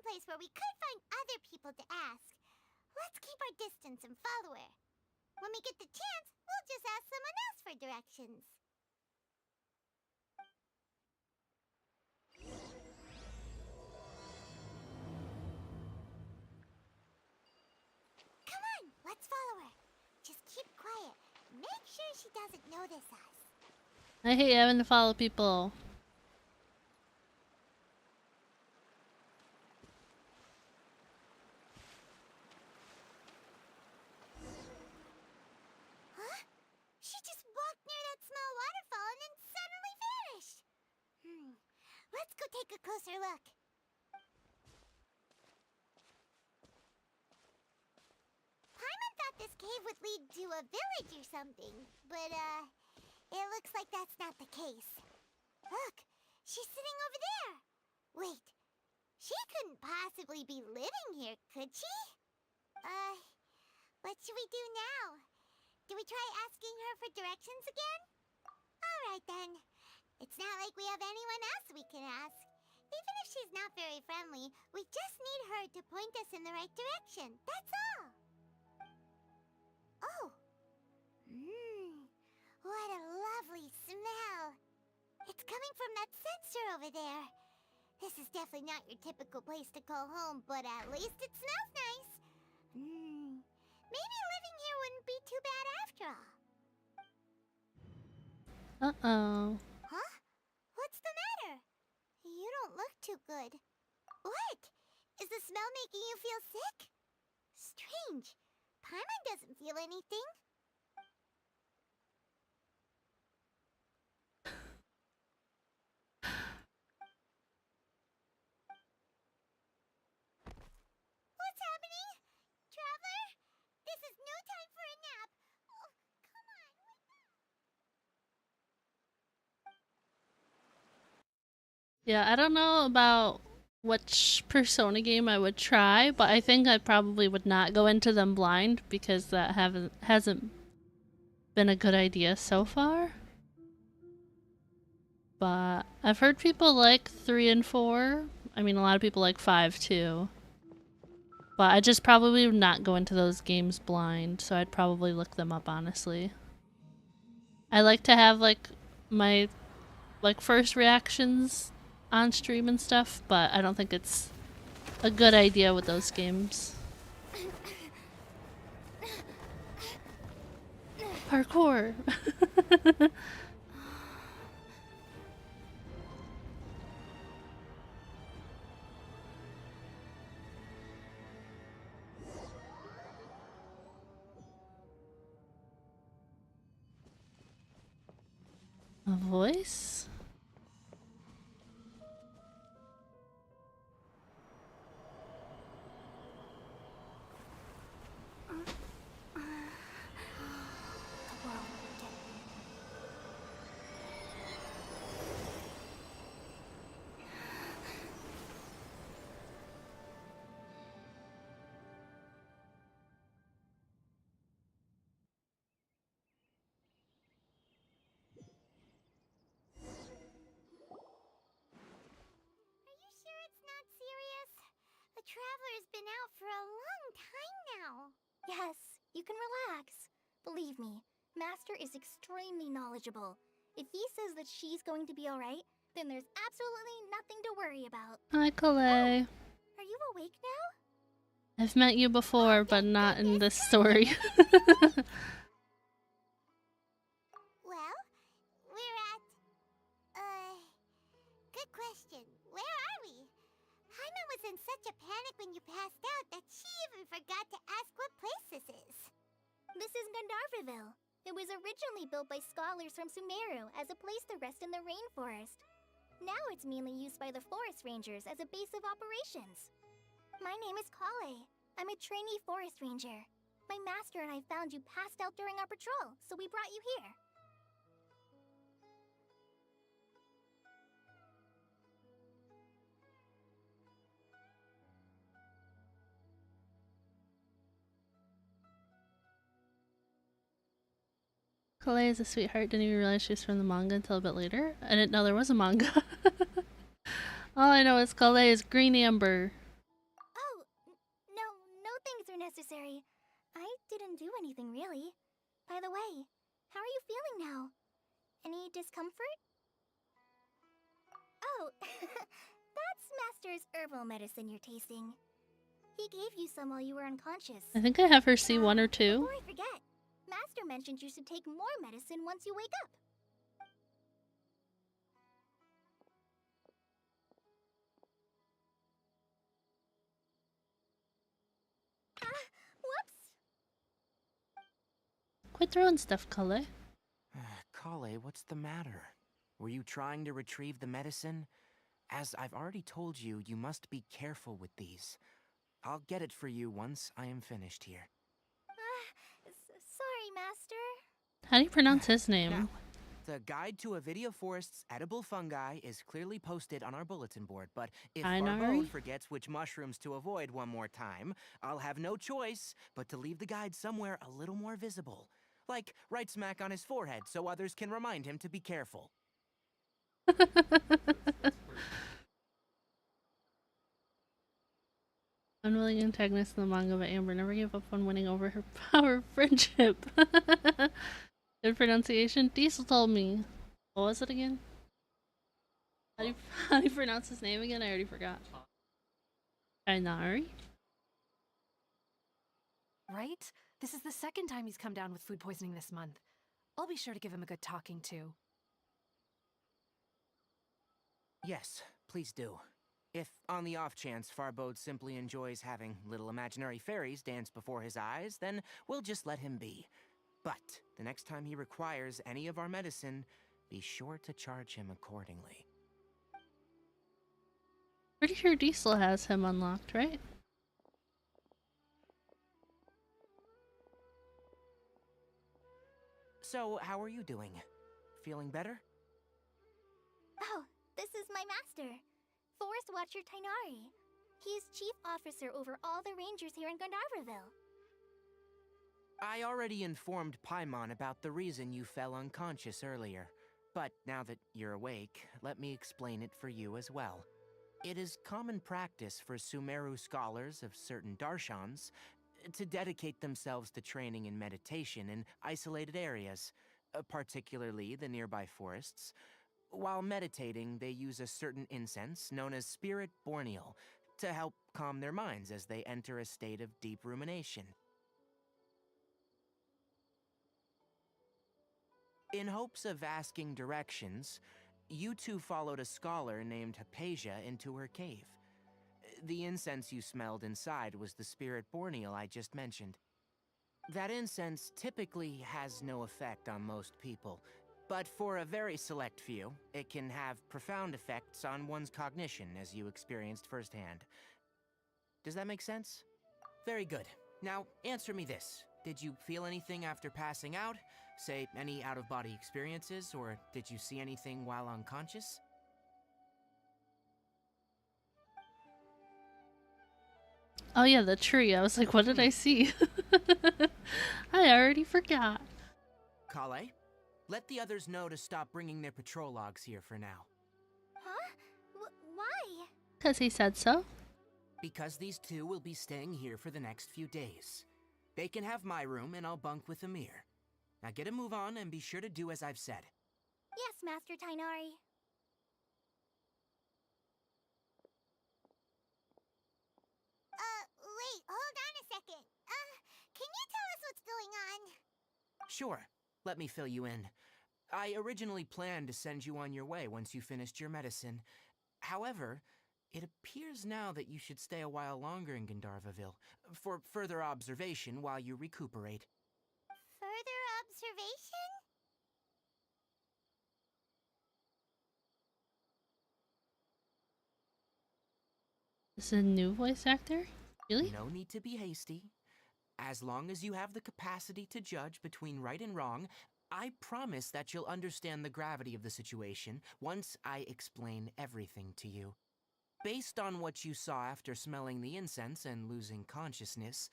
place where we could find other people to ask. Let's keep our distance and follow her. When we get the chance, we'll just ask someone else for directions. Come on, let's follow her. Just keep quiet. Make sure she doesn't notice us. I hate having to follow people. Huh? She just walked near that small waterfall and then suddenly vanished. Let's go take a closer look. Paimon thought this cave would lead to a village or something, but it looks like that's not the case. Look, she's sitting over there. Wait, she couldn't possibly be living here, could she? What should we do now? Do we try asking her for directions again? Alright then. It's not like we have anyone else we can ask. Even if she's not very friendly, we just need her to point us in the right direction. That's all. Oh. What a lovely smell. It's coming from that sensor over there. This is definitely not your typical place to call home, but at least it smells nice. Maybe living here wouldn't be too bad after all. Uh-oh. Huh? What's the matter? You don't look too good. What? Is the smell making you feel sick? Strange. Paimon doesn't feel anything. What's happening? Traveler? This is no time for a nap. Oh, come on, wake up. Yeah, I don't know about which Persona game I would try, but I think I probably would not go into them blind because that hasn't been a good idea so far. But I've heard people like 3 and 4. I mean, a lot of people like 5 too. But I just probably would not go into those games blind, so I'd probably look them up honestly. I like to have like my first reactions on stream and stuff, but I don't think it's a good idea with those games. Parkour! A voice? The Traveler's been out for a long time now. Yes, you can relax. Believe me, Master is extremely knowledgeable. If he says that she's going to be alright, then there's absolutely nothing to worry about. Hi, Calais. Are you awake now? I've met you before, but not in this story. Well, we're at... good question. Where are we? Paimon was in such a panic when you passed out that she even forgot to ask what place this is. This is Gandharvaville. It was originally built by scholars from Sumeru as a place to rest in the rainforest. Now it's mainly used by the forest rangers as a base of operations. My name is Kale. I'm a trainee forest ranger. My master and I found you passed out during our patrol, so we brought you here. Calais is a sweetheart. Didn't even realize she was from the manga until a bit later. I didn't know there was a manga. All I know is Calais is green amber. necessary. I didn't do anything, really. By the way, how are you feeling now? Any discomfort? Oh, that's Master's herbal medicine you're tasting. He gave you some while you were unconscious. I think I have her see one or two. Before I forget, Master mentioned you should take more medicine once you wake up. Whoops! Quit throwing stuff, Kale. Kale, what's the matter? Were you trying to retrieve the medicine? As I've already told you, you must be careful with these. I'll get it for you once I am finished here. Sorry, Master. How do you pronounce his name? Now, the guide to Avidia Forest's edible fungi is clearly posted on our bulletin board, but if Barbode forgets which mushrooms to avoid one more time, I'll have no choice but to leave the guide somewhere a little more visible. Like right smack on his forehead so others can remind him to be careful. Unwilling antagonist in the manga, but Amber never gave up on winning over her power of friendship. Good pronunciation. Diesel told me. What was it again? How do you pronounce his name again? I already forgot. Ainari? Right? This is the second time he's come down with food poisoning this month. I'll be sure to give him a good talking to. Yes, please do. If, on the off chance, Farbode simply enjoys having little imaginary fairies dance before his eyes, then we'll just let him be. But the next time he requires any of our medicine, be sure to charge him accordingly. Pretty sure Diesel has him unlocked, right? So, how are you doing? Feeling better? Oh, this is my master, Forest Watcher Tainari. He's chief officer over all the rangers here in Gandharvaville. I already informed Paimon about the reason you fell unconscious earlier. But now that you're awake, let me explain it for you as well. It is common practice for Sumeru scholars of certain darshans to dedicate themselves to training in meditation in isolated areas, particularly the nearby forests. While meditating, they use a certain incense known as Spirit Borneal to help calm their minds as they enter a state of deep rumination. In hopes of asking directions, you two followed a scholar named Hypatia into her cave. The incense you smelled inside was the Spirit Borneal I just mentioned. That incense typically has no effect on most people, but for a very select few, it can have profound effects on one's cognition, as you experienced firsthand. Does that make sense? Very good. Now, answer me this. Did you feel anything after passing out? Say, any out-of-body experiences, or did you see anything while unconscious? Oh yeah, the tree. I was like, what did I see? I already forgot. Kale, let the others know to stop bringing their patrol logs here for now. Huh? Why? Because he said so. Because these two will be staying here for the next few days. They can have my room and I'll bunk with Amir. Now get a move on and be sure to do as I've said. Yes, Master Tainari. Wait, hold on a second. Can you tell us what's going on? Sure, let me fill you in. I originally planned to send you on your way once you finished your medicine. However, it appears now that you should stay a while longer in Gandharvaville for further observation while you recuperate. Further observation? This is a new voice actor? Really? No need to be hasty. As long as you have the capacity to judge between right and wrong, I promise that you'll understand the gravity of the situation once I explain everything to you. Based on what you saw after smelling the incense and losing consciousness,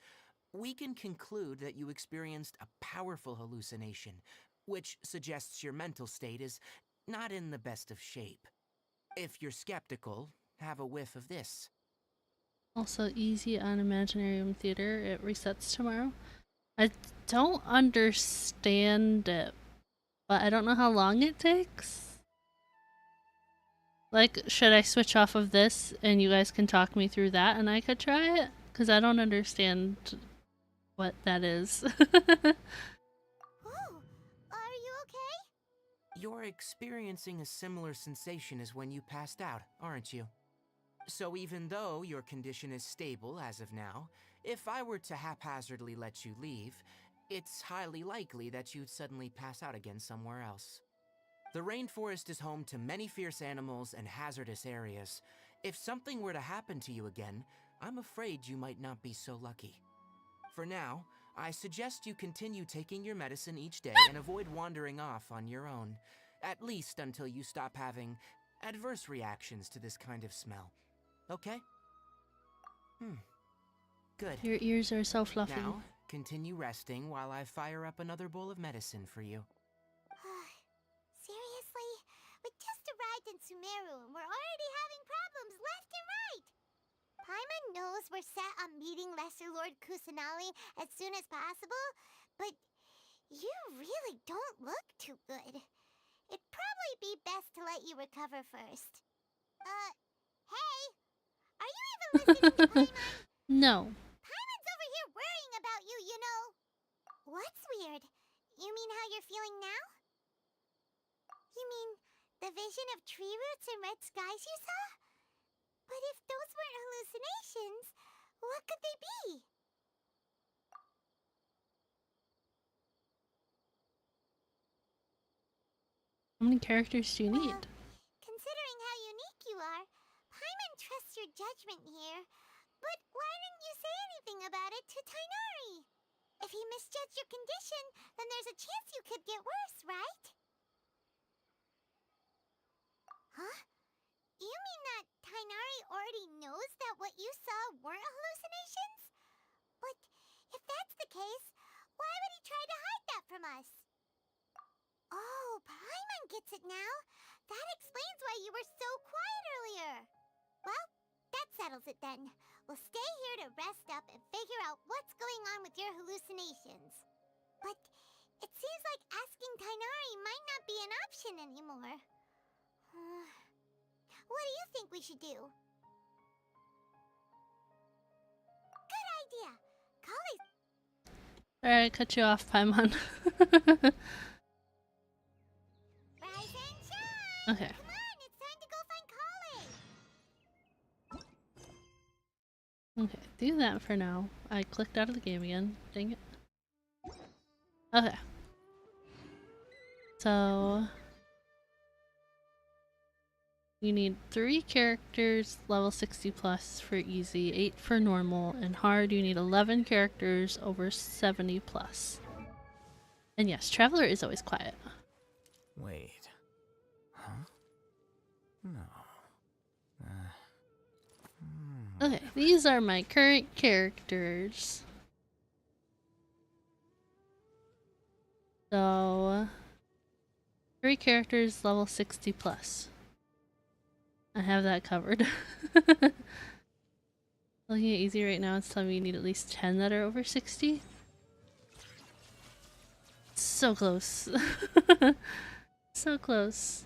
we can conclude that you experienced a powerful hallucination, which suggests your mental state is not in the best of shape. If you're skeptical, have a whiff of this. Also easy on Imaginarium Theater. It resets tomorrow. I don't understand it, but I don't know how long it takes. Like, should I switch off of this and you guys can talk me through that and I could try it? Because I don't understand what that is. You're experiencing a similar sensation as when you passed out, aren't you? So even though your condition is stable as of now, if I were to haphazardly let you leave, it's highly likely that you'd suddenly pass out again somewhere else. The rainforest is home to many fierce animals and hazardous areas. If something were to happen to you again, I'm afraid you might not be so lucky. For now, I suggest you continue taking your medicine each day and avoid wandering off on your own, at least until you stop having adverse reactions to this kind of smell. Okay? Good. Your ears are so fluffy. Now, continue resting while I fire up another bowl of medicine for you. Seriously? We just arrived in Sumeru and we're already having problems left and right! Paimon knows we're set on meeting Lesser Lord Kusanali as soon as possible, but you really don't look too good. It'd probably be best to let you recover first. Hey! Are you even listening to Paimon? No. Paimon's over here worrying about you, you know! What's weird? You mean how you're feeling now? You mean the vision of tree roots and red skies you saw? But if those weren't hallucinations, what could they be? How many characters do you need? Considering how unique you are, Paimon trusts your judgment here. But why didn't you say anything about it to Tainari? If he misjudged your condition, then there's a chance you could get worse, right? Huh? You mean that Tainari already knows that what you saw weren't hallucinations? But if that's the case, why would he try to hide that from us? Oh, Paimon gets it now. That explains why you were so quiet earlier. Well, that settles it then. We'll stay here to rest up and figure out what's going on with your hallucinations. But it seems like asking Tainari might not be an option anymore. What do you think we should do? Good idea. Collie's... Alright, cut you off, Paimon. Rise and shine! Okay. Come on, it's time to go find Collie! Okay, do that for now. I clicked out of the game again. Dang it. Okay. So... you need 3 characters, level 60 plus for easy, 8 for normal, and hard you need 11 characters over 70 plus. And yes, Traveler is always quiet. Wait. Huh? No. Okay, these are my current characters. So... 3 characters, level 60 plus. I have that covered. Looking at easy right now, it's telling me you need at least 10 that are over 60. So close. So close.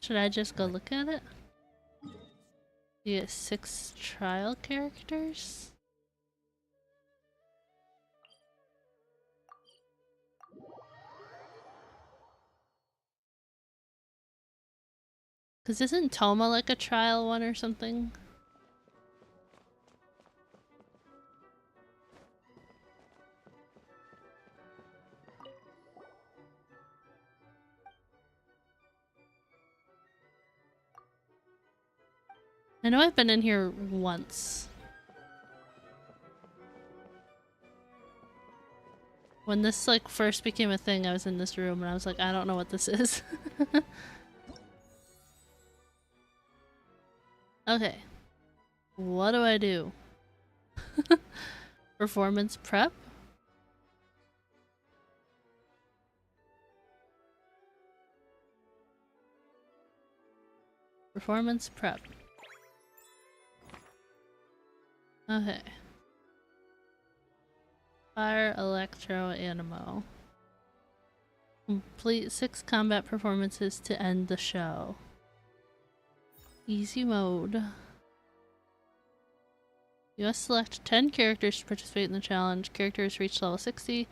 Should I just go look at it? You get 6 trial characters? Cause isn't Toma like a trial one or something? I know I've been in here once. When this like first became a thing, I was in this room and I was like, I don't know what this is. Okay. What do I do? Performance prep? Performance prep. Okay. Fire, electro, animo. Complete 6 combat performances to end the show. Easy mode. You must select 10 characters to participate in the challenge. Characters reach level 60.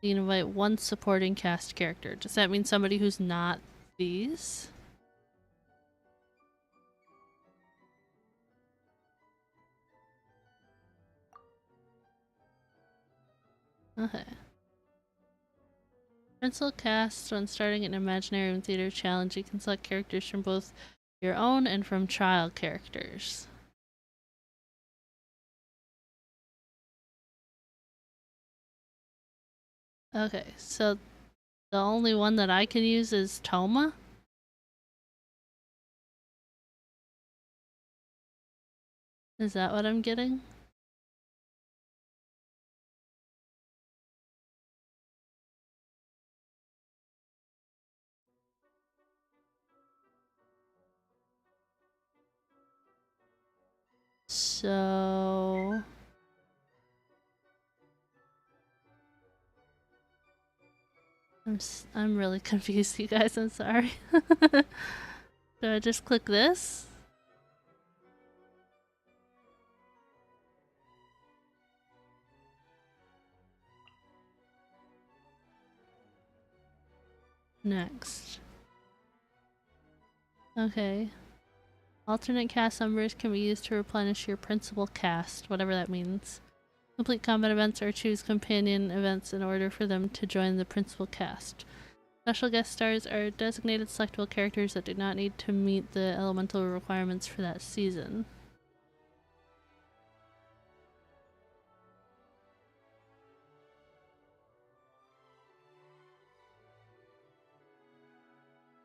You can invite 1 supporting cast character. Does that mean somebody who's not these? Okay. Principal cast. When starting an imaginary room theater challenge, you can select characters from both your own and from child characters. Okay, so the only one that I can use is Toma? Is that what I'm getting? So... I'm really confused, you guys. I'm sorry. Do I just click this? Next. Okay. Alternate cast members can be used to replenish your principal cast, whatever that means. Complete combat events or choose companion events in order for them to join the principal cast. Special guest stars are designated selectable characters that do not need to meet the elemental requirements for that season.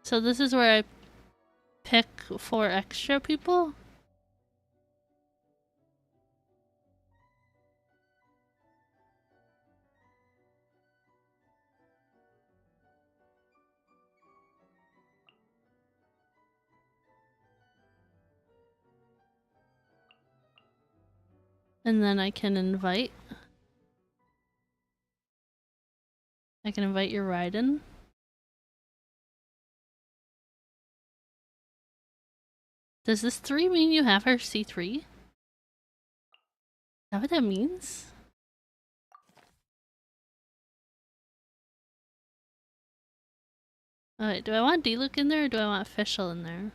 So this is where I pick 4 extra people? And then I can invite your Raiden. Does this 3 mean you have her C3? Is that what that means? Alright, do I want D-Luke in there or do I want Fischl in there?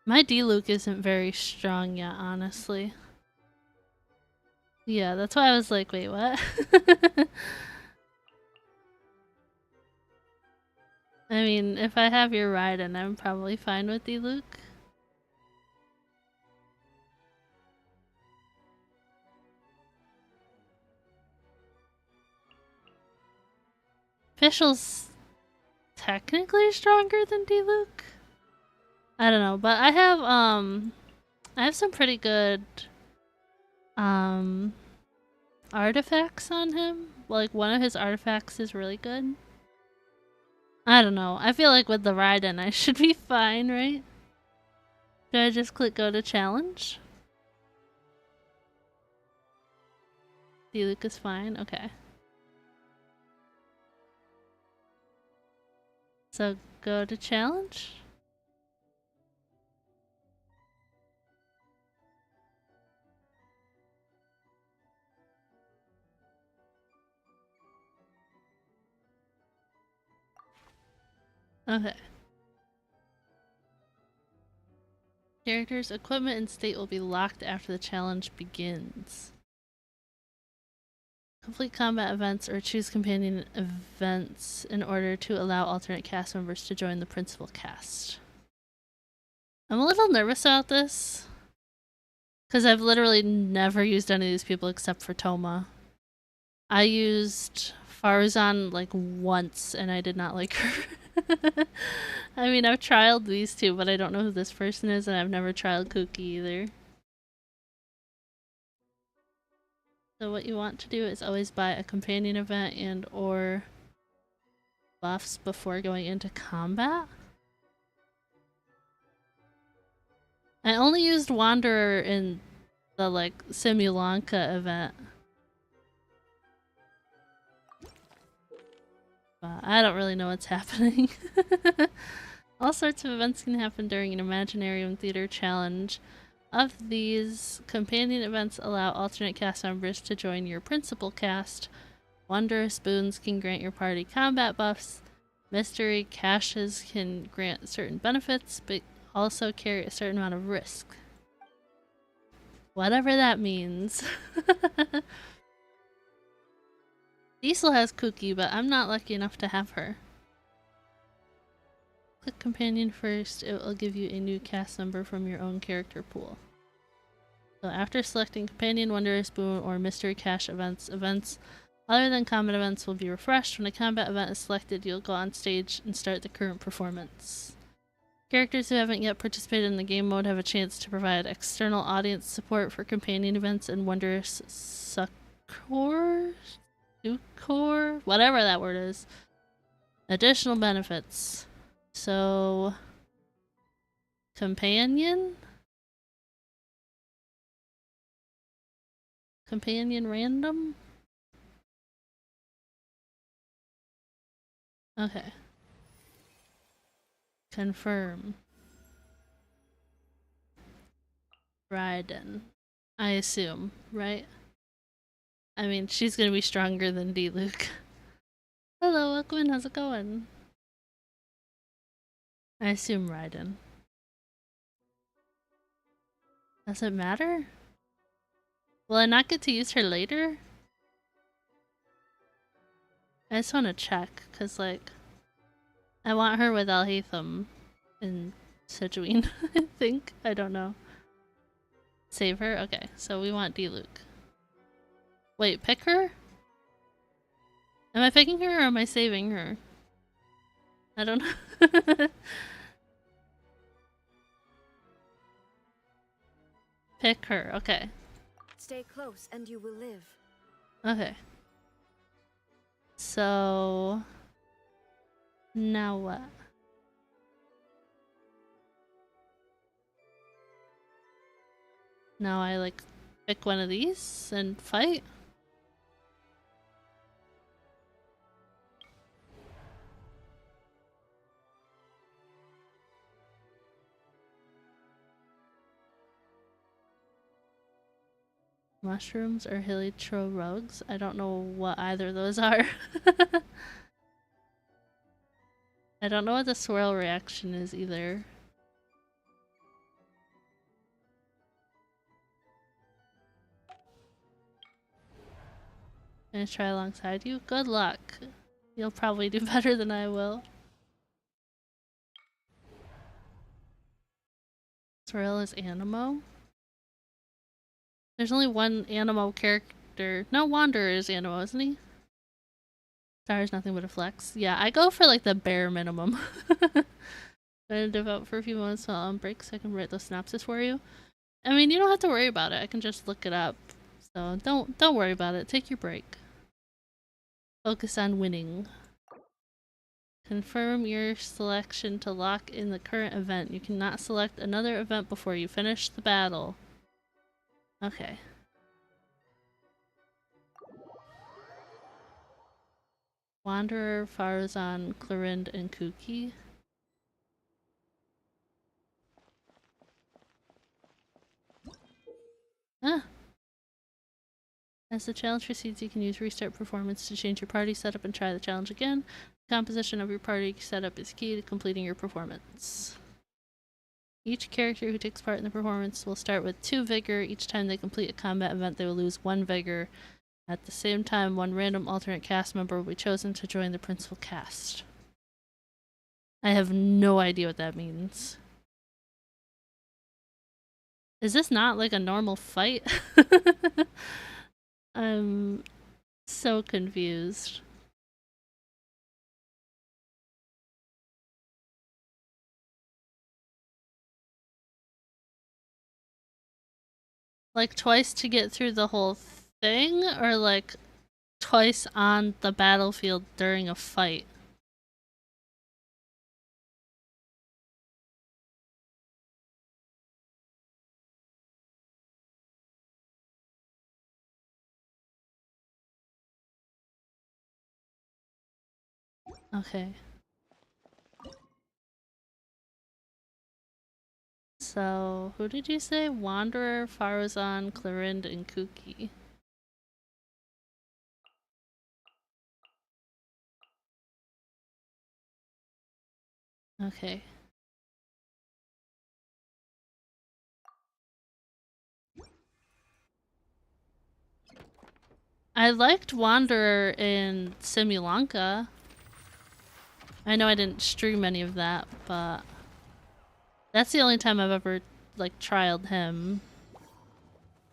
My D-Luke isn't very strong yet, honestly. Yeah, that's why I was like, wait, what? I mean, if I have your Raiden, I'm probably fine with D-Luke. Fischl's technically stronger than D-Luke? I don't know, but I have some pretty good artifacts on him. Like, one of his artifacts is really good. I don't know. I feel like with the Raiden I should be fine, right? Do I just click go to challenge? D-Luke is fine? Okay. So go to challenge? Okay. Characters, equipment, and state will be locked after the challenge begins. Complete combat events or choose companion events in order to allow alternate cast members to join the principal cast. I'm a little nervous about this, because I've literally never used any of these people except for Toma. I used Faruzan like once and I did not like her. I mean, I've trialed these two, but I don't know who this person is, and I've never trialed Kuki either. So what you want to do is always buy a companion event and or buffs before going into combat. I only used Wanderer in the like Simulanka event. But I don't really know what's happening. All sorts of events can happen during an Imaginarium Theater challenge. Of these, companion events allow alternate cast members to join your principal cast. Wondrous boons can grant your party combat buffs. Mystery caches can grant certain benefits, but also carry a certain amount of risk. Whatever that means. Diesel has Kuki, but I'm not lucky enough to have her. Click companion first, it will give you a new cast member from your own character pool. So after selecting companion, wondrous boon, or mystery cache events other than combat events will be refreshed. When a combat event is selected, you'll go on stage and start the current performance. Characters who haven't yet participated in the game mode have a chance to provide external audience support for companion events and wondrous succor, whatever that word is. Additional benefits. So, companion random? Okay. Confirm. Raiden. I assume, right? I mean, she's gonna be stronger than D-Luke. Hello, welcome, how's it going? I assume Raiden. Does it matter? Will I not get to use her later? I just want to check, cause like, I want her with Alhaitham and Sejuin, I think. I don't know. Save her? Okay, so we want D-Luke. Wait, pick her? Am I picking her or am I saving her? I don't know. Pick her, okay. Stay close and you will live. Okay. So... now what? Now I like pick one of these and fight? Mushrooms or Hilitro Rogues? I don't know what either of those are. I don't know what the swirl reaction is either. Gonna try alongside you? Good luck. You'll probably do better than I will. Swirl is Animo? There's only one Animo character. No, Wanderer is Animo, isn't he? Star is nothing but a flex. Yeah, I go for like the bare minimum. I'm gonna devote for a few moments while on break so I can write the synopsis for you. I mean, you don't have to worry about it. I can just look it up. So don't worry about it. Take your break. Focus on winning. Confirm your selection to lock in the current event. You cannot select another event before you finish the battle. Okay. Wanderer, Farazan, Clorind, and Kuki. Ah! As the challenge proceeds, you can use Restart Performance to change your party setup and try the challenge again. The composition of your party setup is key to completing your performance. Each character who takes part in the performance will start with 2 vigor. Each time they complete a combat event, they will lose 1 vigor. At the same time, 1 random alternate cast member will be chosen to join the principal cast. I have no idea what that means. Is this not like a normal fight? I'm so confused. Like twice to get through the whole thing, or like twice on the battlefield during a fight? Okay. So, who did you say? Wanderer, Faruzan, Clarind, and Kuki. Okay. I liked Wanderer in Simulanka. I know I didn't stream any of that, but that's the only time I've ever, like, trialed him.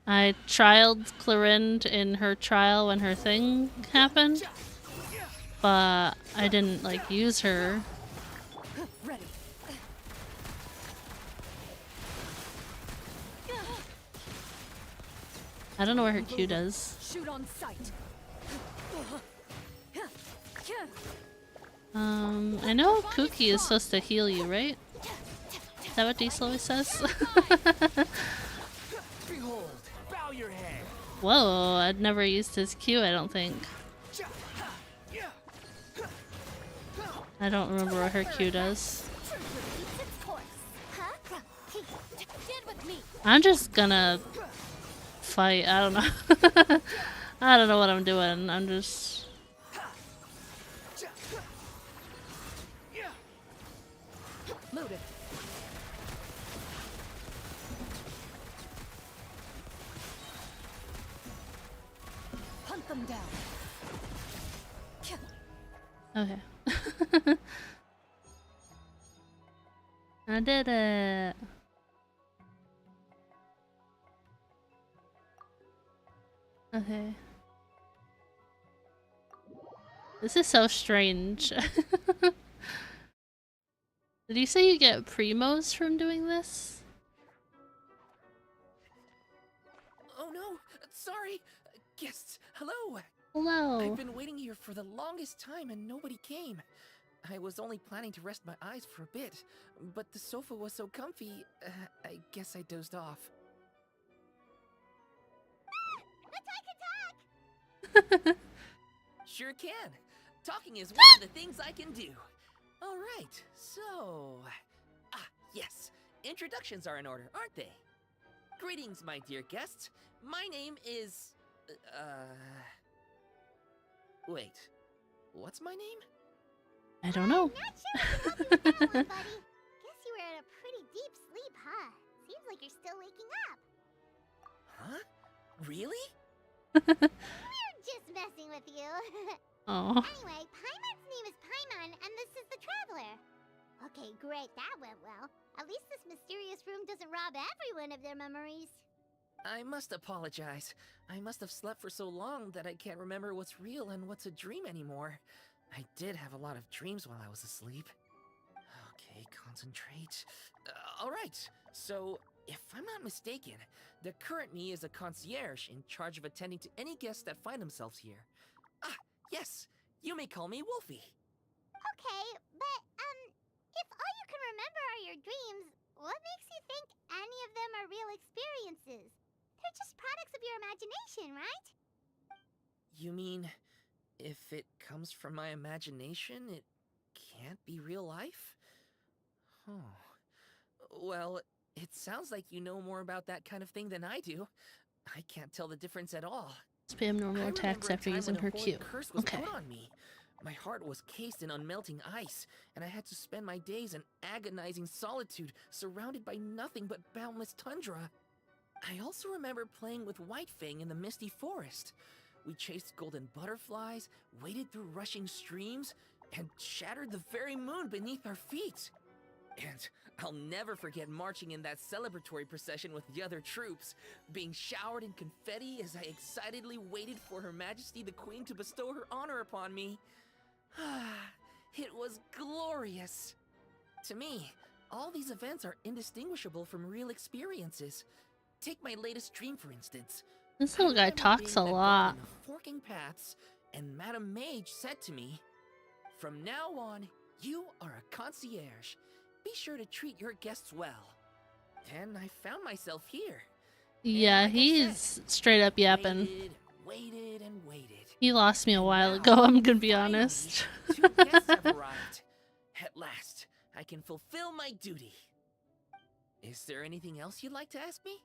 I trialed Clarind in her trial when her thing happened, but I didn't, like, use her. Ready. I don't know what her Q does. Shoot on sight. I know Kuki is supposed to heal you, right? Is that what Diesel always says? Behold, bow your head. Whoa, I'd never used his Q, I don't think. I don't remember what her Q does. I'm just gonna fight, I don't know. I don't know what I'm doing, I'm just... Loaded. Hunt them down. Okay. I did it. Okay. This is so strange. Did you say you get primos from doing this? Oh no, sorry. Guests, hello. Hello. I've been waiting here for the longest time and nobody came. I was only planning to rest my eyes for a bit, but the sofa was so comfy, I guess I dozed off. Sure can. Talking is one of the things I can do. All right, so... yes. Introductions are in order, aren't they? Greetings, my dear guests. My name is... Wait. What's my name? I don't know. Buddy. Guess you were in a pretty deep sleep, huh? Seems like you're still waking up. Huh? Really? We're just messing with you. Oh. Anyway, Paimon's name is Paimon, and this is the Traveler. Okay, great, that went well. At least this mysterious room doesn't rob everyone of their memories. I must apologize. I must have slept for so long that I can't remember what's real and what's a dream anymore. I did have a lot of dreams while I was asleep. Okay, concentrate. Alright, so if I'm not mistaken, the current me is a concierge in charge of attending to any guests that find themselves here. Yes, you may call me Wolfie. Okay, but, if all you can remember are your dreams, what makes you think any of them are real experiences? They're just products of your imagination, right? You mean, if it comes from my imagination, it can't be real life? Oh. Well, it sounds like you know more about that kind of thing than I do. I can't tell the difference at all. Spam normal attacks after using her Q. Curse was Okay. put on me. My heart was cased in unmelting ice, and I had to spend my days in agonizing solitude, surrounded by nothing but boundless tundra. I also remember playing with Whitefang in the misty forest. We chased golden butterflies, waded through rushing streams, and shattered the very moon beneath our feet. And I'll never forget marching in that celebratory procession with the other troops, being showered in confetti as I excitedly waited for Her Majesty the Queen to bestow her honor upon me. It was glorious. To me, all these events are indistinguishable from real experiences. Take my latest dream, for instance. This little guy talks a lot. Forking paths, and Madame Mage said to me, "From now on, you are a concierge. Be sure to treat your guests well." And I found myself here. Yeah, he's straight up yapping. Waited and waited. He lost me a while ago, I'm gonna be honest. 2 guests have arrived. At last, I can fulfill my duty. Is there anything else you'd like to ask me?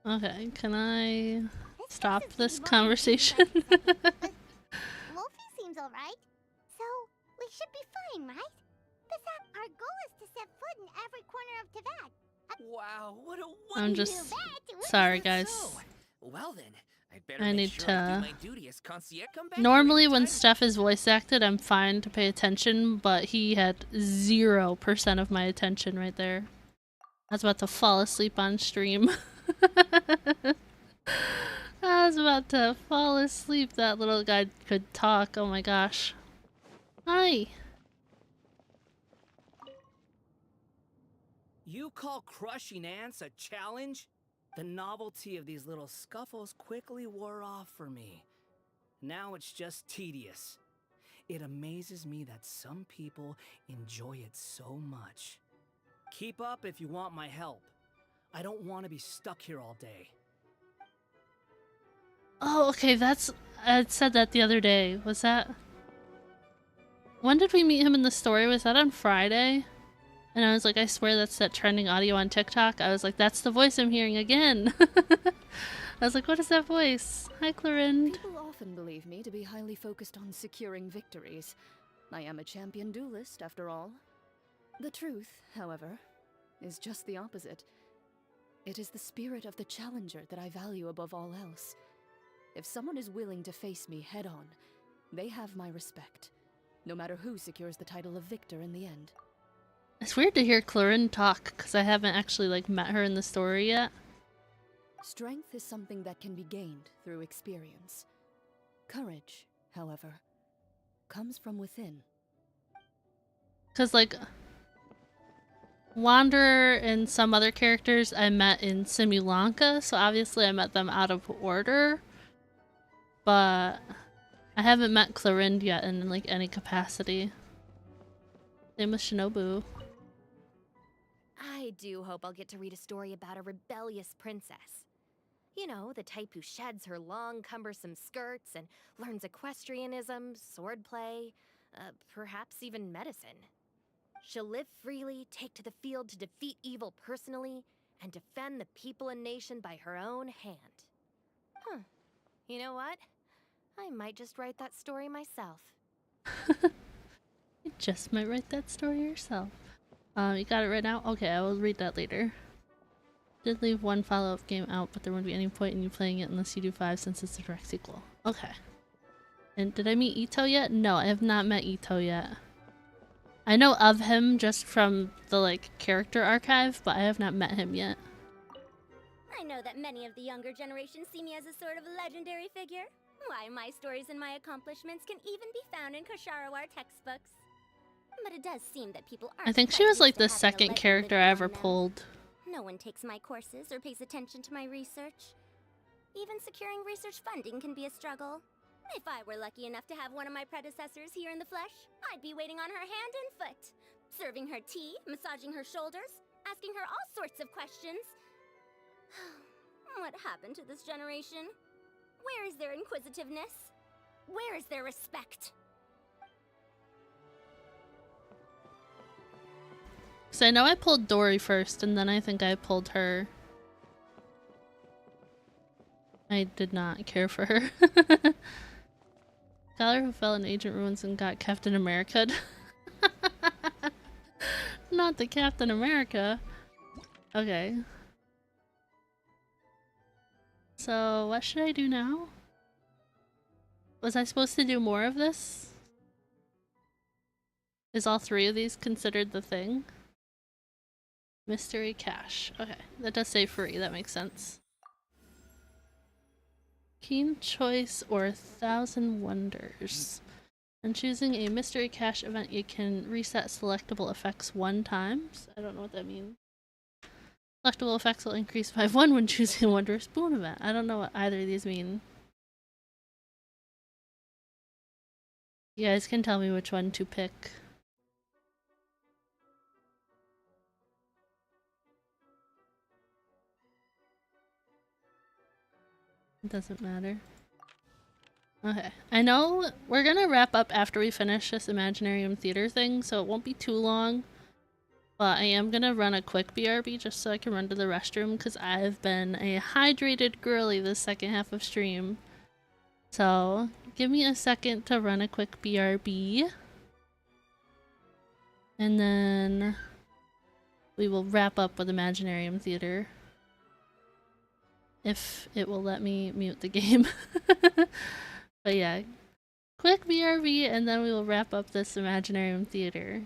Okay, can I stop this conversation? Wolfie seems alright. So, we should be fine, right? Besides, our goal is to set foot in every corner of Teyvat. Wow, what a I'm just sorry, guys. Well then, I'd better I make need sure I do to. my duty as concierge. Come back Normally, when stuff is voice acted, I'm fine to pay attention, but he had 0% of my attention right there. I was about to fall asleep on stream. I was about to fall asleep. That little guy could talk. Oh my gosh. Hi. You call crushing ants a challenge? The novelty of these little scuffles quickly wore off for me. Now it's just tedious. It amazes me that some people enjoy it so much. Keep up if you want my help. I don't want to be stuck here all day. Oh, okay, that's... I said that the other day. Was that... When did we meet him in the story? Was that on Friday? And I was like, I swear that's that trending audio on TikTok. I was like, that's the voice I'm hearing again. I was like, what is that voice? Hi, Clorinde. People often believe me to be highly focused on securing victories. I am a champion duelist, after all. The truth, however, is just the opposite. It is the spirit of the challenger that I value above all else. If someone is willing to face me head-on, they have my respect, no matter who secures the title of victor in the end. It's weird to hear Clorinde talk, because I haven't actually, like, met her in the story yet. Strength is something that can be gained through experience. Courage, however, comes from within. Because, like, Wanderer and some other characters I met in Simulanka, so obviously I met them out of order. But I haven't met Clorinde yet in, like, any capacity. Same with Shinobu. I do hope I'll get to read a story about a rebellious princess. You know, the type who sheds her long, cumbersome skirts and learns equestrianism, swordplay, perhaps even medicine. She'll live freely, take to the field to defeat evil personally, and defend the people and nation by her own hand. Huh. You know what? I might just write that story myself. You just might write that story yourself. You got it right now? Okay, I will read that later. Did leave one follow-up game out, but there won't be any point in you playing it unless you do 5 since it's a direct sequel. Okay. And did I meet Ito yet? No, I have not met Ito yet. I know of him just from the, like, character archive, but I have not met him yet. I know that many of the younger generation see me as a sort of legendary figure. Why, my stories and my accomplishments can even be found in Kosharawar textbooks. But it does seem that people aren't I think she quite was, like, used to the having a second legend character living I ever on them. pulled. No one takes my courses or pays attention to my research. Even securing research funding can be a struggle. If I were lucky enough to have one of my predecessors here in the flesh, I'd be waiting on her hand and foot, serving her tea, massaging her shoulders, asking her all sorts of questions. What happened to this generation? Where is their inquisitiveness? Where is their respect? So I know I pulled Dory first, and then I think I pulled her. I did not care for her. Scholar who fell in Agent Ruins and got Captain America. Not the Captain America. Okay. So what should I do now? Was I supposed to do more of this? Is all 3 of these considered the thing? Mystery cache. Okay, that does say free, that makes sense. Keen Choice or 1,000 Wonders. When choosing a mystery cache event, you can reset selectable effects 1 time. I don't know what that means. Selectable effects will increase by 1 when choosing a Wondrous Boon event. I don't know what either of these mean. You guys can tell me which one to pick. It doesn't matter. Okay, I know we're gonna wrap up after we finish this Imaginarium Theater thing, so it won't be too long. But I am gonna run a quick BRB just so I can run to the restroom, because I've been a hydrated girly this second half of stream. So, give me a second to run a quick BRB. And then we will wrap up with Imaginarium Theater. If it will let me mute the game. But yeah, quick BRB and then we will wrap up this Imaginarium Theater.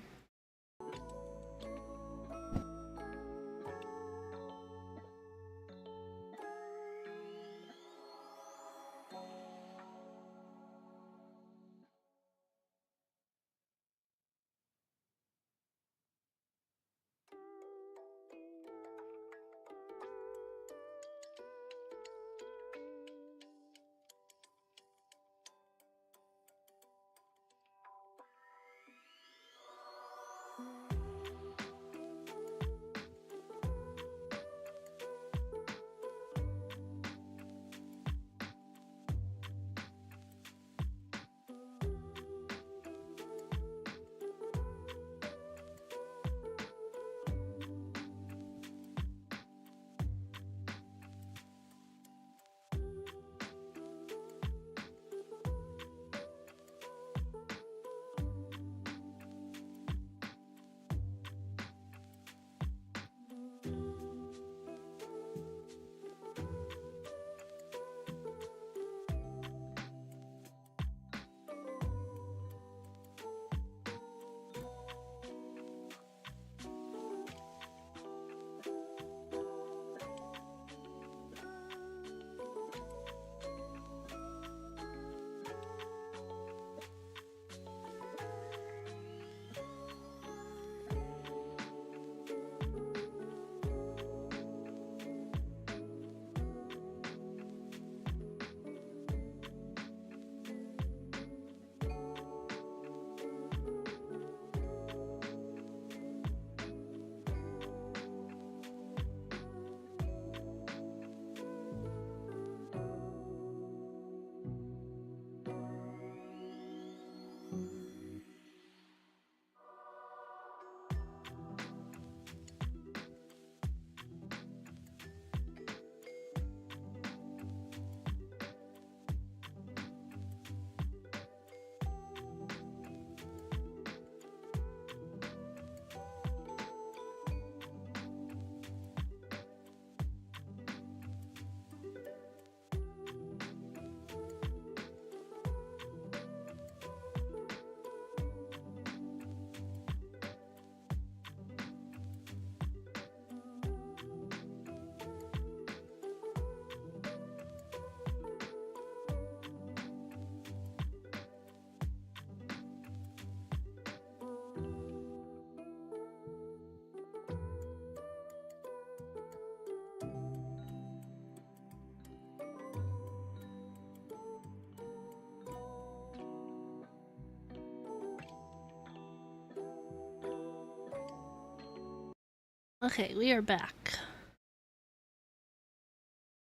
Okay, we are back.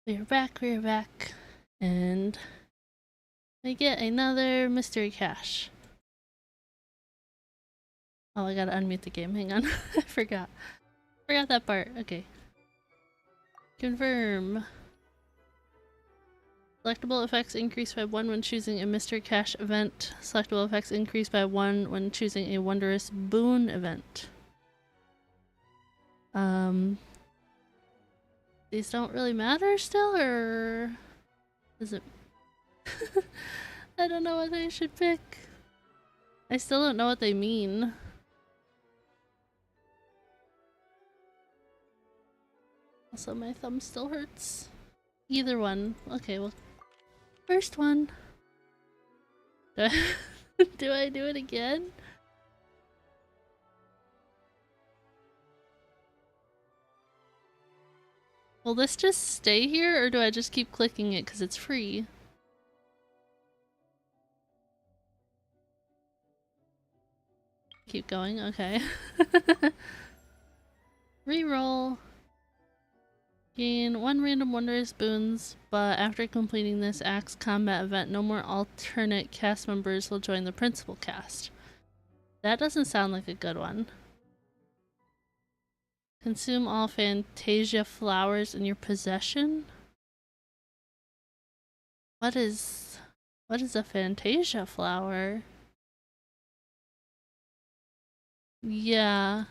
We are back, and we get another mystery cache. Oh, I gotta unmute the game, hang on. I forgot that part. Okay. Confirm. Selectable effects increase by 1 when choosing a mystery cache event. Selectable effects increase by 1 when choosing a wondrous boon event. These don't really matter still, or is it? I don't know what I should pick. I still don't know what they mean. Also, my thumb still hurts. Either one. Okay, well, first one. Do I do it again? Will this just stay here, or do I just keep clicking it because it's free? Keep going, okay. Reroll. Gain 1 random wondrous boons, but after completing this Axe combat event, no more alternate cast members will join the principal cast. That doesn't sound like a good one. Consume all Fantasia flowers in your possession? What is a Fantasia flower? Yeah.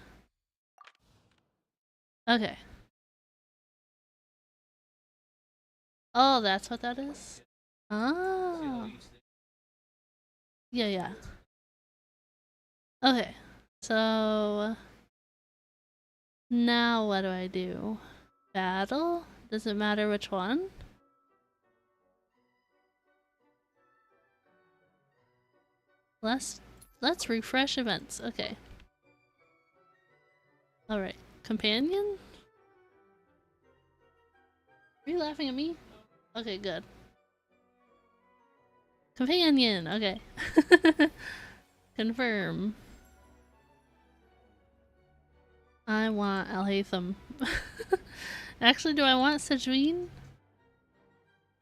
Okay. Oh, that's what that is? Oh. Yeah, yeah. Okay. So now what do I do? Battle? Does it matter which one? Let's refresh events. Okay. Alright. Companion? Are you laughing at me? Okay, good. Companion! Okay. Confirm. I want Alhaitham. Actually, do I want Sejuin?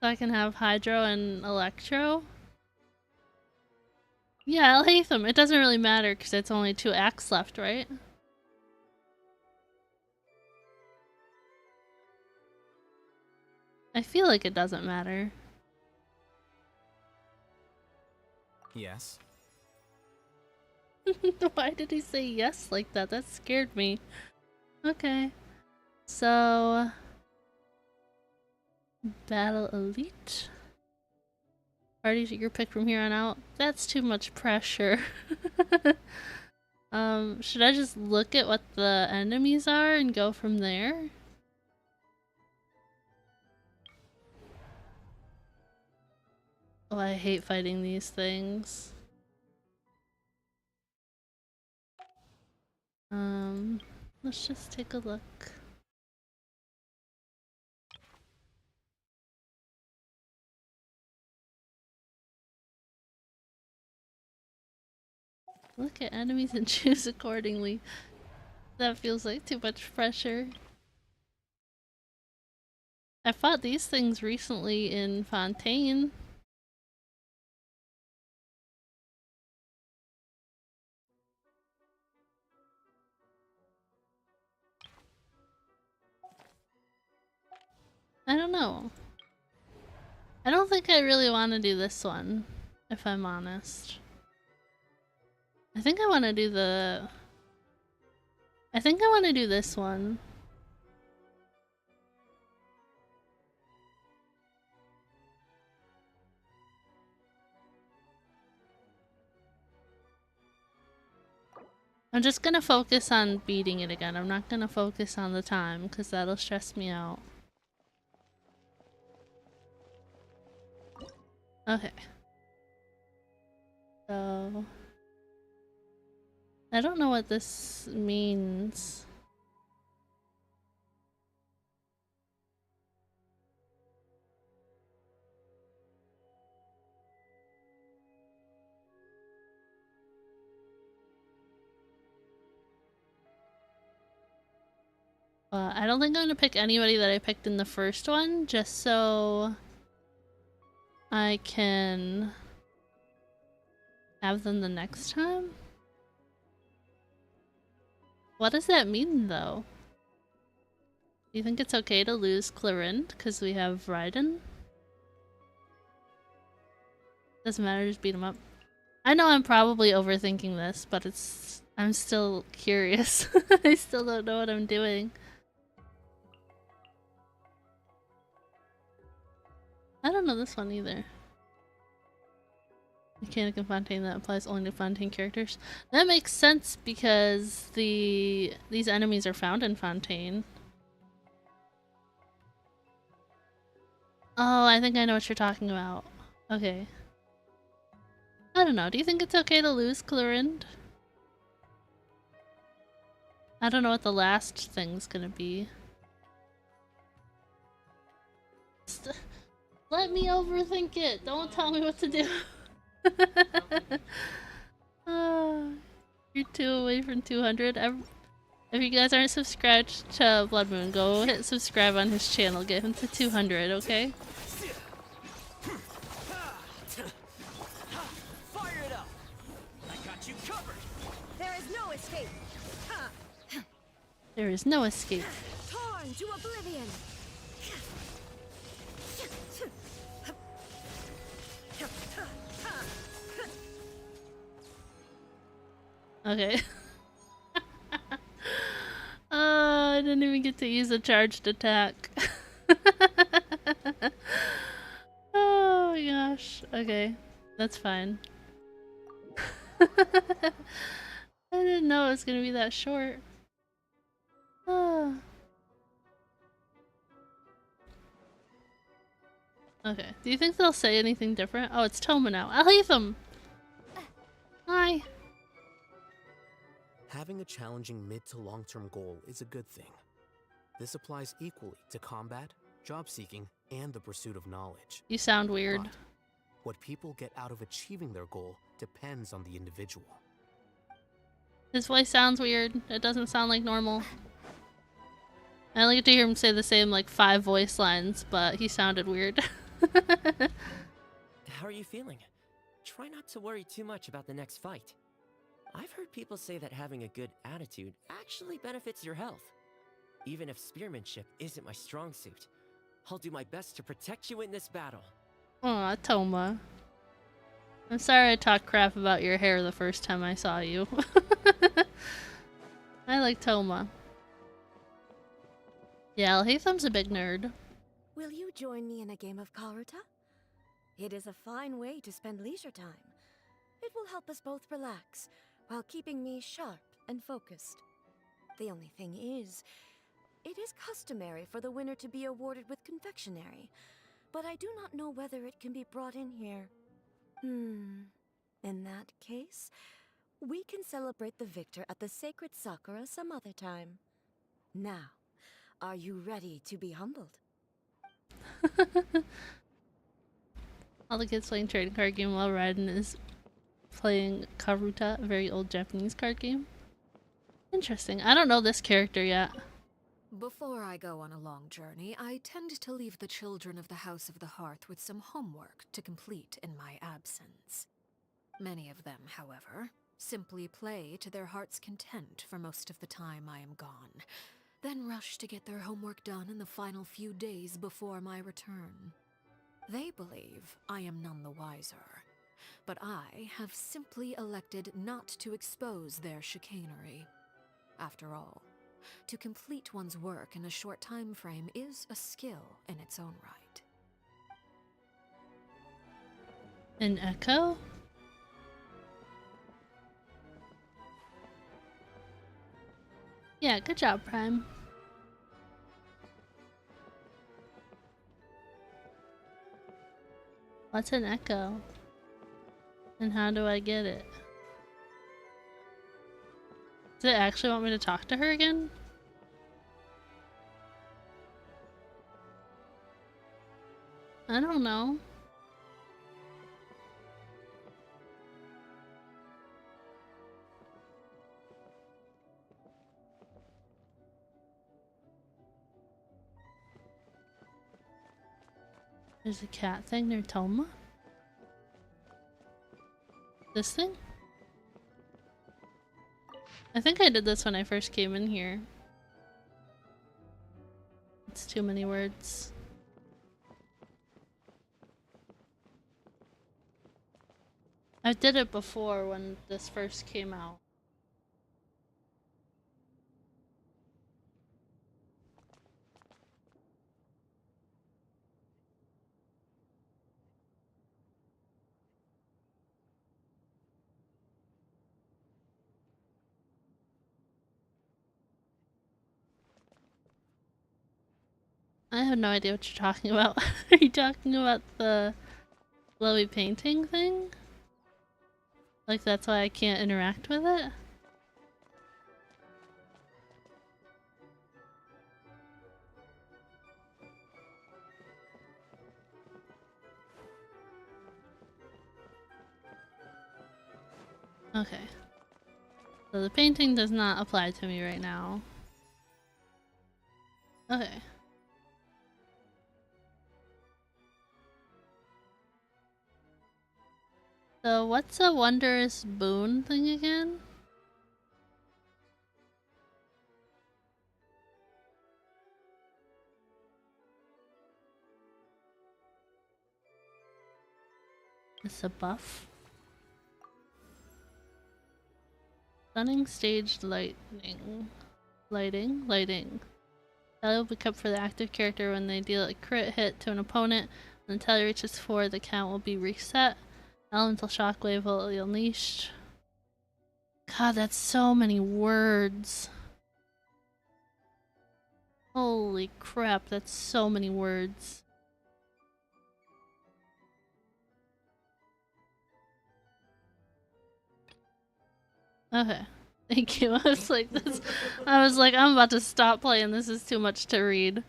So I can have Hydro and Electro? Yeah, Alhaitham. It doesn't really matter because it's only 2 acts left, right? I feel like it doesn't matter. Yes. Why did he say yes like that? That scared me. Okay. So... Battle Elite? Parties your pick from here on out? That's too much pressure. Should I just look at what the enemies are and go from there? Oh, I hate fighting these things. Let's just take a look. Look at enemies and choose accordingly. That feels like too much pressure. I fought these things recently in Fontaine. I don't know. I don't think I really want to do this one, if I'm honest. I think I want to do the... I think I want to do this one. I'm just gonna focus on beating it again. I'm not gonna focus on the time, because that'll stress me out. Okay. So... I don't know what this means. I don't think I'm gonna pick anybody that I picked in the first one, just so I can have them the next time. What does that mean, though? Do you think it's okay to lose Clorinde because we have Raiden? Doesn't matter, just beat him up. I know I'm probably overthinking this, but I'm still curious. I still don't know what I'm doing. I don't know this one either. Mechanic in Fontaine that applies only to Fontaine characters. That makes sense because these enemies are found in Fontaine. Oh, I think I know what you're talking about. Okay. I don't know. Do you think it's okay to lose Clorinde? I don't know what the last thing's gonna be. Let me overthink it. Don't tell me what to do. You're 2 away from 200. If you guys aren't subscribed to Blood Moon, go hit subscribe on his channel. Get him to 200, okay? Fire it up! I got you covered! There is no escape! There is no escape. Torn to oblivion! Okay. I didn't even get to use a charged attack. Oh my gosh. Okay. That's fine. I didn't know it was gonna be that short. Ah. Okay. Do you think they'll say anything different? Oh, it's Toma now. I'll leave them! Hi. Having a challenging mid to long-term goal is a good thing. This applies equally to combat, job seeking, and the pursuit of knowledge. You sound weird. But what people get out of achieving their goal depends on the individual. His voice sounds weird. It doesn't sound like normal. I only get to hear him say the same like 5 voice lines, but he sounded weird. How are you feeling? Try not to worry too much about the next fight. I've heard people say that having a good attitude actually benefits your health. Even if spearmanship isn't my strong suit, I'll do my best to protect you in this battle. Aw, Toma. I'm sorry I talked crap about your hair the first time I saw you. I like Toma. Yeah, Alhaitham's a big nerd. Will you join me in a game of Karuta? It is a fine way to spend leisure time. It will help us both relax, while keeping me sharp and focused. The only thing is, it is customary for the winner to be awarded with confectionery, but I do not know whether it can be brought in here. In that case, we can celebrate the victor at the Sacred Sakura some other time. Now, are you ready to be humbled? All the kids playing trading card game while Raiden is playing Karuta, a very old Japanese card game. Interesting. I don't know this character yet. Before I go on a long journey, I tend to leave the children of the House of the Hearth with some homework to complete in my absence. Many of them, however, simply play to their heart's content for most of the time I am gone, then rush to get their homework done in the final few days before my return. They believe I am none the wiser, but I have simply elected not to expose their chicanery. After all, to complete one's work in a short time frame is a skill in its own right. An echo? Yeah, good job, Prime. What's an echo? And how do I get it? Does it actually want me to talk to her again? I don't know. There's a cat thing near Toma? This thing? I think I did this when I first came in here. It's too many words. I did it before when this first came out. I have no idea what you're talking about. Are you talking about the glowy painting thing? Like that's why I can't interact with it? Okay. So the painting does not apply to me right now. Okay. So what's a wondrous boon thing again? It's a buff. Stunning staged lighting. Lighting. That will be kept for the active character when they deal a crit hit to an opponent. When the tally reaches 4, the count will be reset. Elemental shockwave will be unleashed. God, that's so many words. Holy crap, that's so many words. Okay. Thank you. I was like, I'm about to stop playing. This is too much to read.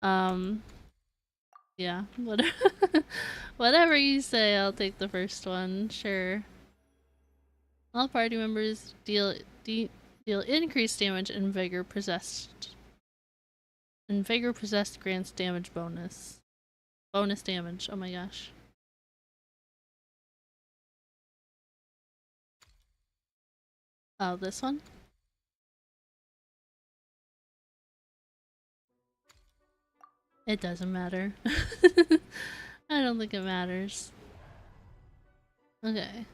Yeah, whatever. Whatever you say, I'll take the first one. Sure. All party members deal increased damage and vigor possessed. And vigor possessed grants damage bonus. Bonus damage. Oh my gosh. Oh, this one? It doesn't matter. I don't think it matters. Okay.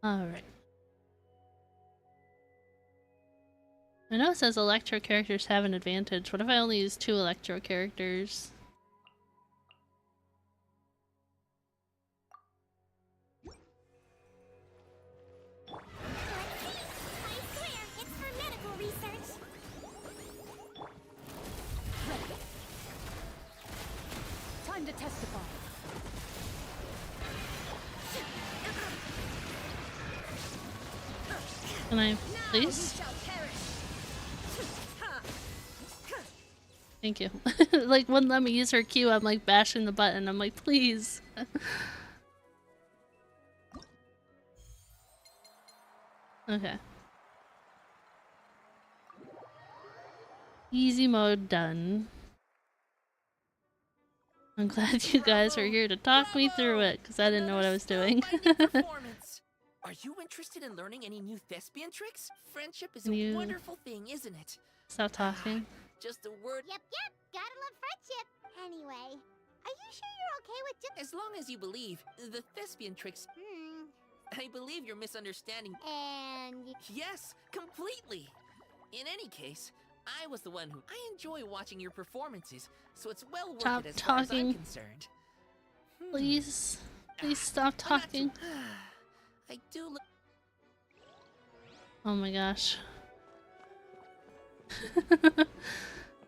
Alright. I know it says electro characters have an advantage. What if I only use 2 electro characters? Time to testify. Can I please? Thank you. Like, wouldn't let me use her Q. I'm like bashing the button. I'm like, please. Okay. Easy mode done. I'm glad you guys were here to talk me through it, because I didn't know what I was doing. Are you interested in learning any new thespian tricks? Friendship is Can a you wonderful thing, isn't it? Stop talking. Just a word. Yep, gotta love friendship. Anyway, are you sure you're okay with just— As long as you believe, the thespian tricks— I believe you're misunderstanding. And— Yes, completely. In any case, I was the one who— I enjoy watching your performances, so it's well worth Stop it as far as I'm talking. concerned. Please. Please stop talking. I do look— Oh my gosh.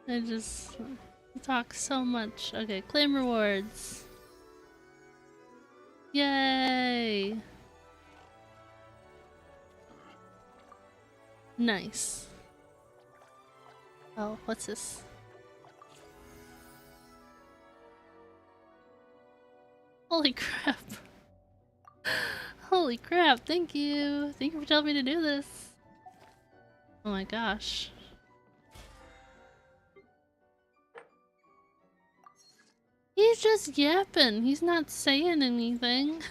I just talk so much. Okay, claim rewards. Yay! Nice. Oh, what's this? Holy crap. Holy crap, thank you. Thank you for telling me to do this. Oh my gosh. He's just yapping. He's not saying anything.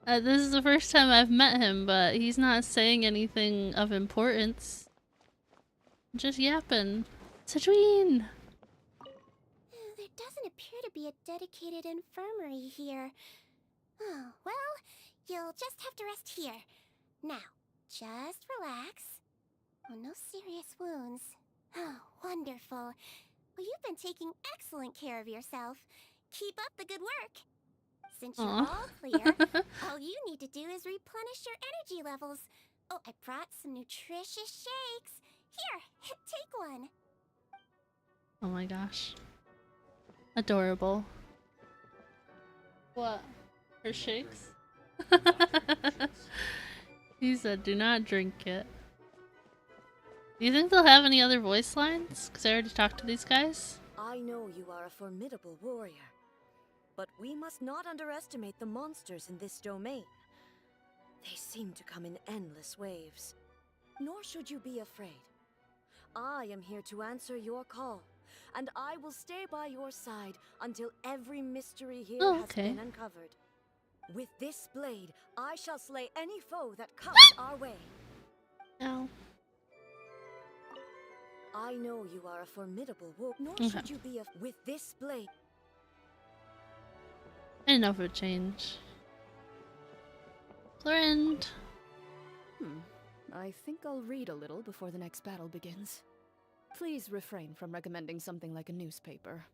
This is the first time I've met him, but he's not saying anything of importance. Just yapping. Citrine! There doesn't appear to be a dedicated infirmary here. Oh, well, you'll just have to rest here. Now, just relax. Oh, no serious wounds. Oh, wonderful. Well, you've been taking excellent care of yourself. Keep up the good work. Since you're Aw. all clear, all you need to do is replenish your energy levels. Oh, I brought some nutritious shakes. Here, take one. Oh my gosh. Adorable. What? Her shakes? He said, do not drink it. Do you think they'll have any other voice lines? Because I already talked to these guys. I know you are a formidable warrior, but we must not underestimate the monsters in this domain. They seem to come in endless waves. Nor should you be afraid. I am here to answer your call, and I will stay by your side until every mystery here has been uncovered. With this blade, I shall slay any foe that comes our way. No. I know you are a formidable warrior, nor should you be with this blade. I didn't know if it would change. Florent. I think I'll read a little before the next battle begins. Please refrain from recommending something like a newspaper.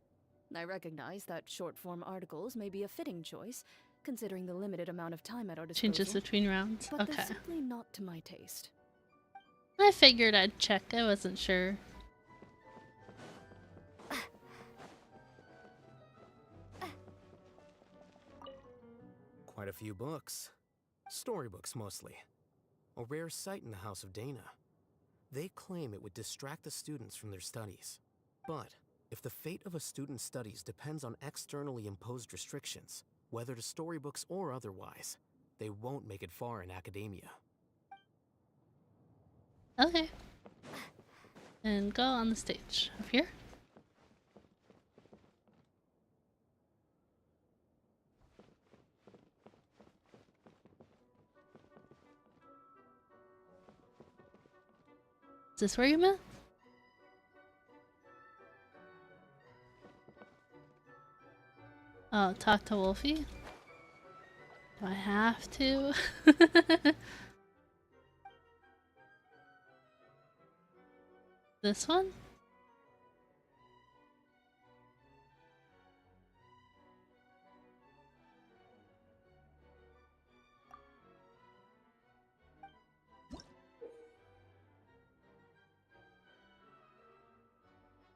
I recognize that short-form articles may be a fitting choice, considering the limited amount of time at our disposal. Changes between rounds. But Okay. they're simply not to my taste. I figured I'd check. I wasn't sure. Quite a few books. Storybooks mostly. A rare sight in the House of Dana. They claim it would distract the students from their studies. But if the fate of a student's studies depends on externally imposed restrictions, whether to storybooks or otherwise, they won't make it far in academia. Okay. And go on the stage. Up here? Is this where you met? Oh, talk to Wolfie? Do I have to? This one?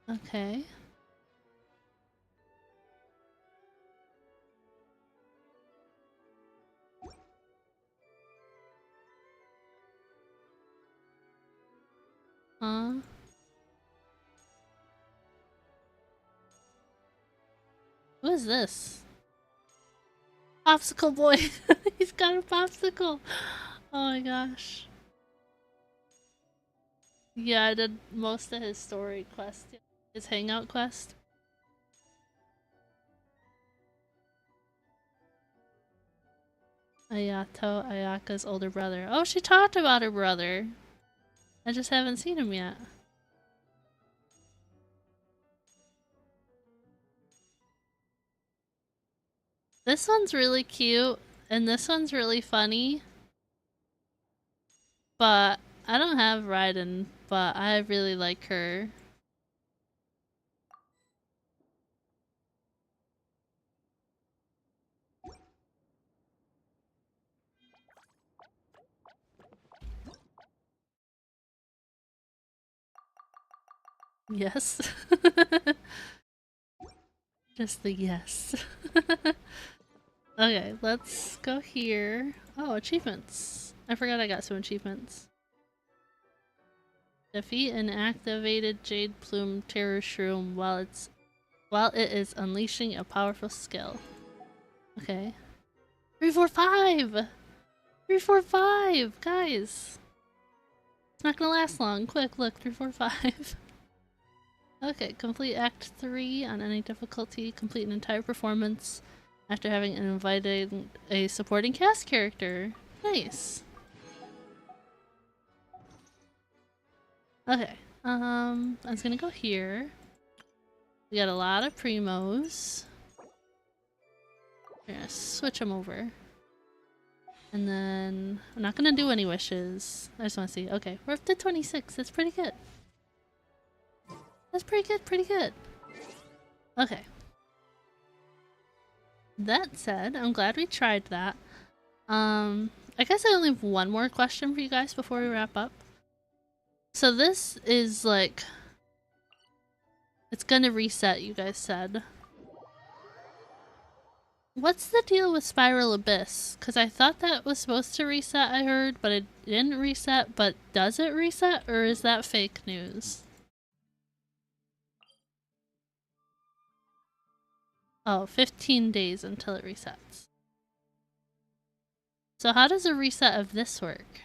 Okay. Who is this? Popsicle boy. He's got a popsicle. Oh my gosh. Yeah, I did most of his story quest. His hangout quest. Ayato, Ayaka's older brother. Oh, she talked about her brother. I just haven't seen him yet. This one's really cute, and this one's really funny. But I don't have Raiden, but I really like her. Yes. Just the yes. Okay, let's go here. Oh, achievements. I forgot I got some achievements. Defeat an activated Jade Plume Terror Shroom while it is unleashing a powerful skill. Okay. 345! 345! Guys! It's not gonna last long. Quick, look, 345. Okay, complete Act 3 on any difficulty. Complete an entire performance after having invited a supporting cast character. Nice. Okay, I was gonna go here. We got a lot of primos. We're gonna switch them over. And then I'm not gonna do any wishes. I just wanna see. Okay, we're up to 26. That's pretty good. That's pretty good, pretty good. Okay. That said, I'm glad we tried that. I guess I only have one more question for you guys before we wrap up. So this is like... It's gonna reset, you guys said. What's the deal with Spiral Abyss? Because I thought that was supposed to reset, I heard, but it didn't reset. But does it reset, or is that fake news? Oh, 15 days until it resets. So how does a reset of this work?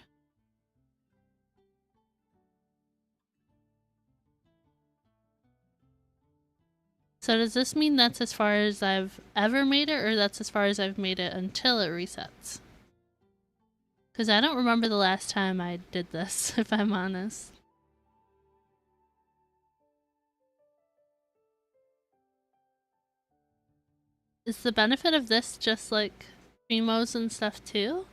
So does this mean that's as far as I've ever made it, or that's as far as I've made it until it resets? Because I don't remember the last time I did this, if I'm honest. Is the benefit of this just like Primo's and stuff too?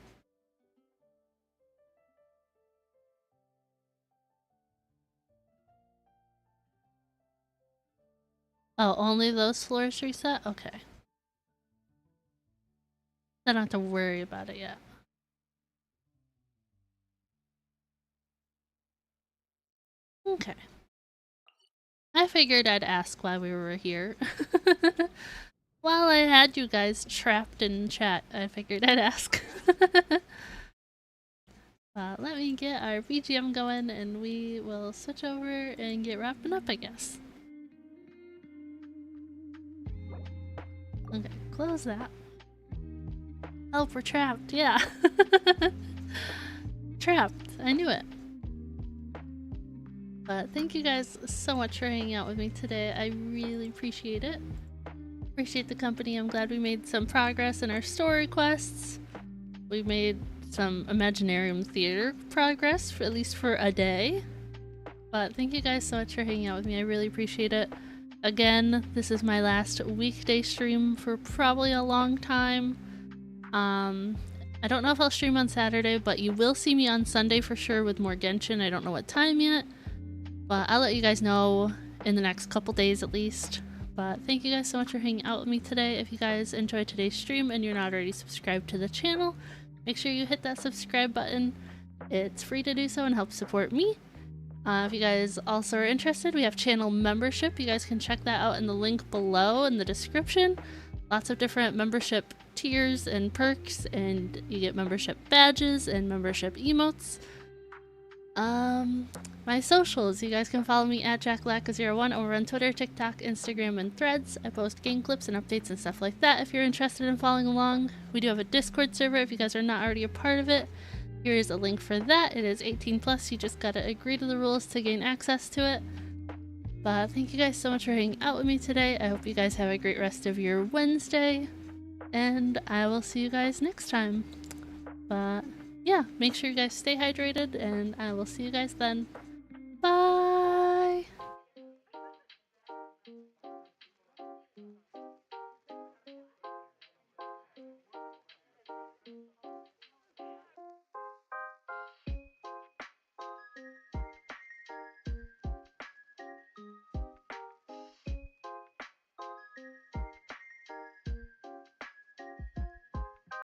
Oh, only those floors reset? Okay. I don't have to worry about it yet. Okay. I figured I'd ask while we were here. While I had you guys trapped in chat, I figured I'd ask. Let me get our BGM going and we will switch over and get wrapping up, I guess. Okay, close that. Oh, we're trapped, yeah. Trapped, I knew it. But thank you guys so much for hanging out with me today. I really appreciate it. Appreciate the company. I'm glad we made some progress in our story quests. We made some Imaginarium Theater progress, for at least for a day. But thank you guys so much for hanging out with me. I really appreciate it. Again, this is my last weekday stream for probably a long time. I don't know if I'll stream on Saturday, but you will see me on Sunday for sure with more Genshin. I don't know what time yet, but I'll let you guys know in the next couple days at least. But thank you guys so much for hanging out with me today. If you guys enjoyed today's stream and you're not already subscribed to the channel, make sure you hit that subscribe button. It's free to do so and helps support me. If you guys also are interested, we have channel membership. You guys can check that out in the link below in the description. Lots of different membership tiers and perks, and you get membership badges and membership emotes. My socials, you guys can follow me at JackLacka01 over on Twitter, TikTok, Instagram, and Threads. I post game clips and updates and stuff like that if you're interested in following along. We do have a Discord server if you guys are not already a part of it. Here is a link for that. It is 18+, you just gotta agree to the rules to gain access to it. But thank you guys so much for hanging out with me today. I hope you guys have a great rest of your Wednesday, and I will see you guys next time. But yeah, make sure you guys stay hydrated, and I will see you guys then.